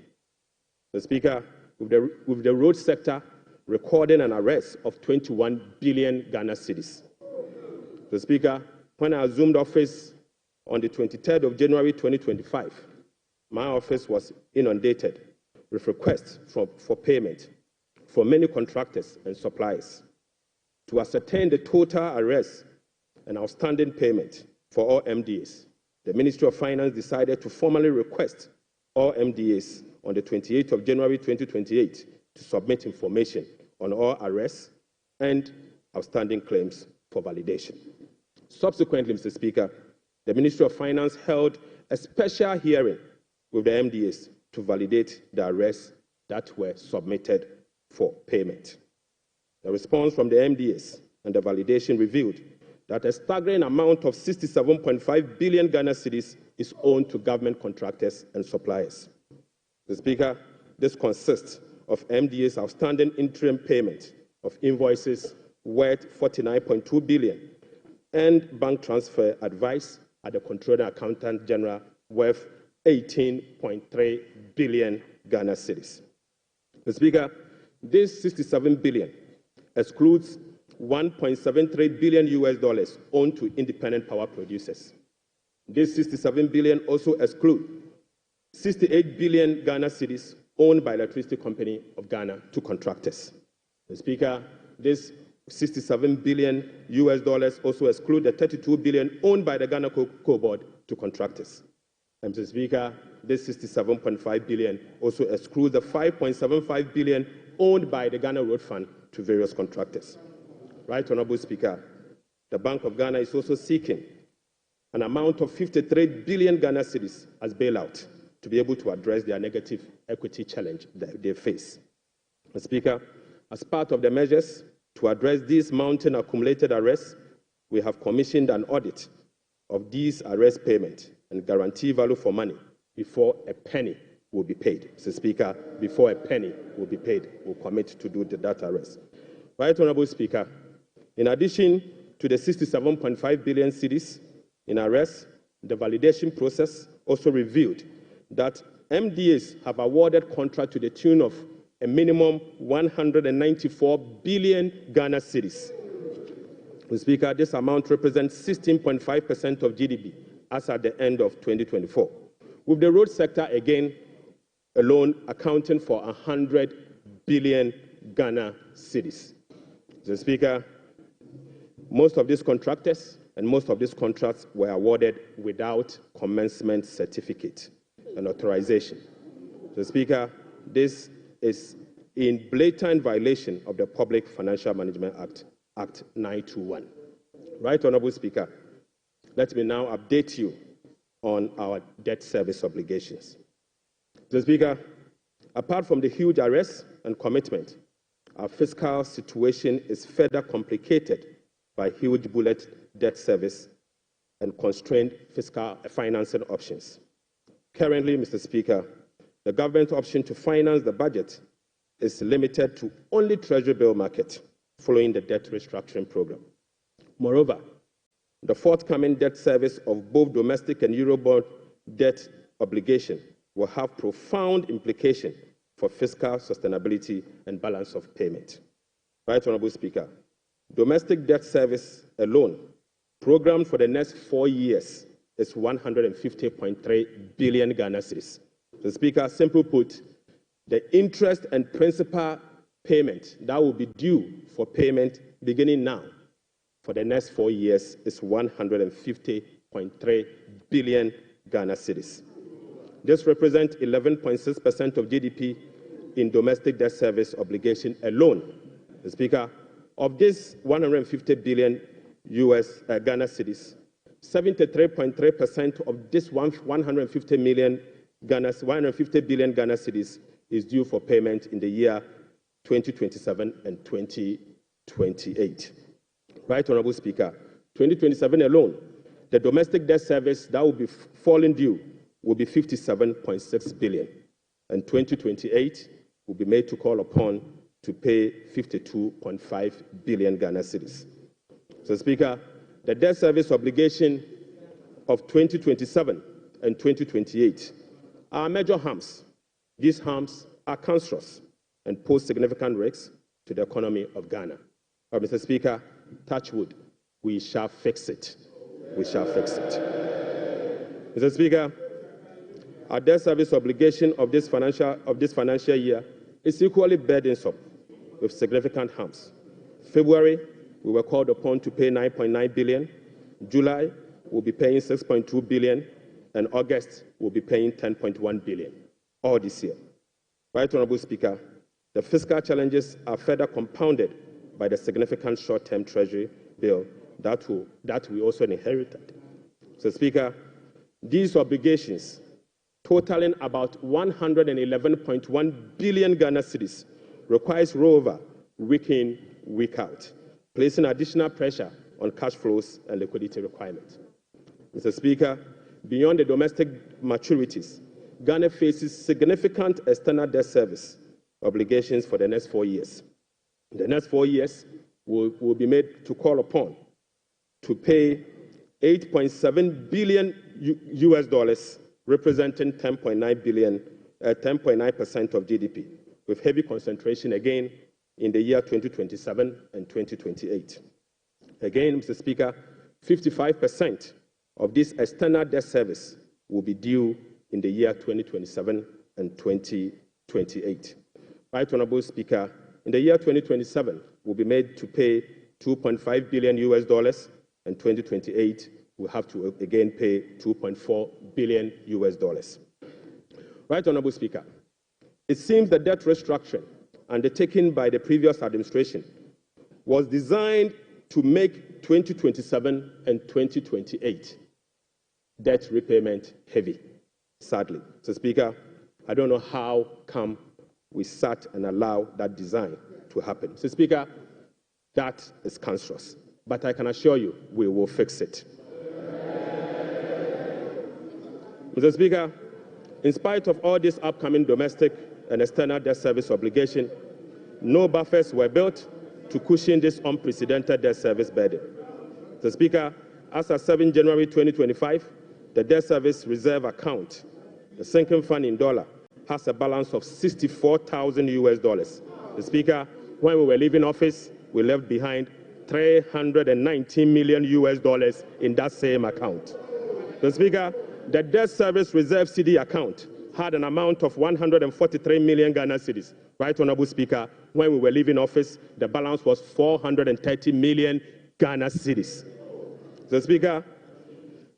The Speaker, with the road sector recording an arrest of 21 billion Ghana cedis. The Speaker, when I assumed office on the 23rd of January 2025, my office was inundated with requests for payment for many contractors and suppliers. To ascertain the total arrests and outstanding payment for all MDAs, the Ministry of Finance decided to formally request all MDAs on the 28th of January 2028 to submit information on all arrests and outstanding claims for validation. Subsequently, Mr. Speaker, the Ministry of Finance held a special hearing with the MDAs to validate the arrests that were submitted for payment. The response from the MDAs and the validation revealed that a staggering amount of 67.5 billion Ghana cedis is owed to government contractors and suppliers. The Speaker, this consists of MDA's outstanding interim payment of invoices worth 49.2 billion and bank transfer advice at the Controller Accountant General worth 18.3 billion Ghana cedis. The Speaker, this 67 billion excludes $1.73 billion owed to independent power producers. This 67 billion also excludes 68 billion Ghana cedis owned by Electricity Company of Ghana to contractors. The Speaker, this 67 billion also exclude the 32 billion owned by the Ghana Cocoa Board to contractors. And Mr. Speaker, this 67.5 billion also excludes the 5.75 billion owned by the Ghana Road Fund to various contractors. Right, Honourable Speaker, the Bank of Ghana is also seeking an amount of 53 billion Ghana cedis as bailout to be able to address their negative equity challenge that they face. Mr. Speaker, as part of the measures to address these mounting accumulated arrests, we have commissioned an audit of these arrest payments and guarantee value for money before a penny will be paid. Mr. Speaker, before a penny will be paid, we'll commit to do that arrest. Right, Honourable Speaker, in addition to the 67.5 billion cedis in arrests, the validation process also revealed that MDAs have awarded contract to the tune of a minimum 194 billion Ghana cedis. Mr. Speaker, this amount represents 16.5% of GDP as at the end of 2024, with the road sector again alone accounting for 100 billion Ghana cedis. Mr. Speaker, most of these contractors and most of these contracts were awarded without commencement certificate and authorization. Mr. Speaker, this is in blatant violation of the Public Financial Management Act, Act 921. Right, Honourable Speaker, let me now update you on our debt service obligations. Mr. Speaker, apart from the huge arrests and commitment, our fiscal situation is further complicated by huge bullet debt service and constrained fiscal financing options. Currently, Mr. Speaker, the government's option to finance the budget is limited to only Treasury bill market following the debt restructuring program. Moreover, the forthcoming debt service of both domestic and Eurobond debt obligation will have profound implications for fiscal sustainability and balance of payment. Right, Honorable Speaker, domestic debt service alone, programmed for the next 4 years, is 150.3 billion Ghana cedis. So, Speaker, simply put, the interest and principal payment that will be due for payment beginning now for the next 4 years is 150.3 billion Ghana cedis. This represents 11.6% of GDP in domestic debt service obligation alone. The Speaker, of this 150 billion Ghana cedis, 73.3% of this 150 billion Ghana cedis is due for payment in the year 2027 and 2028. Right, Honorable Speaker, 2027 alone, the domestic debt service that will be falling due will be 57.6 billion, and 2028 will be made to call upon to pay 52.5 billion Ghana cedis. So, Speaker, the debt service obligation of 2027 and 2028 are major harms. These harms are cancerous and pose significant risks to the economy of Ghana. But, Mr. Speaker, touch wood, we shall fix it. We shall fix it. Mr. Speaker, our debt service obligation of this financial year is equally burdensome with significant harms. February, we were called upon to pay 9.9 billion. July, we'll be paying 6.2 billion, and August, we'll be paying 10.1 billion, all this year. Right, Honorable Speaker, the fiscal challenges are further compounded by the significant short-term Treasury bill that we also inherited. So, Speaker, these obligations, totaling about 111.1 billion Ghana cedis, requires rollover week in, week out, placing additional pressure on cash flows and liquidity requirements. Mr. Speaker, beyond the domestic maturities, Ghana faces significant external debt service obligations for the next 4 years. The next 4 years will be made to call upon to pay $8.7 billion representing 10.9% of GDP, with heavy concentration again in the year 2027 and 2028. Again, Mr. Speaker, 55% of this external debt service will be due in the year 2027 and 2028. Right, Honorable Speaker, in the year 2027, we'll be made to pay $2.5 billion, and 2028, we'll have to again pay $2.4 billion. Right, Honorable Speaker, it seems the debt restructuring undertaken by the previous administration was designed to make 2027 and 2028 debt repayment heavy, sadly. So, Speaker, I don't know how come we sat and allowed that design to happen. So, Speaker, that is cancerous. But I can assure you, we will fix it. Mr. Speaker, in spite of all this upcoming domestic and external debt service obligation, no buffers were built to cushion this unprecedented debt service burden. Mr. Speaker, as of 7 January 2025, the debt service reserve account, the sinking fund in dollar, has a balance of $64,000. Mr. Speaker, when we were leaving office, we left behind $319 million in that same account. Mr. Speaker, the debt service reserve CD account had an amount of 143 million Ghana cedis. Right, Honorable Speaker, when we were leaving office, the balance was 430 million Ghana cedis. Mr. Speaker,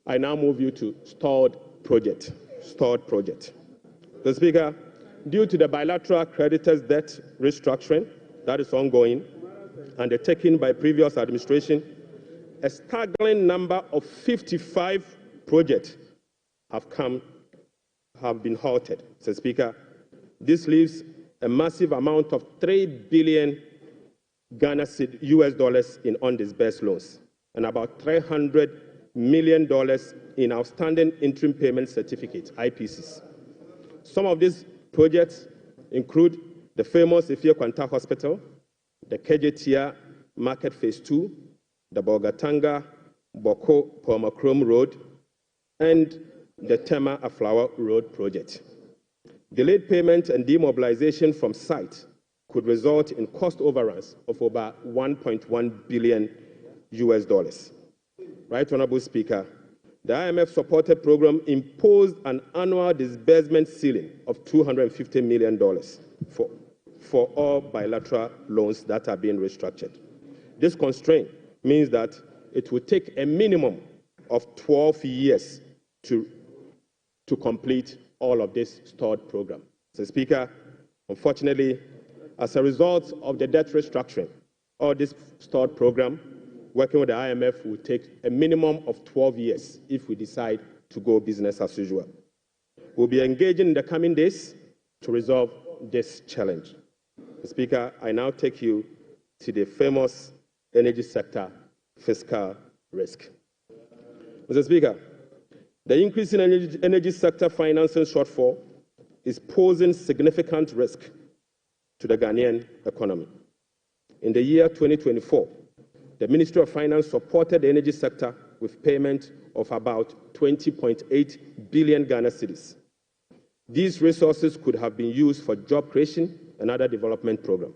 I now move you to stalled project. Mr. Speaker, due to the bilateral creditors' debt restructuring that is ongoing, undertaken by previous administration, a staggering number of 55 projects have been halted. Mr. Speaker, this leaves a massive amount of $3 billion in undisbursed loans and about $300 million in outstanding interim payment certificates, IPCs. Some of these Projects include the famous Ifia Kwanta Hospital, the Kejetia Market Phase 2, the Bogatanga Boko Pomakrom Road, and the Tema Aflawa Road project. Delayed payment and demobilization from site could result in cost overruns of over $1.1 billion. Right, Honorable Speaker, the IMF-supported program imposed an annual disbursement ceiling of $250 million for all bilateral loans that are being restructured. This constraint means that it will take a minimum of 12 years to complete all of this stalled program. So, Speaker, unfortunately, as a result of the debt restructuring, all this stalled program, working with the IMF will take a minimum of 12 years if we decide to go business as usual. We'll be engaging in the coming days to resolve this challenge. Speaker, I now take you to the famous energy sector fiscal risk. Mr. Speaker, the increase in energy sector financing shortfall is posing significant risk to the Ghanaian economy. In the year 2024, the Ministry of Finance supported the energy sector with payment of about 20.8 billion Ghana cedis. These resources could have been used for job creation and other development programs,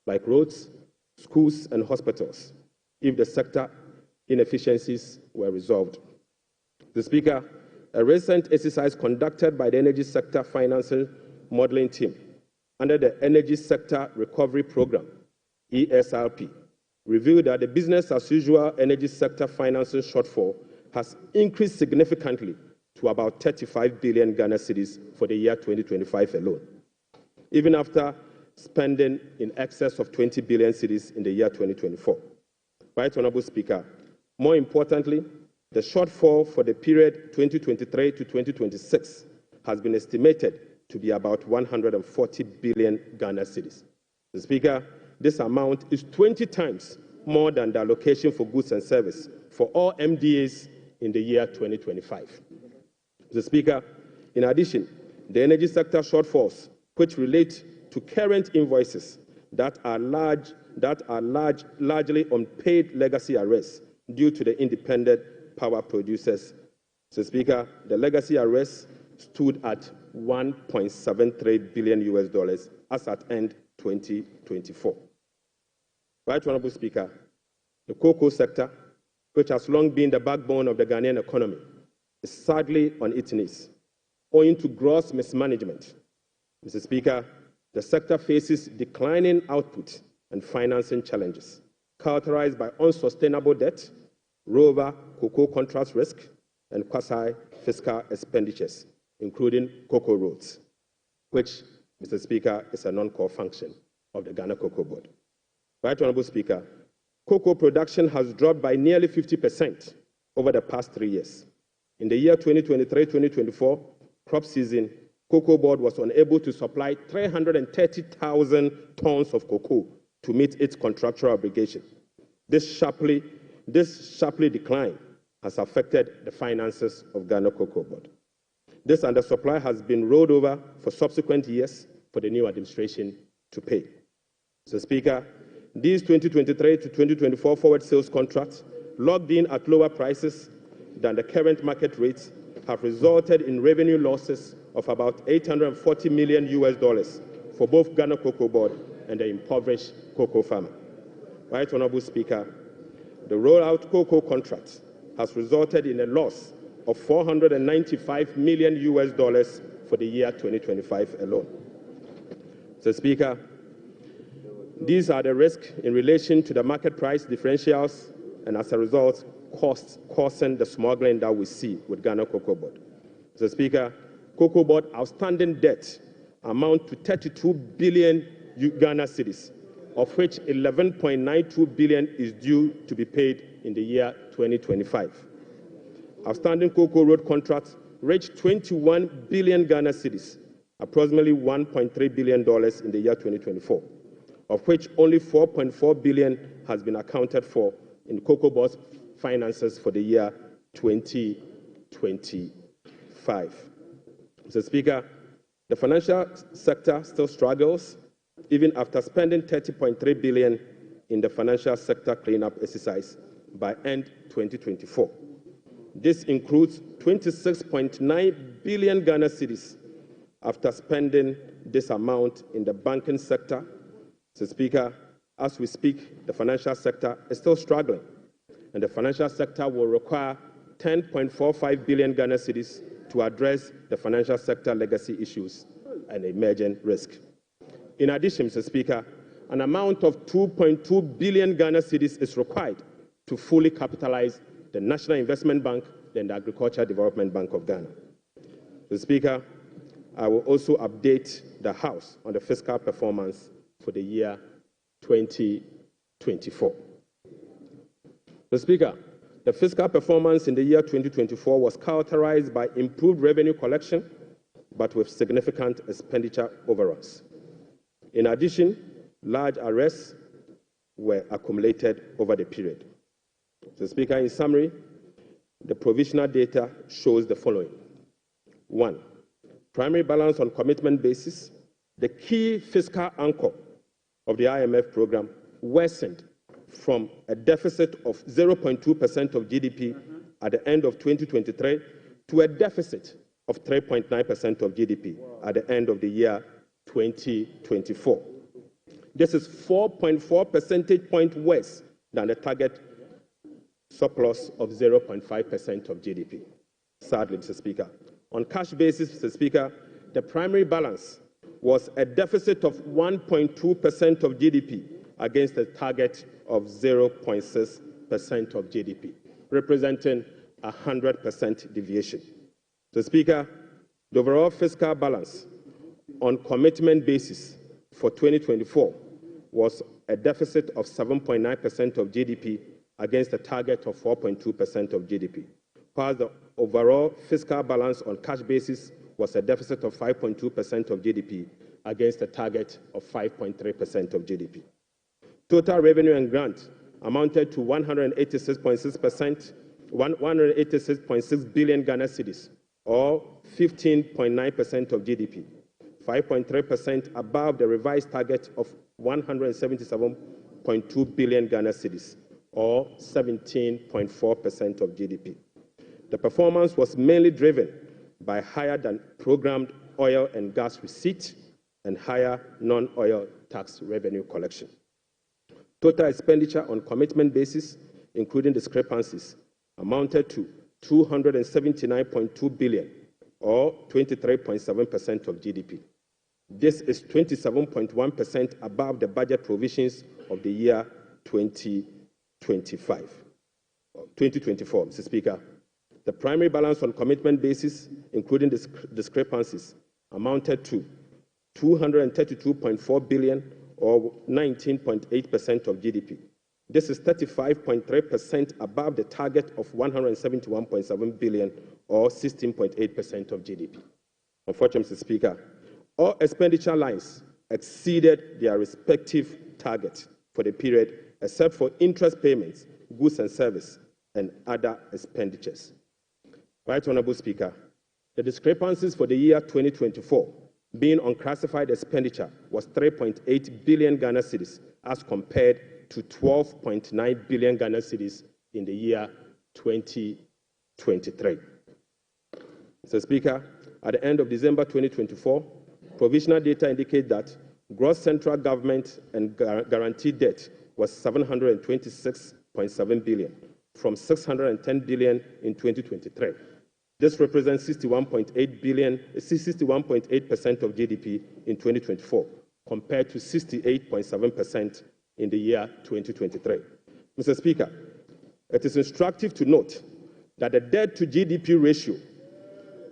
like roads, schools, and hospitals, if the sector inefficiencies were resolved. The Speaker, a recent exercise conducted by the Energy Sector Financing Modeling Team under the Energy Sector Recovery Program, ESRP, revealed that the business-as-usual energy sector financing shortfall has increased significantly to about 35 billion Ghana cedis for the year 2025 alone, even after spending in excess of 20 billion cedis in the year 2024. Right, Honorable Speaker, more importantly, the shortfall for the period 2023 to 2026 has been estimated to be about 140 billion Ghana cedis. The Speaker, this amount is 20 times more than the allocation for goods and service for all MDAs in the year 2025. The Speaker, in addition, the energy sector shortfalls, which relate to current invoices that are largely unpaid legacy arrests due to the independent power producers. So, Speaker, the legacy arrests stood at $1.73 billion as at end 2024. Right, Honorable Speaker, the cocoa sector, which has long been the backbone of the Ghanaian economy, is sadly on its knees, owing to gross mismanagement. Mr. Speaker, the sector faces declining output and financing challenges, characterized by unsustainable debt, rollover cocoa contract risk, and quasi-fiscal expenditures, including cocoa roads, which, Mr. Speaker, is a non-core function of the Ghana Cocoa Board. Right, Honorable Speaker, cocoa production has dropped by nearly 50% over the past 3 years. In the year 2023-2024 crop season, Cocoa Board was unable to supply 330,000 tons of cocoa to meet its contractual obligation. This sharply decline has affected the finances of Ghana Cocoa Board. This undersupply has been rolled over for subsequent years for the new administration to pay. So, Speaker, these 2023 to 2024 forward sales contracts, locked in at lower prices than the current market rates, have resulted in revenue losses of about $840 million for both Ghana Cocoa Board and the impoverished cocoa farmer. Right, Honorable Speaker, the rollout cocoa contract has resulted in a loss of $495 million for the year 2025 alone. So, Speaker, these are the risks in relation to the market price differentials and, as a result, costs causing the smuggling that we see with Ghana Cocoa Board. So, Speaker, Cocoa Board outstanding debt amount to 32 billion Ghana cedis, of which 11.92 billion is due to be paid in the year 2025. Outstanding cocoa road contracts reached 21 billion Ghana cedis, approximately $1.3 billion in the year 2024, of which only 4.4 billion has been accounted for in Cocoa Board's finances for the year 2025. Mr. Speaker, The financial sector still struggles, even after spending $30.3 billion in the financial sector cleanup exercise by end 2024. This includes 26.9 billion Ghana cedis after spending this amount in the banking sector. Mr. Speaker, as we speak, the financial sector is still struggling, and the financial sector will require 10.45 billion Ghana cedis to address the financial sector legacy issues and emerging risk. In addition, Mr. Speaker, an amount of 2.2 billion Ghana cedis is required to fully capitalize the National Investment Bank and the Agricultural Development Bank of Ghana. Mr. Speaker, I will also update the House on the fiscal performance for the year 2024. Mr. Speaker, the fiscal performance in the year 2024 was characterized by improved revenue collection, but with significant expenditure overruns. In addition, large arrests were accumulated over the period. Mr. Speaker, in summary, the provisional data shows the following. 1. Primary balance on commitment basis, the key fiscal anchor of the IMF program, worsened from a deficit of 0.2% of GDP at the end of 2023 to a deficit of 3.9% of GDP at the end of the year 2024. This is 4.4 percentage points worse than the target surplus of 0.5% of GDP. Sadly, Mr. Speaker, on cash basis, Mr. Speaker, the primary balance was a deficit of 1.2% of GDP against a target of 0.6% of GDP, representing a 100% deviation. Mr. Speaker, the overall fiscal balance on commitment basis for 2024 was a deficit of 7.9% of GDP against a target of 4.2% of GDP, while the overall fiscal balance on cash basis was a deficit of 5.2% of GDP against a target of 5.3% of GDP. Total revenue and grant amounted to 186.6 billion Ghana cedis, or 15.9% of GDP, 5.3% above the revised target of 177.2 billion Ghana cedis, or 17.4% of GDP. The performance was mainly driven by higher than programmed oil and gas receipt and higher non-oil tax revenue collection. Total expenditure on commitment basis, including discrepancies, amounted to 279.2 billion, or 23.7% of GDP. This is 27.1% above the budget provisions of the year 2024, Mr. Speaker. The primary balance on commitment basis, including discrepancies, amounted to 232.4 billion, or 19.8% of GDP. This is 35.3% above the target of 171.7 billion, or 16.8% of GDP. Unfortunately, Mr. Speaker, all expenditure lines exceeded their respective target for the period, except for interest payments, goods and service, and other expenditures. Right Honourable Speaker, the discrepancies for the year 2024 being unclassified expenditure was 3.8 billion Ghana cedis as compared to 12.9 billion Ghana cedis in the year 2023. Mr. Speaker, at the end of December 2024, provisional data indicate that gross central government and guaranteed debt was 726.7 billion from 610 billion in 2023. This represents 61.8% of GDP in 2024, compared to 68.7% in the year 2023. Mr. Speaker, it is instructive to note that the debt to GDP ratio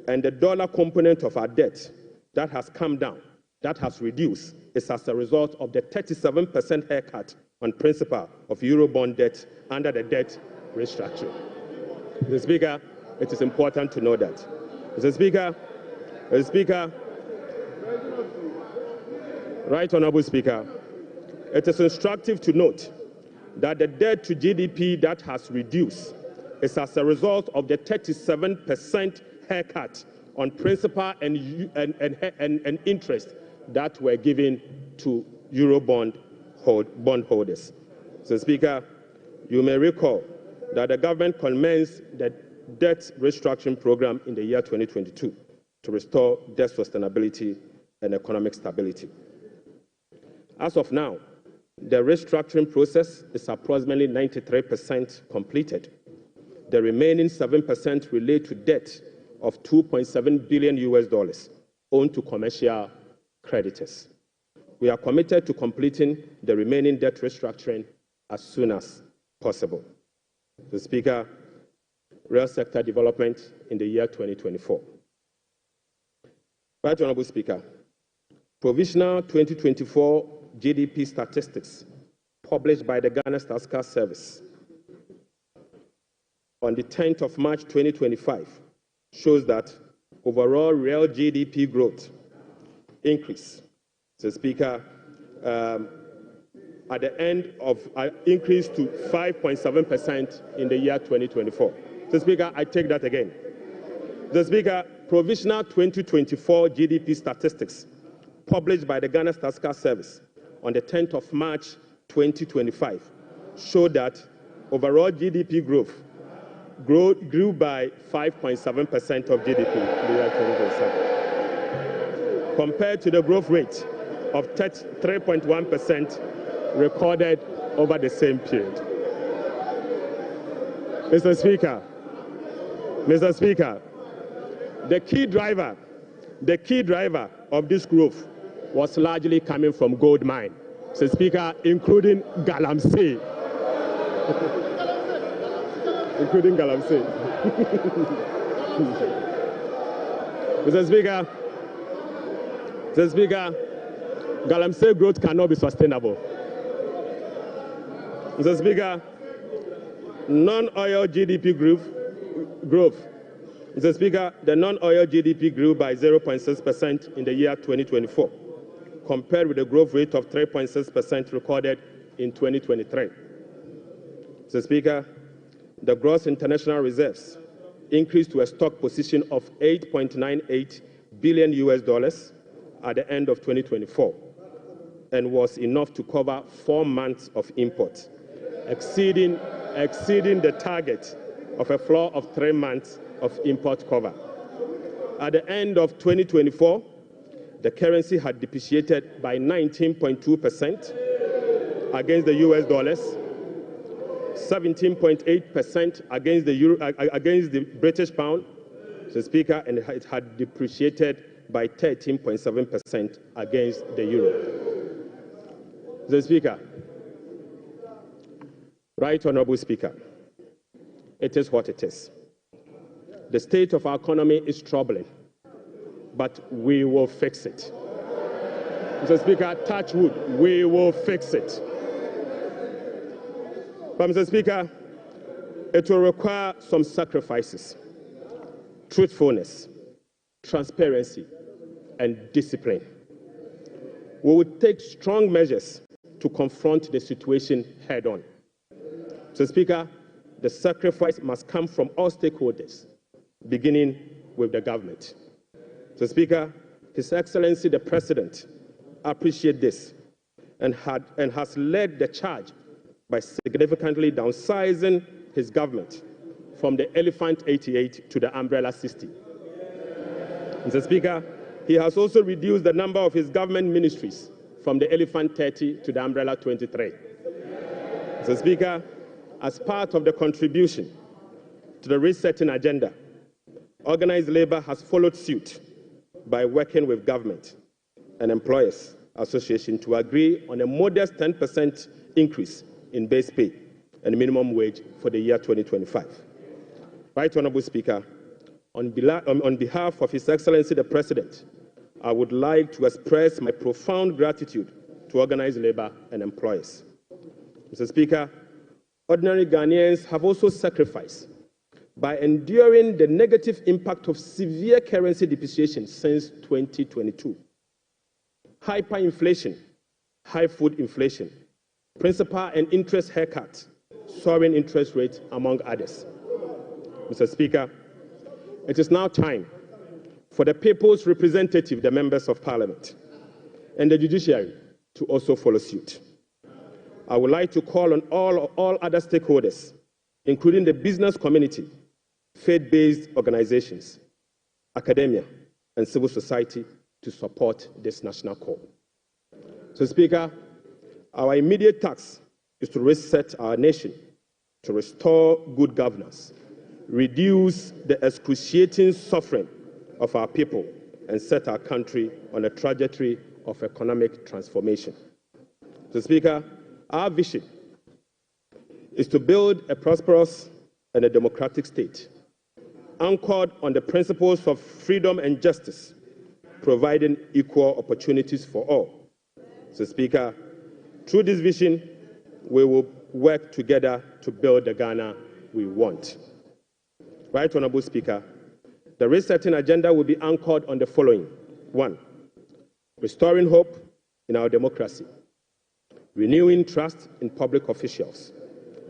and the dollar component of our debt that has come down, that has reduced, is as a result of the 37% haircut on principal of Eurobond debt under the debt restructuring. Mr. Speaker, it is important to know that. Mr. Speaker, Right Honourable Speaker, it is instructive to note that the debt to GDP that has reduced is as a result of the 37% haircut on principal and interest that were given to Eurobond bondholders. So, Speaker, you may recall that the government commenced the debt restructuring program in the year 2022 to restore debt sustainability and economic stability. As of now, the restructuring process is approximately 93% completed. The remaining 7% relate to debt of $2.7 billion owed to commercial creditors. We are committed to completing the remaining debt restructuring as soon as possible. The Speaker, real sector development in the year 2024. Right Honourable Speaker, provisional 2024 GDP statistics published by the Ghana Statistical Service on the 10th of March 2025 shows that overall real GDP growth increase. So, Speaker, at the end of increased to 5.7% in the year 2024. So, Speaker, I take that again. The Speaker, provisional 2024 GDP statistics published by the Ghana Statistical Service on the 10th of March 2025 show that overall GDP growth grew by 5.7% of GDP in the year 2027, compared to the growth rate of 3.1% recorded over the same period. Mr. Speaker, the key driver of this growth was largely coming from gold mine. Mr. Speaker, including Galamsey. Including Galamsey. Mr. Speaker, Galamsey growth cannot be sustainable. Mr. Speaker, non-oil GDP growth. Mr. Speaker, the non-oil GDP grew by 0.6% in the year 2024, compared with the growth rate of 3.6% recorded in 2023. Mr. Speaker, the gross international reserves increased to a stock position of $8.98 billion at the end of 2024 and was enough to cover 4 months of imports, exceeding the target of a floor of 3 months of import cover. At the end of 2024, the currency had depreciated by 19.2% against the US dollars, 17.8% against the euro, against the British pound, Mr. Speaker, and it had depreciated by 13.7% against the euro. Mr. Speaker, Right Honourable Speaker, it is what it is. The state of our economy is troubling, but we will fix it. Mr. Speaker, touch wood, we will fix it. But Mr. Speaker, it will require some sacrifices, truthfulness, transparency, and discipline. We will take strong measures to confront the situation head on. Mr. Speaker, the sacrifice must come from all stakeholders, beginning with the government. Mr. Speaker, His Excellency the President appreciates this and has led the charge by significantly downsizing his government from the Elephant 88 to the Umbrella 60. Mr. Speaker, he has also reduced the number of his government ministries from the Elephant 30 to the Umbrella 23. Mr. Speaker, as part of the contribution to the resetting agenda, organized labor has followed suit by working with government and employers association to agree on a modest 10% increase in base pay and minimum wage for the year 2025. Right Honourable Speaker, on behalf of His Excellency the President, I would like to express my profound gratitude to organized labor and employers. Mr. Speaker, ordinary Ghanaians have also sacrificed by enduring the negative impact of severe currency depreciation since 2022. Hyperinflation, high food inflation, principal and interest haircut, soaring interest rates, among others. Mr. Speaker, it is now time for the people's representative, the members of Parliament, and the judiciary to also follow suit. I would like to call on all other stakeholders, including the business community, faith-based organizations, academia, and civil society to support this national call. So, Speaker, our immediate task is to reset our nation, to restore good governance, reduce the excruciating suffering of our people, and set our country on a trajectory of economic transformation. So, Speaker, our vision is to build a prosperous and a democratic state, anchored on the principles of freedom and justice, providing equal opportunities for all. So, Speaker, through this vision, we will work together to build the Ghana we want. Right, Honorable Speaker, the resetting agenda will be anchored on the following. 1, restoring hope in our democracy, renewing trust in public officials,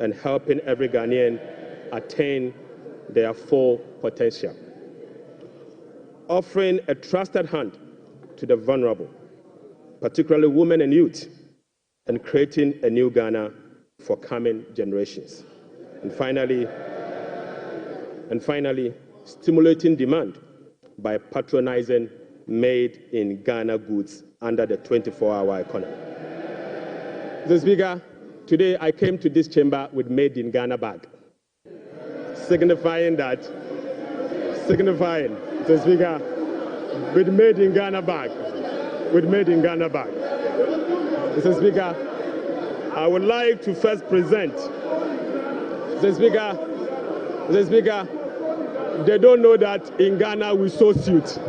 and helping every Ghanaian attain their full potential. Offering a trusted hand to the vulnerable, particularly women and youth, and creating a new Ghana for coming generations. And finally, stimulating demand by patronizing made-in-Ghana goods under the 24-hour economy. Mr. Speaker, today I came to this chamber with made-in-Ghana bag, signifying, Mr. Speaker, with made-in-Ghana bag, Mr. Speaker, I would like to first present, Mr. Speaker, they don't know that in Ghana we sew suit.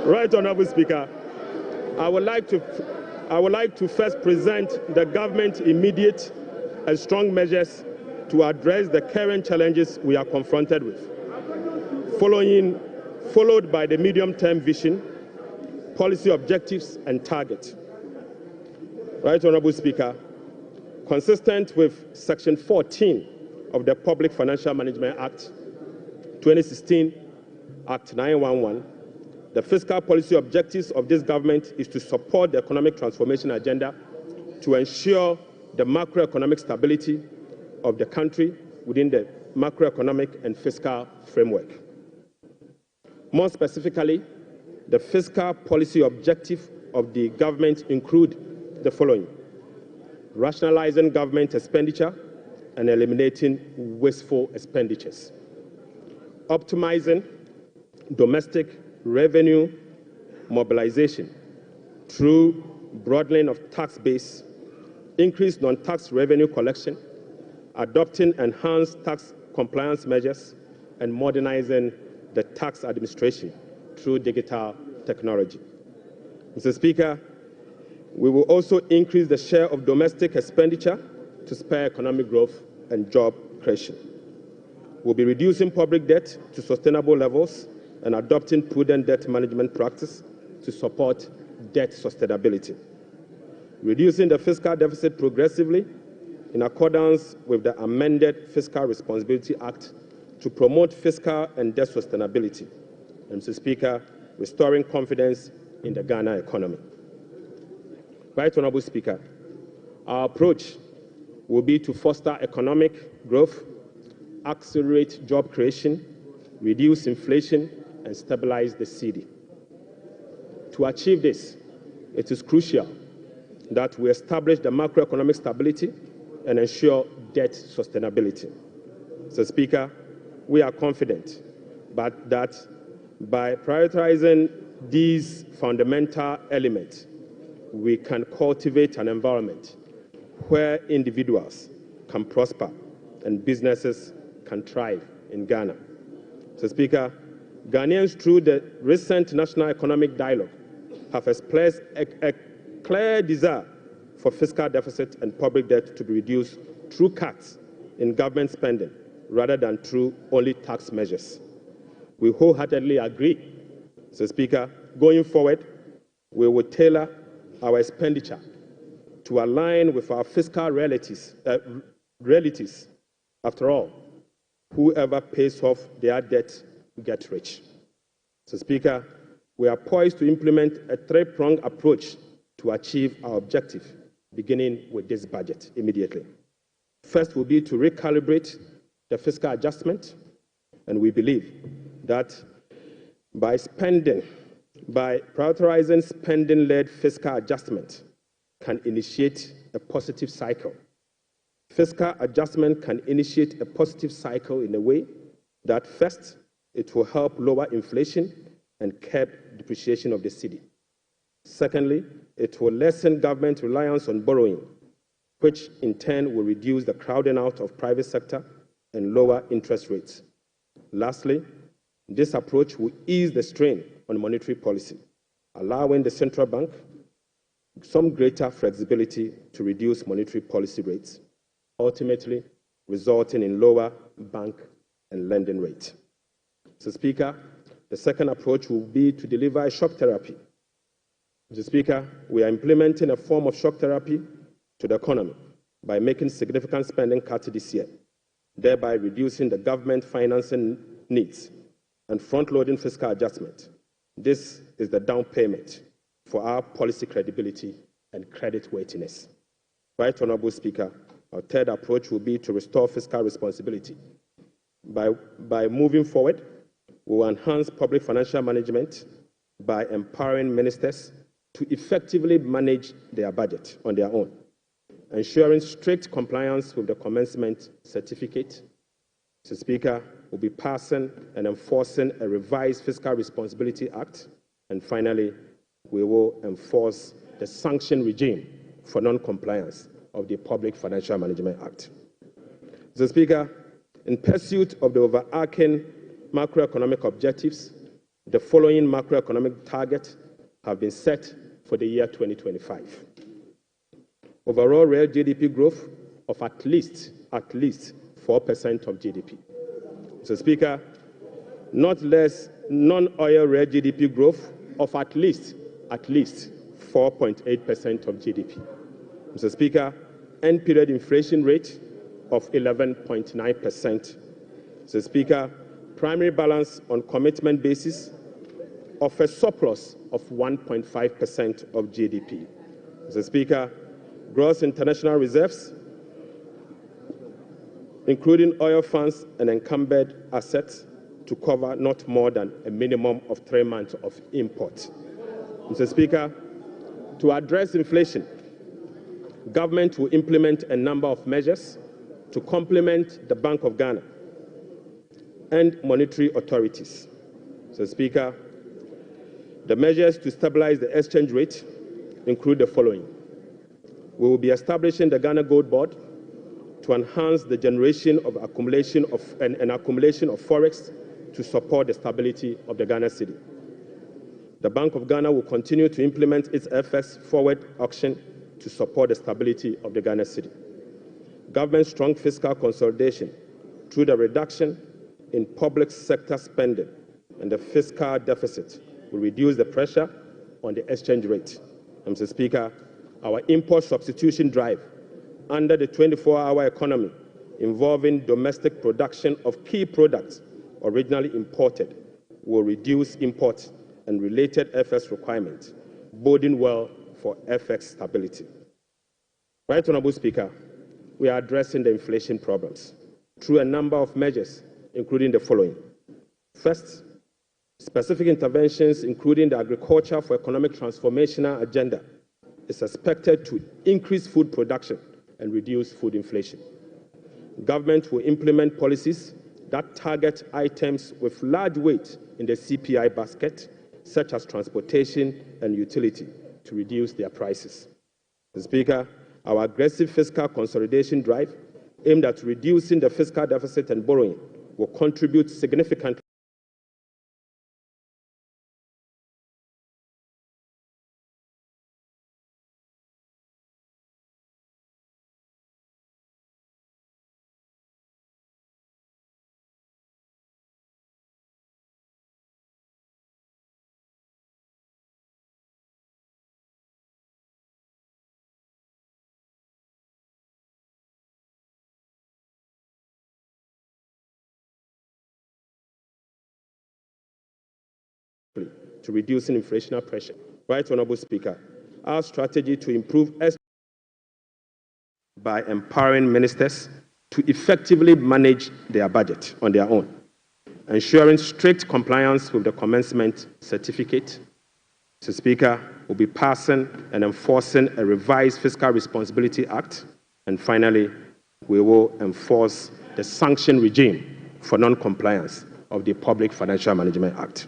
Right, Honorable Speaker, I would like to first present the government's immediate and strong measures to address the current challenges we are confronted with, followed by the medium-term vision, policy objectives, and targets. Right, Honorable Speaker, consistent with Section 14 of the Public Financial Management Act 2016, Act 911, the fiscal policy objectives of this government is to support the economic transformation agenda to ensure the macroeconomic stability of the country within the macroeconomic and fiscal framework. More specifically, the fiscal policy objective of the government include the following: rationalizing government expenditure and eliminating wasteful expenditures, optimizing domestic revenue mobilization through broadening of tax base, increased non-tax revenue collection, adopting enhanced tax compliance measures, and modernizing the tax administration through digital technology. Mr. Speaker, we will also increase the share of domestic expenditure to spur economic growth and job creation. We'll be reducing public debt to sustainable levels and adopting prudent debt management practice to support debt sustainability. Reducing the fiscal deficit progressively in accordance with the amended Fiscal Responsibility Act to promote fiscal and debt sustainability. And, Mr. Speaker, restoring confidence in the Ghana economy. Right, Honorable Speaker, our approach will be to foster economic growth, accelerate job creation, reduce inflation, and stabilize the cedi. To achieve this, it is crucial that we establish the macroeconomic stability and ensure debt sustainability. So, Speaker, we are confident that by prioritizing these fundamental elements, we can cultivate an environment where individuals can prosper and businesses can thrive in Ghana. So, Speaker, Ghanaians, through the recent National Economic Dialogue, have expressed a clear desire for fiscal deficit and public debt to be reduced through cuts in government spending rather than through only tax measures. We wholeheartedly agree. So, Speaker, going forward, we will tailor our expenditure to align with our fiscal realities. After all, whoever pays off their debt gets rich. Mr. Speaker, we are poised to implement a three-pronged approach to achieve our objective, beginning with this budget immediately. First will be to recalibrate the fiscal adjustment, and we believe that by prioritizing spending-led fiscal adjustment can initiate a positive cycle. Fiscal adjustment can initiate a positive cycle in a way that first, it will help lower inflation and curb depreciation of the cedi. Secondly, it will lessen government reliance on borrowing, which in turn will reduce the crowding out of private sector and lower interest rates. Lastly, this approach will ease the strain on monetary policy, allowing the central bank some greater flexibility to reduce monetary policy rates, ultimately resulting in lower bank and lending rates. Mr. Speaker, the second approach will be to deliver a shock therapy. Mr. Speaker, we are implementing a form of shock therapy to the economy by making significant spending cuts this year, thereby reducing the government financing needs and front-loading fiscal adjustment. This is the down payment for our policy credibility and credit worthiness. Right Honourable Speaker, our third approach will be to restore fiscal responsibility. By moving forward, we will enhance public financial management by empowering ministers to effectively manage their budget on their own, ensuring strict compliance with the commencement certificate. Mr. Speaker, we'll be passing and enforcing a revised Fiscal Responsibility Act. And finally, we will enforce the sanction regime for non-compliance of the Public Financial Management Act. Mr. Speaker, in pursuit of the overarching macroeconomic objectives, the following macroeconomic targets have been set for the year 2025. Overall real GDP growth of at least 4% of GDP. Mr. Speaker, not less non-oil real GDP growth of at least 4.8% of GDP. Mr. Speaker, end period inflation rate of 11.9%. Mr. Speaker, primary balance on commitment basis of a surplus of 1.5% of GDP. Mr. Speaker, gross international reserves, including oil funds and encumbered assets, to cover not more than a minimum of 3 months of import. Mr. Speaker, to address inflation, government will implement a number of measures to complement the Bank of Ghana and monetary authorities. Mr. Speaker, the measures to stabilize the exchange rate include the following. We will be establishing the Ghana Gold Board to enhance the generation of accumulation of forex to support the stability of the Ghana cedi. The Bank of Ghana will continue to implement its FX forward auction to support the stability of the Ghana cedi. Government's strong fiscal consolidation through the reduction in public sector spending and the fiscal deficit will reduce the pressure on the exchange rate. Mr. Speaker, our import substitution drive under the 24-hour economy involving domestic production of key products originally imported will reduce imports and related FX requirements, boding well for FX stability. Right Honourable Speaker, we are addressing the inflation problems through a number of measures, including the following. First, specific interventions, including the Agriculture for Economic Transformational Agenda, is expected to increase food production and reduce food inflation. Government will implement policies that target items with large weight in the CPI basket, such as transportation and utility, to reduce their prices. Mr. Speaker, our aggressive fiscal consolidation drive aimed at reducing the fiscal deficit and borrowing will contribute significantly to reducing inflationary pressure. Right Honourable Speaker, our strategy to improve by empowering ministers to effectively manage their budget on their own, ensuring strict compliance with the commencement certificate. Mr. Speaker, will be passing and enforcing a revised Fiscal Responsibility Act. And finally, we will enforce the sanction regime for non-compliance of the Public Financial Management Act.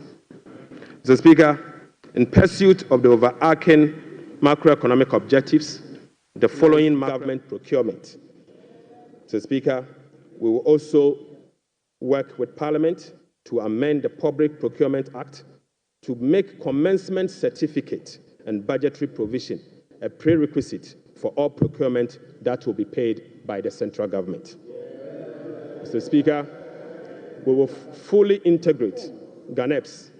Mr. Speaker, in pursuit of the overarching macroeconomic objectives, the following government procurement. Mr. Speaker, we will also work with Parliament to amend the Public Procurement Act to make commencement certificate and budgetary provision a prerequisite for all procurement that will be paid by the central government. Mr. Speaker, we will fully integrate GhanaWebs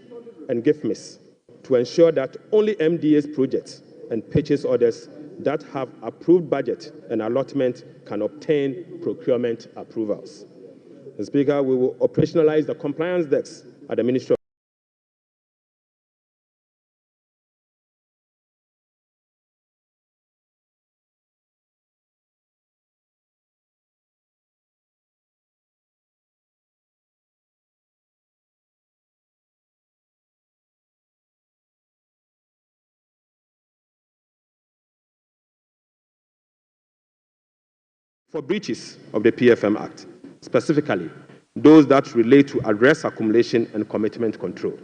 and GIFMIS to ensure that only MDA's projects and purchase orders that have approved budget and allotment can obtain procurement approvals. Mr. Speaker, we will operationalize the compliance desks at the Ministry of for breaches of the PFM Act, specifically those that relate to address accumulation and commitment control.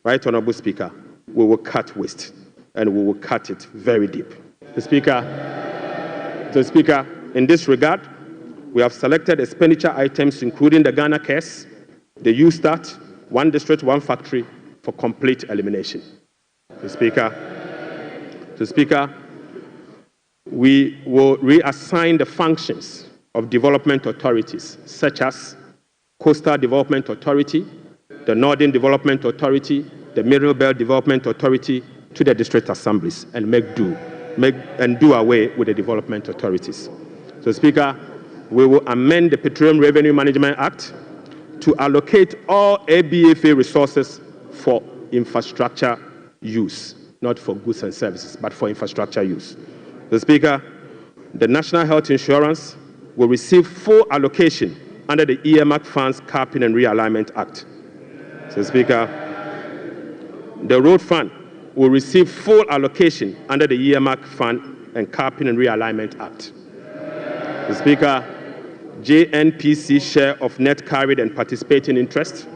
Right Honourable Speaker, we will cut waste and we will cut it very deep. The Speaker, in this regard, we have selected expenditure items including the Ghana Cares, the U-Start, One District, One Factory for complete elimination. The Speaker, we will reassign the functions of development authorities, such as Coastal Development Authority, the Northern Development Authority, the Middle Belt Development Authority, to the district assemblies and do away with the development authorities. So, Speaker, we will amend the Petroleum Revenue Management Act to allocate all ABFA resources for infrastructure use, not for goods and services, but for infrastructure use. The Speaker, the National Health Insurance will receive full allocation under the earmark funds capping and realignment act. So, Speaker, the Road Fund will receive full allocation under the earmark fund and capping and realignment act. The Speaker, JNPC share of net carried and participating interest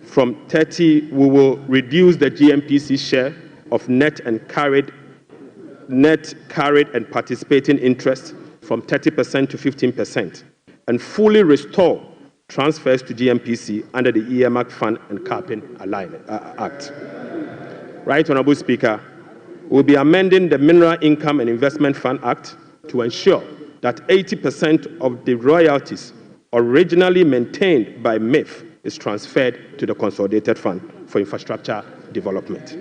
from 30, we will reduce the GNPC share of net carried and participating interest from 30% to 15% and fully restore transfers to GMPC under the earmark fund and capping alignment act. Right Honourable Speaker, we'll be amending the Mineral Income and Investment Fund Act to ensure that 80% of the royalties originally maintained by MIF is transferred to the Consolidated Fund for Infrastructure Development.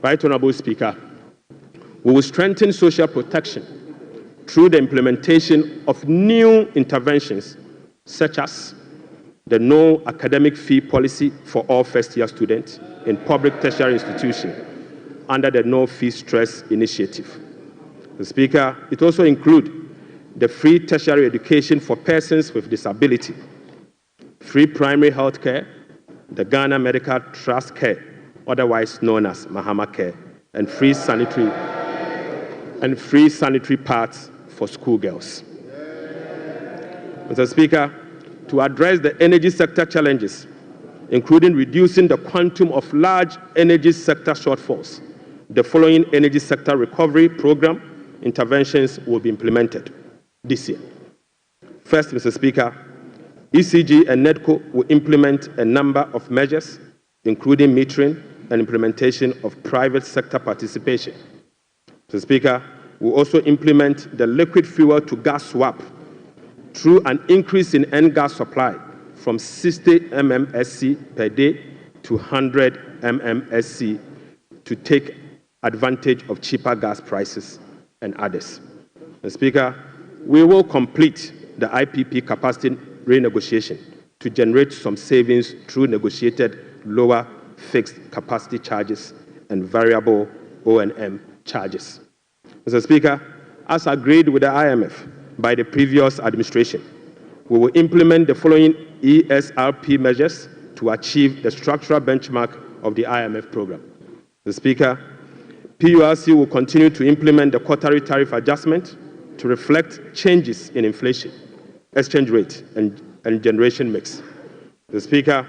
Right Honourable Speaker, we will strengthen social protection through the implementation of new interventions such as the no academic fee policy for all first-year students in public tertiary institutions under the No Fee Stress initiative. The Speaker, it also includes the free tertiary education for persons with disability, free primary health care, the Ghana Medical Trust Care, otherwise known as Mahama Care, and free sanitary pads for schoolgirls. Mr. Speaker, to address the energy sector challenges, including reducing the quantum of large energy sector shortfalls, the following energy sector recovery program interventions will be implemented this year. First, Mr. Speaker, ECG and NEDCO will implement a number of measures, including metering and implementation of private sector participation. Mr. Speaker, we'll also implement the liquid fuel to gas swap through an increase in N-gas supply from 60 mmSC per day to 100 mmSC to take advantage of cheaper gas prices and others. Mr. Speaker, we will complete the IPP capacity renegotiation to generate some savings through negotiated lower fixed capacity charges and variable O&M charges. Mr. Speaker, as agreed with the IMF by the previous administration, we will implement the following ESRP measures to achieve the structural benchmark of the IMF program. Mr. Speaker, PURC will continue to implement the quarterly tariff adjustment to reflect changes in inflation, exchange rate, and generation mix. Mr. Speaker,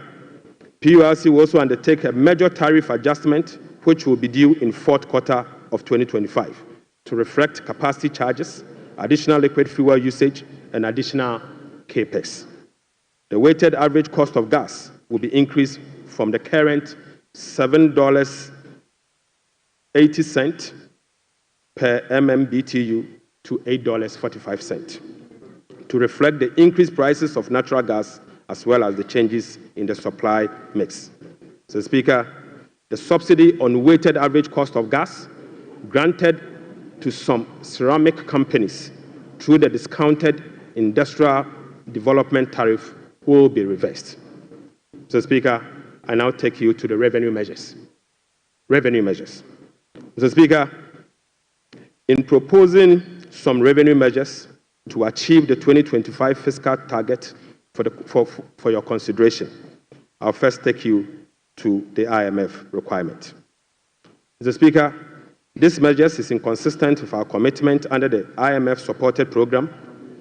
PURC will also undertake a major tariff adjustment which will be due in fourth quarter of 2025 to reflect capacity charges, additional liquid fuel usage, and additional CAPEX. The weighted average cost of gas will be increased from the current $7.80 per MMBTU to $8.45 to reflect the increased prices of natural gas as well as the changes in the supply mix. Mr. Speaker, the subsidy on weighted average cost of gas granted to some ceramic companies through the discounted industrial development tariff will be reversed. Mr. Speaker, I now take you to the revenue measures. Mr. Speaker, in proposing some revenue measures to achieve the 2025 fiscal target for your consideration, I'll first take you to the IMF requirement. Mr. Speaker, this measure is inconsistent with our commitment under the IMF-supported program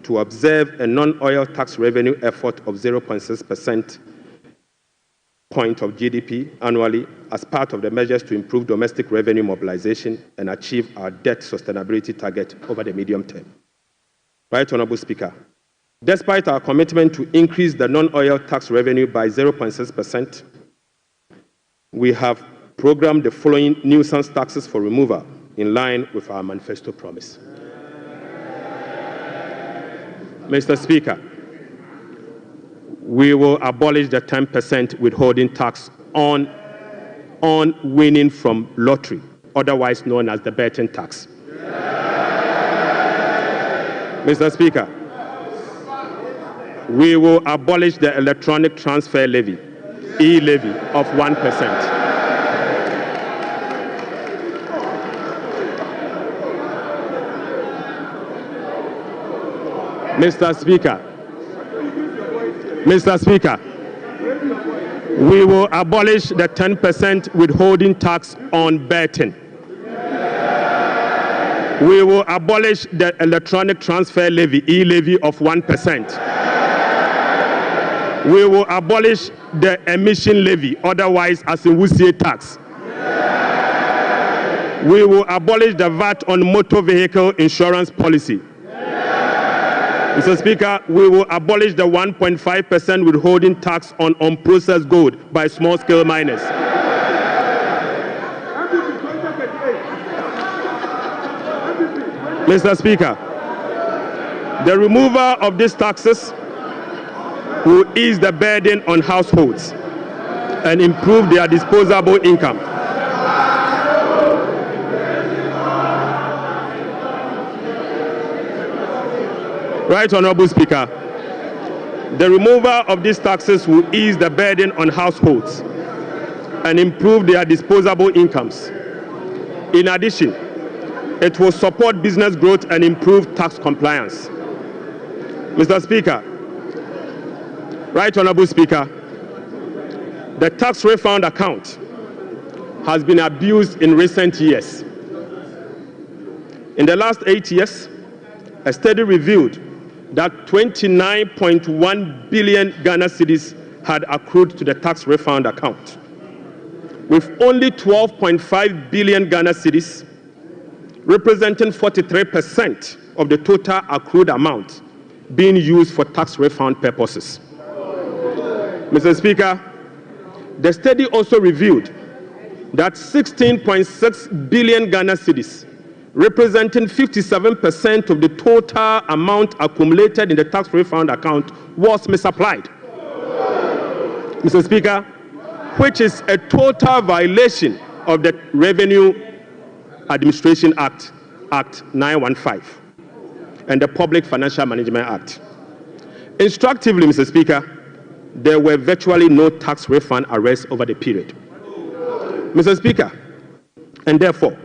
to observe a non-oil tax revenue effort of 0.6% point of GDP annually as part of the measures to improve domestic revenue mobilization and achieve our debt sustainability target over the medium term. Right, Honorable Speaker, despite our commitment to increase the non-oil tax revenue by 0.6%, we have programmed the following nuisance taxes for removal in line with our manifesto promise. Mr. Speaker, we will abolish the 10% withholding tax on winning from lottery, otherwise known as the betting tax. Mr. Speaker, we will abolish the electronic transfer levy, e-levy, of 1%. Mr. Speaker, we will abolish the 10% withholding tax on betting. We will abolish the electronic transfer levy, e-levy, of 1%. We will abolish the emission levy, otherwise as in Wusie tax. We will abolish the VAT on motor vehicle insurance policy. Mr. Speaker, we will abolish the 1.5% withholding tax on unprocessed gold by small-scale miners. Mr. Speaker, the removal of these taxes will ease the burden on households and improve their disposable income. Right, Honorable Speaker, the removal of these taxes will ease the burden on households and improve their disposable incomes. In addition, it will support business growth and improve tax compliance. Mr. Speaker, Right, Honorable Speaker, the tax refund account has been abused in recent years. In the last 8 years, a study revealed that 29.1 billion Ghana cedis had accrued to the tax refund account, with only 12.5 billion Ghana cedis, representing 43% of the total accrued amount, being used for tax refund purposes. Mr. Speaker, the study also revealed that 16.6 billion Ghana cedis, representing 57% of the total amount accumulated in the tax refund account, was misapplied. Mr. Speaker, which is a total violation of the Revenue Administration Act, Act 915, and the Public Financial Management Act. Instructively, Mr. Speaker, there were virtually no tax refund arrests over the period. Mr. Speaker, and therefore,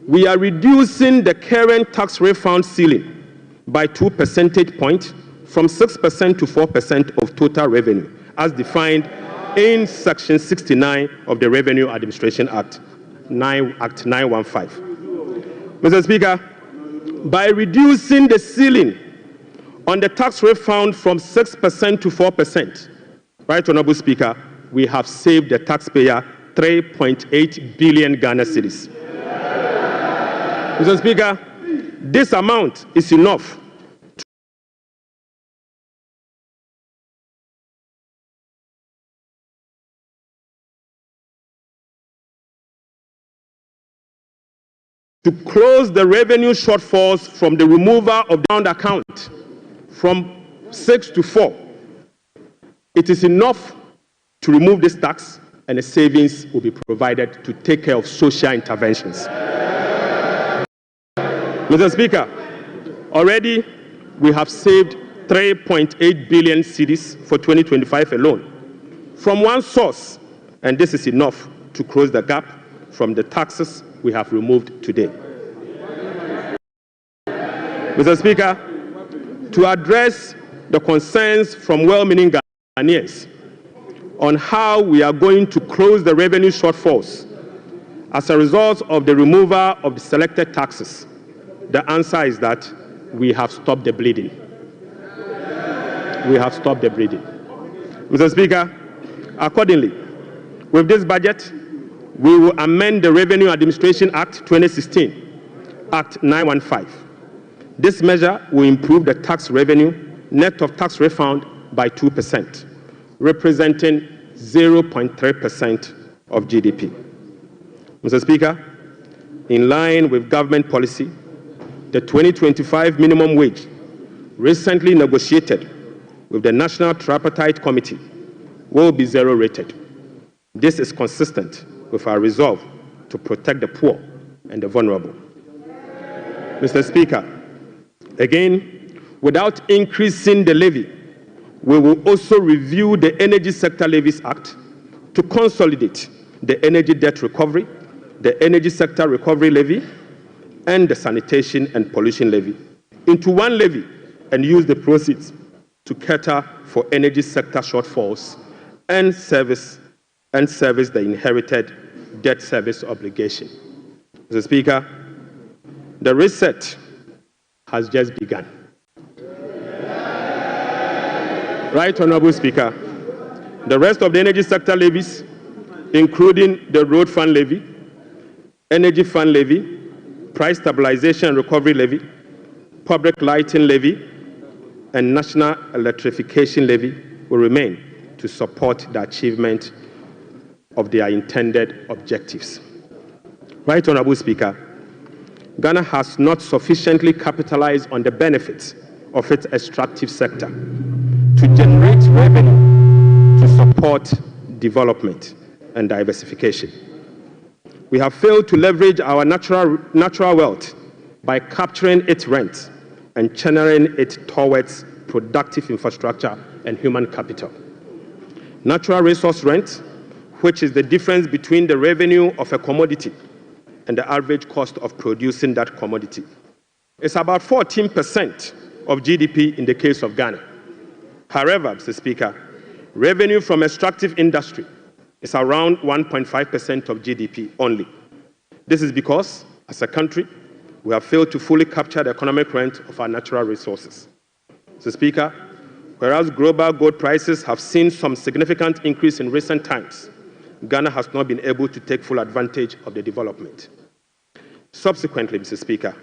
we are reducing the current tax refund ceiling by 2 percentage points from 6% to 4% of total revenue, as defined in Section 69 of the Revenue Administration Act 915. Mr. Speaker, by reducing the ceiling on the tax refund from 6% to 4%, Right Honorable Speaker, we have saved the taxpayer 3.8 billion Ghana cedis. Mr. Speaker, this amount is enough to close the revenue shortfalls from the removal of the bound account from 6 to 4. It is enough to remove this tax, and the savings will be provided to take care of social interventions. Mr. Speaker, already we have saved 3.8 billion cedis for 2025 alone from one source, and this is enough to close the gap from the taxes we have removed today. Mr. Speaker, to address the concerns from well-meaning Ghanaians on how we are going to close the revenue shortfalls as a result of the removal of the selected taxes, the answer is that we have stopped the bleeding. We have stopped the bleeding. Mr. Speaker, accordingly, with this budget, we will amend the Revenue Administration Act 2016, Act 915. This measure will improve the tax revenue net of tax refund by 2%, representing 0.3% of GDP. Mr. Speaker, in line with government policy, the 2025 minimum wage recently negotiated with the National Tripartite Committee will be zero rated. This is consistent with our resolve to protect the poor and the vulnerable. Mr. Speaker, again, without increasing the levy, we will also review the Energy Sector Levies Act to consolidate the energy debt recovery, the Energy Sector Recovery Levy, and the Sanitation and Pollution Levy into one levy and use the proceeds to cater for energy sector shortfalls and service the inherited debt service obligation. Mr. Speaker, the reset has just begun. Right Honorable Speaker, the rest of the energy sector levies, including the Road Fund Levy, Energy Fund Levy, Price Stabilization and Recovery Levy, Public Lighting Levy, and National Electrification Levy will remain to support the achievement of their intended objectives. Right Honorable Speaker, Ghana has not sufficiently capitalized on the benefits of its extractive sector to generate revenue to support development and diversification. We have failed to leverage our natural wealth by capturing its rent and channeling it towards productive infrastructure and human capital. Natural resource rent, which is the difference between the revenue of a commodity and the average cost of producing that commodity, is about 14% of GDP in the case of Ghana. However, Mr. Speaker, revenue from extractive industry is around 1.5% of GDP only. This is because, as a country, we have failed to fully capture the economic rent of our natural resources. Mr. Speaker, whereas global gold prices have seen some significant increase in recent times, Ghana has not been able to take full advantage of the development. Subsequently, Mr. Speaker,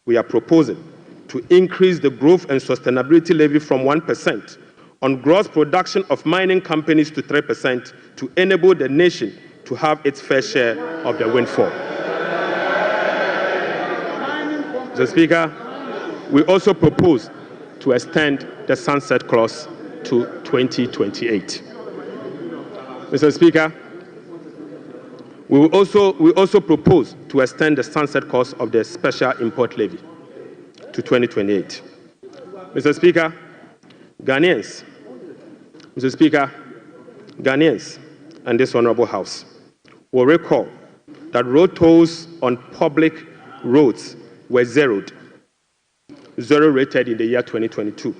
we are proposing to increase the growth and sustainability levy from 1% on gross production of mining companies to 3% to enable the nation to have its fair share of the windfall. Mr. Speaker, we also propose to extend the sunset clause to 2028. Mr. Speaker, we also propose to extend the sunset clause of the special import levy to 2028. Mr. Speaker, Ghanaians, and this Honorable House, will recall that road tolls on public roads were zero rated in the year 2022.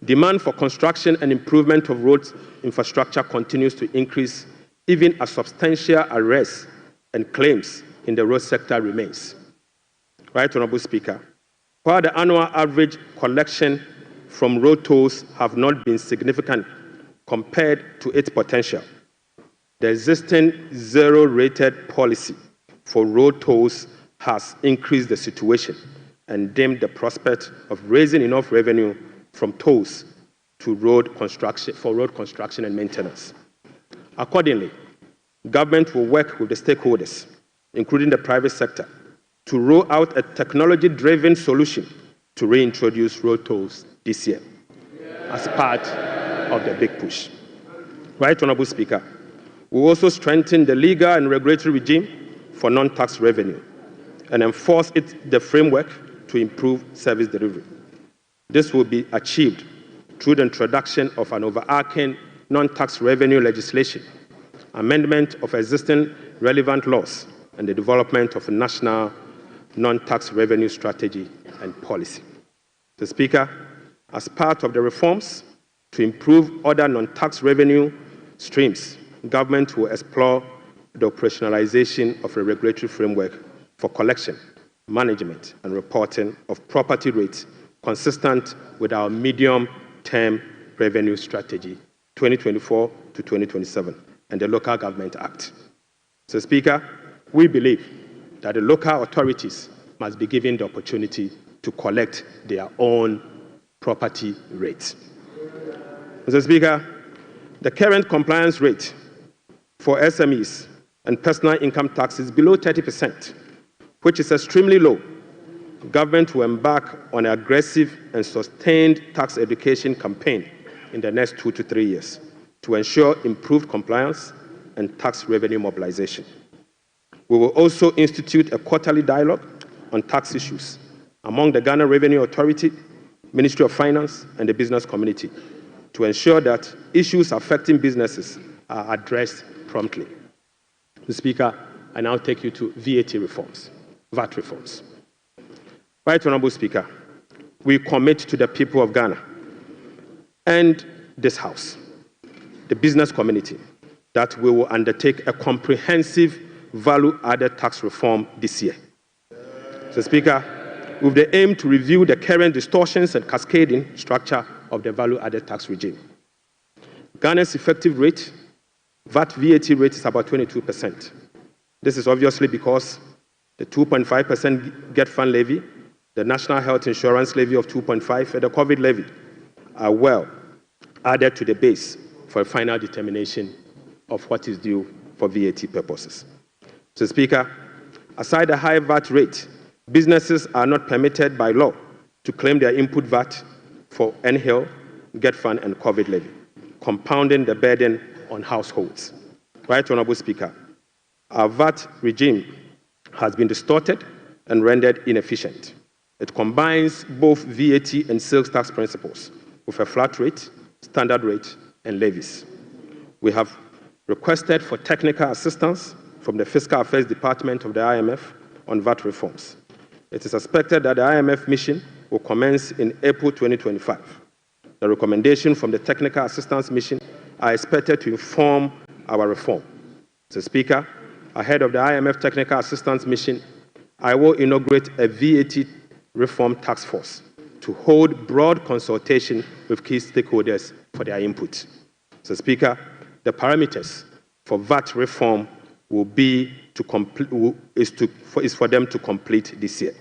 Demand for construction and improvement of road infrastructure continues to increase, even as substantial arrests and claims in the road sector remains. Right Honorable Speaker, while the annual average collection from road tolls have not been significant compared to its potential, the existing zero-rated policy for road tolls has increased the situation and dimmed the prospect of raising enough revenue from tolls to road construction and maintenance. Accordingly, government will work with the stakeholders, including the private sector, to roll out a technology-driven solution to reintroduce road tolls this year as part of the big push. Right Honorable Speaker, we will also strengthen the legal and regulatory regime for non-tax revenue and enforce the framework to improve service delivery. This will be achieved through the introduction of an overarching non-tax revenue legislation, amendment of existing relevant laws, and the development of a national non-tax revenue strategy and policy. Mr. Speaker, as part of the reforms to improve other non-tax revenue streams, government will explore the operationalization of a regulatory framework for collection, management, and reporting of property rates consistent with our medium-term revenue strategy 2024 to 2027 and the Local Government Act. Mr. Speaker, we believe that the local authorities must be given the opportunity to collect their own property rates. Mr. Speaker, the current compliance rate for SMEs and personal income tax is below 30%, which is extremely low. Government will embark on an aggressive and sustained tax education campaign in the next 2 to 3 years to ensure improved compliance and tax revenue mobilization. We will also institute a quarterly dialogue on tax issues among the Ghana Revenue Authority, Ministry of Finance, and the business community to ensure that issues affecting businesses are addressed promptly. Mr. Speaker, I now take you to VAT reforms. Right Honorable Speaker, we commit to the people of Ghana and this House, the business community, that we will undertake a comprehensive value-added tax reform this year. Mr. Speaker, with the aim to review the current distortions and cascading structure of the value-added tax regime. Ghana's effective rate, VAT rate is about 22%. This is obviously because the 2.5% Get Fund levy, the National Health Insurance levy of 2.5%, and the COVID levy are well added to the base for a final determination of what is due for VAT purposes. Mr. Speaker, aside the high VAT rate, businesses are not permitted by law to claim their input VAT for NHIL, Get Fund, and COVID levy, compounding the burden on households. Right Honorable Speaker, our VAT regime has been distorted and rendered inefficient. It combines both VAT and sales tax principles with a flat rate, standard rate, and levies. We have requested for technical assistance from the Fiscal Affairs Department of the IMF on VAT reforms. It is expected that the IMF mission will commence in April 2025. The recommendations from the Technical Assistance Mission are expected to inform our reform. Mr. Speaker, ahead of the IMF Technical Assistance Mission, I will inaugurate a VAT reform task force to hold broad consultation with key stakeholders for their input. Mr. Speaker, the parameters for VAT reform will be is for them to complete this year.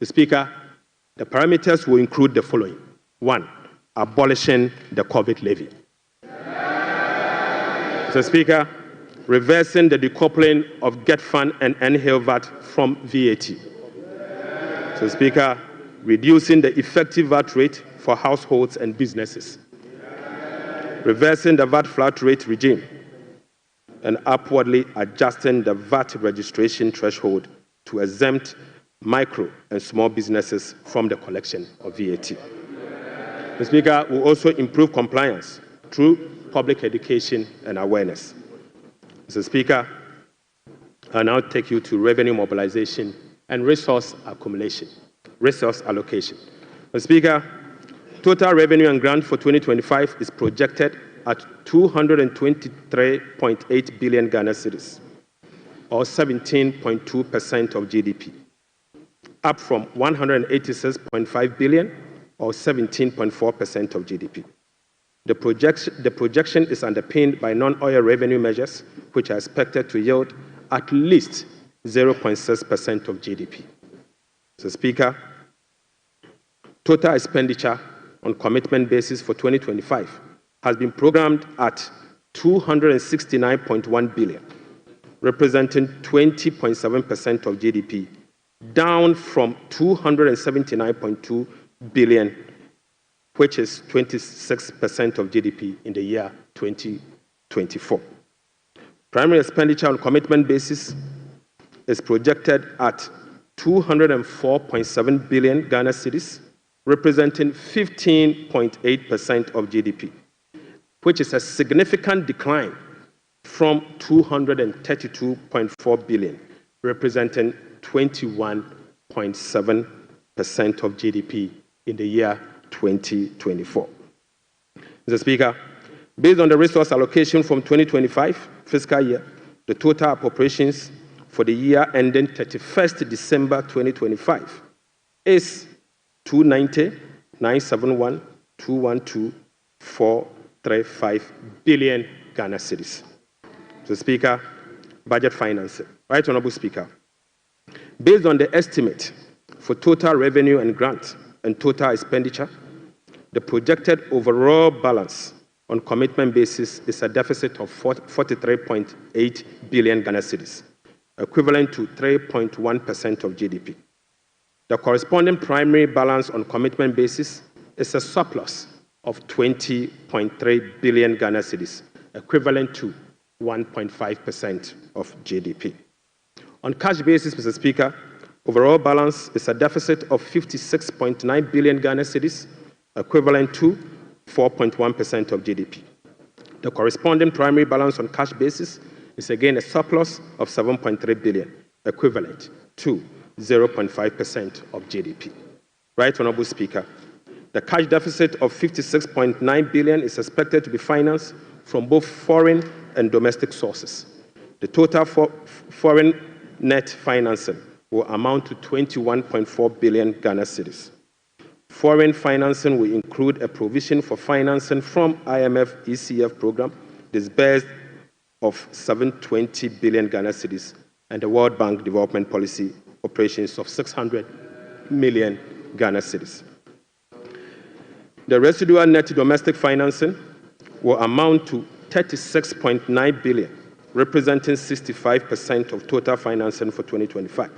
Mr. Speaker, the parameters will include the following. 1, abolishing the COVID levy. Mr. Speaker, reversing the decoupling of Get Fund and NHIL VAT from VAT. Mr. Speaker, reducing the effective VAT rate for households and businesses. Reversing the VAT flat rate regime and upwardly adjusting the VAT registration threshold to exempt micro and small businesses from the collection of VAT. Mr. Speaker, will also improve compliance through public education and awareness. Mr. Speaker, I now take you to revenue mobilization and resource accumulation, resource allocation. Mr. Speaker, total revenue and grant for 2025 is projected at 223.8 billion Ghana cedis, or 17.2% of GDP, up from 186.5 billion, or 17.4% of GDP. The projection is underpinned by non-oil revenue measures, which are expected to yield at least 0.6% of GDP. Mr. Speaker, total expenditure on commitment basis for 2025 has been programmed at 269.1 billion, representing 20.7% of GDP, down from 279.2 billion, which is 26% of GDP in the year 2024. Primary expenditure on commitment basis is projected at 204.7 billion Ghana cedis, representing 15.8% of GDP, which is a significant decline from 232.4 billion, representing 21.7% of GDP in the year 2024. Mr. Speaker, based on the resource allocation from 2025 fiscal year, the total appropriations for the year ending 31st December 2025 is 290,971,212,435 billion Ghana cedis. Mr. Speaker, budget financing. Right Honorable Speaker, based on the estimate for total revenue and grant and total expenditure, the projected overall balance on commitment basis is a deficit of 43.8 billion Ghana cedis, equivalent to 3.1% of GDP. The corresponding primary balance on commitment basis is a surplus of 20.3 billion Ghana cedis, equivalent to 1.5% of GDP. On cash basis, Mr. Speaker, overall balance is a deficit of 56.9 billion Ghana cedis, equivalent to 4.1% of GDP. The corresponding primary balance on cash basis is again a surplus of 7.3 billion, equivalent to 0.5% of GDP. Right Honorable Speaker, the cash deficit of 56.9 billion is expected to be financed from both foreign and domestic sources. The total foreign net financing will amount to 21.4 billion Ghana cedis. Foreign financing will include a provision for financing from IMF ECF program disbursed of 720 billion Ghana cedis and the World Bank Development Policy operations of 600 million Ghana cedis. The residual net domestic financing will amount to 36.9 billion, representing 65% of total financing for 2025.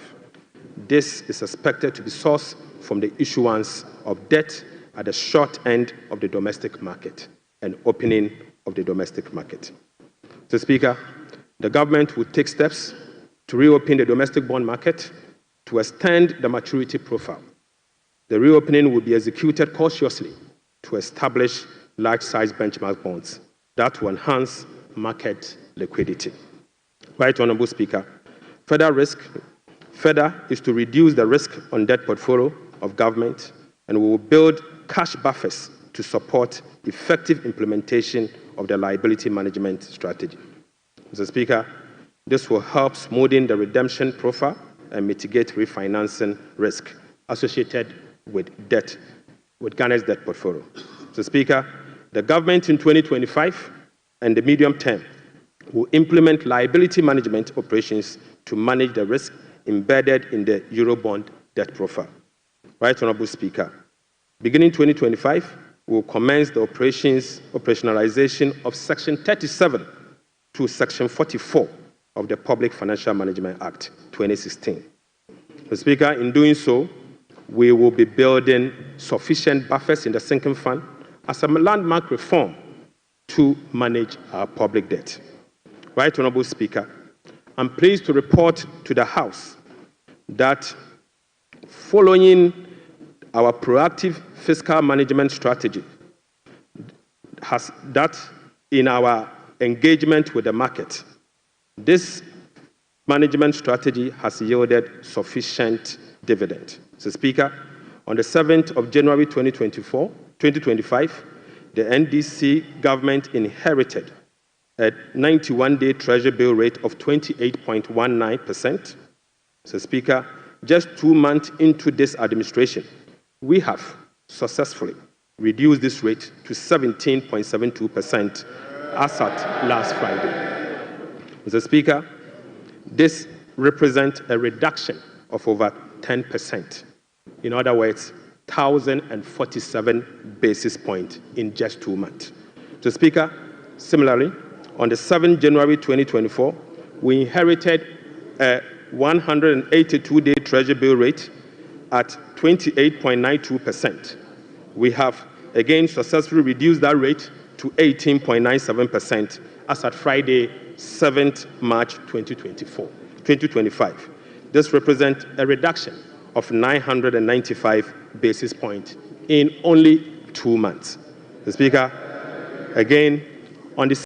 This is expected to be sourced from the issuance of debt at the short end of the domestic market and opening of the domestic market. Mr. Speaker, the government will take steps to reopen the domestic bond market to extend the maturity profile. The reopening will be executed cautiously to establish large-size benchmark bonds that will enhance market liquidity. Right Honorable Speaker, further is to reduce the risk on debt portfolio of government, and we will build cash buffers to support effective implementation of the liability management strategy. Mr. Speaker, this will help smoothen the redemption profile and mitigate refinancing risk associated with Ghana's debt portfolio. Mr. Speaker, the government in 2025 and the medium term will implement liability management operations to manage the risk embedded in the Eurobond debt profile. Right Honorable Speaker, beginning 2025, we will commence the operationalization of Section 37 to Section 44 of the Public Financial Management Act 2016. Mr. Speaker, in doing so, we will be building sufficient buffers in the sinking fund as a landmark reform to manage our public debt. Right Honorable Speaker, I'm pleased to report to the House that following our proactive fiscal management strategy, in our engagement with the market, This management strategy has yielded sufficient dividend. Mr. Speaker, on the 7th of January 2025, the NDC government inherited a 91-day Treasury bill rate of 28.19%. Mr. Speaker, just 2 months into this administration, we have successfully reduced this rate to 17.72% as at last Friday. Mr. Speaker, this represents a reduction of over 10%. In other words, 1,047 basis points in just 2 months. Mr. Speaker, similarly, on the 7th January 2024, we inherited a 182-day Treasury bill rate at 28.92%. We have again successfully reduced that rate to 18.97% as at Friday, 7th March 2025. This represents a reduction of 995 basis points in only 2 months. Mr. Speaker, again, on the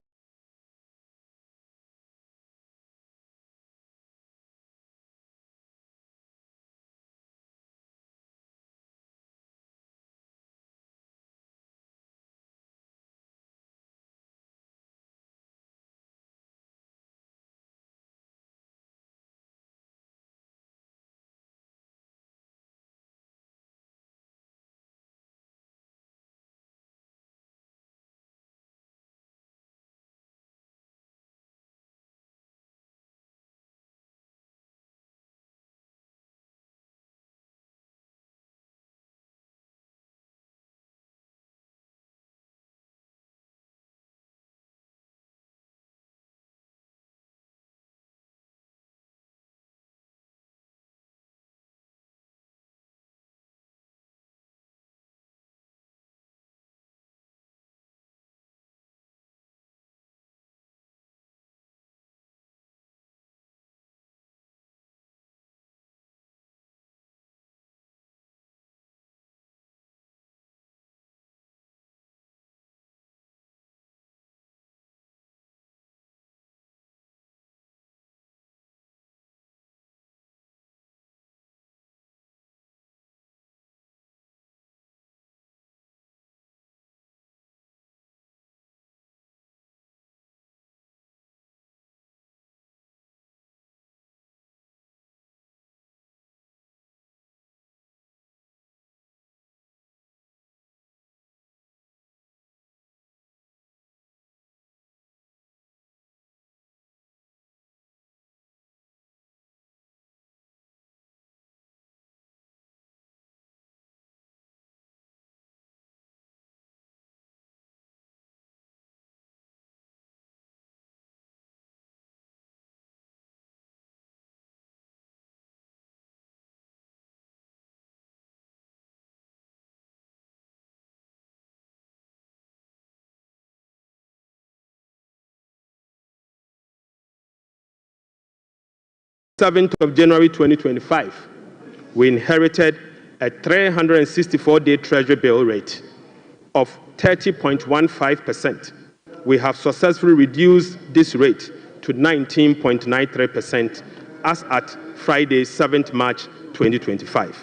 Seventh of January 2025, we inherited a 364-day Treasury bill rate of 30.15%. We have successfully reduced this rate to 19.93% as at Friday, 7th March 2025.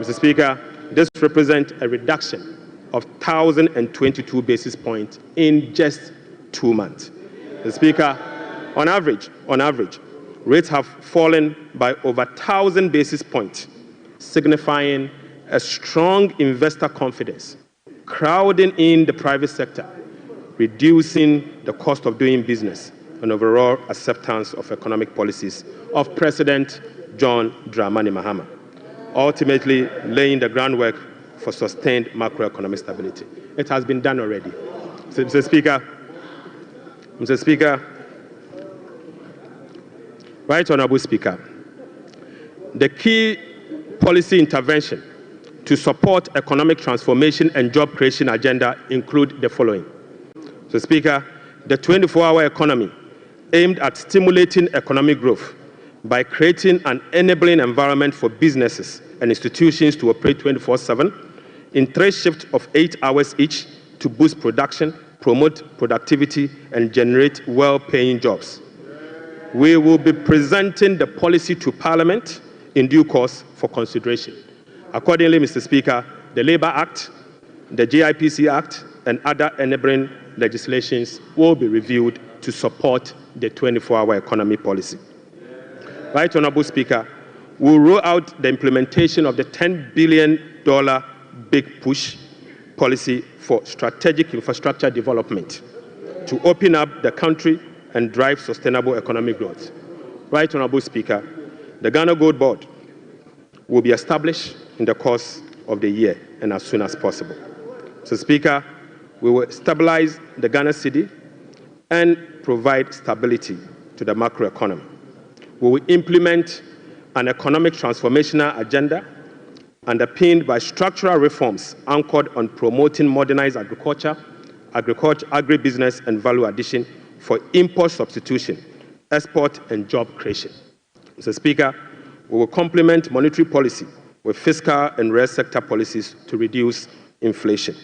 Mr. Speaker, this represents a reduction of 1,022 basis points in just 2 months. Mr. Speaker, on average, rates have fallen by over 1,000 basis points, signifying a strong investor confidence, crowding in the private sector, reducing the cost of doing business, and overall acceptance of economic policies of President John Dramani Mahama, ultimately laying the groundwork for sustained macroeconomic stability. It has been done already. Mr. Speaker, Right Honourable Speaker, the key policy intervention to support economic transformation and job creation agenda include the following. So, Speaker, the 24-hour economy aimed at stimulating economic growth by creating an enabling environment for businesses and institutions to operate 24/7 in 3 shifts of 8 hours each to boost production, promote productivity, and generate well-paying jobs. We will be presenting the policy to Parliament in due course for consideration. Accordingly, Mr. Speaker, the Labour Act, the GIPC Act, and other enabling legislations will be reviewed to support the 24-hour economy policy. Right Honourable Speaker, we'll roll out the implementation of the $10 billion Big Push policy for strategic infrastructure development to open up the country and drive sustainable economic growth. Right Honourable Speaker, the Ghana Gold Board will be established in the course of the year and as soon as possible. So, Speaker, we will stabilize the Ghana cedi and provide stability to the macroeconomy. We will implement an economic transformational agenda underpinned by structural reforms anchored on promoting modernized agriculture, agribusiness, and value addition for import substitution, export, and job creation. Mr. Speaker, we will complement monetary policy with fiscal and real sector policies to reduce inflation.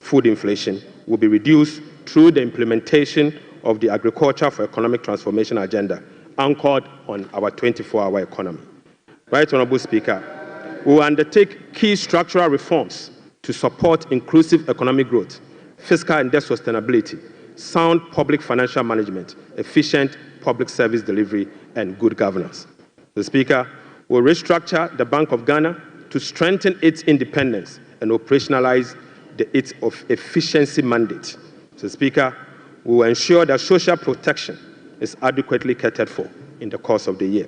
Food inflation will be reduced through the implementation of the Agriculture for Economic Transformation agenda, anchored on our 24-hour economy. Right Honourable Speaker, we will undertake key structural reforms to support inclusive economic growth, fiscal and debt sustainability, sound public financial management, efficient public service delivery, and good governance. The Speaker will restructure the Bank of Ghana to strengthen its independence and operationalize its efficiency mandate. So, Speaker, we will ensure that social protection is adequately catered for in the course of the year.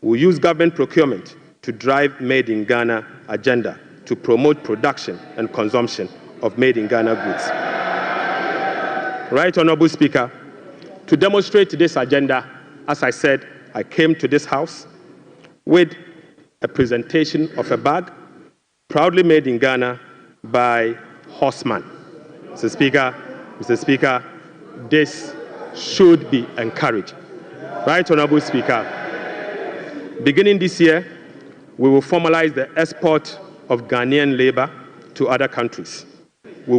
We will use government procurement to drive Made in Ghana agenda to promote production and consumption of Made in Ghana goods. Right Honourable Speaker, to demonstrate this agenda, as I said, I came to this House with a presentation of a bag proudly made in Ghana by Horseman. Mr. Speaker, this should be encouraged. Right Honourable Speaker, beginning this year, we will formalize the export of Ghanaian labour to other countries. We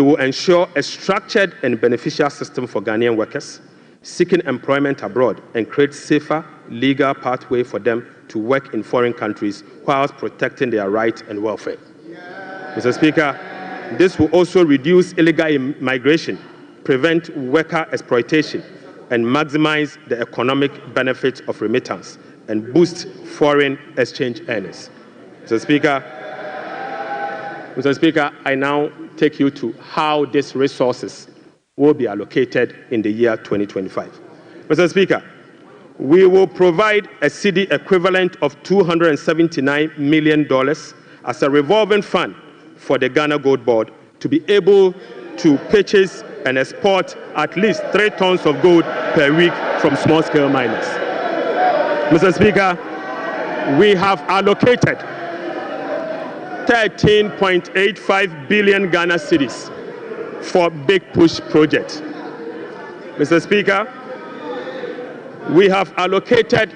will ensure a structured and beneficial system for Ghanaian workers seeking employment abroad and create safer legal pathway for them to work in foreign countries whilst protecting their rights and welfare. Mr. Speaker, this will also reduce illegal migration, prevent worker exploitation, and maximize the economic benefits of remittance and boost foreign exchange earnings. Mr. Speaker, I now take you to how these resources will be allocated in the year 2025. Mr. Speaker, we will provide a cedi equivalent of $279 million as a revolving fund for the Ghana Gold Board to be able to purchase and export at least 3 tons of gold per week from small-scale miners. Mr. Speaker, we have allocated 13.85 billion Ghana cedis for Big Push project. Mr. Speaker, we have allocated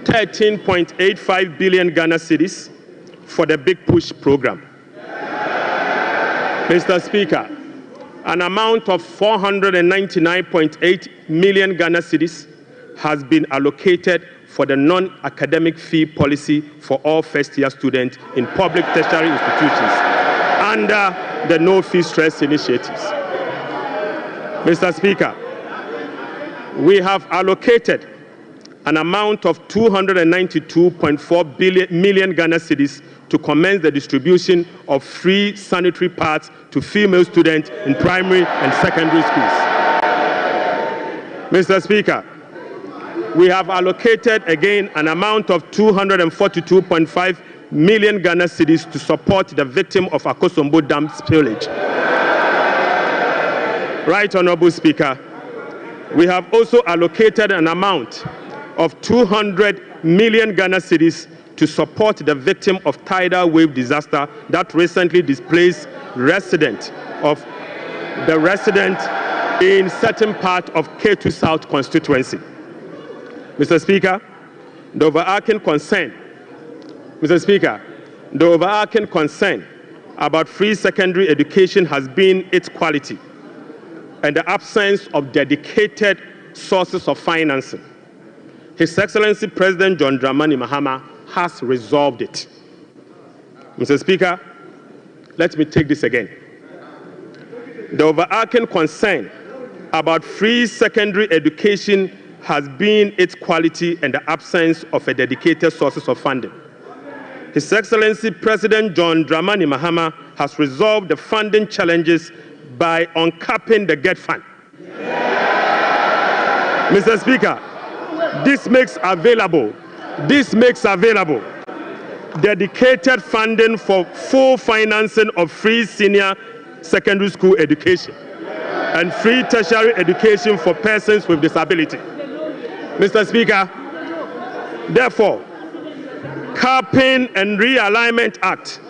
13.85 billion Ghana cedis for the Big Push program. Mr. Speaker, an amount of 499.8 million Ghana cedis has been allocated for the non-academic fee policy for all first-year students in public tertiary institutions under the No Fee Stress initiatives. Mr. Speaker, we have allocated an amount of 292.4 million Ghana cedis to commence the distribution of free sanitary pads to female students in primary and secondary schools. Mr. Speaker, we have allocated again an amount of 242.5 million Ghana cedis to support the victim of Akosombo Dam spillage. Right Honourable Speaker, we have also allocated an amount of 200 million Ghana cedis to support the victim of tidal wave disaster that recently displaced resident in certain part of K2 South constituency. Mr. Speaker, the overarching concern about free secondary education has been its quality and the absence of dedicated sources of financing. His Excellency President John Dramani Mahama has resolved it. Mr. Speaker, let me take this again. The overarching concern about free secondary education has been its quality and the absence of a dedicated sources of funding. His Excellency President John Dramani Mahama has resolved the funding challenges by uncapping the GET fund. Mr. Speaker, this makes available dedicated funding for full financing of free senior secondary school education and free tertiary education for persons with disability. Mr. Speaker, therefore, Capping and Realignment Act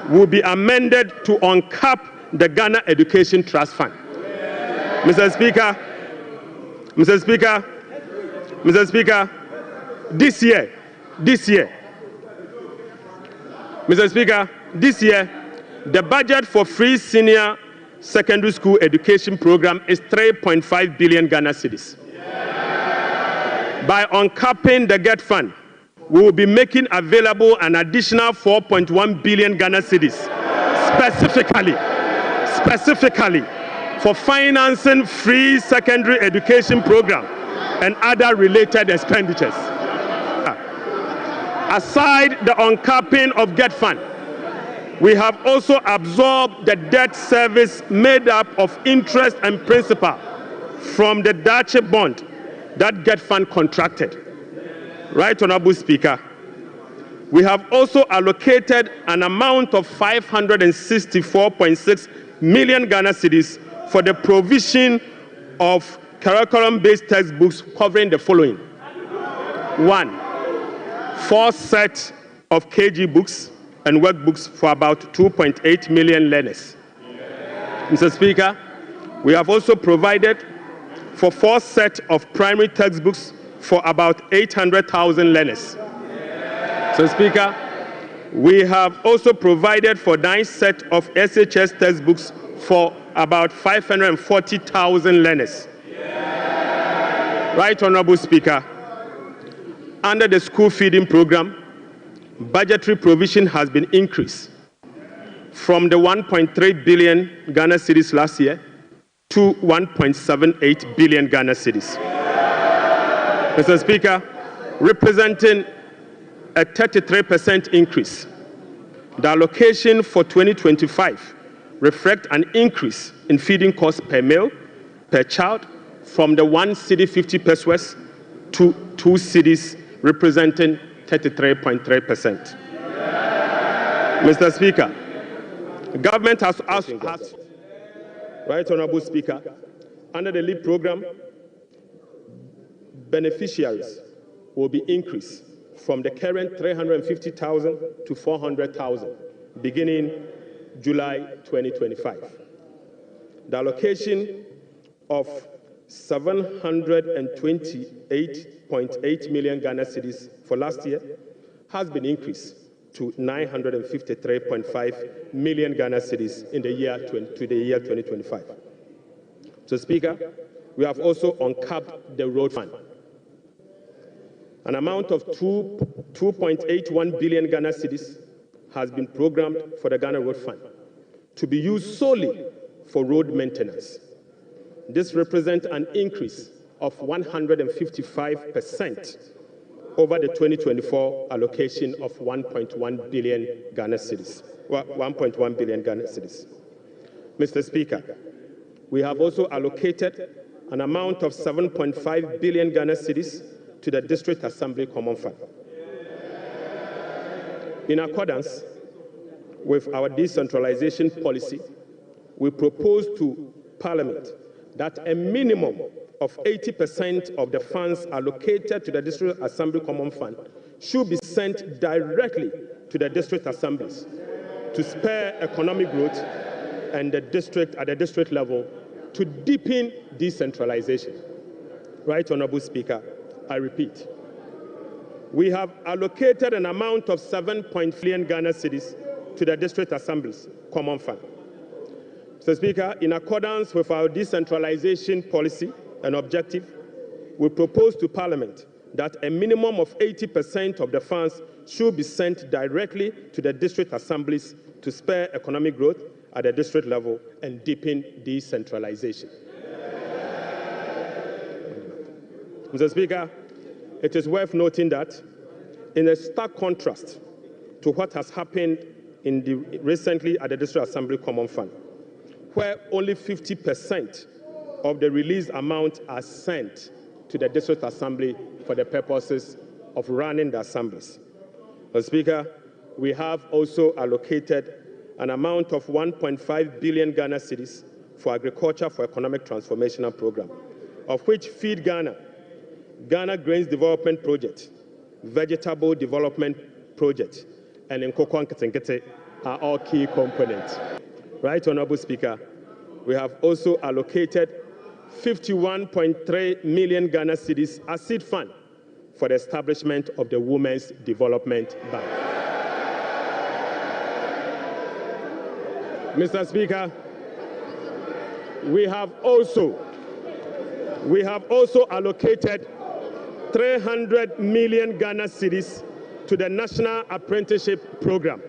will be amended to uncap the Ghana Education Trust Fund. Mr. Speaker, this year, the budget for free senior secondary school education program is 3.5 billion Ghana cedis. By uncapping the GET fund, we will be making available an additional 4.1 billion Ghana cedis, specifically for financing free secondary education program and other related expenditures. Aside the uncapping of GET fund, we have also absorbed the debt service made up of interest and principal from the Dache bond that GET fund contracted. Right, Honorable Speaker, we have also allocated an amount of 564.6 million Ghana cedis for the provision of curriculum-based textbooks covering the following. 1, 4 sets of KG books and workbooks for about 2.8 million learners. Mr. Speaker, we have also provided for 4 sets of primary textbooks for about 800,000 learners. Mr. Speaker, we have also provided for 9 sets of SHS textbooks for about 540,000 learners. Right, Honorable Speaker, under the school feeding program, budgetary provision has been increased from the 1.3 billion Ghana cedis last year to 1.78 billion Ghana cedis. Mr. Speaker, representing a 33% increase. The allocation for 2025 reflects an increase in feeding costs per meal, per child, from the 1 cedi 50 pesos to 2 cedis, representing 33.3%. Mr. Speaker, the government has right, Honorable Speaker, under the LEAP program, beneficiaries will be increased from the current 350,000 to 400,000 beginning July 2025. The allocation of 728.8 million Ghana cedis for last year has been increased to 953.5 million Ghana cedis in the year 2025. So, Speaker, we have also uncapped the road fund. An amount of 2.81 billion Ghana cedis has been programmed for the Ghana Road Fund to be used solely for road maintenance. This represents an increase of 155% over the 2024 allocation of 1.1 billion Ghana cedis. 1.1 billion Ghana cedis. Mr. Speaker, we have also allocated an amount of 7.5 billion Ghana cedis to the District Assembly Common Fund. In accordance with our decentralization policy, we propose to Parliament that a minimum of 80% of the funds allocated to the District Assembly Common Fund should be sent directly to the district assemblies to spur economic growth and the district at the district level to deepen decentralization. Right, Honorable Speaker, I repeat, we have allocated an amount of 7.5 billion Ghana cedis to the district assemblies common fund. Mr. Speaker, in accordance with our decentralization policy and objective, we propose to Parliament that a minimum of 80% of the funds should be sent directly to the district assemblies to spur economic growth at the district level and deepen decentralization. Mr. Speaker, it is worth noting that in a stark contrast to what has happened recently at the District Assembly Common Fund, where only 50% of the released amount are sent to the District Assembly for the purposes of running the assemblies. Mr. Speaker, we have also allocated an amount of 1.5 billion Ghana cedis for Agriculture for Economic Transformation Program, of which Feed Ghana, Ghana Grains Development Project, Vegetable Development Project, and Nkoko Nketenkete are all key components. Right, Honorable Speaker, we have also allocated 51.3 million Ghana cedis as seed fund for the establishment of the Women's Development Bank. Mr. Speaker, we have also allocated 300 million Ghana cedis to the National Apprenticeship Program.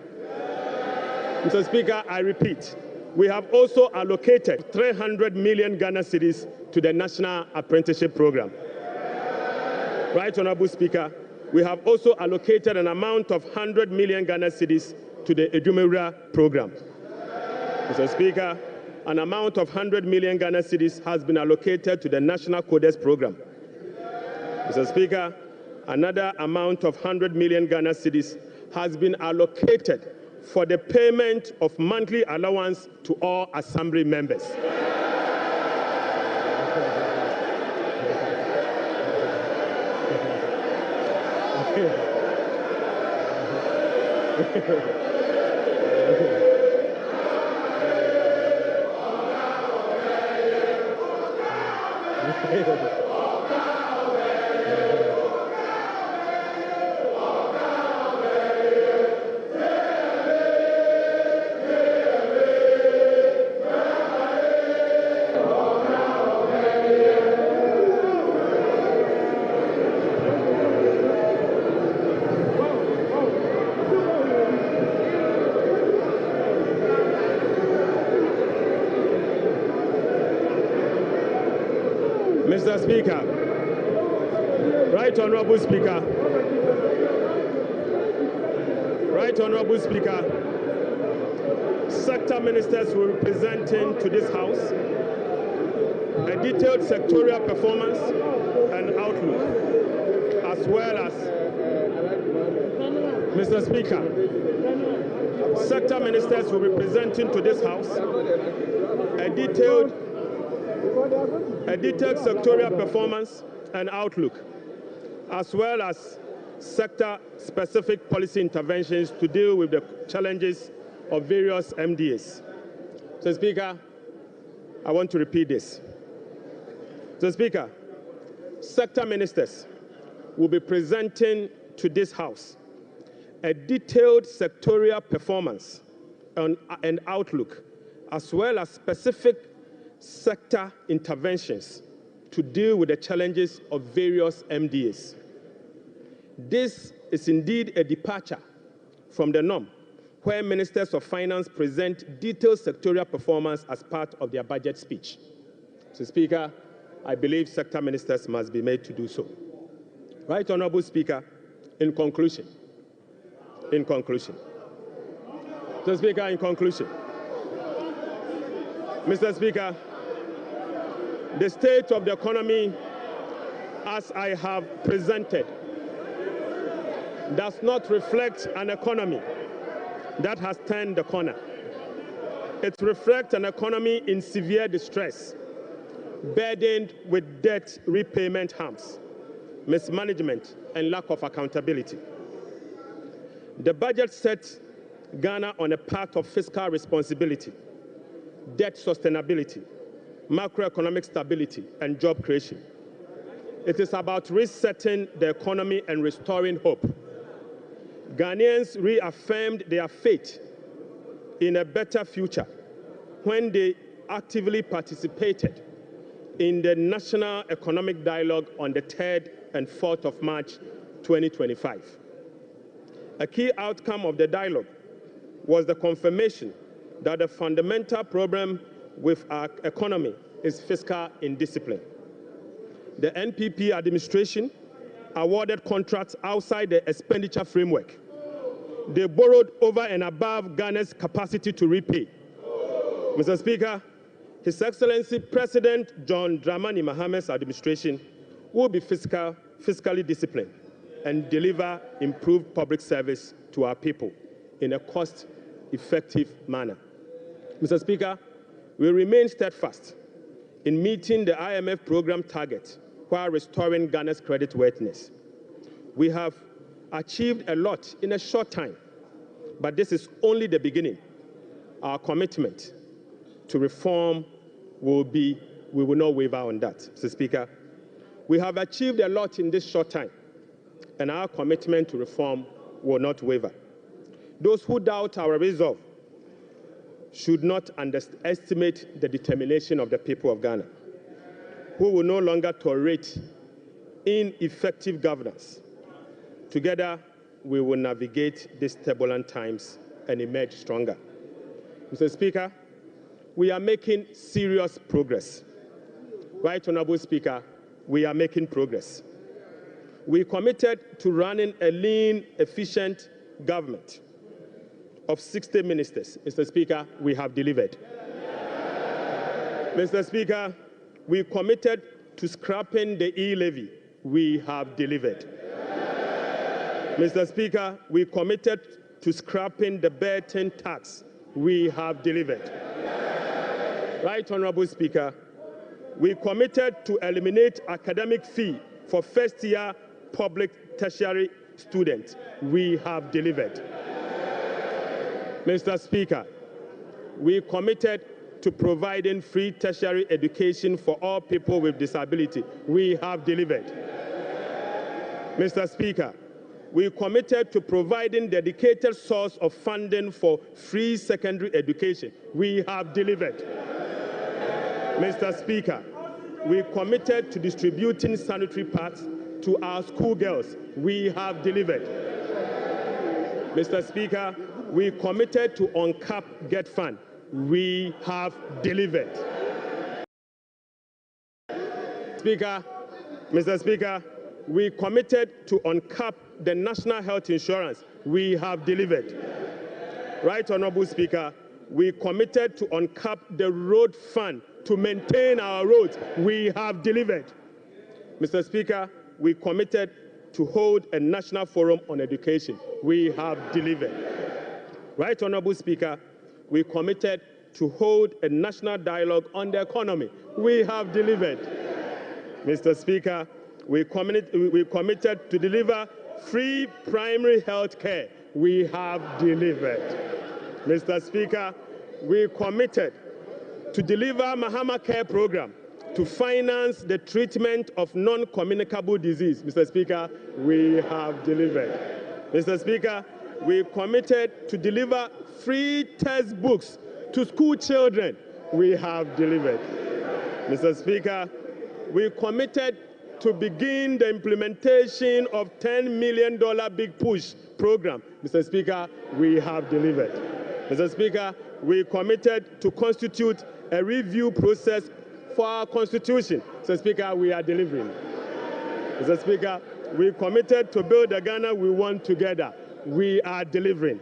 Mr. Speaker, I repeat, we have also allocated 300 million Ghana cedis to the National Apprenticeship Program. Right, Honorable Speaker, we have also allocated an amount of 100 million Ghana cedis to the Edumewura Program. Mr. Speaker, an amount of 100 million Ghana cedis has been allocated to the National Codes Program. Mr. Speaker, another amount of 100 million Ghana cedis has been allocated for the payment of monthly allowance to all Assembly members. Mr. Speaker, Right Honorable Speaker, sector ministers will be presenting to this House a detailed sectorial performance and outlook, as well as, Mr. Speaker, sector ministers will be presenting to this House a detailed sectorial performance and outlook, as well as sector-specific policy interventions to deal with the challenges of various MDAs. Mr. Speaker, I want to repeat this. Mr. Speaker, sector ministers will be presenting to this House a detailed sectorial performance and outlook, as well as specific sector interventions to deal with the challenges of various MDAs. This is indeed a departure from the norm, where ministers of finance present detailed sectorial performance as part of their budget speech. Mr. Speaker, I believe sector ministers must be made to do so. Right, Honorable Speaker, in conclusion. Mr. Speaker, in conclusion. Mr. Speaker, the state of the economy, as I have presented, does not reflect an economy that has turned the corner. It reflects an economy in severe distress, burdened with debt repayment harms, mismanagement, and lack of accountability. The budget sets Ghana on a path of fiscal responsibility, debt sustainability, macroeconomic stability, and job creation. It is about resetting the economy and restoring hope. Ghanaians reaffirmed their faith in a better future when they actively participated in the National Economic Dialogue on the 3rd and 4th of March 2025. A key outcome of the dialogue was the confirmation that the fundamental problem with our economy is fiscal indiscipline. The NPP administration awarded contracts outside the expenditure framework. They borrowed over and above Ghana's capacity to repay. Mr. Speaker, His Excellency President John Dramani Mahamad's administration will be fiscally disciplined and deliver improved public service to our people in a cost-effective manner. Mr. Speaker, we remain steadfast in meeting the IMF program target while restoring Ghana's creditworthiness. We have achieved a lot in a short time, but this is only the beginning. Our commitment to reform we will not waver on that, Mr. Speaker. We have achieved a lot in this short time, and our commitment to reform will not waver. Those who doubt our resolve should not underestimate the determination of the people of Ghana, who will no longer tolerate ineffective governance. Together, we will navigate these turbulent times and emerge stronger. Mr. Speaker, we are making serious progress. Right, Honorable Speaker, we are making progress. We committed to running a lean, efficient government of 60 ministers. Mr. Speaker, we have delivered. Mr. Speaker, we committed to scrapping the e-levy. We have delivered. Mr. Speaker, we committed to scrapping the burden tax. We have delivered. Right, Honorable Speaker, we committed to eliminate academic fee for first-year public tertiary students. We have delivered. Mr. Speaker, we committed to providing free tertiary education for all people with disability. We have delivered. Mr. Speaker, we committed to providing dedicated source of funding for free secondary education. We have delivered. Mr. Speaker, we committed to distributing sanitary pads to our schoolgirls. We have delivered. Mr. Speaker, we committed to uncap Get Fund. We have delivered. Mr. Speaker, we committed to uncap the national health insurance. We have delivered. Right, Honorable Speaker, we committed to uncap the road fund to maintain our roads. We have delivered. Mr. Speaker, we committed to hold a national forum on education. We have delivered. Right, Honorable Speaker, we committed to hold a national dialogue on the economy. We have delivered. Mr. Speaker, we committed to deliver free primary health care. We have delivered. Mr. Speaker, we committed to deliver Mahama Care Program to finance the treatment of non-communicable disease. Mr. Speaker, we have delivered. Mr. Speaker, we committed to deliver free textbooks to school children. We have delivered. Mr. Speaker, we committed to begin the implementation of $10 million Big Push program. Mr. Speaker, we have delivered. Mr. Speaker, we committed to constitute a review process for our Constitution. Mr. Speaker, we are delivering. Mr. Speaker, we committed to build the Ghana we want together. We are delivering.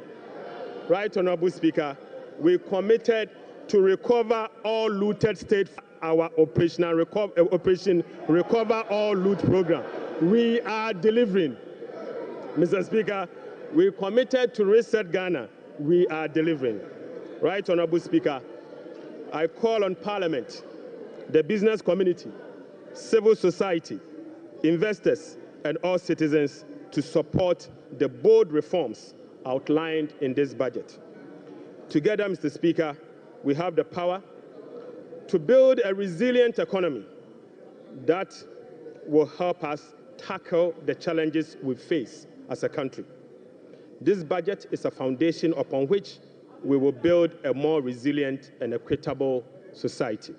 Right, Honorable Speaker, we committed to recover all looted state, our Operation Recover All Loot program. We are delivering. Mr. Speaker, we committed to reset Ghana. We are delivering. Right, Honorable Speaker, I call on Parliament, the business community, civil society, investors, and all citizens to support the bold reforms outlined in this budget. Together, Mr. Speaker, we have the power to build a resilient economy that will help us tackle the challenges we face as a country. This budget is a foundation upon which we will build a more resilient and equitable society.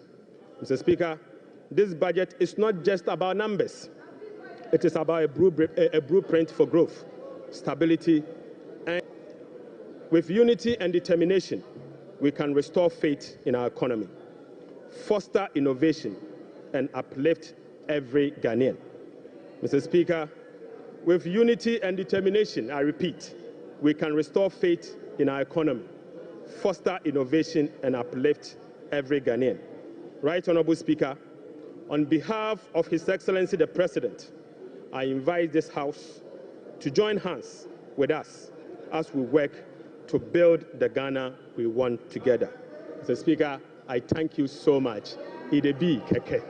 Mr. Speaker, this budget is not just about numbers. It is about a blueprint for growth, stability, and with unity and determination, we can restore faith in our economy, foster innovation, and uplift every Ghanaian. Mr. Speaker, with unity and determination, I repeat, we can restore faith in our economy, foster innovation, and uplift every Ghanaian. Right Honorable Speaker, on behalf of His Excellency the President, I invite this House to join hands with us as we work to build the Ghana we want together. Mr. Speaker, I thank you so much. Idebi Keke.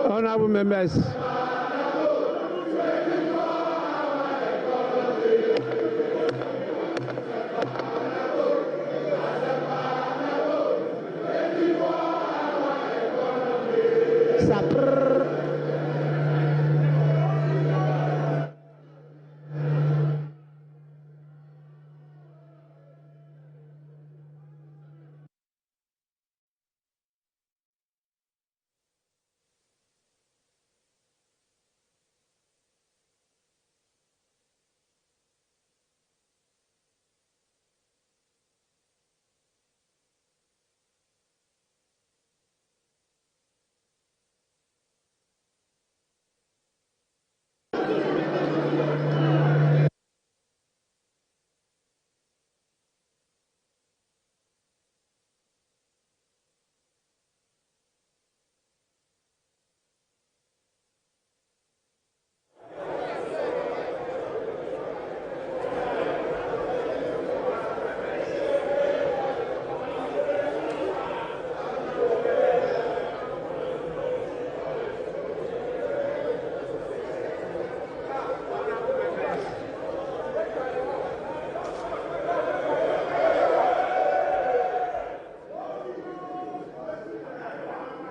Honourable members.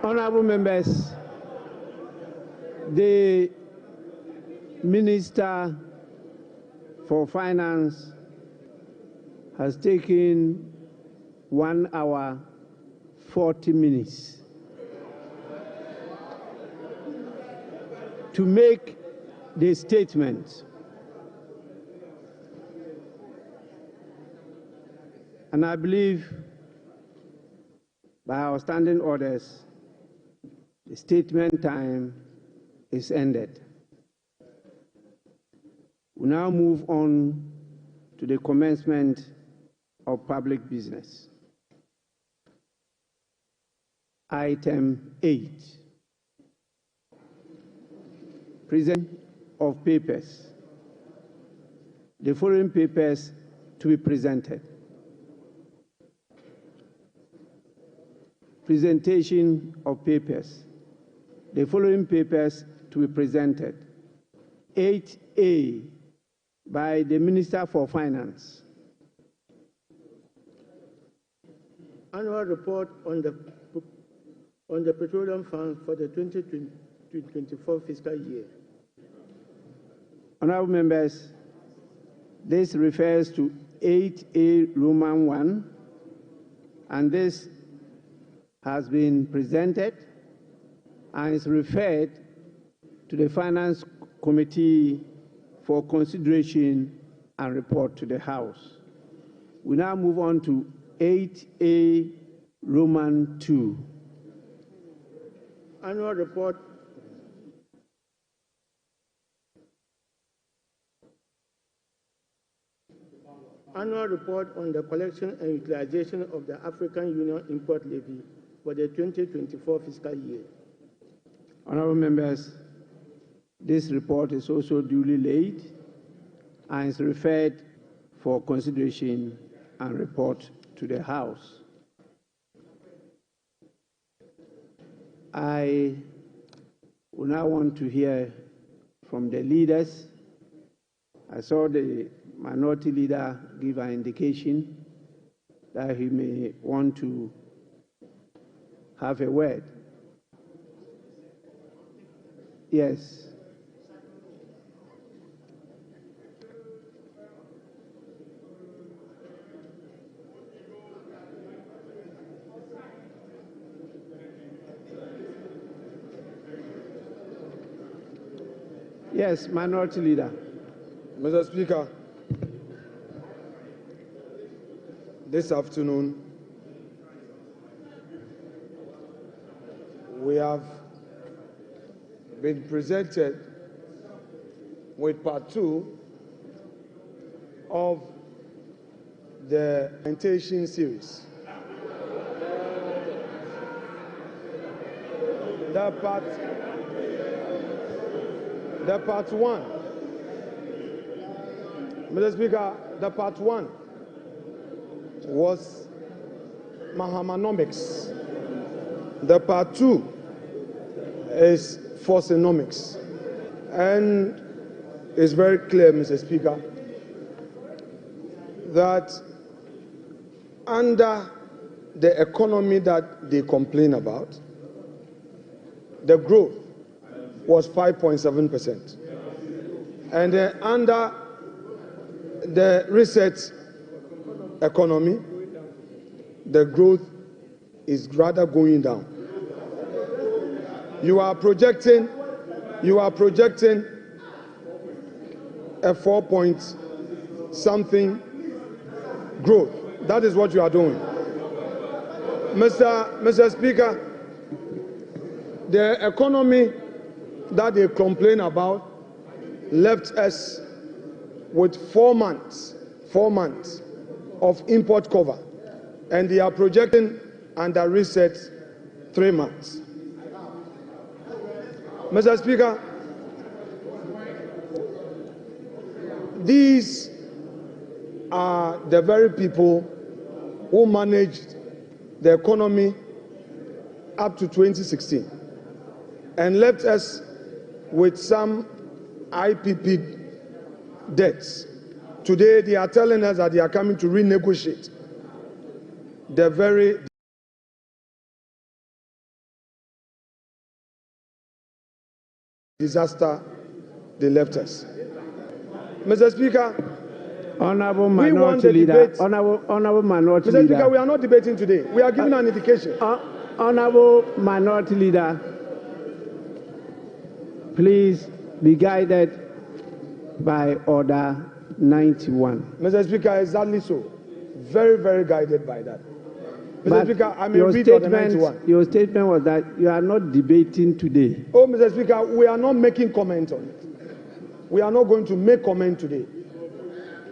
Honourable members, the Minister for Finance has taken 1 hour 40 minutes to make the statement. And I believe by our standing orders, the statement time is ended. We now move on to the commencement of public business. Item 8, presentation of papers. The following papers to be presented. Presentation of papers. The following papers to be presented. 8A by the Minister for Finance. Annual report on the Petroleum Fund for the 2024 fiscal year. Honourable members, this refers to 8A Roman 1, and this has been presented and is referred to the Finance Committee for consideration and report to the House. We now move on to 8A Roman 2. Annual report on the collection and utilization of the African Union Import Levy for the 2024 fiscal year. Honorable members, this report is also duly laid and is referred for consideration and report to the House. I would now want to hear from the leaders. I saw the minority leader give an indication that he may want to have a word. Yes. Yes, minority leader. Mr. Speaker, this afternoon we have been presented with part 2 of the Sanitation series. The part 1. Mr. Speaker, the part 1 was Mahamanomics. The part 2 is Forcenomics. And it's very clear, Mr. Speaker, that under the economy that they complain about, the growth was 5.7%. And under the research economy, the growth is rather going down. You are projecting a 4-point-something growth. That is what you are doing. Mr. Speaker, the economy that they complain about left us with 4 months of import cover, and they are projecting under reset 3 months. Mr. Speaker, these are the very people who managed the economy up to 2016 and left us with some IPP debts. Today, they are telling us that they are coming to renegotiate the very disaster they left us. Mr. Speaker, Honorable Minority Leader. Honorable Minority Leader. Mr. Speaker, we are not debating today. We are giving an indication. Honorable Minority Leader, please be guided by Order 91. Mr. Speaker, exactly so. Very, very guided by that. Mr. Speaker, I may read Order 91. Your statement was that you are not debating today. Oh, Mr. Speaker, we are not making comment on it. We are not going to make comment today.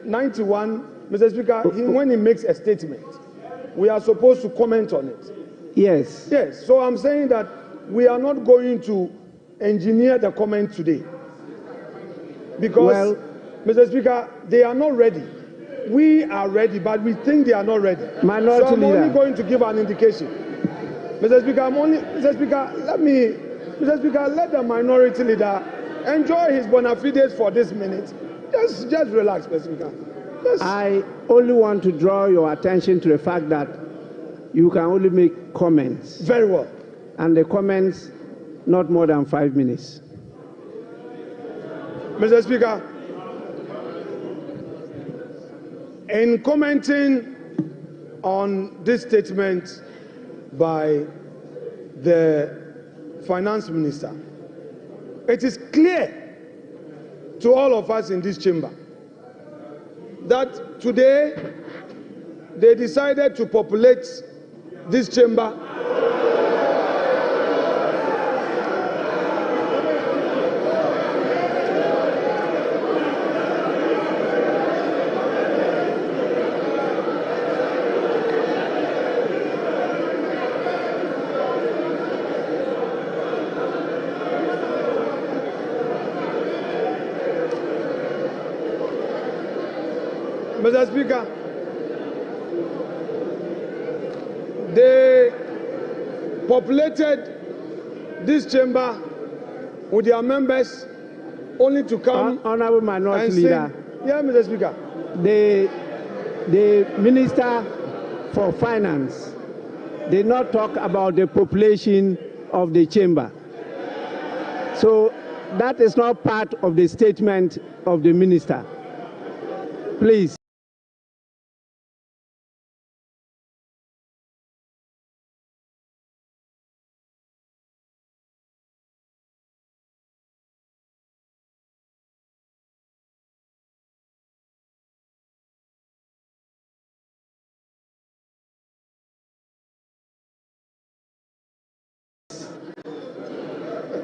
91, Mr. Speaker, when he makes a statement, we are supposed to comment on it. Yes. Yes. So I'm saying that we are not going to engineer the comment today. Because, Mr. Speaker, they are not ready. We are ready, but we think they are not ready. Minority so I'm Leader. only going to give an indication. Mr. Speaker, let the Minority Leader enjoy his bona fides for this minute. Just relax, Mr. Speaker. I only want to draw your attention to the fact that you can only make comments. Very well. And the comments, not more than 5 minutes. Mr. Speaker, In commenting on this statement by the Finance Minister, it is clear to all of us in this chamber that today they decided to populate this chamber Mr. Speaker, they populated this chamber with their members only to come. Honorable Minority Leader. Yeah, Mr. Speaker. The Minister for Finance did not talk about the population of the chamber. So that is not part of the statement of the Minister. Please.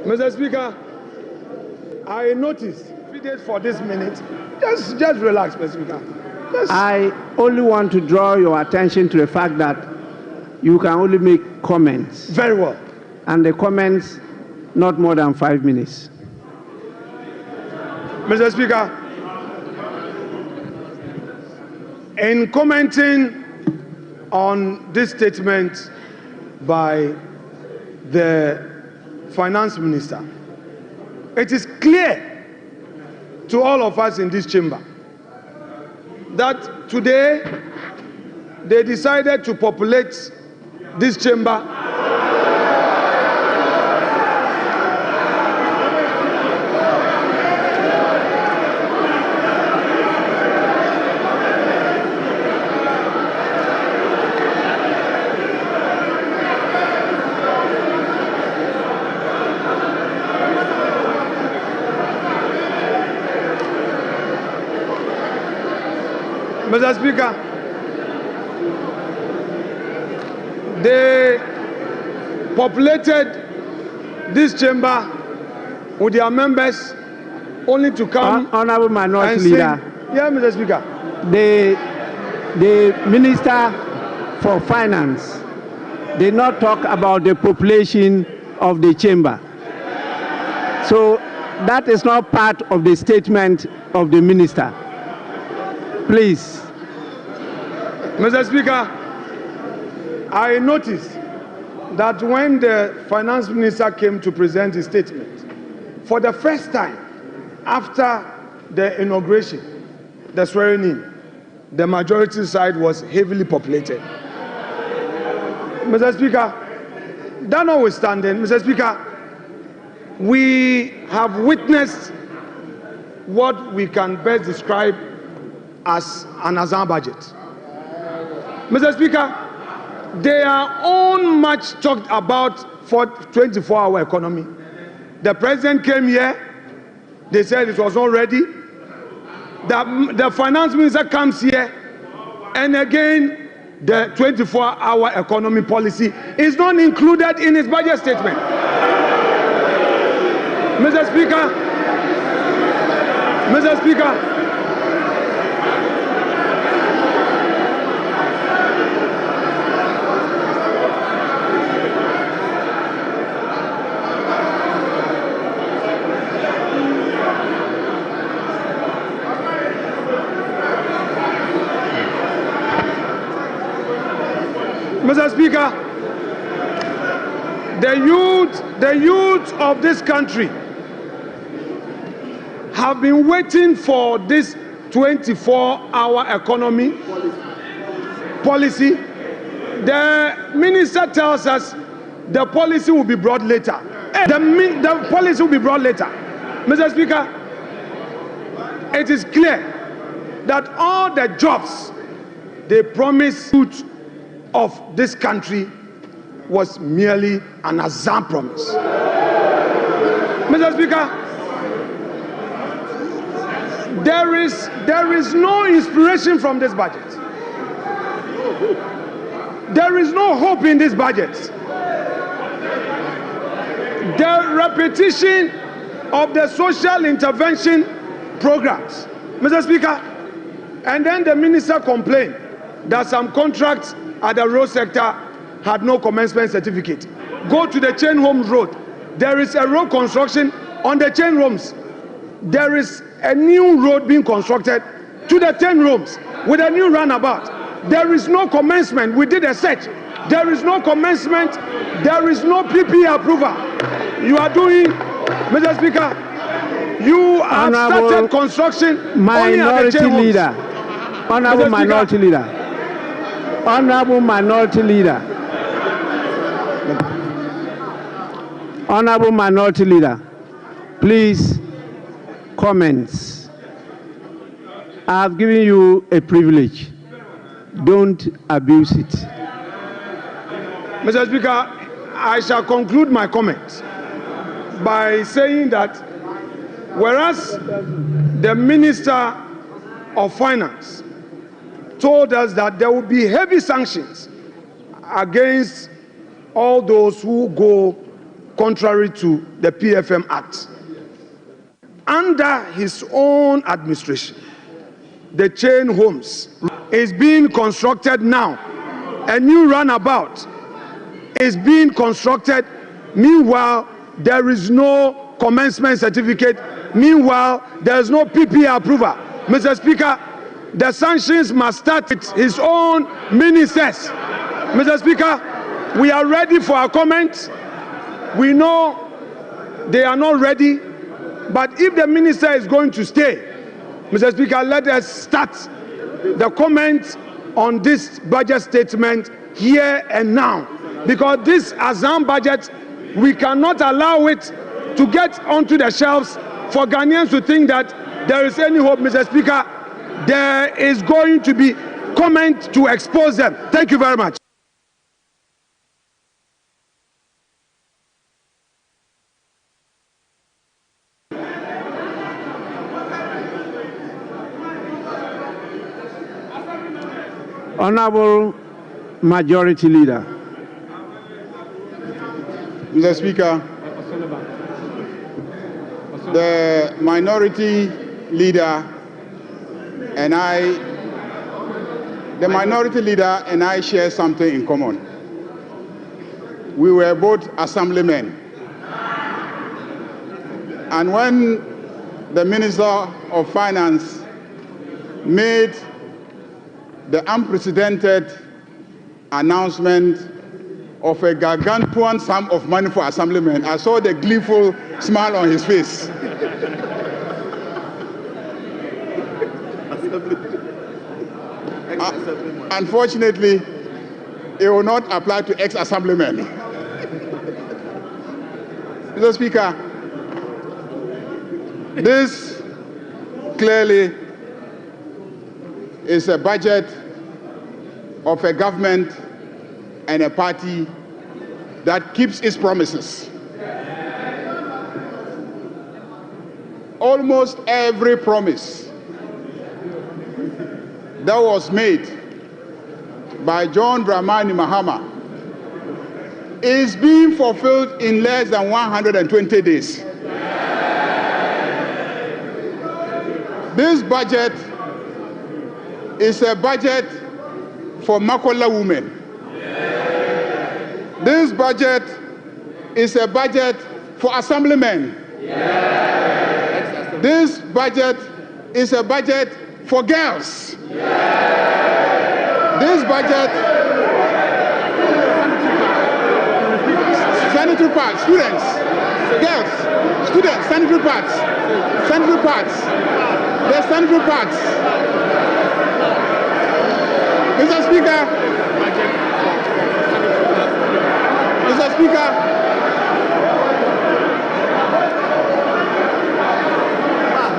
Mr. Speaker, I noticed 3 days for this minute. Just relax, Mr. Speaker. I only want to draw your attention to the fact that you can only make comments. Very well. And the comments not more than 5 minutes. Mr. Speaker, in commenting on this statement by the Finance Minister, it is clear to all of us in this chamber that today they decided to populate this chamber Mr. Speaker, they populated this chamber with their members only to come. Honorable Minority Leader. Yeah, Mr. Speaker. The Minister for Finance did not talk about the population of the chamber. So that is not part of the statement of the Minister. Please. Mr. Speaker, I noticed that when the Finance Minister came to present his statement, for the first time after the inauguration, the swearing in, the majority side was heavily populated. Mr. Speaker, that notwithstanding, Mr. Speaker, we have witnessed what we can best describe as an Azan budget. Mr. Speaker, they are on much talked about for 24-hour economy. The president came here, they said it was not ready. The finance minister comes here, and again, the 24-hour economy policy is not included in his budget statement. Mr. Speaker, Mr. Speaker, the youth of this country have been waiting for this 24-hour economy policy. The minister tells us the policy will be brought later. The policy will be brought later. Mr. Speaker, it is clear that all the jobs they promised of this country was merely an Azam promise. Mr. Speaker, there is no inspiration from this budget. There is no hope in this budget. The repetition of the social intervention programs, Mr. Speaker, and then the minister complained that some contracts at the road sector had no commencement certificate. Go to the Chain Homes Road. There is a road construction on the Chain Homes. There is a new road being constructed to the 10 rooms with a new roundabout. There is no commencement. We did a search. There is no commencement. There is no PP approval. You are doing, Mr. Speaker, you have started construction only at the Chain Homes. Honorable Minority Leader. Honorable Minority Leader. Honorable Minority Leader, please, comments. I have given you a privilege. Don't abuse it. Mr. Speaker, I shall conclude my comments by saying that whereas the Minister of Finance told us that there will be heavy sanctions against all those who go contrary to the PFM Act. Under his own administration, the Chain Homes is being constructed now. A new runabout is being constructed. Meanwhile, there is no commencement certificate. Meanwhile, there is no PP approval. Mr. Speaker, the sanctions must start with his own ministers. Mr. Speaker, we are ready for our comments. We know they are not ready, but if the minister is going to stay, Mr. Speaker, let us start the comments on this budget statement here and now, because this Azam budget, we cannot allow it to get onto the shelves for Ghanaians to think that there is any hope. Mr. Speaker, there is going to be comment to expose them. Thank you very much. Honorable Majority Leader. Mr. Speaker, the Minority Leader and I share something in common. We were both assemblymen. And when the Minister of Finance made the unprecedented announcement of a gargantuan sum of money for assemblymen, I saw the gleeful smile on his face. Unfortunately, it will not apply to ex-assemblymen. Mr. Speaker, this clearly is a budget of a government and a party that keeps its promises. Almost every promise that was made by John Dramani Mahama is being fulfilled in less than 120 days. This budget is a budget for Makola women. This budget is a budget for assemblymen. This budget is a budget for girls. This budget, sanitary pads, students, girls, students, sanitary pads, there's sanitary pads. Mr. Speaker, Mr. Speaker,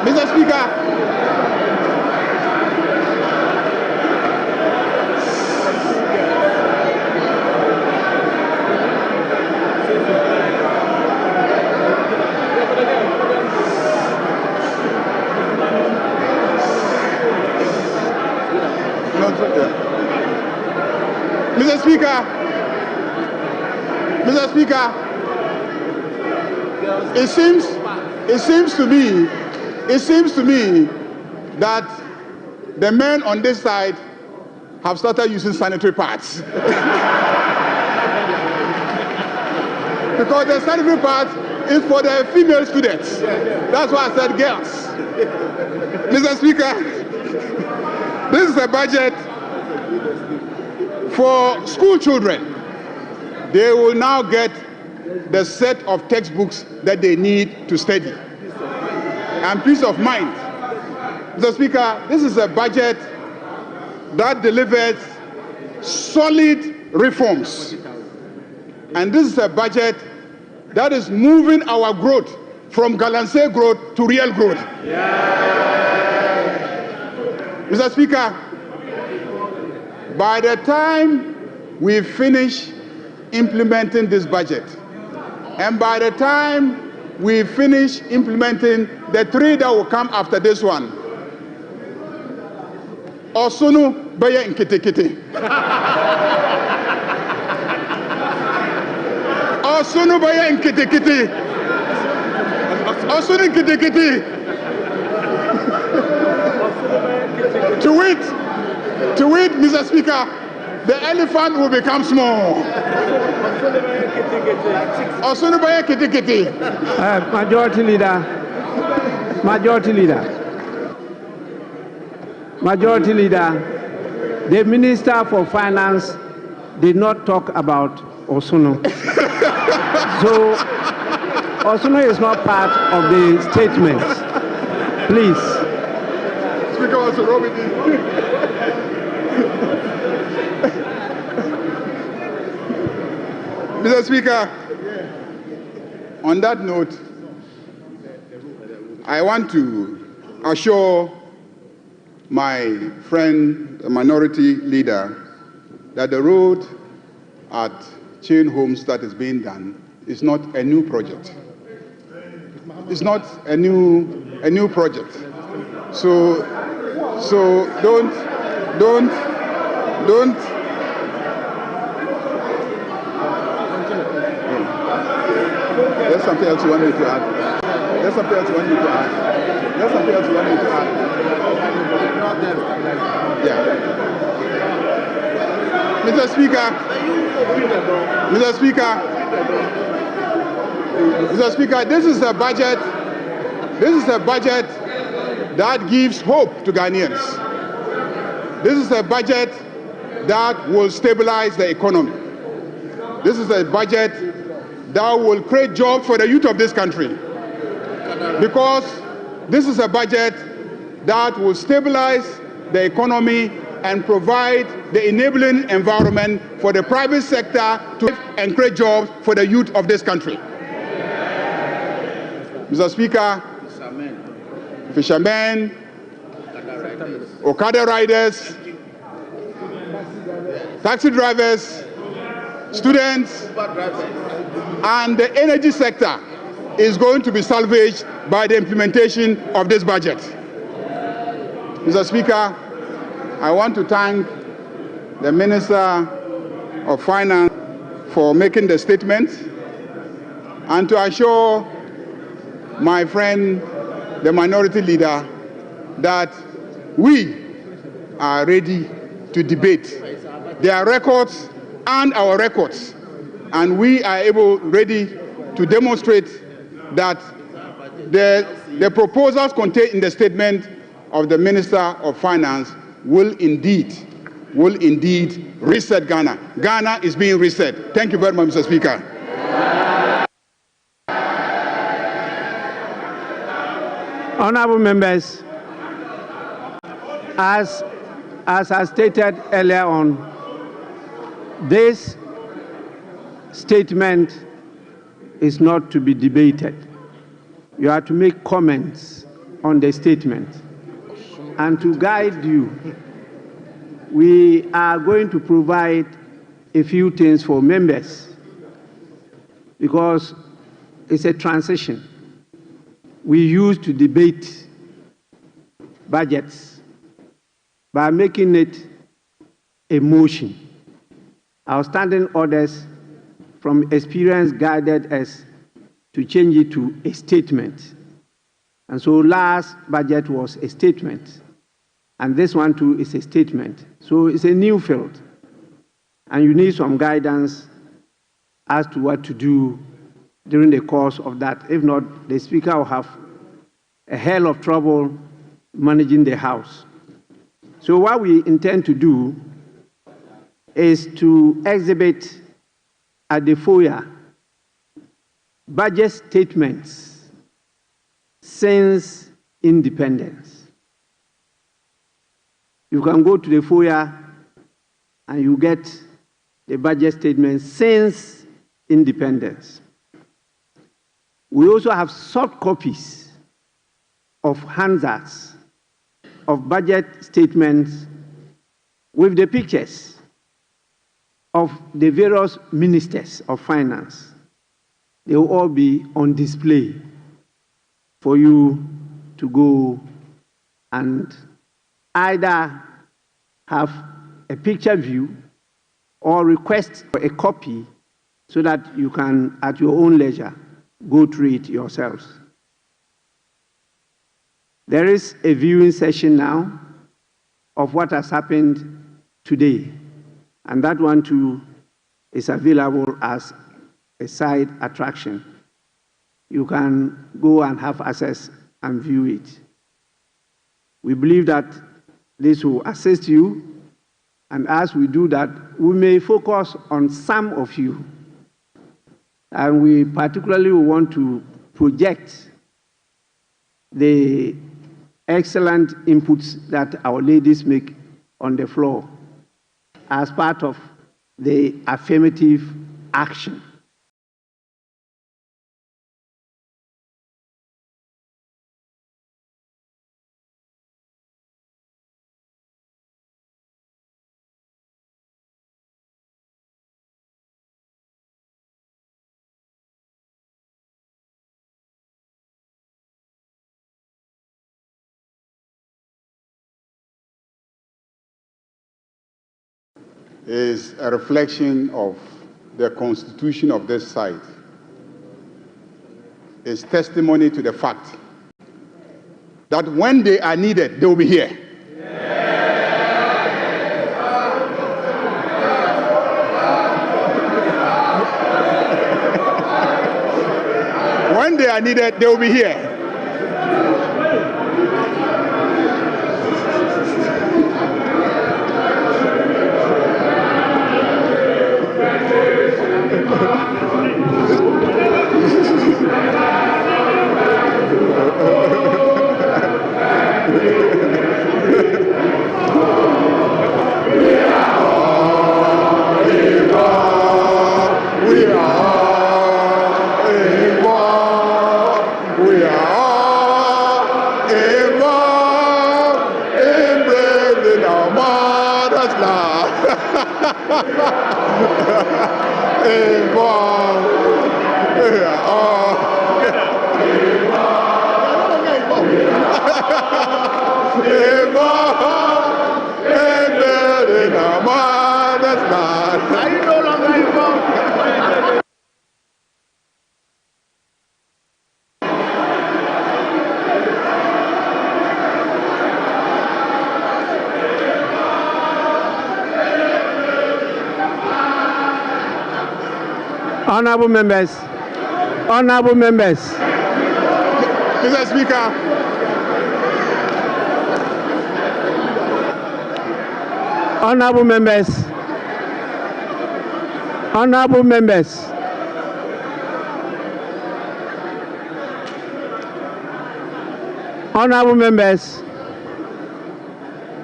Mr. Speaker, Mr. Speaker, it seems to me that the men on this side have started using sanitary pads. Because the sanitary pads is for the female students. That's why I said girls. Mr. Speaker, this is a budget for school children. They will now get the set of textbooks that they need to study and peace of mind. Mr. Speaker, this is a budget that delivers solid reforms. And this is a budget that is moving our growth from Galamsey growth to real growth. Mr. Speaker, by the time we finish implementing this budget, and by the time we finish implementing the three that will come after this one, Osunu Baya Nkitikiti. Osunu Baya Nkitikiti. Osunu Nkitikiti. To it, Mr. Speaker, the elephant will become small. Osunu Baya Nkitikiti. Majority Leader. Majority Leader, the Minister for Finance did not talk about Osunu. So, Osunu is not part of the statement. Please. Speaker wants to roll with you. Mr. Speaker, on that note, I want to assure my friend, the minority leader, that the road at Chain Homes that is being done is not a new project. It's not a new project. So don't. There's something else you want me to add. Yeah. Mr. Speaker, this is a budget that gives hope to Ghanaians. This is a budget that will stabilize the economy. This is a budget that will create jobs for the youth of this country. Because this is a budget that will stabilize the economy and provide the enabling environment for the private sector to and create jobs for the youth of this country. Mr. Speaker, fishermen, Okada riders, taxi drivers, students, and the energy sector is going to be salvaged by the implementation of this budget. Mr. Speaker, I want to thank the Minister of Finance for making the statement and to assure my friend, the minority leader, that we are ready to debate their records and our records, and we are ready to demonstrate that the proposals contained in the statement of the Minister of Finance will indeed reset Ghana. Ghana is being reset. Thank you very much, Mr. Speaker. Honorable members, as I stated earlier on, this statement is not to be debated. You are to make comments on the statement. And to guide you, we are going to provide a few things for members because it's a transition. We used to debate budgets by making it a motion. Our standing orders from experience guided us to change it to a statement. And so last budget was a statement. And this one too is a statement. So it's a new field. And you need some guidance as to what to do during the course of that. If not, the Speaker will have a hell of trouble managing the House. So what we intend to do is to exhibit at the foyer budget statements since independence. You can go to the foyer and you get the budget statements since independence. We also have soft copies of handouts of budget statements with the pictures of the various ministers of finance. They will all be on display for you to go and either have a picture view or request for a copy so that you can, at your own leisure, go through it yourselves. There is a viewing session now of what has happened today, and that one too is available as a side attraction. You can go and have access and view it. We believe that this will assist you, and as we do that, we may focus on some of you, and we particularly want to project the excellent inputs that our ladies make on the floor as part of the affirmative action. Is a reflection of the constitution of this site. It's testimony to the fact that when they are needed, they will be here. When they are needed, they will be here. Honorable members, Mr. Speaker, honorable members,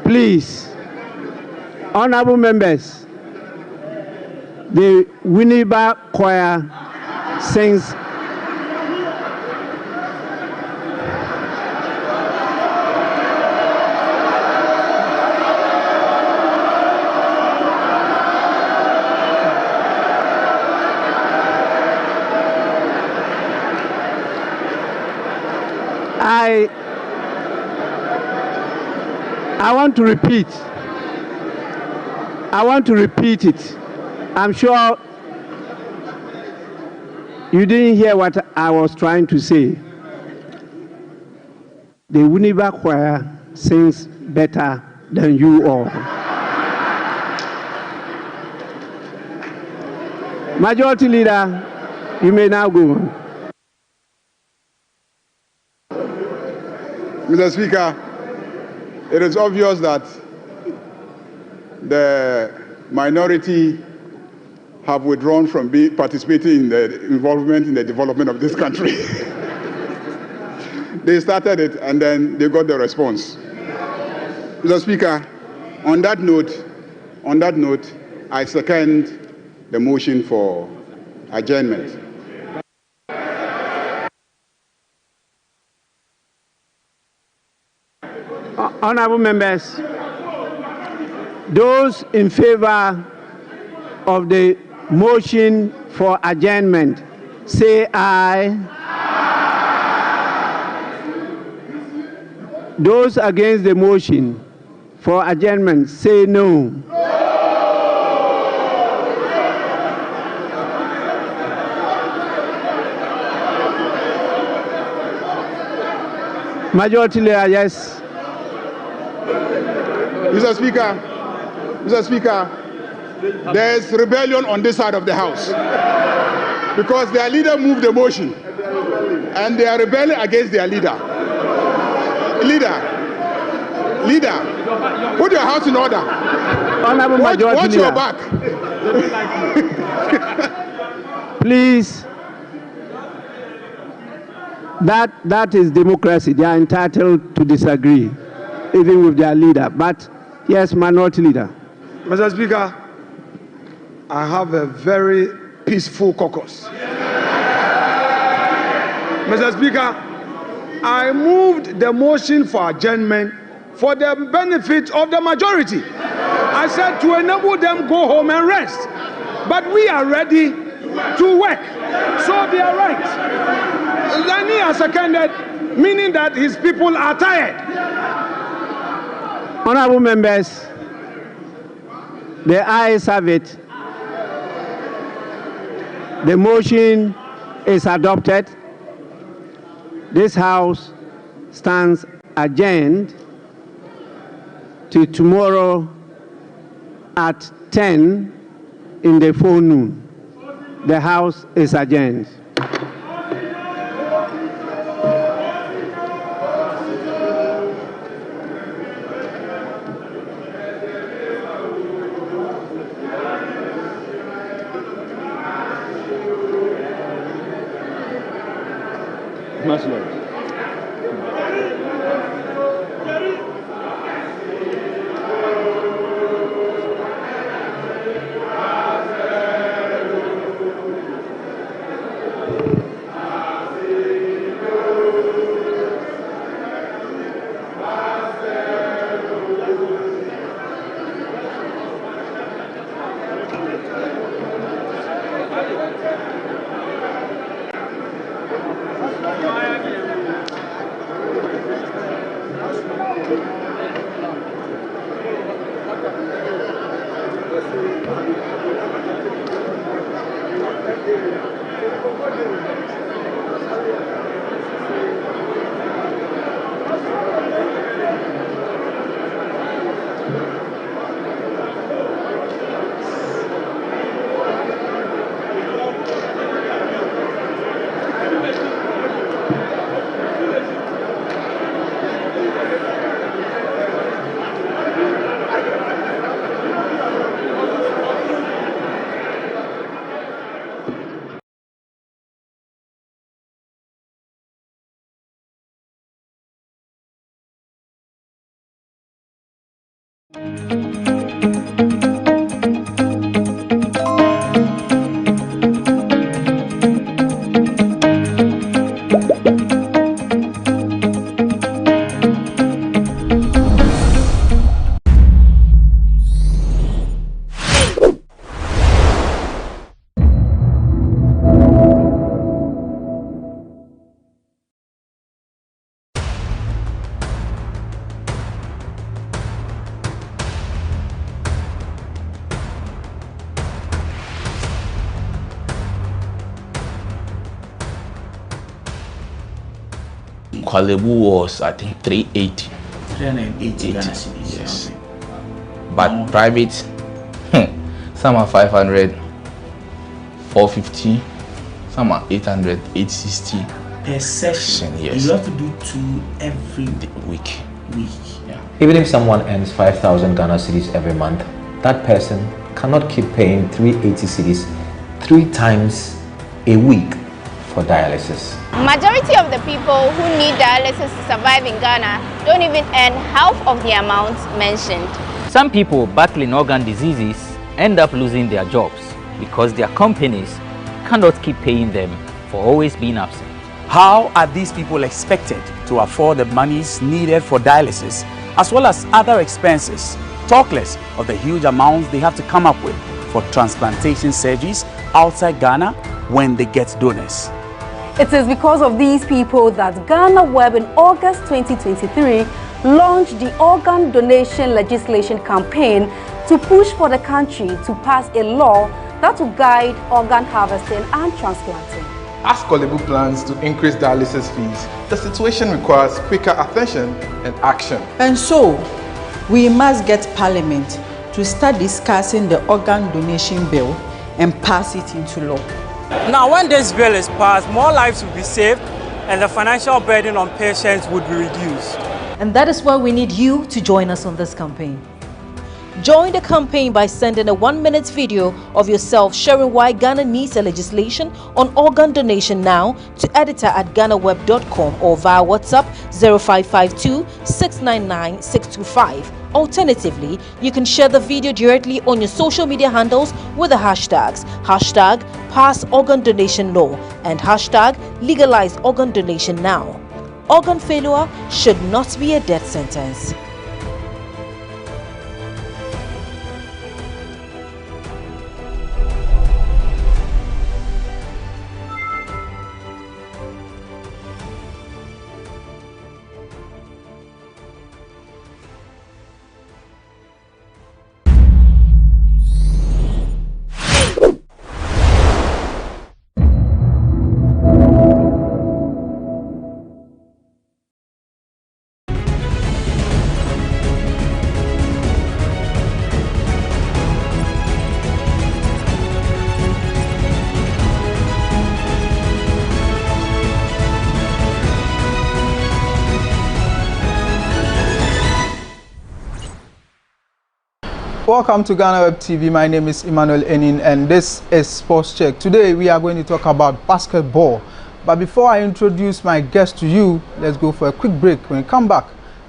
please, honorable members, the Winneba Choir sings I want to repeat it. I'm sure you didn't hear what I was trying to say. The Winneba choir sings better than you all. Majority Leader, you may now go on. Mr. Speaker, it is obvious that the minority have withdrawn from participating in the involvement in the development of this country. They started it and then they got the response. Mr. Speaker, on that note, I second the motion for adjournment. Honorable members, those in favor of the motion for adjournment, say aye. Those against the motion for adjournment, say no. Majority Leader, yes. Mr. Speaker, there is rebellion on this side of the House because their leader moved the motion and they are rebelling against their leader. Leader, put your house in order. Honorable Majority Watch Leader. your back. Please. That is democracy. They are entitled to disagree, even with their leader. But yes, Minority Leader. Mr. Speaker, I have a very peaceful caucus. Mr. Speaker, I moved the motion for adjournment for the benefit of the majority. I said to enable them go home and rest. But we are ready to work. So they are right. Then he has seconded, meaning that his people are tired. Honorable members, the ayes have it. The motion is adopted. This House stands adjourned to tomorrow at 10 in the forenoon. The House is adjourned. Kwalebu was, I think, 380. 380 Ghana cedis. Yes. But private, some are 500, 450, some are 800, 860. Per session, yes. You have to do 2 every week. Yeah. Even if someone earns 5,000 Ghana cedis every month, that person cannot keep paying 380 cedis 3 times a week for dialysis. Majority of the people who need dialysis to survive in Ghana don't even earn half of the amount mentioned. Some people battling organ diseases end up losing their jobs because their companies cannot keep paying them for always being absent. How are these people expected to afford the monies needed for dialysis as well as other expenses, talk less of the huge amounts they have to come up with for transplantation surgeries outside Ghana when they get donors? It is because of these people that GhanaWeb in August 2023 launched the organ donation legislation campaign to push for the country to pass a law that will guide organ harvesting and transplanting. As Kwalebu plans to increase dialysis fees, the situation requires quicker attention and action. And so, we must get Parliament to start discussing the organ donation bill and pass it into law. Now, when this bill is passed, more lives will be saved and the financial burden on patients would be reduced. And that is why we need you to join us on this campaign. Join the campaign by sending a 1-minute video of yourself sharing why Ghana needs a legislation on organ donation now to editor@ghanaweb.com or via WhatsApp 0552 699 625. Alternatively, you can share the video directly on your social media handles with the hashtags #PassOrganDonationLaw and #LegalizeOrganDonationNow. Organ failure should not be a death sentence. Welcome to GhanaWeb TV. My name is Emmanuel Enin and this is Sports Check. Today we are going to talk about basketball. But before I introduce my guest to you, let's go for a quick break. When we come back,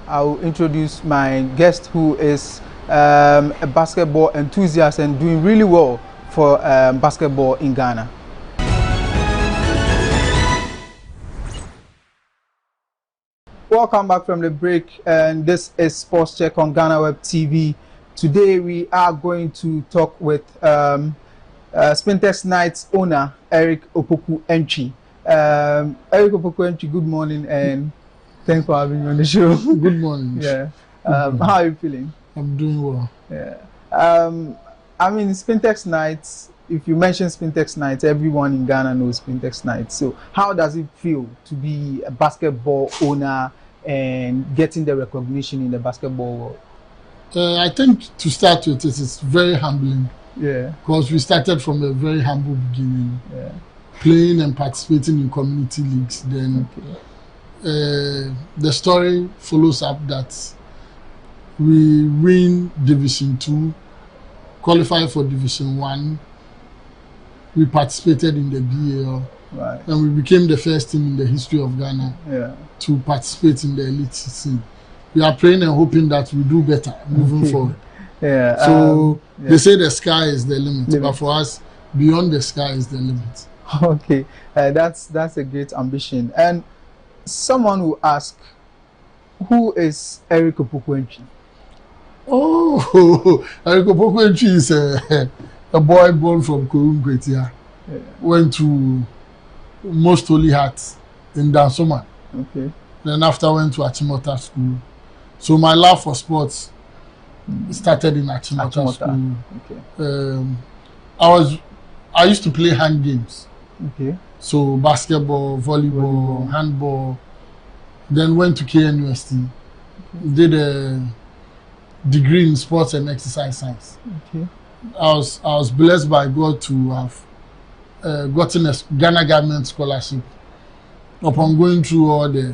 I will introduce my guest who is a basketball enthusiast and doing really well for basketball in Ghana. Welcome back from the break, and this is Sports Check on GhanaWeb TV. Today we are going to talk with Spintex Nights owner Eric Opoku-Entry. Eric Opoku-Entry, good morning and thanks for having me on the show. Good morning. Yeah. How are you feeling? I'm doing well. Yeah. I mean, Spintex Nights, if you mention Spintex Nights, everyone in Ghana knows Spintex Nights. So how does it feel to be a basketball owner and getting the recognition in the basketball world? I think to start with, it's very humbling. Yeah. Because we started from a very humble beginning. Yeah. Playing and participating in community leagues. Then the story follows up that we win Division 2, qualify for Division 1. We participated in the BAL. Right. And we became the first team in the history of Ghana to participate in the elite scene. We are praying and hoping that we do better moving forward. Yeah. So they say the sky is the limit, but for us, beyond the sky is the limit. Okay, that's a great ambition. And someone will ask, who is Eric Opoku-Entry? Oh, Eric Opoku-Entry is a boy born from Kurungwetia. Went to Most Holy Heart in Dansoma. Okay. Then after went to Achimota School. So my love for sports started in Achimota School. Okay. I used to play hand games. Okay. So basketball, volleyball, handball, Then went to KNUST, did a degree in sports and exercise science. Okay. I was blessed by God to have gotten a Ghana government scholarship. Upon going through all the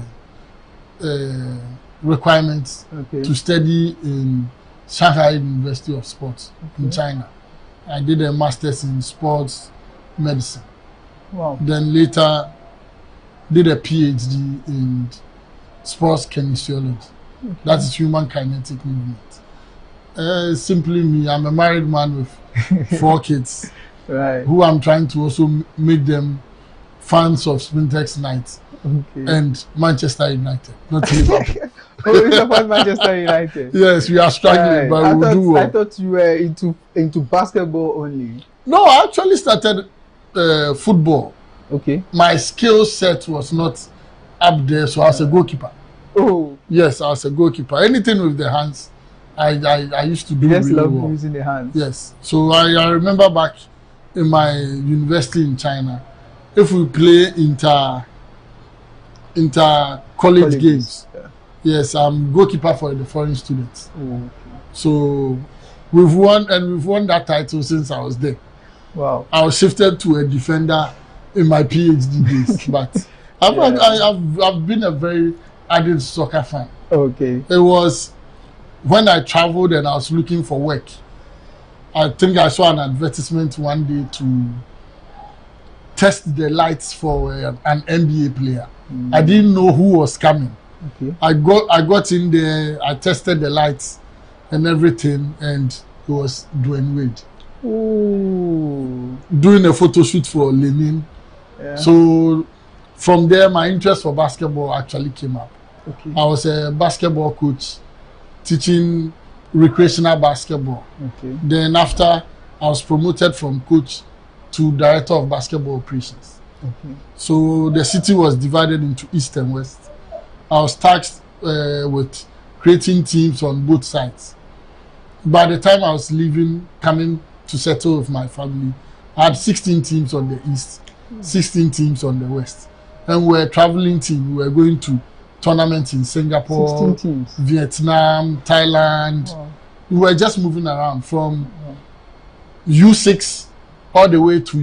requirements to study in Shanghai University of Sports in China. I did a master's in sports medicine. Wow. Then later did a PhD in sports kinesiology. Okay. That is human kinetic movement. Simply me, I'm a married man with 4 kids, right? Who I'm trying to also make them fans of Spintex Knights and Manchester United, not Liverpool. Oh, you support Manchester United? Yes, we are struggling, but we'll do well. I thought you were into basketball only. No, I actually started football. Okay. My skill set was not up there, so I was a goalkeeper. Oh. Yes, I was a goalkeeper. Anything with the hands, I used to do you just really love well. using the hands. Yes. So I remember back in my university in China, if we play inter college games, yes, I'm goalkeeper for the foreign students. Oh, okay. So we've won that title since I was there. Wow. I was shifted to a defender in my PhD days, but I've been a very avid soccer fan. Okay. It was when I traveled and I was looking for work. I think I saw an advertisement one day to test the lights for an NBA player. I didn't know who was coming. Okay. I got in there, I tested the lights and everything, and it was Dwayne Wade. Ooh. Doing a photo shoot for Lenin. Yeah. So from there, my interest for basketball actually came up. Okay. I was a basketball coach teaching recreational basketball. Okay. Then after, I was promoted from coach to director of basketball operations. Okay. So the city was divided into east and west. I was tasked with creating teams on both sides. By the time I was leaving, coming to settle with my family, I had 16 teams on the east, 16 teams on the west. And we're a traveling team. We were going to tournaments in Singapore, 16 teams. Vietnam, Thailand. Wow. We were just moving around from U6 all the way to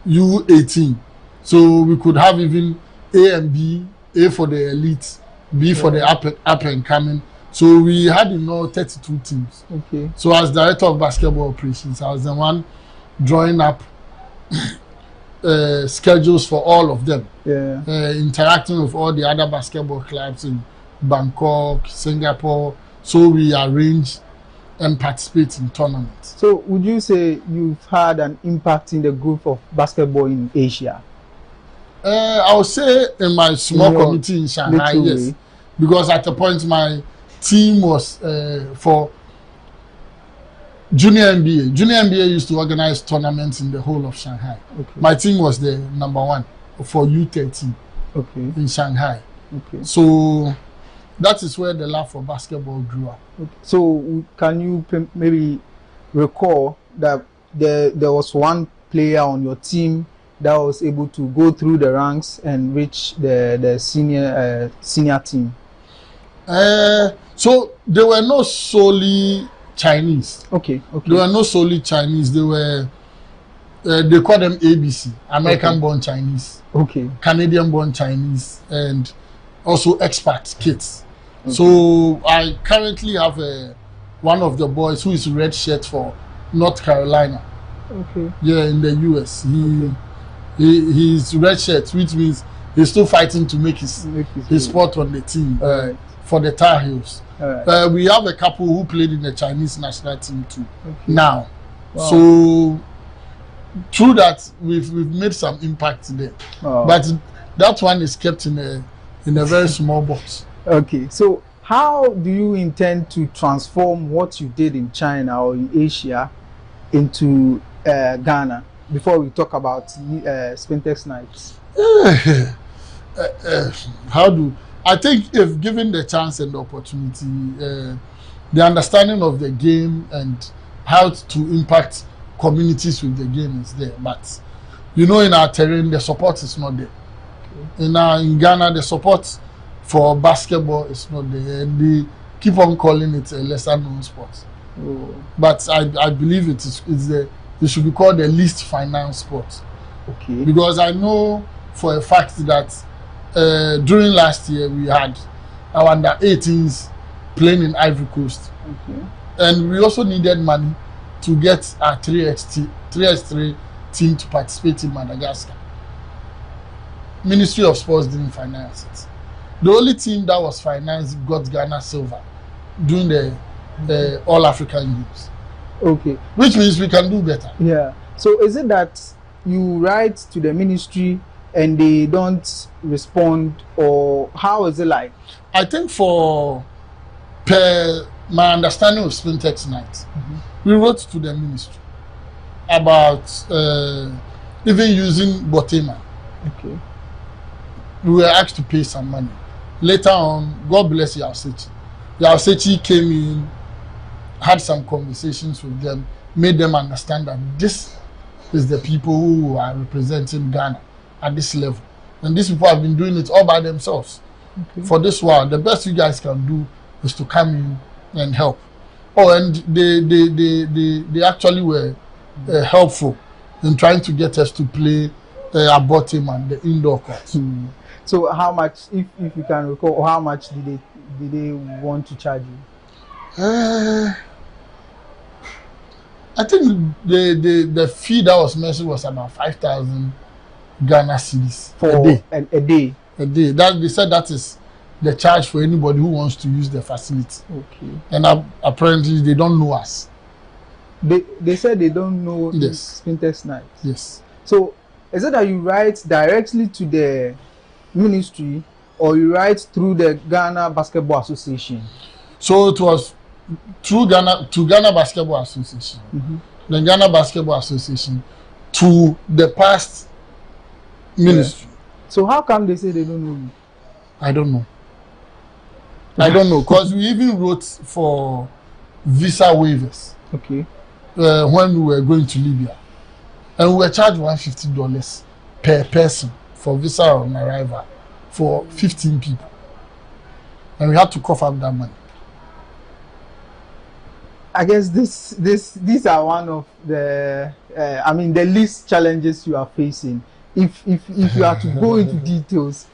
U18. So we could have even A and B, A for the elite, B for the up and coming. So we had 32 teams. Okay. So as director of basketball operations, I was the one drawing up schedules for all of them. Yeah. Interacting with all the other basketball clubs in Bangkok, Singapore. So we arrange and participate in tournaments. So would you say you've had an impact in the growth of basketball in Asia? I would say in my small community in Shanghai, yes. Because at a point my team was for Junior NBA. Junior NBA used to organize tournaments in the whole of Shanghai. Okay. My team was the #1 for U13 in Shanghai. Okay. So that is where the love for basketball grew up. Okay. So can you maybe recall that there was one player on your team that was able to go through the ranks and reach the senior team? So they were not solely Chinese. Okay. They were not solely Chinese. They were they call them ABC, American-born Chinese. Okay. Canadian-born Chinese, and also expat kids. Okay. So I currently have one of the boys who is red shirt for North Carolina. Okay. Yeah, in the US. He's red shirt, which means he's still fighting to make his spot on the team for the Tar Heels. We have a couple who played in the Chinese national team too now. Wow. So through that, we've made some impact there. Oh. But that one is kept in a very small box. Okay, so how do you intend to transform what you did in China or in Asia into Ghana before we talk about Spintex Nights? I think if given the chance and the opportunity, the understanding of the game and how to impact communities with the game is there. But in our terrain, the support is not there. In Ghana, the support for basketball is not there. They keep on calling it a lesser known sport. Oh. But I believe it should be called the least financed sport. Okay. Because I know for a fact that during last year we had our under 18s playing in Ivory Coast. Okay. And we also needed money to get our 3x3 team to participate in Madagascar. Ministry of Sports didn't finance it. The only team that was financed got Ghana silver during the All African Games. Okay. Which means we can do better. Yeah. So is it that you write to the ministry and they don't respond, or how is it like? I think per my understanding of Spintex Night, we wrote to the ministry about even using Botema. Okay. We were asked to pay some money. Later on, God bless Yaosechi. Yaosechi came in, had some conversations with them, made them understand that this is the people who are representing Ghana at this level. And these people have been doing it all by themselves. Okay. For this while, the best you guys can do is to come in and help. Oh, and they actually were helpful in trying to get us to play Abotim the indoor court. So how much, if you can recall, how much did they want to charge you? I think the fee that was mentioned was about 5,000 Ghana cedis for a day. A day. A day. That they said that is the charge for anybody who wants to use the facility. Okay. And apparently they don't know us. They said they don't know. Yes. Spintex Night. Yes. So is it that you write directly to the ministry, or you write through the Ghana Basketball Association? So it was through Ghana Basketball Association. The Ghana Basketball Association to the past ministry. Yeah. So how come they say they don't know you? I don't know. I don't know, because we even wrote for visa waivers. Okay. When we were going to Libya, and we were charged $150 per person for visa on arrival for 15 people, and we had to cough up that money. I guess these are one of the the least challenges you are facing. If you are to go into details,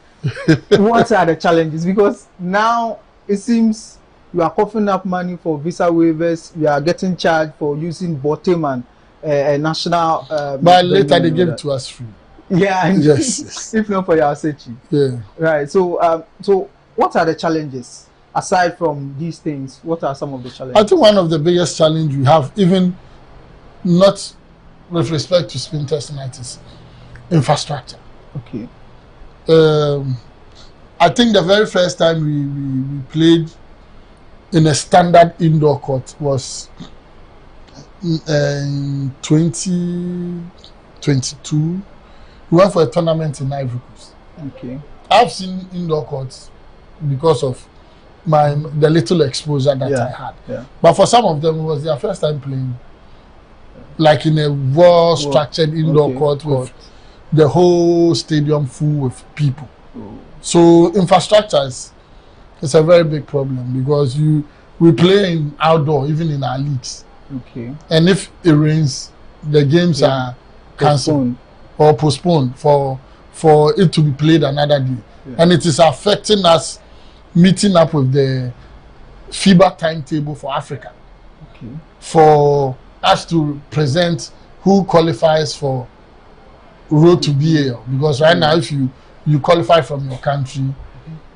what are the challenges? Because now it seems you are coughing up money for visa waivers, you are getting charged for using Boteman, a national. But later they gave it to us free. Yeah. Yes. If not for Yaosechi. Yeah. Right. So what are the challenges aside from these things? What are some of the challenges? I think one of the biggest challenge we have, even not with respect to Spintex Night, is infrastructure. Okay. I think the very first time we played in a standard indoor court was in 2022. We went for a tournament in Ivory Coast. Okay. I've seen indoor courts because of the little exposure that I had. Yeah. But for some of them, it was their first time playing, like in a well-structured indoor court with the whole stadium full with people. So infrastructure is a very big problem, because we play in outdoor, even in our leagues. Okay. And if it rains, the games are cancelled or postponed for it to be played another day. Yeah. And it is affecting us meeting up with the FIBA timetable for Africa. Okay. For us to present who qualifies for road to BAL, because right now if you qualify from your country,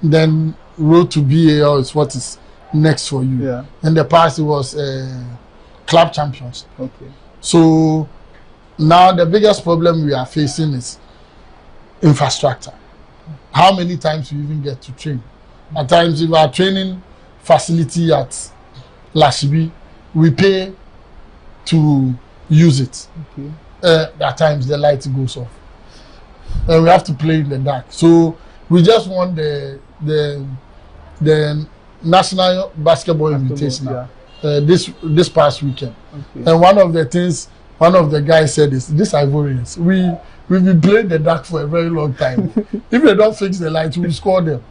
then road to BAL is what is next for you. Yeah. In the past it was club champions. Okay. So now the biggest problem we are facing is infrastructure. How many times we even get to train? At times, if our training facility at Lashibi, we pay to use it. Okay. At times the light goes off, and we have to play in the dark. So we just won the National Basketball Invitational this past weekend. Okay. And one of the things one of the guys said this Ivorians, we've been playing the dark for a very long time. If they don't fix the lights, we'll score them.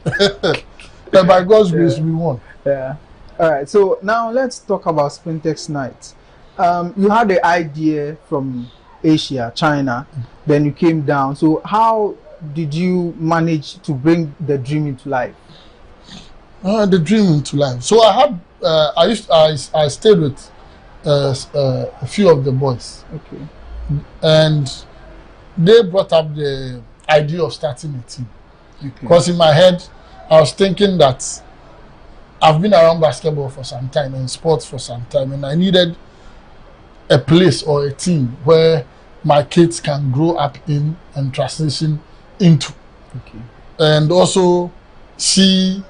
But by God's grace, we won. Yeah. All right. So now let's talk about Spintex Night. You had the idea from Asia, China, then you came down. So how did you manage to bring the dream into life? The dream into life. So I had, I stayed with a few of the boys. Okay. And they brought up the idea of starting a team. Okay. Because in my head, I was thinking that I've been around basketball for some time and sports for some time, and I needed a place or a team where my kids can grow up in and transition into. Okay. And also see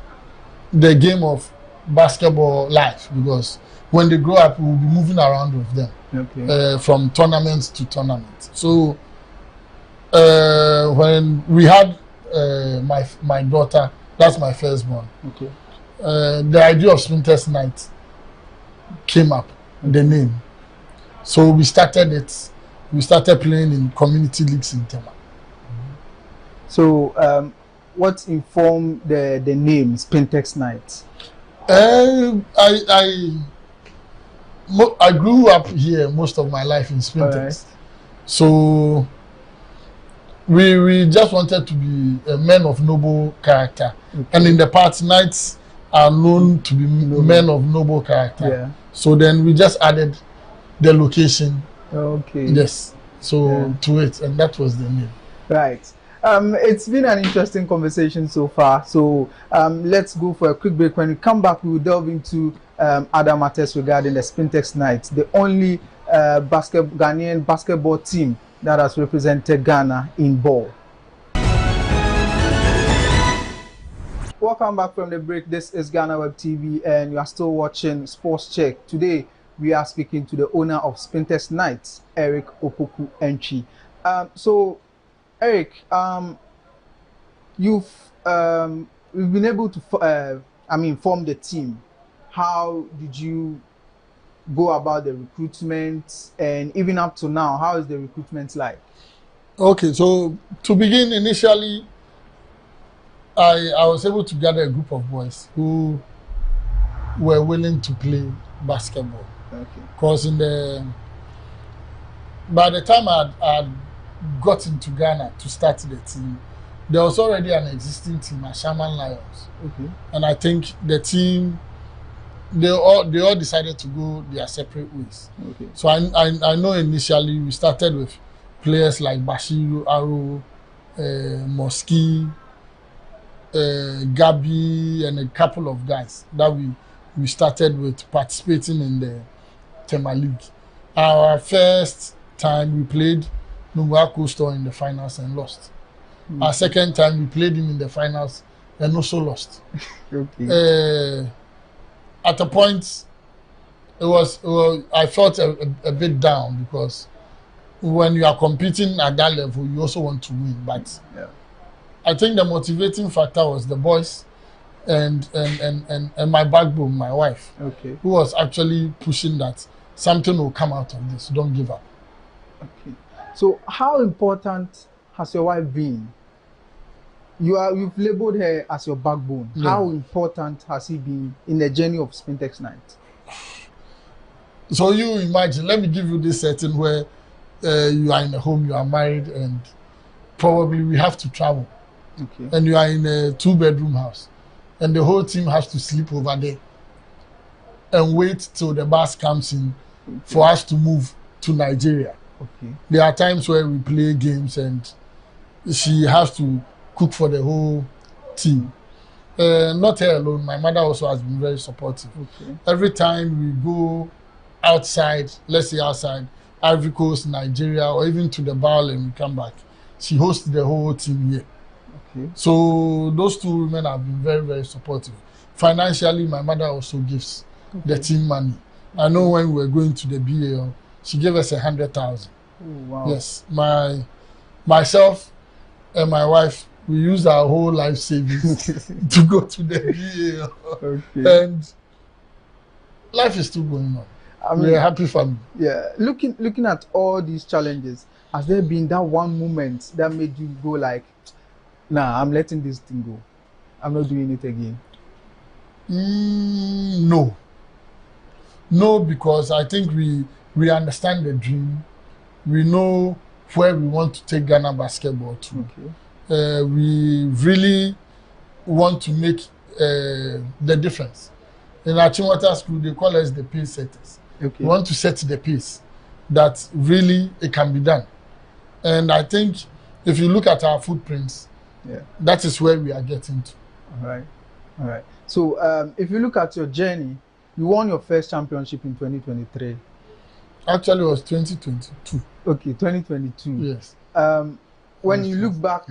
the game of basketball live, because when they grow up, we'll be moving around with them. Okay. From tournaments to tournaments. So when we had my daughter, that's my firstborn. Okay. The idea of Spintex Night came up, the name. So we started it. We started playing in community leagues in Tema. So what informed the name Spintex Night? I grew up here most of my life in Spintex. Right. So we just wanted to be a men of noble character. Okay. And in the past, nights are known to be men of noble character. Yeah. So then we just added the location. Okay. Yes. So to it, and that was the name. Right. It's been an interesting conversation so far. So let's go for a quick break. When we come back, we will delve into other matters regarding the Spintex Night, the only Ghanaian basketball team that has represented Ghana in ball. Welcome back from the break. This is GhanaWeb TV, and you are still watching Sports Check. Today, we are speaking to the owner of Spintex Night, Eric Opoku Entry. So, Eric, you've been able to, form the team. How did you go about the recruitment, and even up to now, how is the recruitment like? Okay, so to begin, initially, I was able to gather a group of boys who were willing to play basketball. Okay. Because by the time I got into Ghana to start the team, there was already an existing team at Shaman Lions. Okay. And I think the team, they all decided to go their separate ways. Okay. So I know initially we started with players like Bashiru, Aro, Moski, Gabi, and a couple of guys that we started with participating in the Tema League. Our first time we played Nungwa Coastal in the finals and lost. Mm-hmm. Our second time we played him in the finals and also lost. Okay. At a point, I felt a bit down, because when you are competing at that level, you also want to win. But yeah. I think the motivating factor was the boys and my backbone, my wife, okay, who was actually pushing that something will come out of this. Don't give up. Okay. So how important has your wife been? You've labeled her as your backbone. Yeah. How important has he been in the journey of Spintex Night? So you imagine, let me give you this setting where you are in a home, you are married, and probably we have to travel. Okay. And you are in a 2-bedroom house, and the whole team has to sleep over there and wait till the bus comes in, okay, for us to move to Nigeria. Okay. There are times where we play games and she has to cook for the whole team. Not her alone, my mother also has been very supportive. Okay. Every time we go outside, let's say outside Ivory Coast, Nigeria, or even to the Bowl, and we come back, she hosts the whole team here. Okay. So those two women have been very, very supportive. Financially, my mother also gives the team money. I know when we were going to the BAL, she gave us 100,000. Oh, wow. Yes, myself and my wife, we used our whole life savings to go to the BAL. Okay. And life is still going on. I mean, we're a happy family. Yeah, looking at all these challenges, has there been that one moment that made you go like, nah, I'm letting this thing go, I'm not doing it again? No, because I think we understand the dream. We know where we want to take Ghana basketball to. Okay. We really want to make the difference. In our Chimwata school, they call us the pace setters. Okay. We want to set the pace that really it can be done. And I think if you look at our footprints, that is where we are getting to. All right. So if you look at your journey, you won your first championship in 2023. Actually, it was 2022. Okay, 2022. Yes. When you look back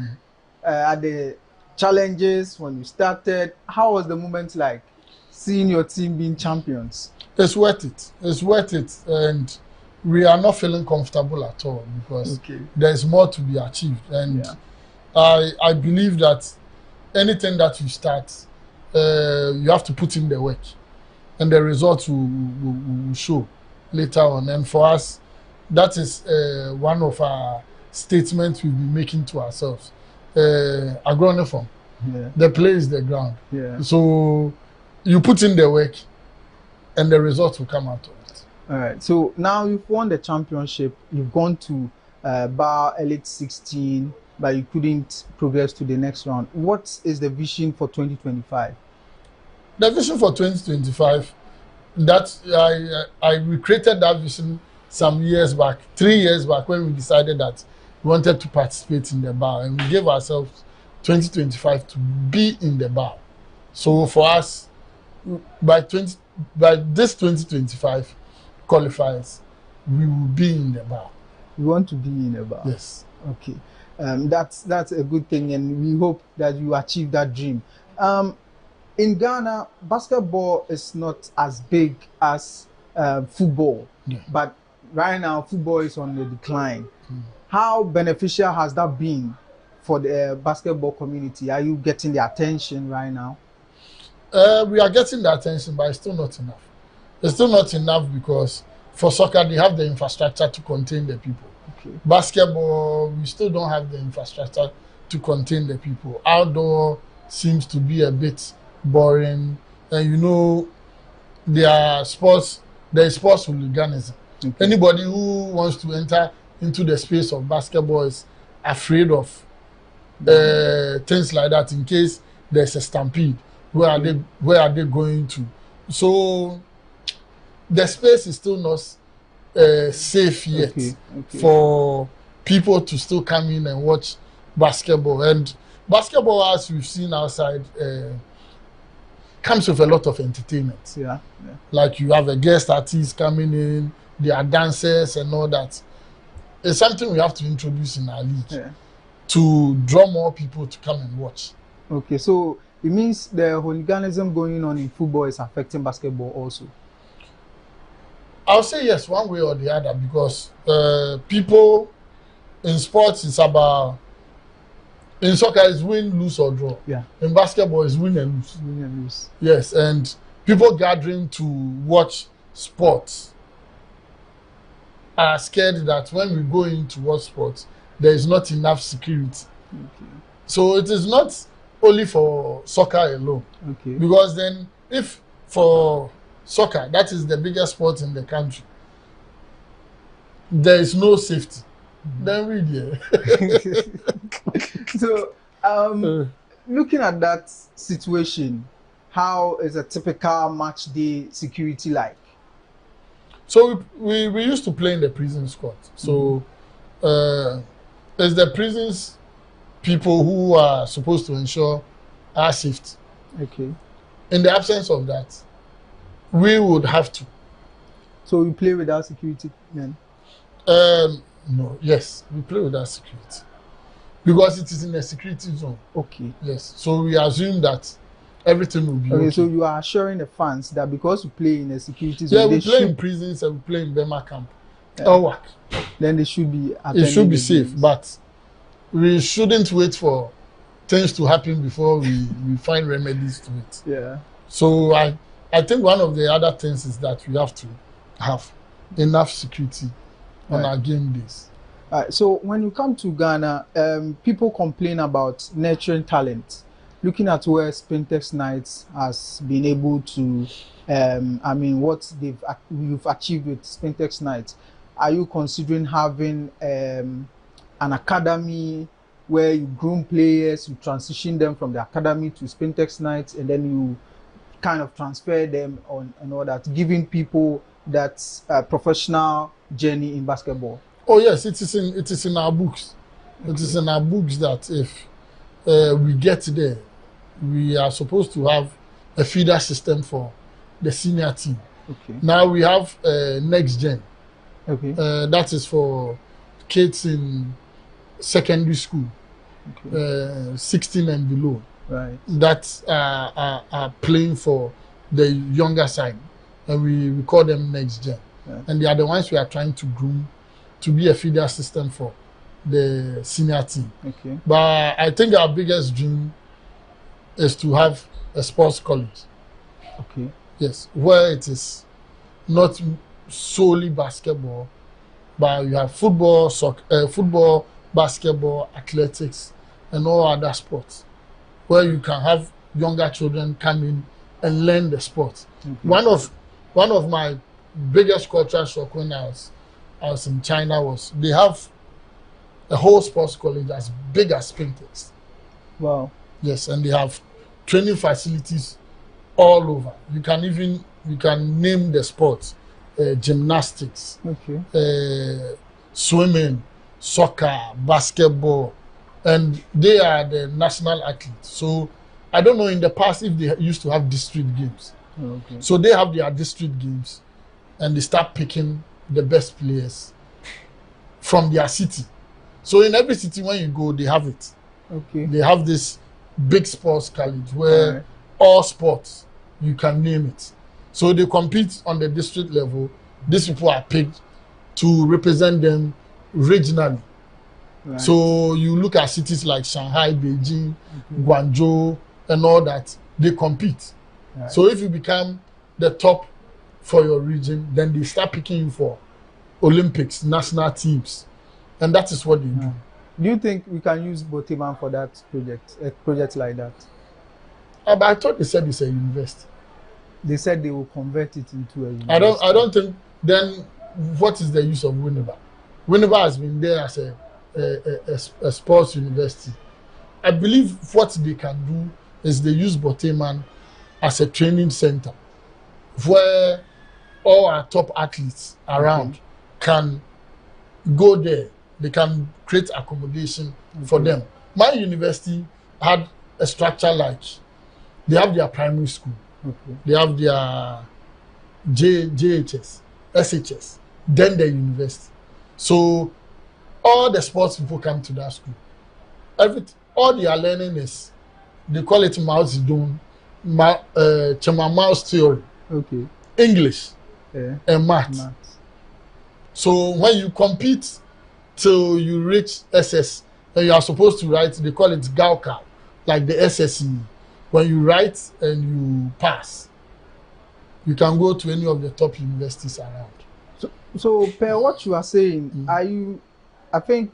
at the challenges when you started, how was the moment like seeing your team being champions? It's worth it. It's worth it. And we are not feeling comfortable at all because there's more to be achieved. And I believe that anything that you start, you have to put in the work. And the results will show later on. And for us, that is one of our statements we've been making to ourselves. Agronoform. The play is the ground. So you put in the work and the results will come out of it. All right. So now you've won the championship. You've gone to Bar Elite 16, but you couldn't progress to the next round. What is the vision for 2025? The vision for 2025, that I recreated that vision some years back, 3 years back, when we decided that we wanted to participate in the bar, and we gave ourselves 2025 to be in the bar. So for us, by this 2025 qualifiers, we will be in the bar. We want to be in the bar. Yes. Okay. That's a good thing, and we hope that you achieve that dream. In Ghana, basketball is not as big as football, but right now football is on the decline. How beneficial has that been for the basketball community? Are you getting the attention right now? We are getting the attention, but it's still not enough. It's still not enough because for soccer, they have the infrastructure to contain the people. Okay. Basketball, we still don't have the infrastructure to contain the people. Outdoor seems to be a bit boring, and you know, there is sports hooliganism. Anybody who wants to enter into the space of basketball is afraid of things like that in case there's a stampede. Where are they going to? So the space is still not safe yet for people to still come in and watch basketball. And basketball, as we've seen outside, comes with a lot of entertainment. Like you have a guest artist coming in, there are dancers and all that. It's something we have to introduce in our league to draw more people to come and watch. Okay, so it means the hooliganism going on in football is affecting basketball also? I'll say yes, one way or the other, because people in sports, it's about, in soccer, it's win, lose or draw. In basketball, it's win and lose. Win and lose. Yes, and people gathering to watch sports are scared that when we go in to watch sports, there is not enough security. So it is not only for soccer alone. Because then, if for soccer, that is the biggest sport in the country, there is no safety, then we there. So, looking at that situation, how is a typical match day security like? So we used to play in the prison squad. So it's the prisons people who are supposed to ensure our safety. In the absence of that, we would have to. So we play without security then? No, yes, we play without security. Because it is in a security zone. Yes, so we assume that everything will be okay. So you are assuring the fans that because we play in a security zone, we play in prisons and we play in Bema camp. Then they should be it should be safe, but we shouldn't wait for things to happen before we find remedies to it. So I think one of the other things is that we have to have enough security on our game days. So when you come to Ghana, people complain about nurturing talent. Looking at where Spintex Knights has been able to, I mean, what you've achieved with Spintex Knights, are you considering having an academy where you groom players, you transition them from the academy to Spintex Knights, and then you kind of transfer them on and all that, giving people that professional journey in basketball? Oh yes, it is in our books. Okay. It is in our books that if we get there, we are supposed to have a feeder system for the senior team. Okay. Now we have next gen. Okay. That is for kids in secondary school, 16 and below. Right. That are playing for the younger side, and we call them next gen. Right. And they are the ones we are trying to groom to be a feeder system for the senior team. Okay. But I think our biggest dream is to have a sports college. Okay. Yes, where it is not solely basketball, but you have football, soccer, football, basketball, athletics, and all other sports, where you can have younger children come in and learn the sport. Okay. One of my biggest cultural shock when I was in China was they have a whole sports college as big as Spintex. Wow. Yes, and they have training facilities all over. You can name the sports: gymnastics, swimming, soccer, basketball, and they are the national athletes. So I don't know in the past if they used to have district games. Okay. So they have their district games, and they start picking the best players from their city. So in every city when you go, they have it. Okay. They have this big sports college where all sports, you can name it. So they compete on the district level. These people are picked to represent them regionally. Right. So you look at cities like Shanghai, Beijing, Guangzhou, and all that, they compete. Right. So if you become the top for your region, then they start picking you for Olympics, national teams. And that is what they do. Do you think we can use Boteman for that project, a project like that? But I thought they said it's a university. They said they will convert it into a university. I don't think, then what is the use of Winneba? Winneba has been there as a sports university. I believe what they can do is they use Boteman as a training center where all our top athletes around can go there. They can create accommodation for them. My university had a structure like they have their primary school, they have their JHS, SHS, then the university. So all the sports people come to that school. All they are learning is, they call it Mao Zedong, Mao's theory, English, and math. So when you compete till you reach SS, and you are supposed to write, they call it Gaokao, like the SSE. When you write and you pass, you can go to any of the top universities around. So per what you are saying, I think,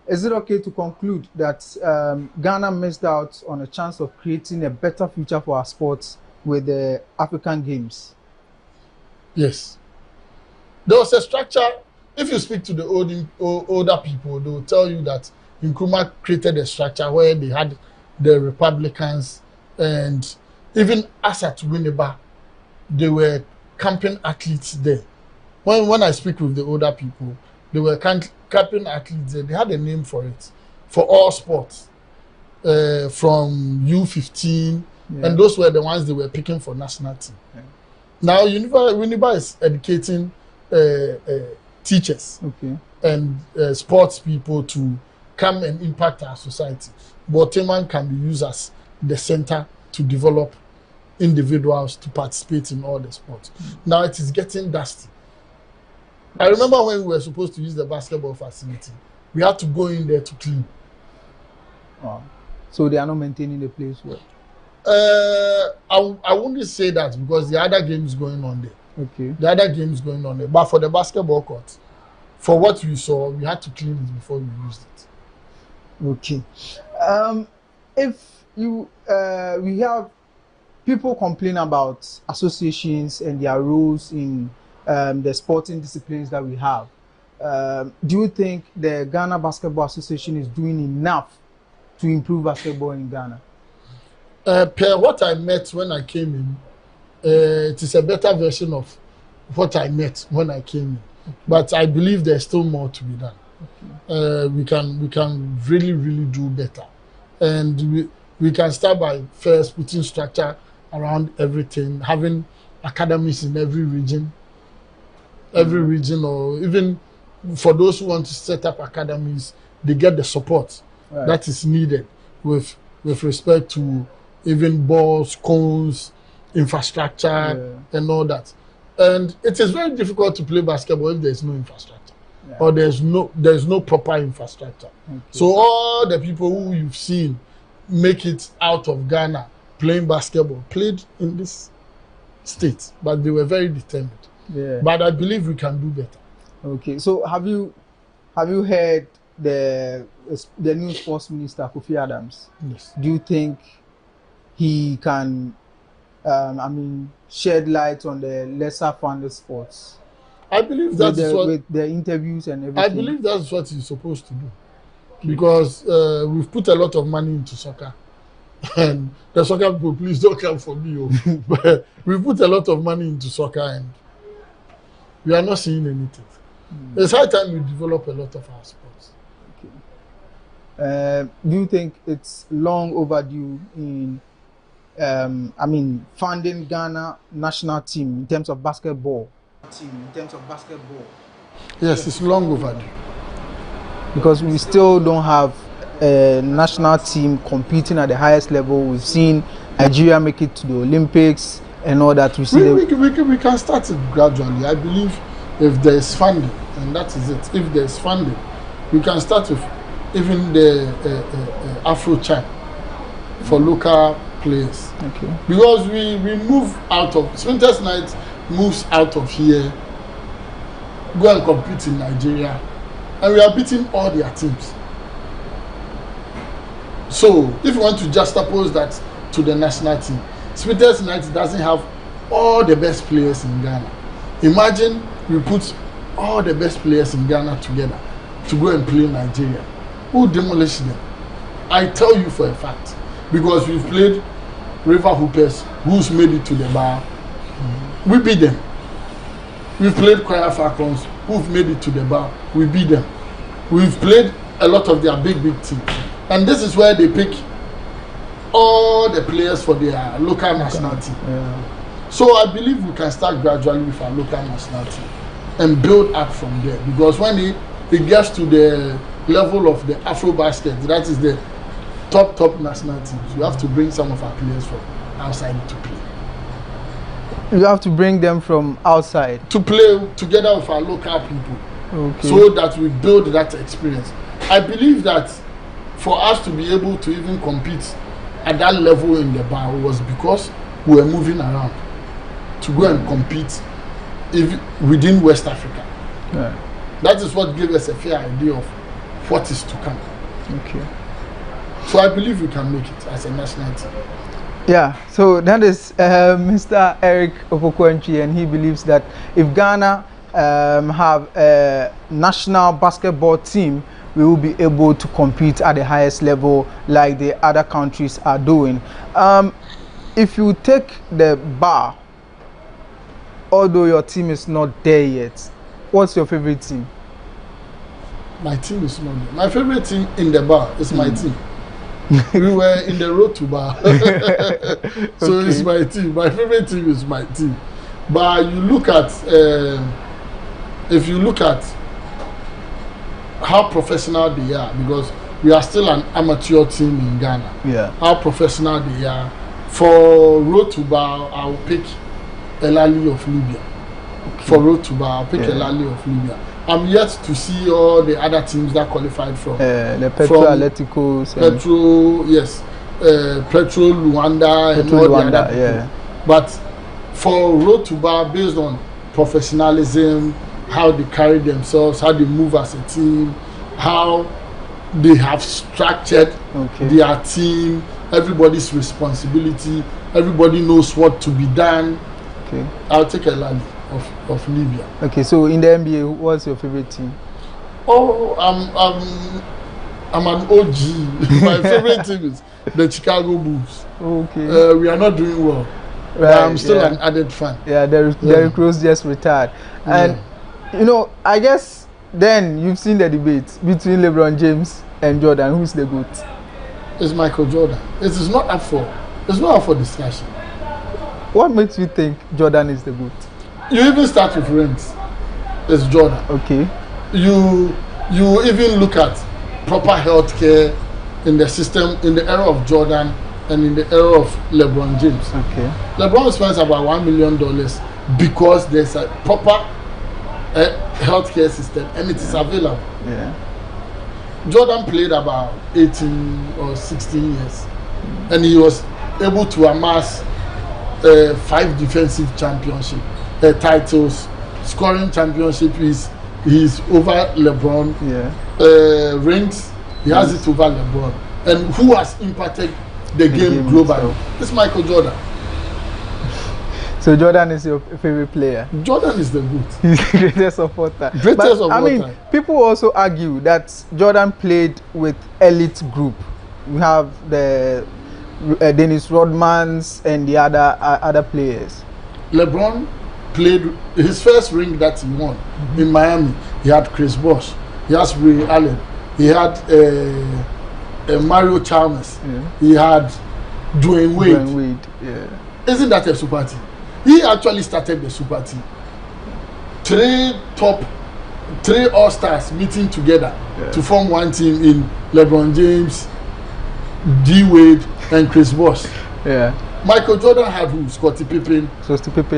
is it okay to conclude that Ghana missed out on a chance of creating a better future for our sports with the African Games? Yes. There was a structure. If you speak to the older people, they will tell you that Nkrumah created a structure where they had the Republicans, and even as at Winneba, they were camping athletes there. When I speak with the older people, they were camping athletes there. They had a name for it, for all sports, from U15, and those were the ones they were picking for national team. Yeah. Now, Winneba is educating teachers and sports people to come and impact our society. Boteman can be used as the center to develop individuals to participate in all the sports. Now it is getting dusty. I remember when we were supposed to use the basketball facility, we had to go in there to clean. Oh. So they are not maintaining the place well? I wouldn't say that, because the other games going on there. The other games going on there. But for the basketball court, for what we saw, we had to clean it before we used it. Okay. If you we have people complain about associations and their roles in the sporting disciplines that we have. Do you think the Ghana Basketball Association is doing enough to improve basketball in Ghana? Per what I met when I came in, it is a better version of what I met when I came in. Okay. But I believe there's still more to be done. Okay. We can really do better, and we can start by first putting structure around everything, having academies in every region, or even for those who want to set up academies, they get the support that is needed with respect to even balls, cones, infrastructure, and all that. And it is very difficult to play basketball if there's no infrastructure, or there's no proper infrastructure. Okay. So all the people who you've seen make it out of Ghana playing basketball played in this state, but they were very determined. Yeah. But I believe we can do better. Okay. So have you heard the new sports minister Kofi Adams? Yes. Do you think he can shed light on the lesser funded sports? I believe that's with the interviews and everything. I believe that's what he's supposed to do, because we've put a lot of money into soccer, and the soccer people, please don't come for me. But we put a lot of money into soccer, and we are not seeing anything. It's high time we develop a lot of our sports. Okay. Do you think it's long overdue in funding Ghana national team in terms of basketball? Yes, it's long overdue. Because we still don't have a national team competing at the highest level. We've seen Nigeria make it to the Olympics and all that. We can start it gradually. I believe if there is funding, and that is it. If there is funding, we can start with even the Afro Chan for local players. Okay. Because we move out of Sprinters Night, moves out of here, go and compete in Nigeria, and we are beating all their teams. So if you want to juxtapose that to the national team, Sprinters Night doesn't have all the best players in Ghana. Imagine we put all the best players in Ghana together to go and play Nigeria. Who demolish them? I tell you for a fact, because we've played River Hoopers, who's made it to the bar. We beat them. We've played Choir Falcons, who've made it to the bar. We beat them. We've played a lot of their big teams. And this is where they pick all the players for their local national team. Yeah. So I believe we can start gradually with our local national team and build up from there. Because when it gets to the level of the Afro basket, that is the top national teams, you have to bring some of our players from outside to play. You have to bring them from outside to play together with our local people. Okay. So that we build that experience. I believe that for us to be able to even compete at that level in the bar was because we were moving around to go and compete within West Africa. Yeah. That is what gave us a fair idea of what is to come. Okay. So I believe we can make it as a national team. Yeah, so that is Mr. Eric Opokwentri, and he believes that if Ghana have a national basketball team, we will be able to compete at the highest level like the other countries are doing. If you take the bar, although your team is not there yet, what's your favorite team? My team is not there. My favorite team in the bar is my team. We were in the road to bar. So okay. It's my team. My favorite team is my team. But you look at, if you look at how professional they are, because we are still an amateur team in Ghana. Yeah. How professional they are. For road to bar, I'll pick Elali of Libya. Okay. For road to bar, I'll pick Elali of Libya. I'm yet to see all the other teams that qualified from the Petro Atleticos. Petro, yes, Petro Luanda, and all the other people. Yeah. But for road to bar based on professionalism, how they carry themselves, how they move as a team, how they have structured their team, everybody's responsibility, everybody knows what to be done. Okay. I'll take a line of Libya. Okay, so in the NBA, what's your favorite team? Oh, I'm an OG. My favorite team is the Chicago Bulls. Okay. We are not doing well. Right, but I'm still an added fan. Yeah, Derrick Rose just retired. And, you know, I guess then you've seen the debate between LeBron James and Jordan. Who's the GOAT? It's Michael Jordan. It's not up for discussion. What makes you think Jordan is the GOAT? You even start with rings. It's Jordan. Okay. You even look at proper healthcare in the system in the era of Jordan and in the era of LeBron James. Okay. LeBron spends about $1 million because there's a proper healthcare system and it is available. Yeah. Jordan played about 18 or 16 years and he was able to amass 5 defensive championship titles, scoring championship. He's over LeBron. Yeah. Rings, he has it over LeBron. And who has impacted the game globally? It's Michael Jordan. So Jordan is your favorite player? Jordan is the GOAT. He's the greatest of all time. Greatest of all time. People also argue that Jordan played with elite group. We have the Dennis Rodmans and the other players. LeBron played his first ring that he won in Miami. He had Chris Bosh, he has Ray Allen, he had Mario Chalmers, he had Dwayne Wade. Yeah. Isn't that a super team? He actually started the super team. 3 all-stars meeting together to form one team in LeBron James, D Wade, and Chris Bosh. Yeah. Michael Jordan had who? Scottie Pippen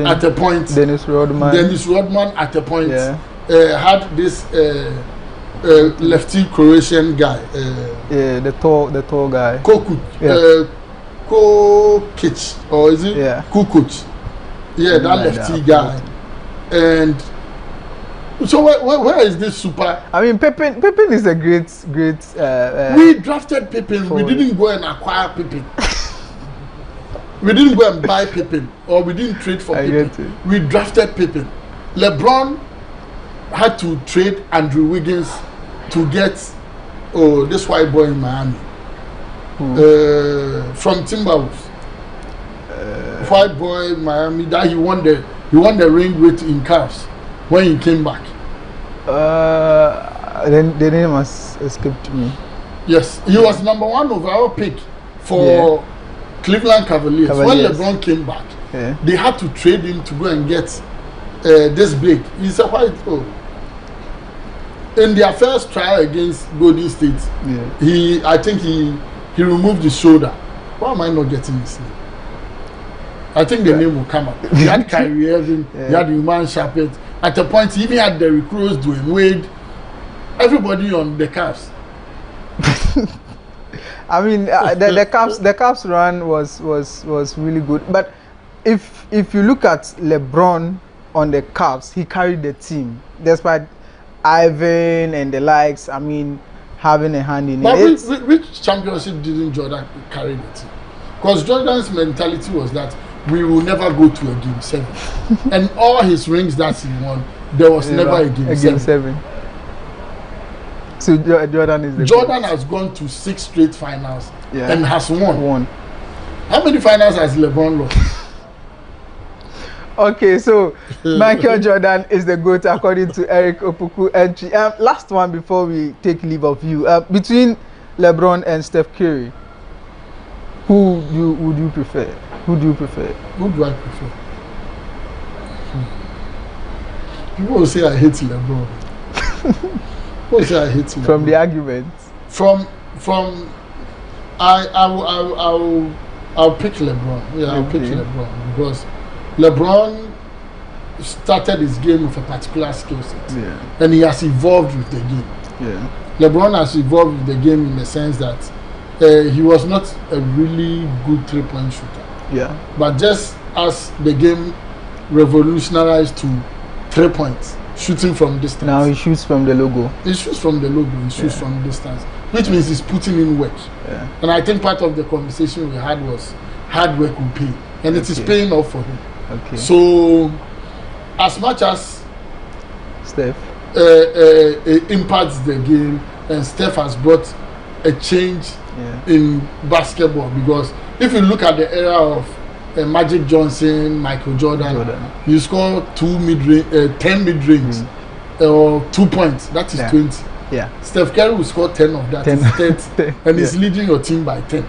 at a point. Dennis Rodman at a point. Yeah. Had this lefty Croatian guy. Yeah, the tall guy. Kukoc. Kukoc, or is it? Yeah. Kukoc. Yeah, that lefty guy. And so where is this super? I mean, Pippen is a great. We drafted Pippen. Forward. We didn't go and acquire Pippen. We didn't go and buy Pippen, or we didn't trade for Pippen. We drafted Pippen. LeBron had to trade Andrew Wiggins to get this white boy in Miami from Timberwolves. White boy in Miami that he won the ring with in Cavs when he came back. The name has escaped me. Yes, he was #1 overall pick for Cleveland Cavaliers. When LeBron came back, they had to trade him to go and get this big. He's a white boy. In their first trial against Golden State, I think he removed his shoulder. Why am I not getting his name? I think the name will come up. He had Kyrie Irving, he had Iman Shumpert. At a point, he even had Derrick Rose, Dwayne Wade, everybody on the Cavs. I mean, the Cavs run was really good. But if you look at LeBron on the Cavs, he carried the team despite Ivan and the likes. I mean, having a hand in it. But which championship didn't Jordan carry the team? Because Jordan's mentality was that we will never go to a game 7. And all his rings that he won, there was never a game 7. So Jordan is the Jordan has gone to 6 straight finals and has won. How many finals has LeBron lost? Okay, so Michael Jordan is the GOAT according to Eric Opoku entry. Last one before we take leave of you. Between LeBron and Steph Curry, who would you prefer? Who do you prefer? Who do I prefer? People will say I hate LeBron. People will say I hate LeBron. From the arguments? I'll pick LeBron. Yeah, I'll pick LeBron because LeBron started his game with a particular skill set, and he has evolved with the game. LeBron has evolved with the game in the sense that he was not a really good 3-point shooter. But just as the game revolutionized to 3 points, shooting from distance. Now he shoots from the logo. He shoots from the logo, he shoots from distance, which means he's putting in work. And I think part of the conversation we had was hard work will pay, and it is paying off for him. So, as much as Steph impacts the game, and Steph has brought a change in basketball, because if you look at the era of Magic Johnson, Michael Jordan, you score 10 mid-range or 2 points, that is 20. Steph Curry will score 10 of that, 30, and he's leading your team by 10.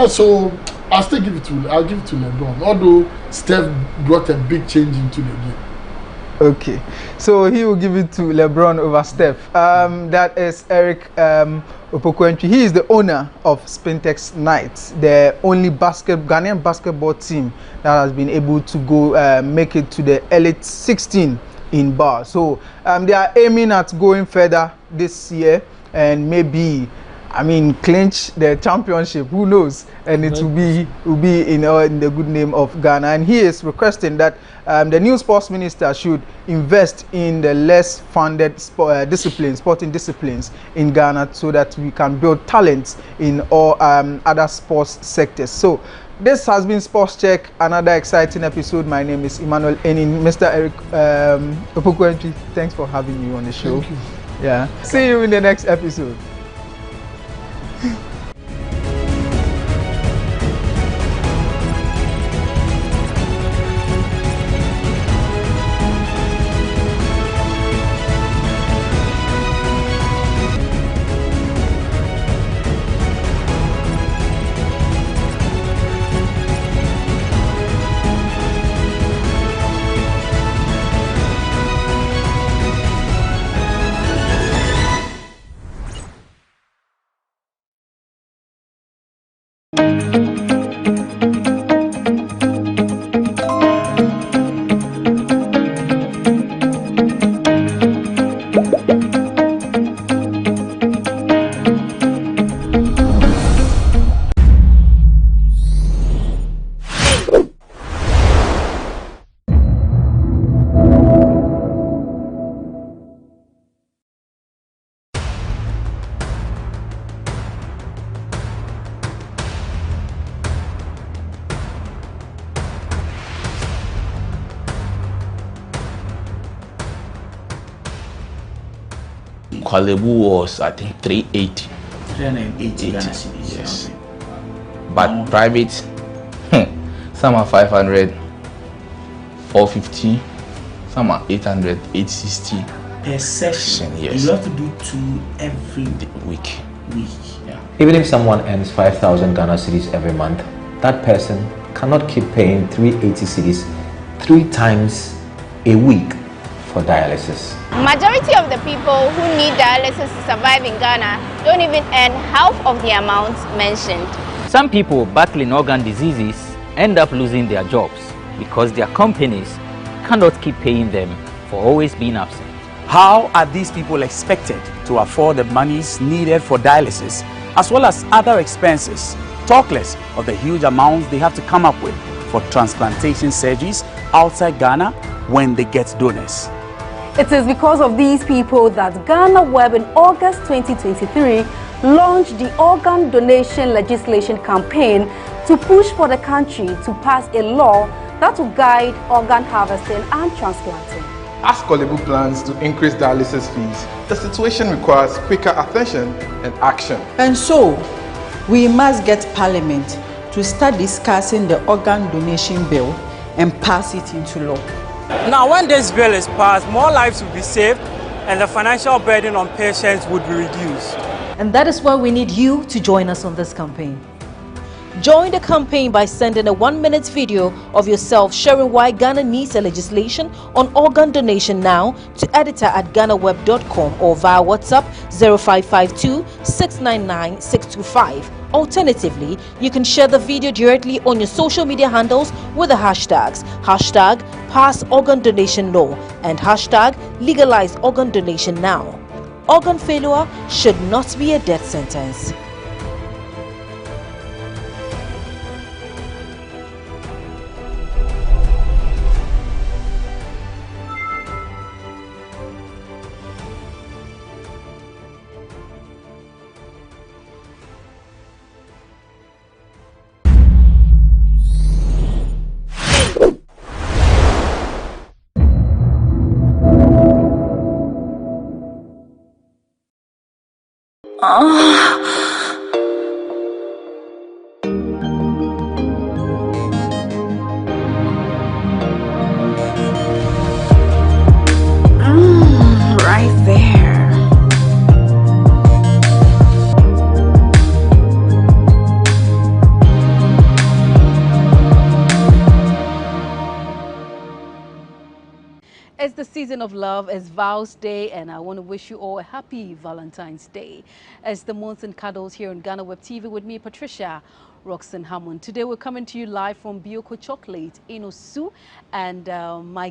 So I'll give it to LeBron, although Steph brought a big change into the game. Okay, so he will give it to LeBron over Steph. That is Eric Opokwentry. He is the owner of Spintex Knights, the only Ghanaian basketball team that has been able to go make it to the Elite 16 in bar. So they are aiming at going further this year and maybe, clinch the championship. Who knows? And it will be in the good name of Ghana. And he is requesting that the new sports minister should invest in the less funded sporting disciplines in Ghana, so that we can build talents in all other sports sectors. So this has been Sports Check, another exciting episode. My name is Emmanuel Enin. Mr. Eric Opokwentry, thanks for having me on the show. Thank you. See you in the next episode. Kwalebu was, I think, 380. 380 Ghana cedis. Yes. But private, some are 500, 450, some are 800, 860. Per session, yes. You have to do 2 every week. Even if someone earns 5,000 Ghana cedis every month, that person cannot keep paying 380 cedis 3 times a week for dialysis. Majority of the people who need dialysis to survive in Ghana don't even earn half of the amount mentioned. Some people battling organ diseases end up losing their jobs because their companies cannot keep paying them for always being absent. How are these people expected to afford the monies needed for dialysis as well as other expenses, talk less of the huge amounts they have to come up with for transplantation surgeries outside Ghana when they get donors? It is because of these people that GhanaWeb in August 2023 launched the organ donation legislation campaign to push for the country to pass a law that will guide organ harvesting and transplanting. As Kwalebu plans to increase dialysis fees, the situation requires quicker attention and action. And so, we must get Parliament to start discussing the organ donation bill and pass it into law. Now, when this bill is passed, more lives will be saved and the financial burden on patients would be reduced. And that is why we need you to join us on this campaign. Join the campaign by sending a 1-minute video of yourself sharing why Ghana needs a legislation on organ donation now to editor@ghanaweb.com or via WhatsApp 0552 699 625. Alternatively, you can share the video directly on your social media handles with the hashtags #PassOrganDonationLaw and #LegalizeOrganDonationNow. Organ failure should not be a death sentence. Right there. It's the season of love, it's Vows Day, and I want to wish you all a happy Valentine's Day. It's the Months and Cuddles here on GhanaWeb TV with me, Patricia Roxanne Hammond. Today we're coming to you live from Bioko Chocolate in Osu, and my...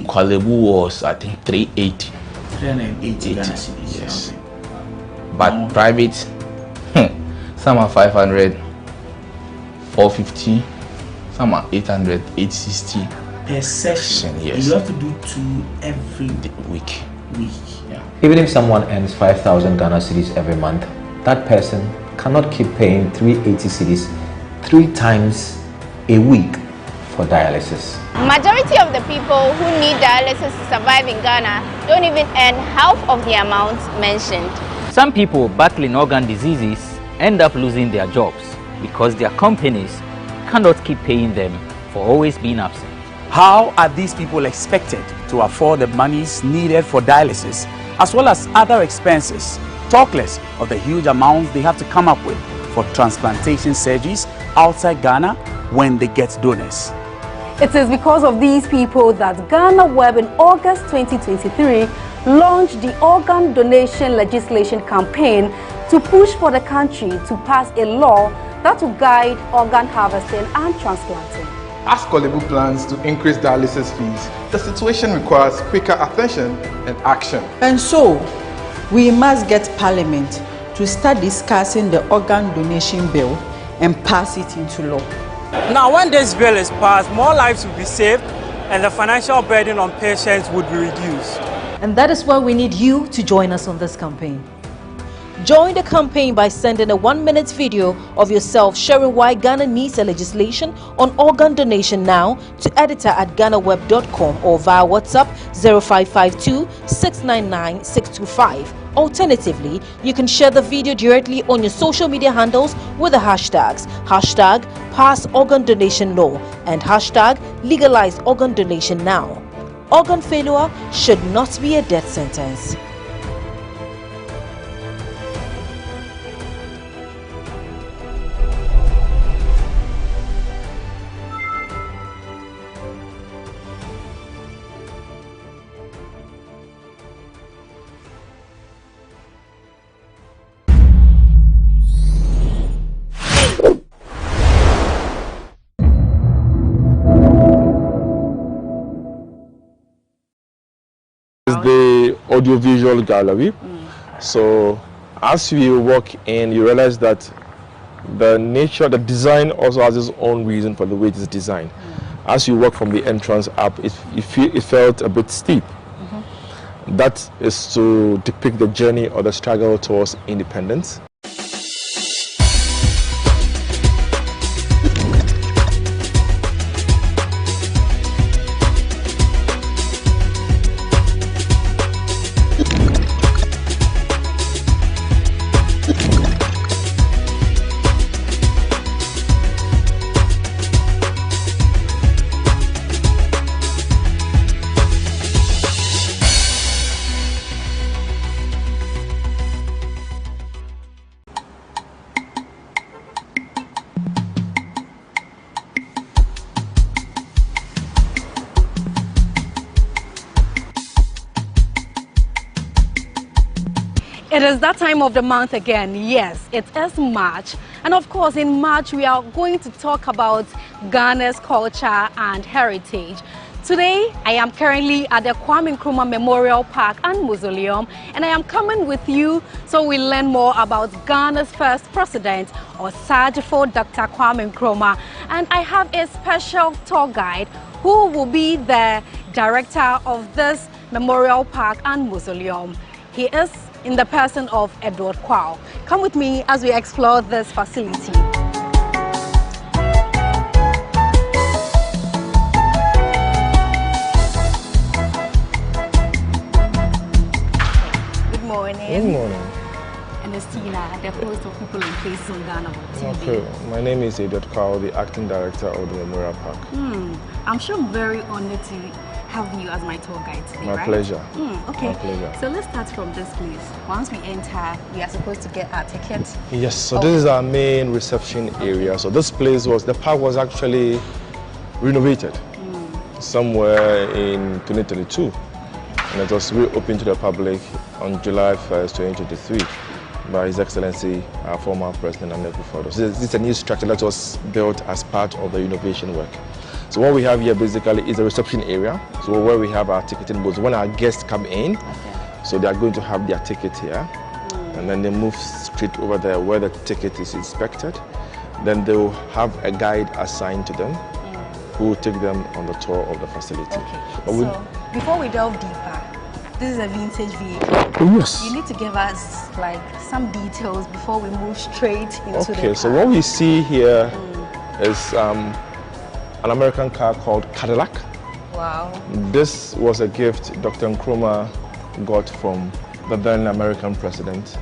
Kwalebu was, I think, 380. 380 Ghana cedis. Yes. But private, some are 500, 450, some are 800, 860. Per session, yes. You have to do 2 every week. Yeah. Even if someone earns 5,000 Ghana cedis every month, that person cannot keep paying 380 cedis 3 times a week for dialysis. Majority of the people who need dialysis to survive in Ghana don't even earn half of the amount mentioned. Some people battling organ diseases end up losing their jobs because their companies cannot keep paying them for always being absent. How are these people expected to afford the monies needed for dialysis as well as other expenses, talk less of the huge amounts they have to come up with for transplantation surgeries outside Ghana when they get donors? It is because of these people that GhanaWeb in August 2023 launched the organ donation legislation campaign to push for the country to pass a law that will guide organ harvesting and transplanting. As Kwalebu plans to increase dialysis fees, the situation requires quicker attention and action. And so, we must get Parliament to start discussing the organ donation bill and pass it into law. Now, when this bill is passed, more lives will be saved and the financial burden on patients would be reduced. And that is why we need you to join us on this campaign. Join the campaign by sending a 1-minute video of yourself sharing why Ghana needs a legislation on organ donation now to editor@ghanaweb.com or via WhatsApp 0552 699 625. Alternatively, you can share the video directly on your social media handles with the hashtags #PassOrganDonationLaw and #LegalizeOrganDonationNow. Organ failure should not be a death sentence. The audiovisual gallery. So as you walk in, you realize that the design also has its own reason for the way it is designed. As you walk from the entrance up, it felt a bit steep. That is to depict the journey or the struggle towards independence. It is that time of the month again. Yes, it is March. And of course, in March, we are going to talk about Ghana's culture and heritage. Today, I am currently at the Kwame Nkrumah Memorial Park and Mausoleum, and I am coming with you so we learn more about Ghana's first president, Osajifo Dr. Kwame Nkrumah. And I have a special tour guide who will be the director of this Memorial Park and Mausoleum. He is in the person of Edward Kwao. Come with me as we explore this facility. Good morning. Ernestina, the host of People and Places on GhanaWeb TV. Okay, my name is Edward Kwao, the acting director of the Memorial Park. I'm sure I'm very honored to have you as my tour guide today, My right? pleasure. Okay. My pleasure. So let's start from this place. Once we enter, we are supposed to get our ticket. Yes, so this is our main reception area. So this place the park was actually renovated somewhere in 2022. And it was reopened to the public on July 1st, 2023 by His Excellency, our former President, Akufo-Addo. This is a new structure that was built as part of the renovation work. So what we have here basically is a reception area, so where we have our ticketing booths. When our guests come in, so they are going to have their ticket here, and then they move straight over there where the ticket is inspected. Then they will have a guide assigned to them who will take them on the tour of the facility. So before we delve deeper, this is a vintage vehicle. Oh, yes. You need to give us like some details before we move straight into the Okay, car. so what we see here is an American car called Cadillac. Wow. This was a gift Dr. Nkrumah got from the then American president,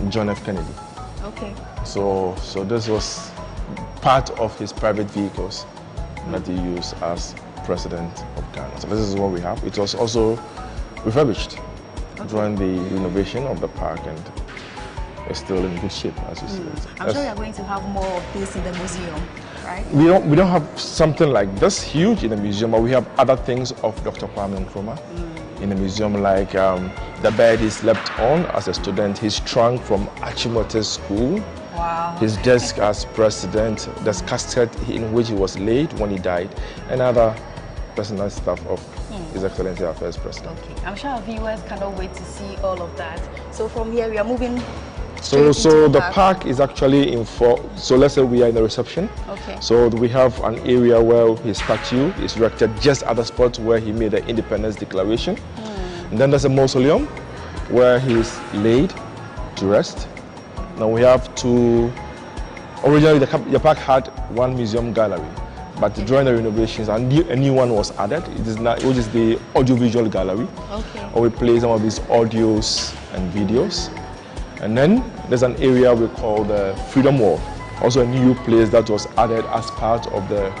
John F. Kennedy. Okay. So this was part of his private vehicles that he used as president of Ghana. So this is what we have. It was also refurbished during the renovation of the park, and it's still in good shape, as you see it. I'm sure you're going to have more of this in the museum, right? We don't have something like this huge in the museum, but we have other things of Dr. Kwame Nkrumah in the museum, like the bed he slept on as a student, his trunk from Achimota School, his desk as president, the casket in which he was laid when he died, and other personal stuff of His Excellency, our first president. Okay, I'm sure our viewers cannot wait to see all of that. So from here, we are moving So the park is actually in four. So let's say we are in the reception. Okay. So we have an area where his statue is erected just at the spot where he made the Independence Declaration. And then there's a mausoleum where he's laid to rest. Now we have two. Originally, the park had one museum gallery, but during the renovations, a new one was added. Which is the audiovisual gallery. Okay. Where we play some of these audios and videos. And then there's an area we call the Freedom Wall, also a new place that was added as part of the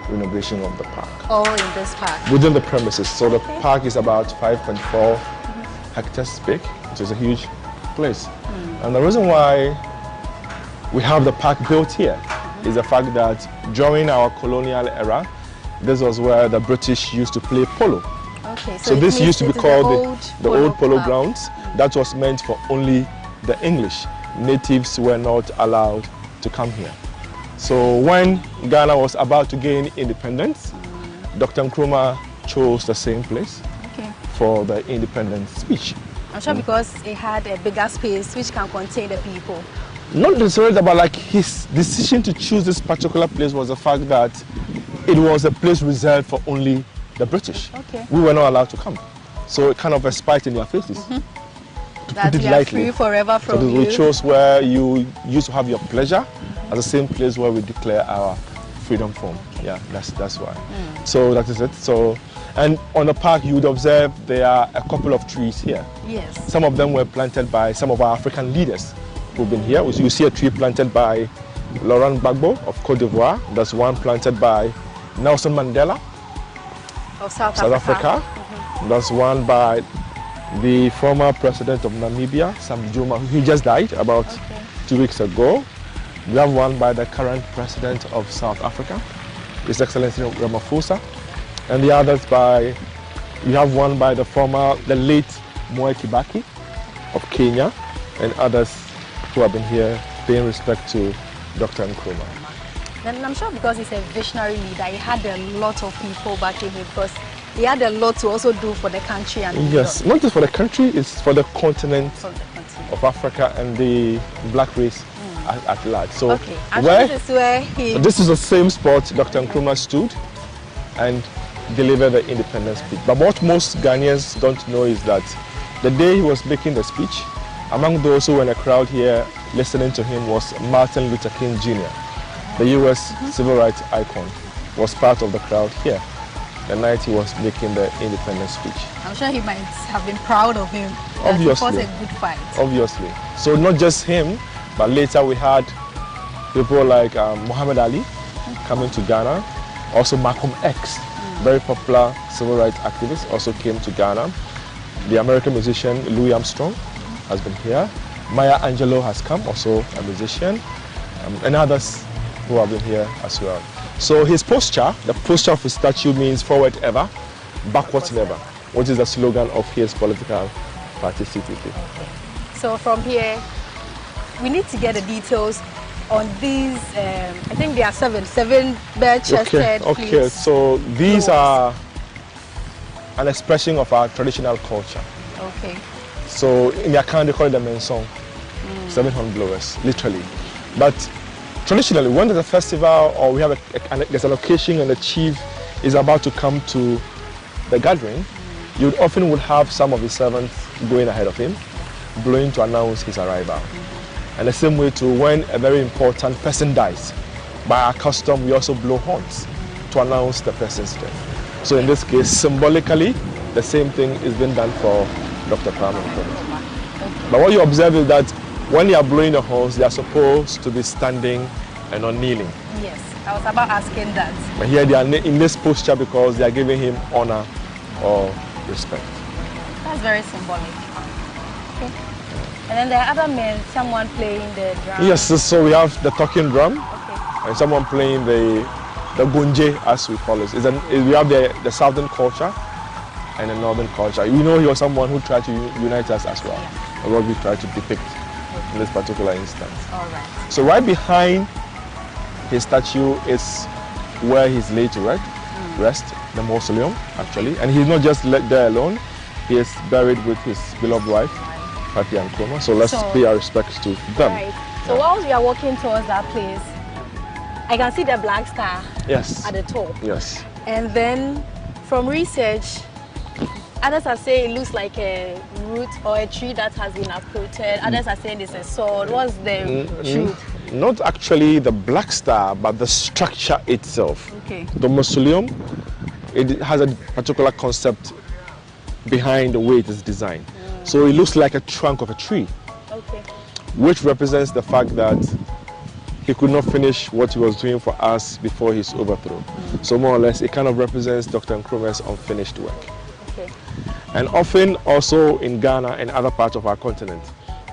renovation of the park. All in this park? Within the premises. So the park is about 5.4 hectares big, which is a huge place. And the reason why we have the park built here is the fact that during our colonial era, this was where the British used to play polo. Okay, so this used to be called the old polo grounds. That was meant for only the English. Natives were not allowed to come here. So when Ghana was about to gain independence, Dr. Nkrumah chose the same place for the independence speech. I'm sure because it had a bigger space which can contain the people. Not necessarily, but like his decision to choose this particular place was the fact that it was a place reserved for only the British. Okay. We were not allowed to come. So it kind of a spite in their faces. That we are free forever from so you. we chose where you used to have your pleasure at the same place where we declare our freedom from. Yeah, that's why. So that is it. So, and on the park you would observe there are a couple of trees here. Yes. Some of them were planted by some of our African leaders who've been here. You see a tree planted by Laurent Gbagbo of Cote d'Ivoire. There's one planted by Nelson Mandela of South Africa. There's one by the former president of Namibia, Sam Juma, who just died about 2 weeks ago. We have one by the current president of South Africa, His Excellency Ramaphosa, and the others we have one by the late Mwai Kibaki of Kenya, and others who have been here paying respect to Dr. Nkrumah. And I'm sure because he's a visionary leader, he had a lot of people backing him because he had a lot to also do for the country. And yes, not just for the country, it's for the continent of Africa and the black race at large. So okay. This is where this is the same spot Dr. Nkrumah stood and delivered the independence speech. But what most Ghanaians don't know is that the day he was making the speech, among those who were in the crowd here listening to him was Martin Luther King Jr., the U.S. civil rights icon, was part of the crowd here the night he was making the independence speech. I'm sure he might have been proud of him. Obviously. It was a good fight. Obviously. So not just him, but later we had people like Muhammad Ali coming to Ghana. Also Malcolm X, very popular civil rights activist, also came to Ghana. The American musician Louis Armstrong has been here. Maya Angelou has come, also a musician, and others who have been here as well. So his posture, the posture of his statue means forward ever, backwards never, which is the slogan of his political party CPP. So from here, we need to get the details on these, I think there are seven bare-chested. Okay, so these are an expression of our traditional culture. Okay. So in the account they call it the mensong, 7 horn blowers, literally. But traditionally, when there's a festival or we have there's a location and the chief is about to come to the gathering, you often would have some of the servants going ahead of him, blowing to announce his arrival. And the same way too, when a very important person dies, by our custom, we also blow horns to announce the person's death. So in this case, symbolically, the same thing is being done for Dr. Kwame Nkrumah. But what you observe is that when they are blowing the horns, they are supposed to be standing and not kneeling. Yes, I was about asking that. But here they are in this posture because they are giving him honor or respect. That's very symbolic. Okay. And then there are other men, someone playing the drum. Yes, so we have the talking drum, and someone playing the gunje, as we call it. We have the southern culture and the northern culture. You know, he was someone who tried to unite us as well, and what we try to depict in this particular instance. All right. So right behind his statue is where he's laid to rest, the mausoleum actually. And he's not just there alone, he is buried with his beloved wife, Kwame Nkrumah. So let's pay our respects to them. Right. So whilst we are walking towards that place, I can see the black star at the top. Yes. And then from research, others are saying it looks like a root or a tree that has been uprooted. Others are saying it's a sword. What's the truth? Not actually the black star, but the structure itself. Okay. The mausoleum, it has a particular concept behind the way it is designed. So it looks like a trunk of a tree, which represents the fact that he could not finish what he was doing for us before his overthrow. So more or less, it kind of represents Dr. Nkrumah's unfinished work. Okay. And often also in Ghana and other parts of our continent,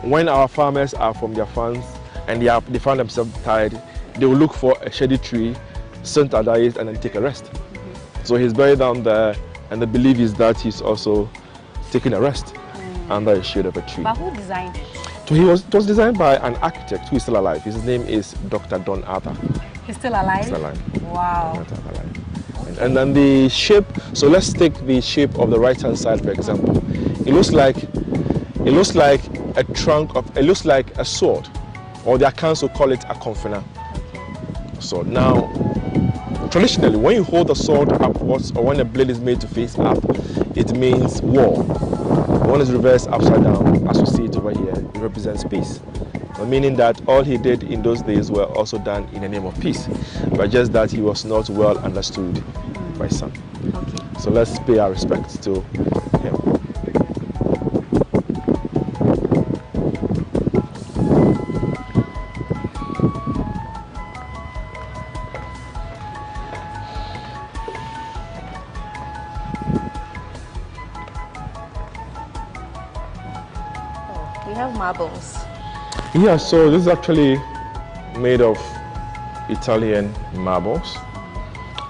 when our farmers are from their farms and they find themselves tired, they will look for a shady tree, sit under it, and then take a rest. So he's buried down there, and the belief is that he's also taking a rest under the shade of a tree. But who designed it? So it was designed by an architect who is still alive. His name is Dr. Don Arthur. He's still alive? He's alive. Wow. And then the shape, so let's take the shape of the right-hand side, for example. It looks like a trunk of, it looks like a sword, or the accounts will call it a confina. So now, traditionally, when you hold the sword upwards, or when the blade is made to face up, it means war. When it's reversed upside down, as you see it over here, it represents peace. Meaning that all he did in those days were also done in the name of peace, but just that he was not well understood by some. So let's pay our respects to him. We have marbles. Yeah, so this is actually made of Italian marbles,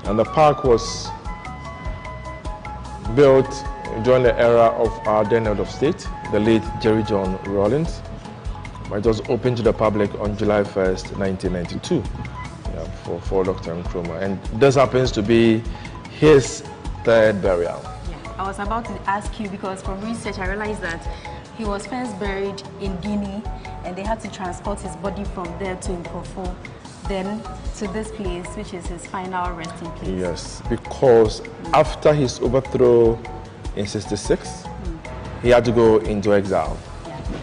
and the park was built during the era of our then head of state, the late Jerry John Rawlings. It was opened to the public on July 1st, 1992, for Dr. Nkrumah. And this happens to be his third burial. Yeah, I was about to ask you because from research I realized that he was first buried in Guinea and they had to transport his body from there to Nkrofo, then to this place, which is his final resting place. Yes, because after his overthrow in 66, he had to go into exile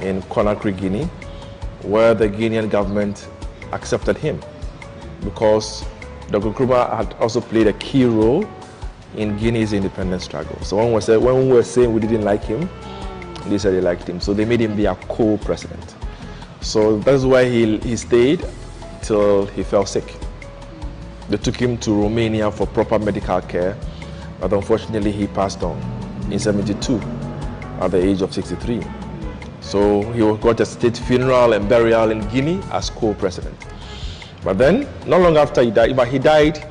in Conakry, Guinea, where the Guinean government accepted him because Dr. Nkrumah had also played a key role in Guinea's independence struggle. So when we were saying we didn't like him, they said they liked him. So they made him their co-president. So that's why he stayed till he fell sick. They took him to Romania for proper medical care, but unfortunately he passed on in 72 at the age of 63. So he got a state funeral and burial in Guinea as co-president. But then, not long after he died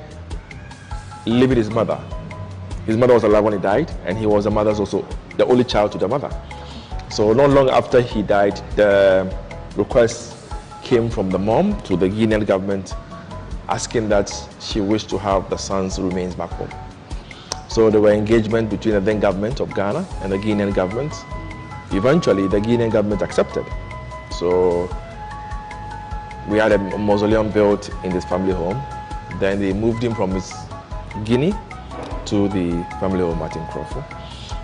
leaving his mother. His mother was alive when he died, and he was the only child to the mother. So not long after he died, the request came from the mom to the Guinean government asking that she wished to have the son's remains back home. So there were engagement between the then government of Ghana and the Guinean government. Eventually, the Guinean government accepted. So we had a mausoleum built in this family home. Then they moved him from his Guinea to the family home at Nkrofo,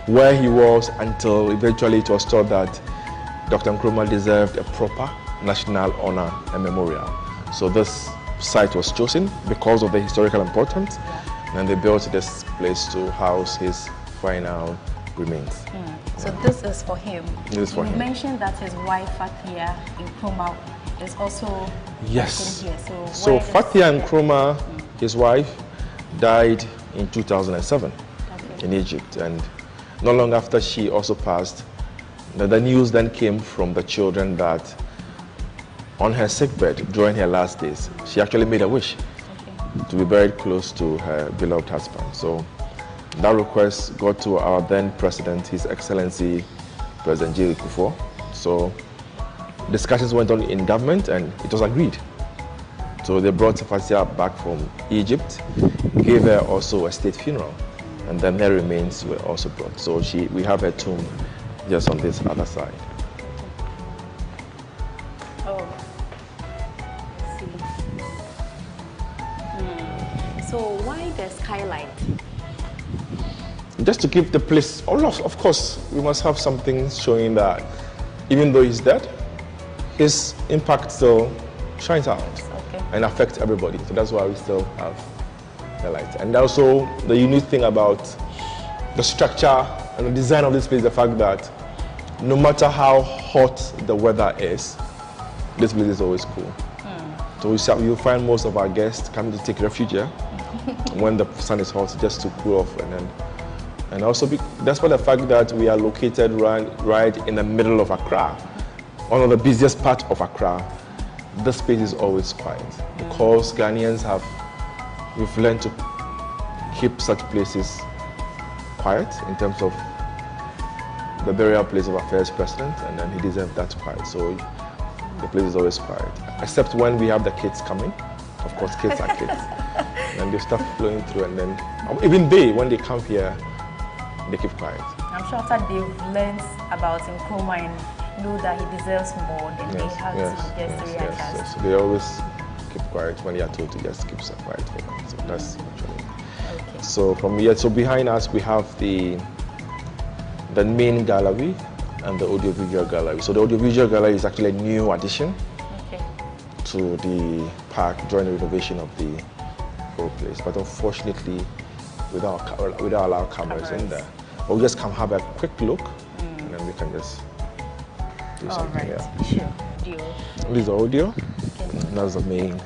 where he was until eventually it was thought that Dr. Nkrumah deserved a proper national honor and memorial. So this site was chosen because of the historical importance, and they built this place to house his final remains. So this is for him. This is for him. You mentioned that his wife Fathia Nkrumah is also here. So Fathia Nkrumah, his wife, died in 2007 in Egypt, and not long after she also passed, the news then came from the children that on her sickbed during her last days, she actually made a wish to be buried close to her beloved husband. So that request got to our then president, His Excellency President J. Kufuor. So discussions went on in government and it was agreed. So they brought Fathia back from Egypt, gave her also a state funeral, and then her remains were also brought. So we have her tomb just on this other side. Oh, see. So why the skylight? Just to keep the place, of course, we must have something showing that even though he's dead, his impact still shines out and affects everybody. So that's why we still have the light. And also the unique thing about the structure and the design of this place, the fact that no matter how hot the weather is, this place is always cool. So you'll find most of our guests coming to take refuge here when the sun is hot, just to cool off. And also, despite the fact that we are located right in the middle of Accra, one of the busiest parts of Accra, this space is always quiet because Ghanaians we've learned to keep such places quiet in terms of the burial place of our first president, and then he deserved that quiet. So the place is always quiet, except when we have the kids coming. Of course, kids are kids. And they start flowing through, and then even when they come here, they keep quiet. I'm sure after they've learned about Nkrumah and know that he deserves more, then they have to just readjust. Yes. They always keep quiet when they are told to just keep quiet for them. So that's actually. Okay. So from here, so behind us we have the main gallery and the audiovisual gallery. So the audiovisual gallery is actually a new addition to the park during the renovation of the whole place. But unfortunately, we don't allow cameras in there. We'll just come have a quick look, and then we can just do something. Sure. This is audio. That's the main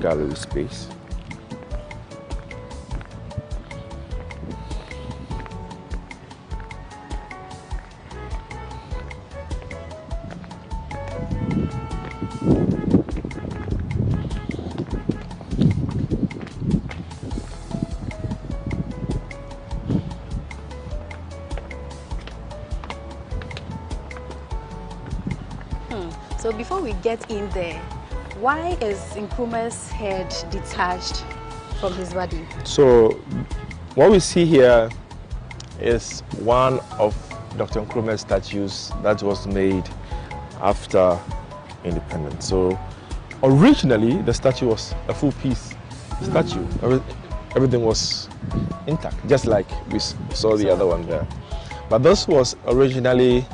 gallery space. So before we get in there, why is Nkrumah's head detached from his body? So what we see here is one of Dr. Nkrumah's statues that was made after independence. So originally the statue was a full piece statue. Everything was intact, just like we saw the other one there. But this was originally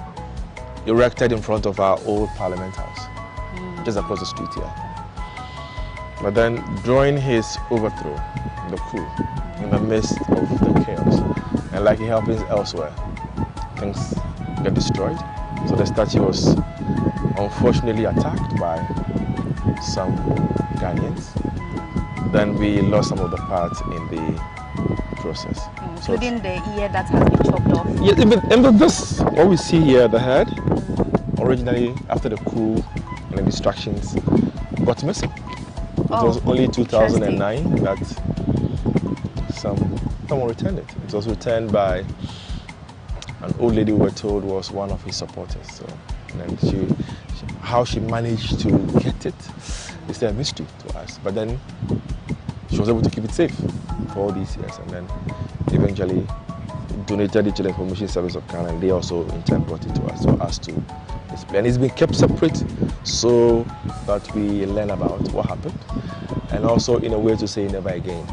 erected in front of our old Parliament house, just across the street here. But then during his overthrow, the coup, in the midst of the chaos, and like it happens elsewhere, things get destroyed. So the statue was unfortunately attacked by some Ghanaians. Then we lost some of the parts in the process. Including the ear that has been chopped off. Yeah, and this, what we see here, the head, originally after the coup and the distractions, got missing. It was only 2009 that someone returned it. It was returned by an old lady we were told was one of his supporters. So, and then how she managed to get it is still a mystery to us. But then she was able to keep it safe for all these years, and then eventually donated it to the Information Service of Ghana, and they also in turn brought it to us for us to display. And it's been kept separate so that we learn about what happened, and also in a way to say never again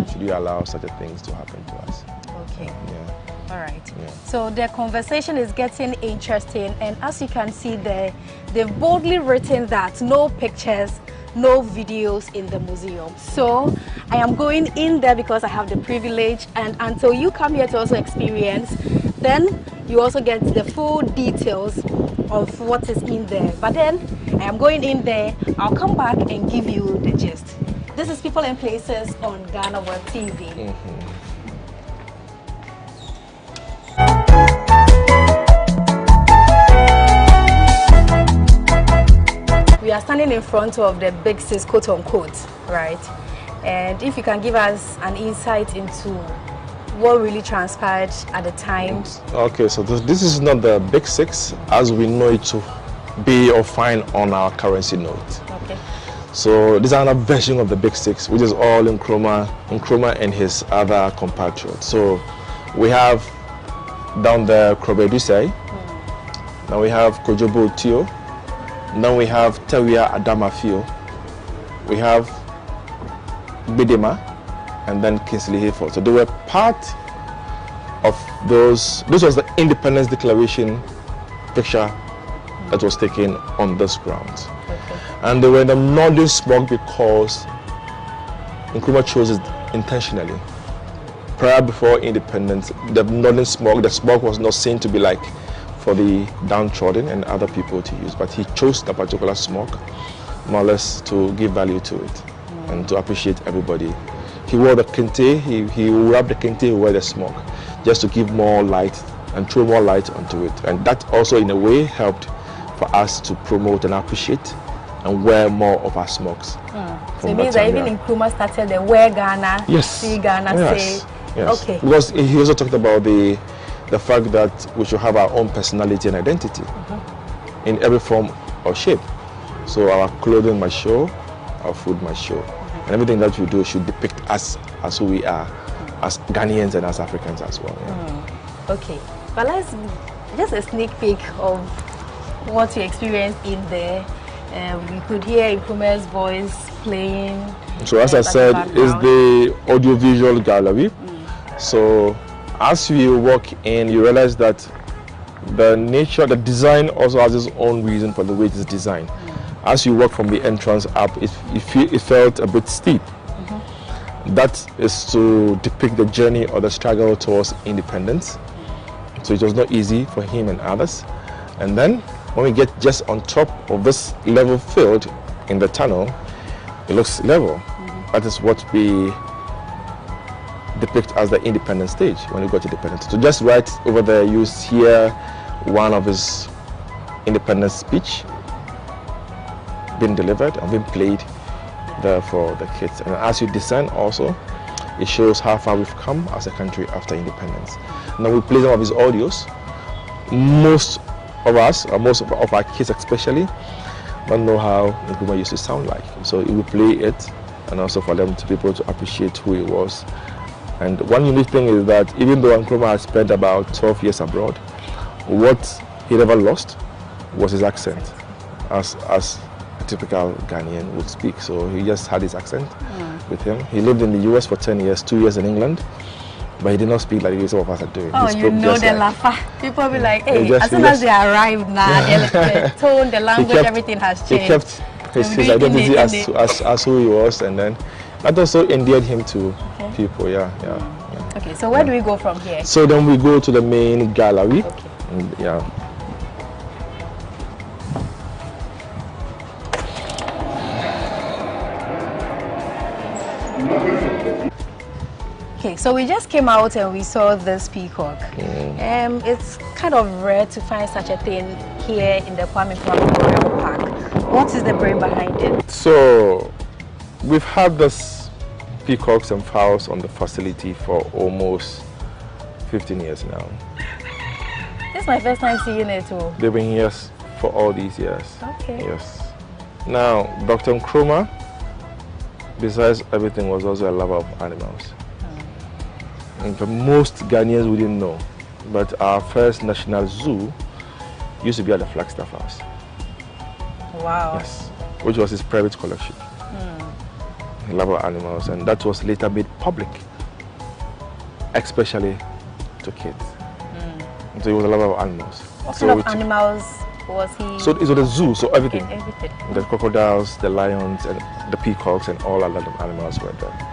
should you allow such things to happen to us. Okay. Yeah. All right. Yeah. So the conversation is getting interesting, and as you can see there, they've boldly written that no pictures, no videos in the museum. So I am going in there because I have the privilege, and until you come here to also experience, then you also get the full details of what is in there. But then I am going in there, I'll come back and give you the gist. This is People and Places on GhanaWeb TV. We are standing in front of the big six, quote unquote, right? And if you can give us an insight into what really transpired at the time. Okay, so this is not the big six as we know it to be or find on our currency note. Okay. So this is another version of the big six, which is all Nkrumah and his other compatriots. So we have down there Krobedusei, now we have Kojobo Tio, now we have Tewia Adamafio, we have Bidema, and then Kingsley Hayford. So they were part of those. This was the Independence Declaration picture that was taken on this grounds. Okay. And they were in the northern smoke because Nkrumah chose it intentionally. Prior, before independence, the northern smoke, the smoke was not seen to be like for the downtrodden and other people to use, but he chose the particular smoke more or less to give value to it and to appreciate everybody. He wore the kente, he wrapped the kente, he wore the smoke, just to give more light and throw more light onto it. And that also in a way helped for us to promote and appreciate and wear more of our smokes. So it means that even Nkrumah started the Wear Ghana, yes. See Ghana, yes. Say. Yes. Okay. Because he also talked about the fact that we should have our own personality and identity in every form or shape. So our clothing must show, our food must show. And everything that we do should depict us as who we are, as Ghanaians and as Africans as well. Yeah. Okay, but let's just a sneak peek of what you experienced in there. We could hear Nkrumah's voice playing. So as I said, it's the audiovisual gallery. So as you walk in, you realize that the design also has its own reason for the way it is designed. As you walk from the entrance up, it felt a bit steep. That is to depict the journey or the struggle towards independence. So it was not easy for him and others. And then when we get just on top of this level field in the tunnel, it looks level. That is what we depict as the independence stage when we go to independence. So just right over there, you hear one of his independence speech being delivered and being played there for the kids. And as you descend also, it shows how far we've come as a country after independence. Now we play some of his audios. Most of us, or most of our kids especially, don't know how Nkrumah used to sound like. So we play it, and also for them to be able to appreciate who he was And one unique thing is that even though Nkrumah had spent about 12 years abroad, what he never lost was his accent, as a typical Ghanaian would speak. So he just had his accent with him. He lived in the US for 10 years, 2 years in England, but he did not speak like the some of us are doing. Oh, you know the laugh. People be like, hey, as soon as they arrive now, the tone, the language, everything has changed. He kept his identity as who he was, and then that also endeared him to people. Yeah. Okay, so where do we go from here? So then we go to the main gallery. Okay. Yeah. Okay, so we just came out and we saw this peacock. It's kind of rare to find such a thing here in the Kwame Nkrumah Memorial Park. What is the brain behind it? So we've had this peacocks and fowls on the facility for almost 15 years now. This is my first time seeing it too. They've been here for all these years. Okay. Yes. Now, Dr. Nkrumah, besides everything, was also a lover of animals. And for most Ghanaians wouldn't know, but our first national zoo used to be at the Flagstaff House. Wow. Yes, which was his private collection. He loved animals, and that was later made public, especially to kids. So he was a lover of animals. What kind of animals was he? So it was a zoo, so everything. Everything. The crocodiles, the lions, and the peacocks, and all other animals were there.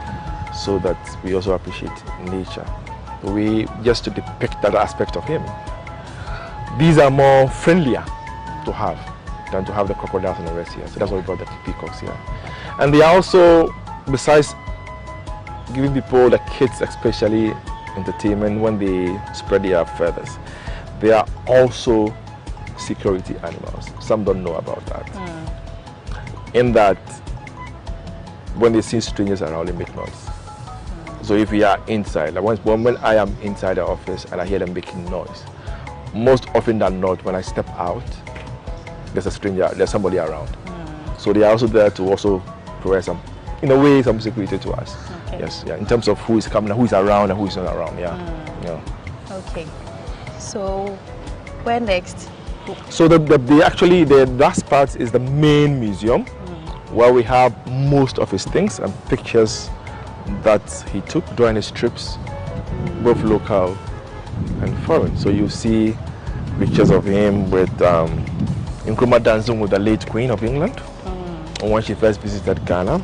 So that we also appreciate nature. Just to depict that aspect of him. These are more friendlier to have than to have the crocodiles and the rest here. So that's why we brought the peacocks here. And they are also, besides giving people, the kids especially, entertainment when they spread their feathers, they are also security animals. Some don't know about that. In that, when they see strangers around, they make noise. So if we are inside, like when I am inside the office and I hear them making noise, most often than not, when I step out, there's a stranger, there's somebody around. So they are also there to also provide some, in a way, some security to us. Okay. Yes, yeah, in terms of who is coming, who is around, and who is not around. Yeah. Okay. So where next? So the last part is the main museum, where we have most of his things and pictures that he took during his trips, both local and foreign. So you see pictures of him with Nkrumah dancing with the late Queen of England when she first visited Ghana.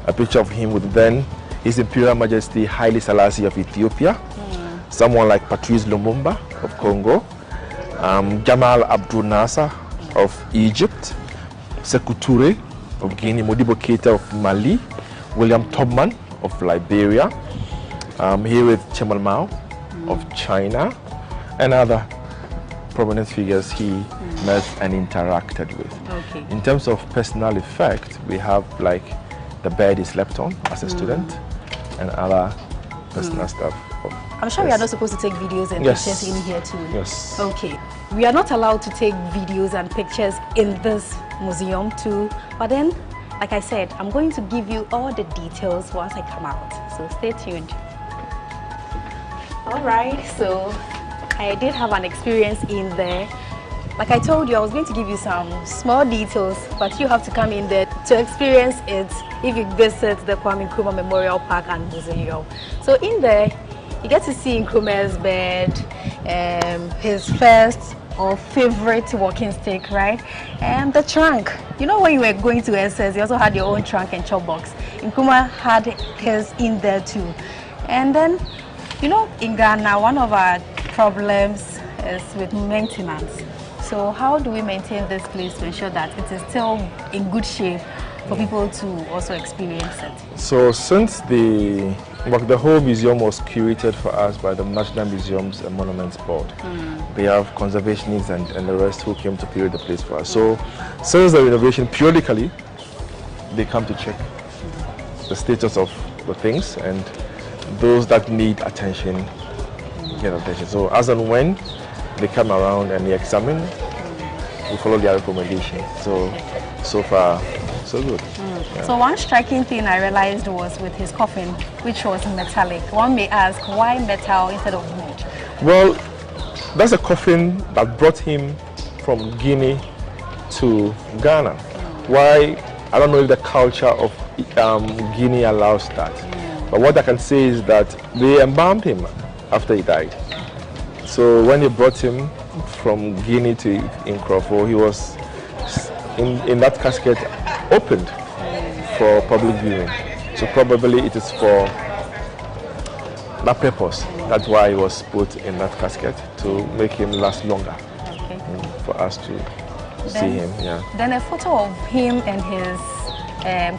A picture of him with then His Imperial Majesty Haile Selassie of Ethiopia, someone like Patrice Lumumba of Congo, Jamal Abdul Nasser of Egypt, Sekou Touré of Guinea, Modibo Keita of Mali, William Tubman of Liberia, here with Chairman Mao of China, and other prominent figures he met and interacted with. Okay. In terms of personal effect, we have like the bed he slept on as a student and other personal stuff. I'm sure we are not supposed to take videos and pictures in here too. Yes. Okay. We are not allowed to take videos and pictures in this museum too, but then, like I said, I'm going to give you all the details once I come out, so stay tuned. All right, so I did have an experience in there. Like I told you, I was going to give you some small details, but you have to come in there to experience it if you visit the Kwame Nkrumah Memorial Park and Museum. So in there, you get to see Nkrumah's bed, his first or favorite walking stick, right? And the trunk. You know, when you were going to SS, you also had your own trunk and chop box. Nkrumah had his in there too. And then, you know, in Ghana, one of our problems is with maintenance. So how do we maintain this place to ensure that it is still in good shape for people to also experience it? So since the whole museum was curated for us by the National Museums and Monuments Board, they have conservationists and the rest who came to curate the place for us. So since the renovation, periodically, they come to check the status of the things, and those that need attention get attention. So as and when they come around and they examine, we follow their recommendations. So far, so good. Yeah. So one striking thing I realized was with his coffin, which was metallic. One may ask, why metal instead of wood? Well, that's a coffin that brought him from Guinea to Ghana. Why? I don't know if the culture of Guinea allows that. But what I can say is that they embalmed him after he died. So when they brought him from Guinea to Nkrumah, he was in that casket opened for public viewing. So probably it is for that purpose. That's why he was put in that casket, to make him last longer. Okay. For us to see him. Yeah. Then a photo of him and his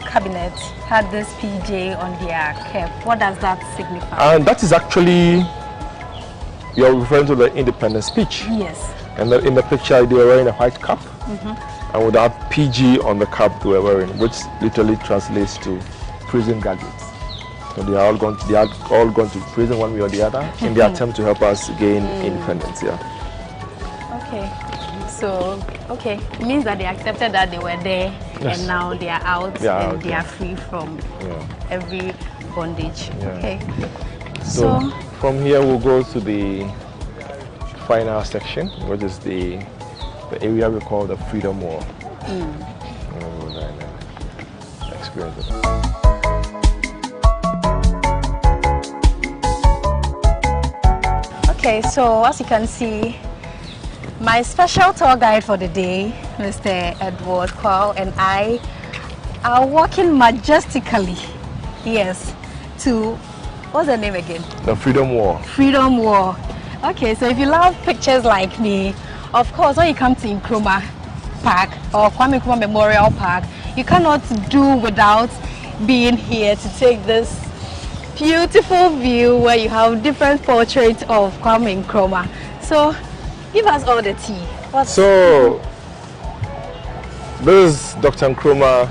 cabinet had this PJ on their cap. What does that signify? And that is actually, you're referring to the independence speech. Yes. And in the picture, they were wearing a white cap, and with that PG on the cap they were wearing, which literally translates to prison graduates. So they are all gone to prison one way or the other in the attempt to help us gain independence. Yeah. Okay. So, okay, it means that they accepted that they were there, yes, and now they are out, and they are free from every bondage. Yeah. Okay. So from here we'll go to the final section, which is the area we call the Freedom Wall. Experience it. Okay, so as you can see, my special tour guide for the day, Mr. Edward Kwao, and I are walking majestically, yes, to, what's the name again? The Freedom Wall. Freedom Wall. Okay, so if you love pictures like me, of course, when you come to Nkrumah Park or Kwame Nkrumah Memorial Park, you cannot do without being here to take this beautiful view where you have different portraits of Kwame Nkrumah. So, give us all the tea. So, this is Dr. Nkrumah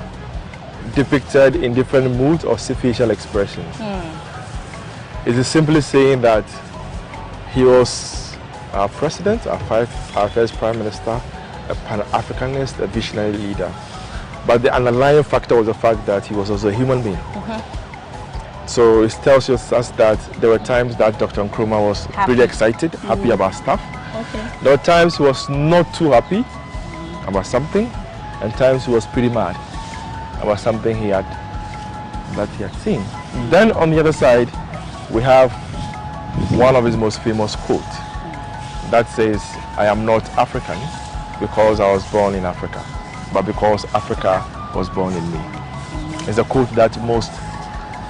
depicted in different moods or facial expressions. It is simply saying that he was our president, our first prime minister, a Pan-Africanist, a visionary leader. But the underlying factor was the fact that he was also a human being. So it tells us that there were times that Dr. Nkrumah was really excited, happy about stuff. There were times he was not too happy about something, and times he was pretty mad about something he had seen. Then on the other side, we have one of his most famous quotes that says, "I am not African because I was born in Africa, but because Africa was born in me." It's a quote that most,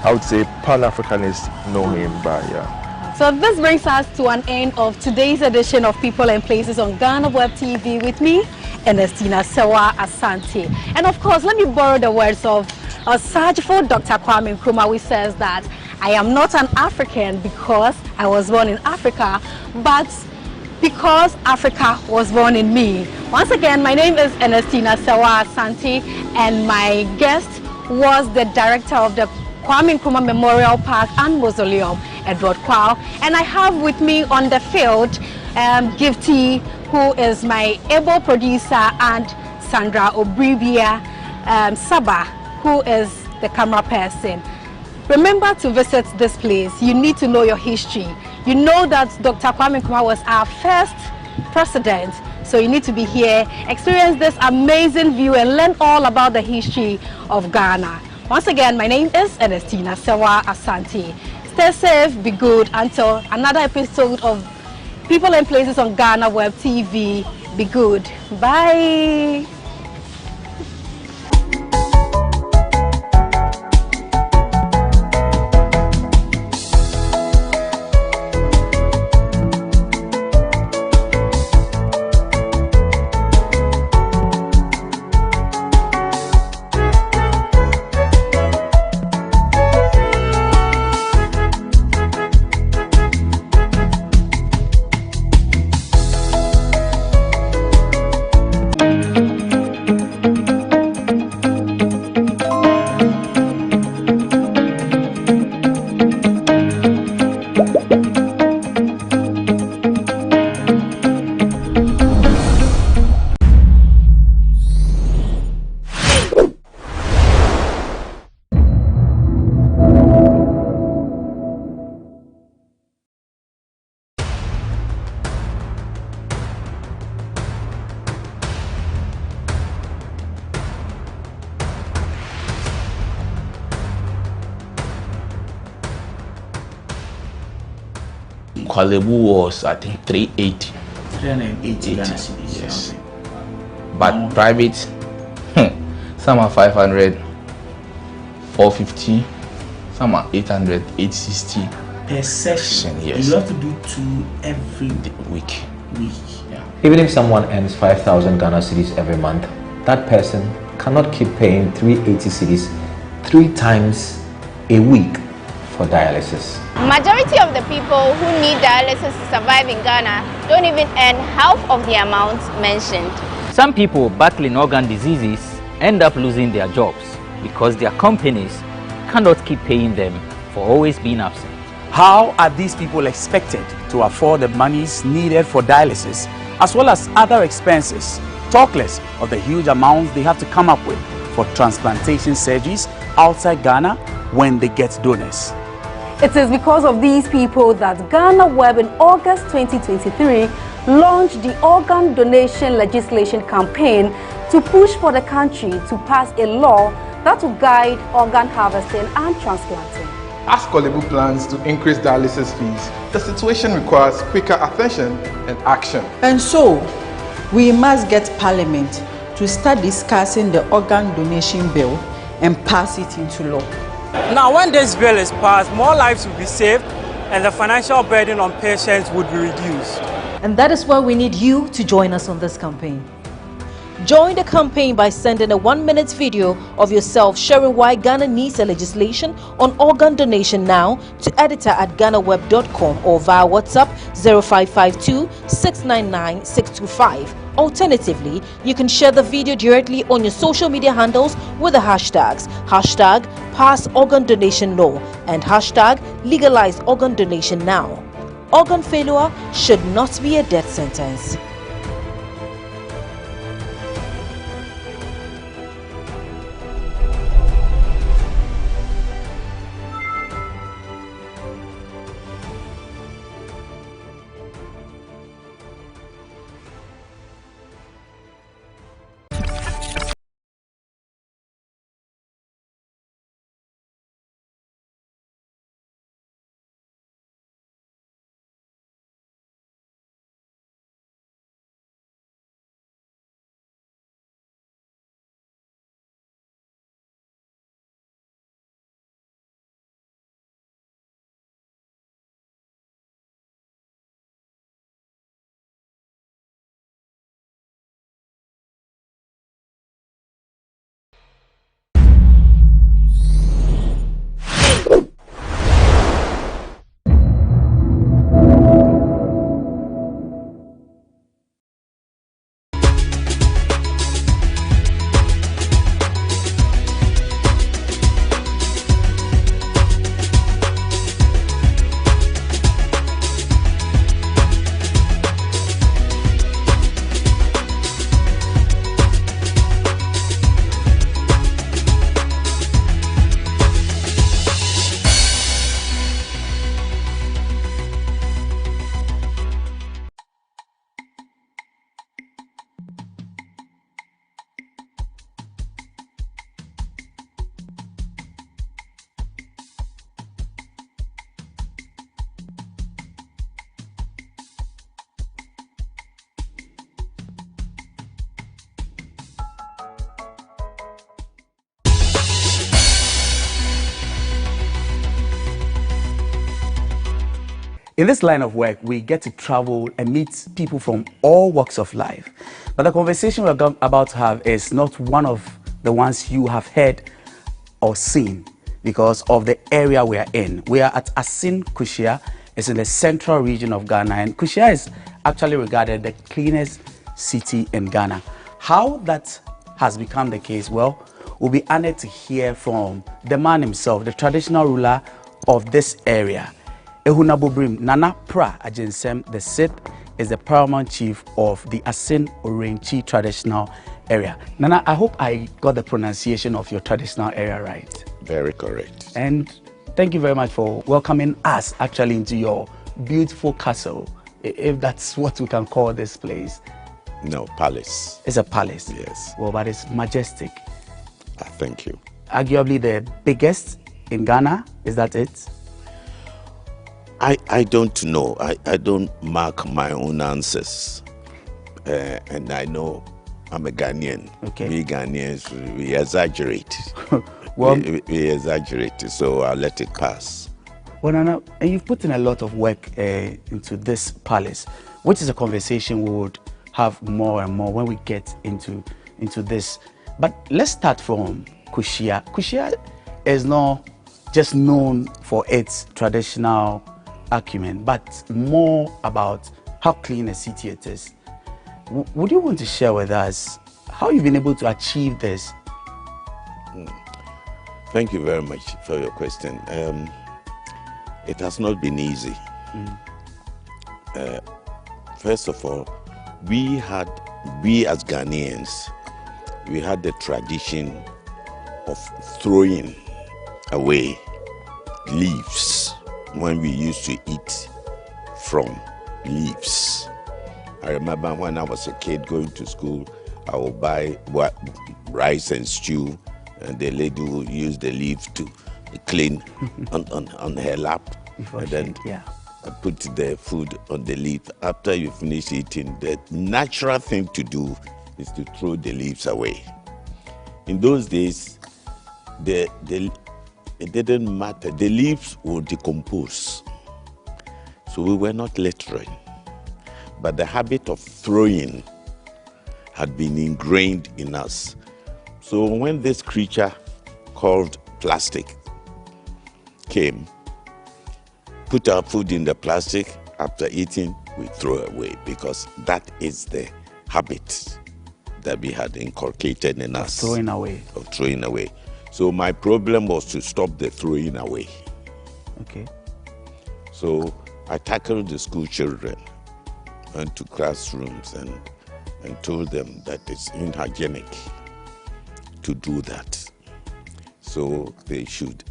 I would say, Pan-Africanists know him by. So this brings us to an end of today's edition of People and Places on GhanaWeb TV with me, Ernestina Sewa Asante. And of course, let me borrow the words of a surgical Dr. Kwame Nkrumah, who says that I am not an African because I was born in Africa, but because Africa was born in me. Once again, my name is Ernestina Sewa Asante, and my guest was the director of the Kwame Nkrumah Memorial Park and Mausoleum, Edward Kwao. And I have with me on the field Gifty, who is my able producer, and Sandra Obribia Saba, who is the camera person. Remember to visit this place. You need to know your history. You know that Dr. Kwame Nkrumah was our first president, so you need to be here, experience this amazing view, and learn all about the history of Ghana. Once again, my name is Ernestina Sewa Asante. Stay safe, be good, until another episode of People and Places on GhanaWeb TV. Be good. Bye. Kwalebu was, I think, 380. 380 Ghana cedis. Yes. Okay. But private, some are 500, 450, some are 800, 860. Per session, yes. You have to do 2 every week. Yeah. Even if someone earns 5,000 Ghana cedis every month, that person cannot keep paying 380 cedis 3 times a week for dialysis. Majority of the people who need dialysis to survive in Ghana don't even earn half of the amount mentioned. Some people battling organ diseases end up losing their jobs because their companies cannot keep paying them for always being absent. How are these people expected to afford the monies needed for dialysis as well as other expenses? Talk less of the huge amounts they have to come up with for transplantation surgeries outside Ghana when they get donors. It is because of these people that GhanaWeb in August 2023 launched the organ donation legislation campaign to push for the country to pass a law that will guide organ harvesting and transplanting. As Kwalebu plans to increase dialysis fees, the situation requires quicker attention and action. And so, we must get Parliament to start discussing the organ donation bill and pass it into law. Now, when this bill is passed, more lives will be saved and the financial burden on patients would be reduced. And that is why we need you to join us on this campaign. Join the campaign by sending a 1-minute video of yourself sharing why Ghana needs a legislation on organ donation now to editor@ghanaweb.com or via WhatsApp 0552 699 625. Alternatively, you can share the video directly on your social media handles with the hashtags #PassOrganDonationLaw and #LegalizeOrganDonationNow. Organ failure should not be a death sentence. In this line of work, we get to travel and meet people from all walks of life. But the conversation we're about to have is not one of the ones you have heard or seen because of the area we are in. We are at Asin Kushia. It's in the central region of Ghana, and Kushia is actually regarded the cleanest city in Ghana. How that has become the case, well, we'll be honored to hear from the man himself, the traditional ruler of this area. Ehunabobrim Nana Pra Ajinsem the Sixth is the paramount chief of the Asin Orenchi traditional area. Nana, I hope I got the pronunciation of your traditional area right. Very correct. And thank you very much for welcoming us actually into your beautiful castle, if that's what we can call this place. No, palace. It's a palace. Yes. Well, but it's majestic. Thank you. Arguably the biggest in Ghana, is that it? I don't know. I don't mark my own answers. And I know I'm a Ghanaian. Okay. We Ghanaians, we exaggerate. Well, we exaggerate, so I'll let it pass. Well, Nana, and you've put in a lot of work into this palace, which is a conversation we would have more and more when we get into this. But let's start from Kushia. Kushia is not just known for its traditional acumen, but more about how clean a city it is. Would you want to share with us how you've been able to achieve this? Thank you very much for your question. It has not been easy. First of all, we as Ghanaians, we had the tradition of throwing away leaves when we used to eat from leaves. I remember when I was a kid going to school, I would buy rice and stew, and the lady would use the leaf to clean on her lap. And then I put the food on the leaf. After you finish eating, the natural thing to do is to throw the leaves away. In those days, it didn't matter. The leaves would decompose. So we were not littering. But the habit of throwing had been ingrained in us. So when this creature called plastic came, put our food in the plastic, after eating, we throw away, because that is the habit that we had inculcated in us. Throwing away. Of throwing away. So my problem was to stop the throwing away. Okay. So I tackled the school children, went to classrooms and told them that it's unhygienic to do that. So they should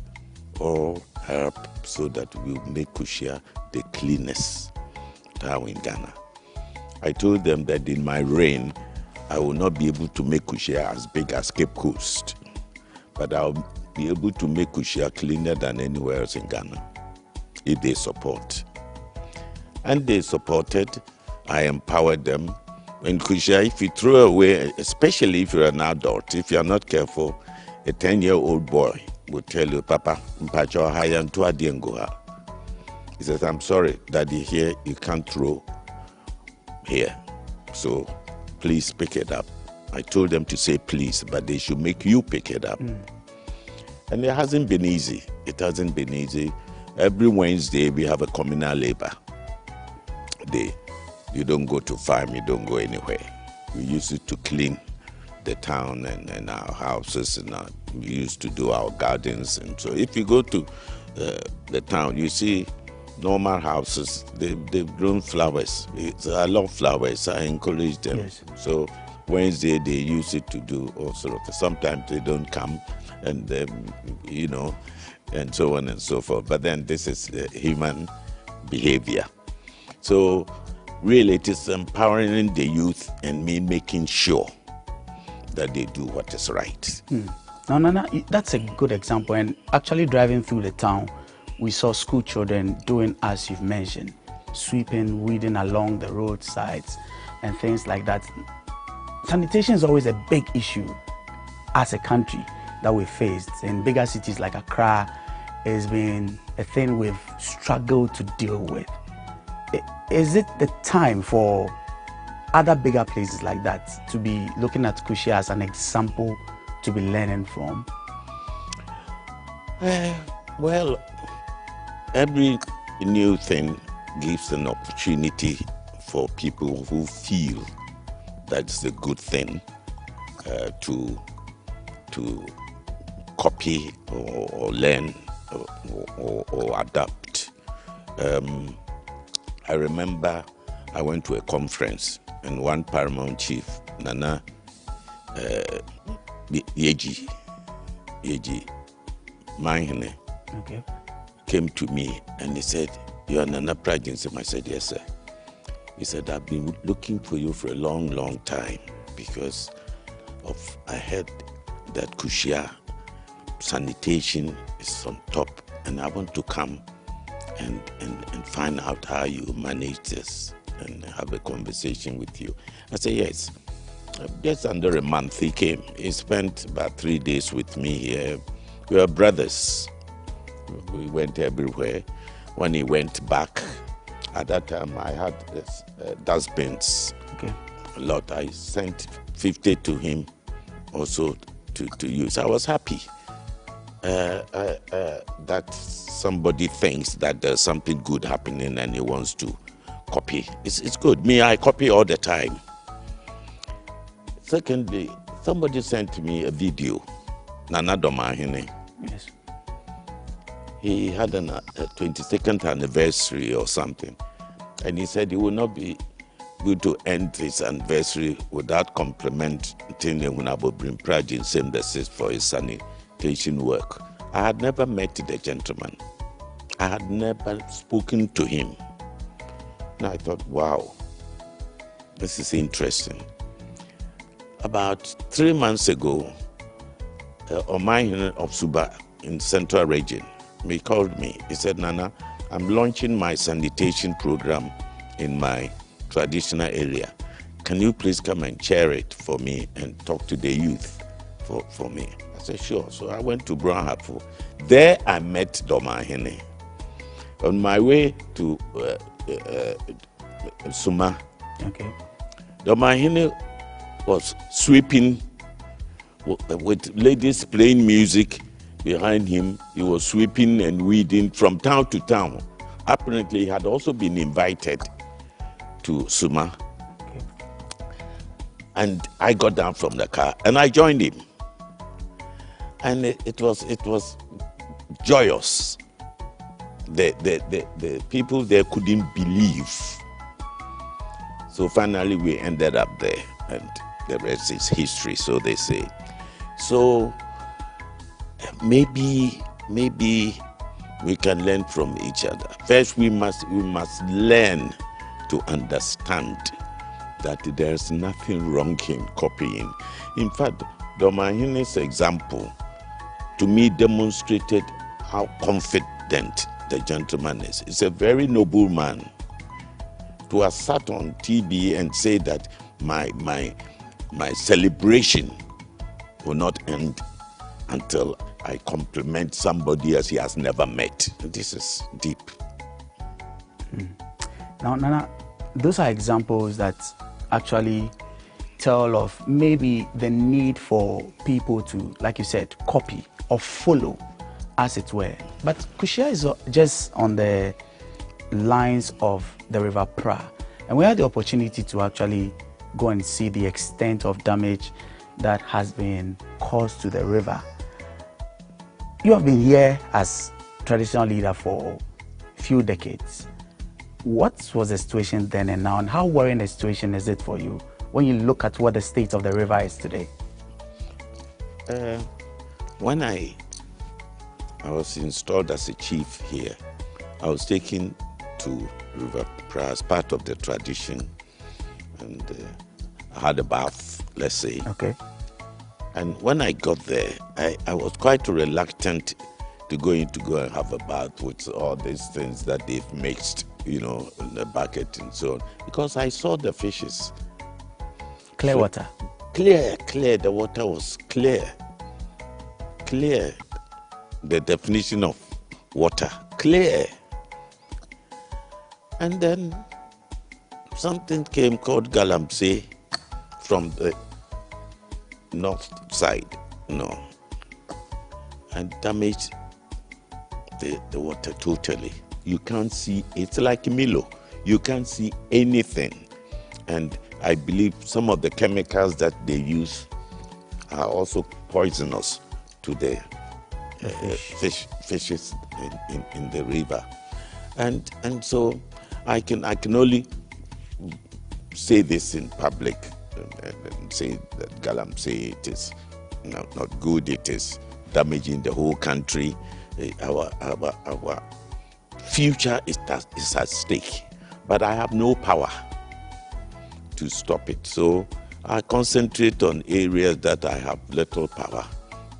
all help so that we'll make Kushia the cleanest town in Ghana. I told them that in my reign, I will not be able to make Kushia as big as Cape Coast, but I'll be able to make Kushia cleaner than anywhere else in Ghana if they support. And they supported. I empowered them. In Kushia, if you throw away, especially if you're an adult, if you're not careful, a 10-year-old boy will tell you, Papa, he says, I'm sorry, Daddy, here you can't throw here. So please pick it up. I told them to say please, but they should make you pick it up. And it hasn't been easy. It hasn't been easy. Every Wednesday, we have a communal labor day. You don't go to farm, you don't go anywhere. We used it to clean the town and our houses, and we used to do our gardens. And so if you go to the town, you see normal houses, they've grown flowers. I love flowers, I encourage them. Yes. So Wednesday, they use it to do all sorts of, sometimes they don't come, and and so on and so forth. But then this is human behavior. So really, it is empowering the youth and me making sure that they do what is right. Now, Nana, that's a good example. And actually driving through the town, we saw school children doing as you've mentioned, sweeping, weeding along the roadsides and things like that. Sanitation is always a big issue as a country that we faced. In bigger cities like Accra, it's been a thing we've struggled to deal with. Is it the time for other bigger places like that to be looking at Kushia as an example to be learning from? Well, every new thing gives an opportunity for people who feel that's a good thing to copy or learn or adapt. I remember I went to a conference and one paramount chief, Nana Yeji Mahine, came to me and he said, "You're Nana Prajinsem." I said, "Yes, sir." He said, "I've been looking for you for a long, long time because I heard that Kushia sanitation is on top, and I want to come and find out how you manage this and have a conversation with you. I said, yes. Just under a month he came. He spent about 3 days with me here. We were brothers. We went everywhere. When he went back, at that time I had dustbins. Okay. A lot. I sent 50 to him also to use. I was happy that somebody thinks that there's something good happening and he wants to copy. It's good. Me, I copy all the time. Secondly, somebody sent me a video. Nana Domahine. Yes. He had a 22nd anniversary or something. And he said he would not be good to end his anniversary without complimenting Hunabo Brimprajin Synthesis for his sanitation work. I had never met the gentleman. I had never spoken to him. And I thought, wow, this is interesting. About 3 months ago, Omahin of Suba in Central Region, he called me. He said, Nana, I'm launching my sanitation program in my traditional area. Can you please come and chair it for me and talk to the youth for me? I said, sure. So I went to Brownhapu. There I met Domahine. On my way to Suma, okay, Domahine was sweeping with ladies playing music behind him. He was sweeping and weeding from town to town. Apparently, he had also been invited to Suma. Okay. And I got down from the car and I joined him. And it was joyous. The people there couldn't believe. So finally, we ended up there, and the rest is history, so they say. So maybe we can learn from each other. First, we must learn to understand that there's nothing wrong in copying. In fact, Domahine's example to me demonstrated how confident the gentleman is. He's a very noble man. To have sat on TV and say that my celebration will not end until I compliment somebody as he has never met. This is deep. Now, Nana, those are examples that actually tell of maybe the need for people to, like you said, copy or follow, as it were. But Kushia is just on the lines of the River Pra, and we had the opportunity to actually go and see the extent of damage that has been caused to the river. You have been here as traditional leader for a few decades. What was the situation then and now, and how worrying a situation is it for you when you look at what the state of the river is today? When I was installed as a chief here, I was taken to River Pra as part of the tradition, and I had a bath, let's say. Okay. And when I got there, I was quite reluctant to go and have a bath with all these things that they've mixed, in the bucket and so on, because I saw the fishes. Clear water? Clear. The water was clear. Clear. The definition of water, clear. And then something came called Galamsey from the north side, and damaged the water totally. You can't see, it's like Milo. You can't see anything. And I believe some of the chemicals that they use are also poisonous to the fishes in the river. And so I can only say this in public and say that Galamsey, it is not good, it is damaging the whole country. Our future is at stake, but I have no power to stop it. So I concentrate on areas that I have little power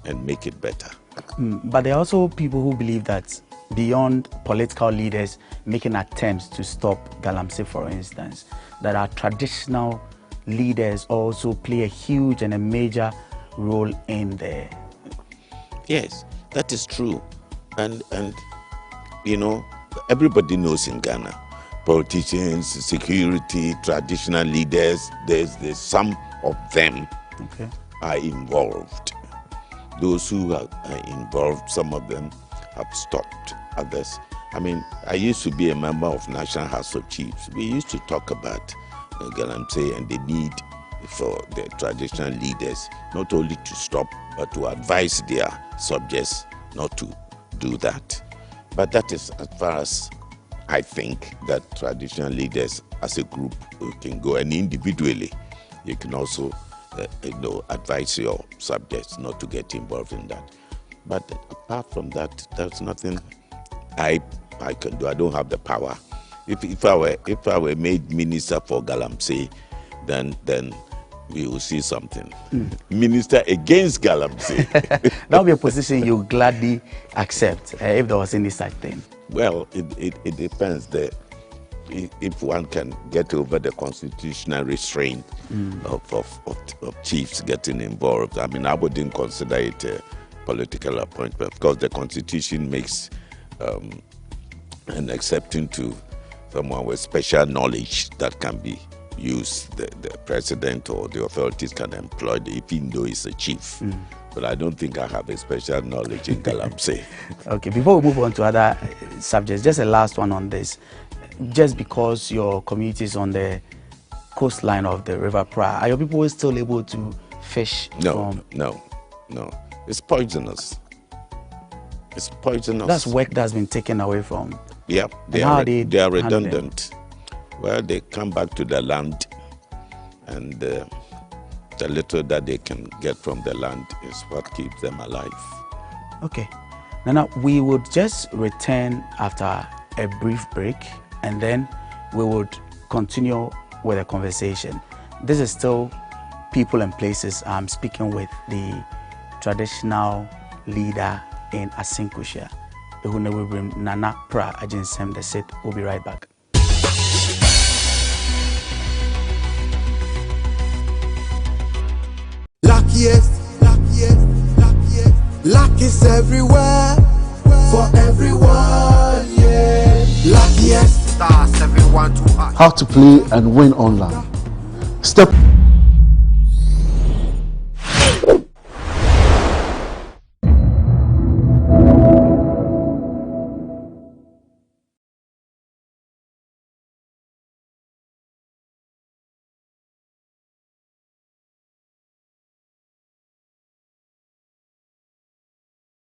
and make it better. But there are also people who believe that beyond political leaders making attempts to stop Galamsey, for instance, that our traditional leaders also play a huge and a major role in there. Yes, that is true. And you know, everybody knows in Ghana, politicians, security, traditional leaders, there's some of them are involved. Those who are involved, some of them have stopped others. I mean, I used to be a member of National House of Chiefs. We used to talk about Galamsey and the need for the traditional leaders not only to stop, but to advise their subjects not to do that. But that is as far as I think that traditional leaders as a group can go, and individually you can also advise your subjects not to get involved in that. But apart from that, there's nothing I can do. I don't have the power. If I were made minister for Galamsey, then we will see something. Minister against Galamsey. That would be a position you gladly accept if there was any such thing. Well, it depends. If one can get over the constitutional restraint of chiefs getting involved. I mean, I wouldn't consider it a political appointment because the constitution makes an exception to someone with special knowledge that can be used. The president or the authorities can employ even though he's a chief. But I don't think I have a special knowledge in Galamsey. Okay, before we move on to other subjects, just a last one on this. Just because your community is on the coastline of the River Pra, are your people still able to fish? No. It's poisonous. It's poisonous. That's work that's been taken away from. Yeah, they are redundant. Well, they come back to the land, and the little that they can get from the land is what keeps them alive. Okay. Now we would just return after a brief break, and then we would continue with a conversation. This is still People and Places. I'm speaking with the traditional leader in Asinkusha, Nana Pra Ajinsem the Sit. We'll be right back. Luck is everywhere, for everyone, yeah. Luckiest stars, everyone to us. How to play and win online. Step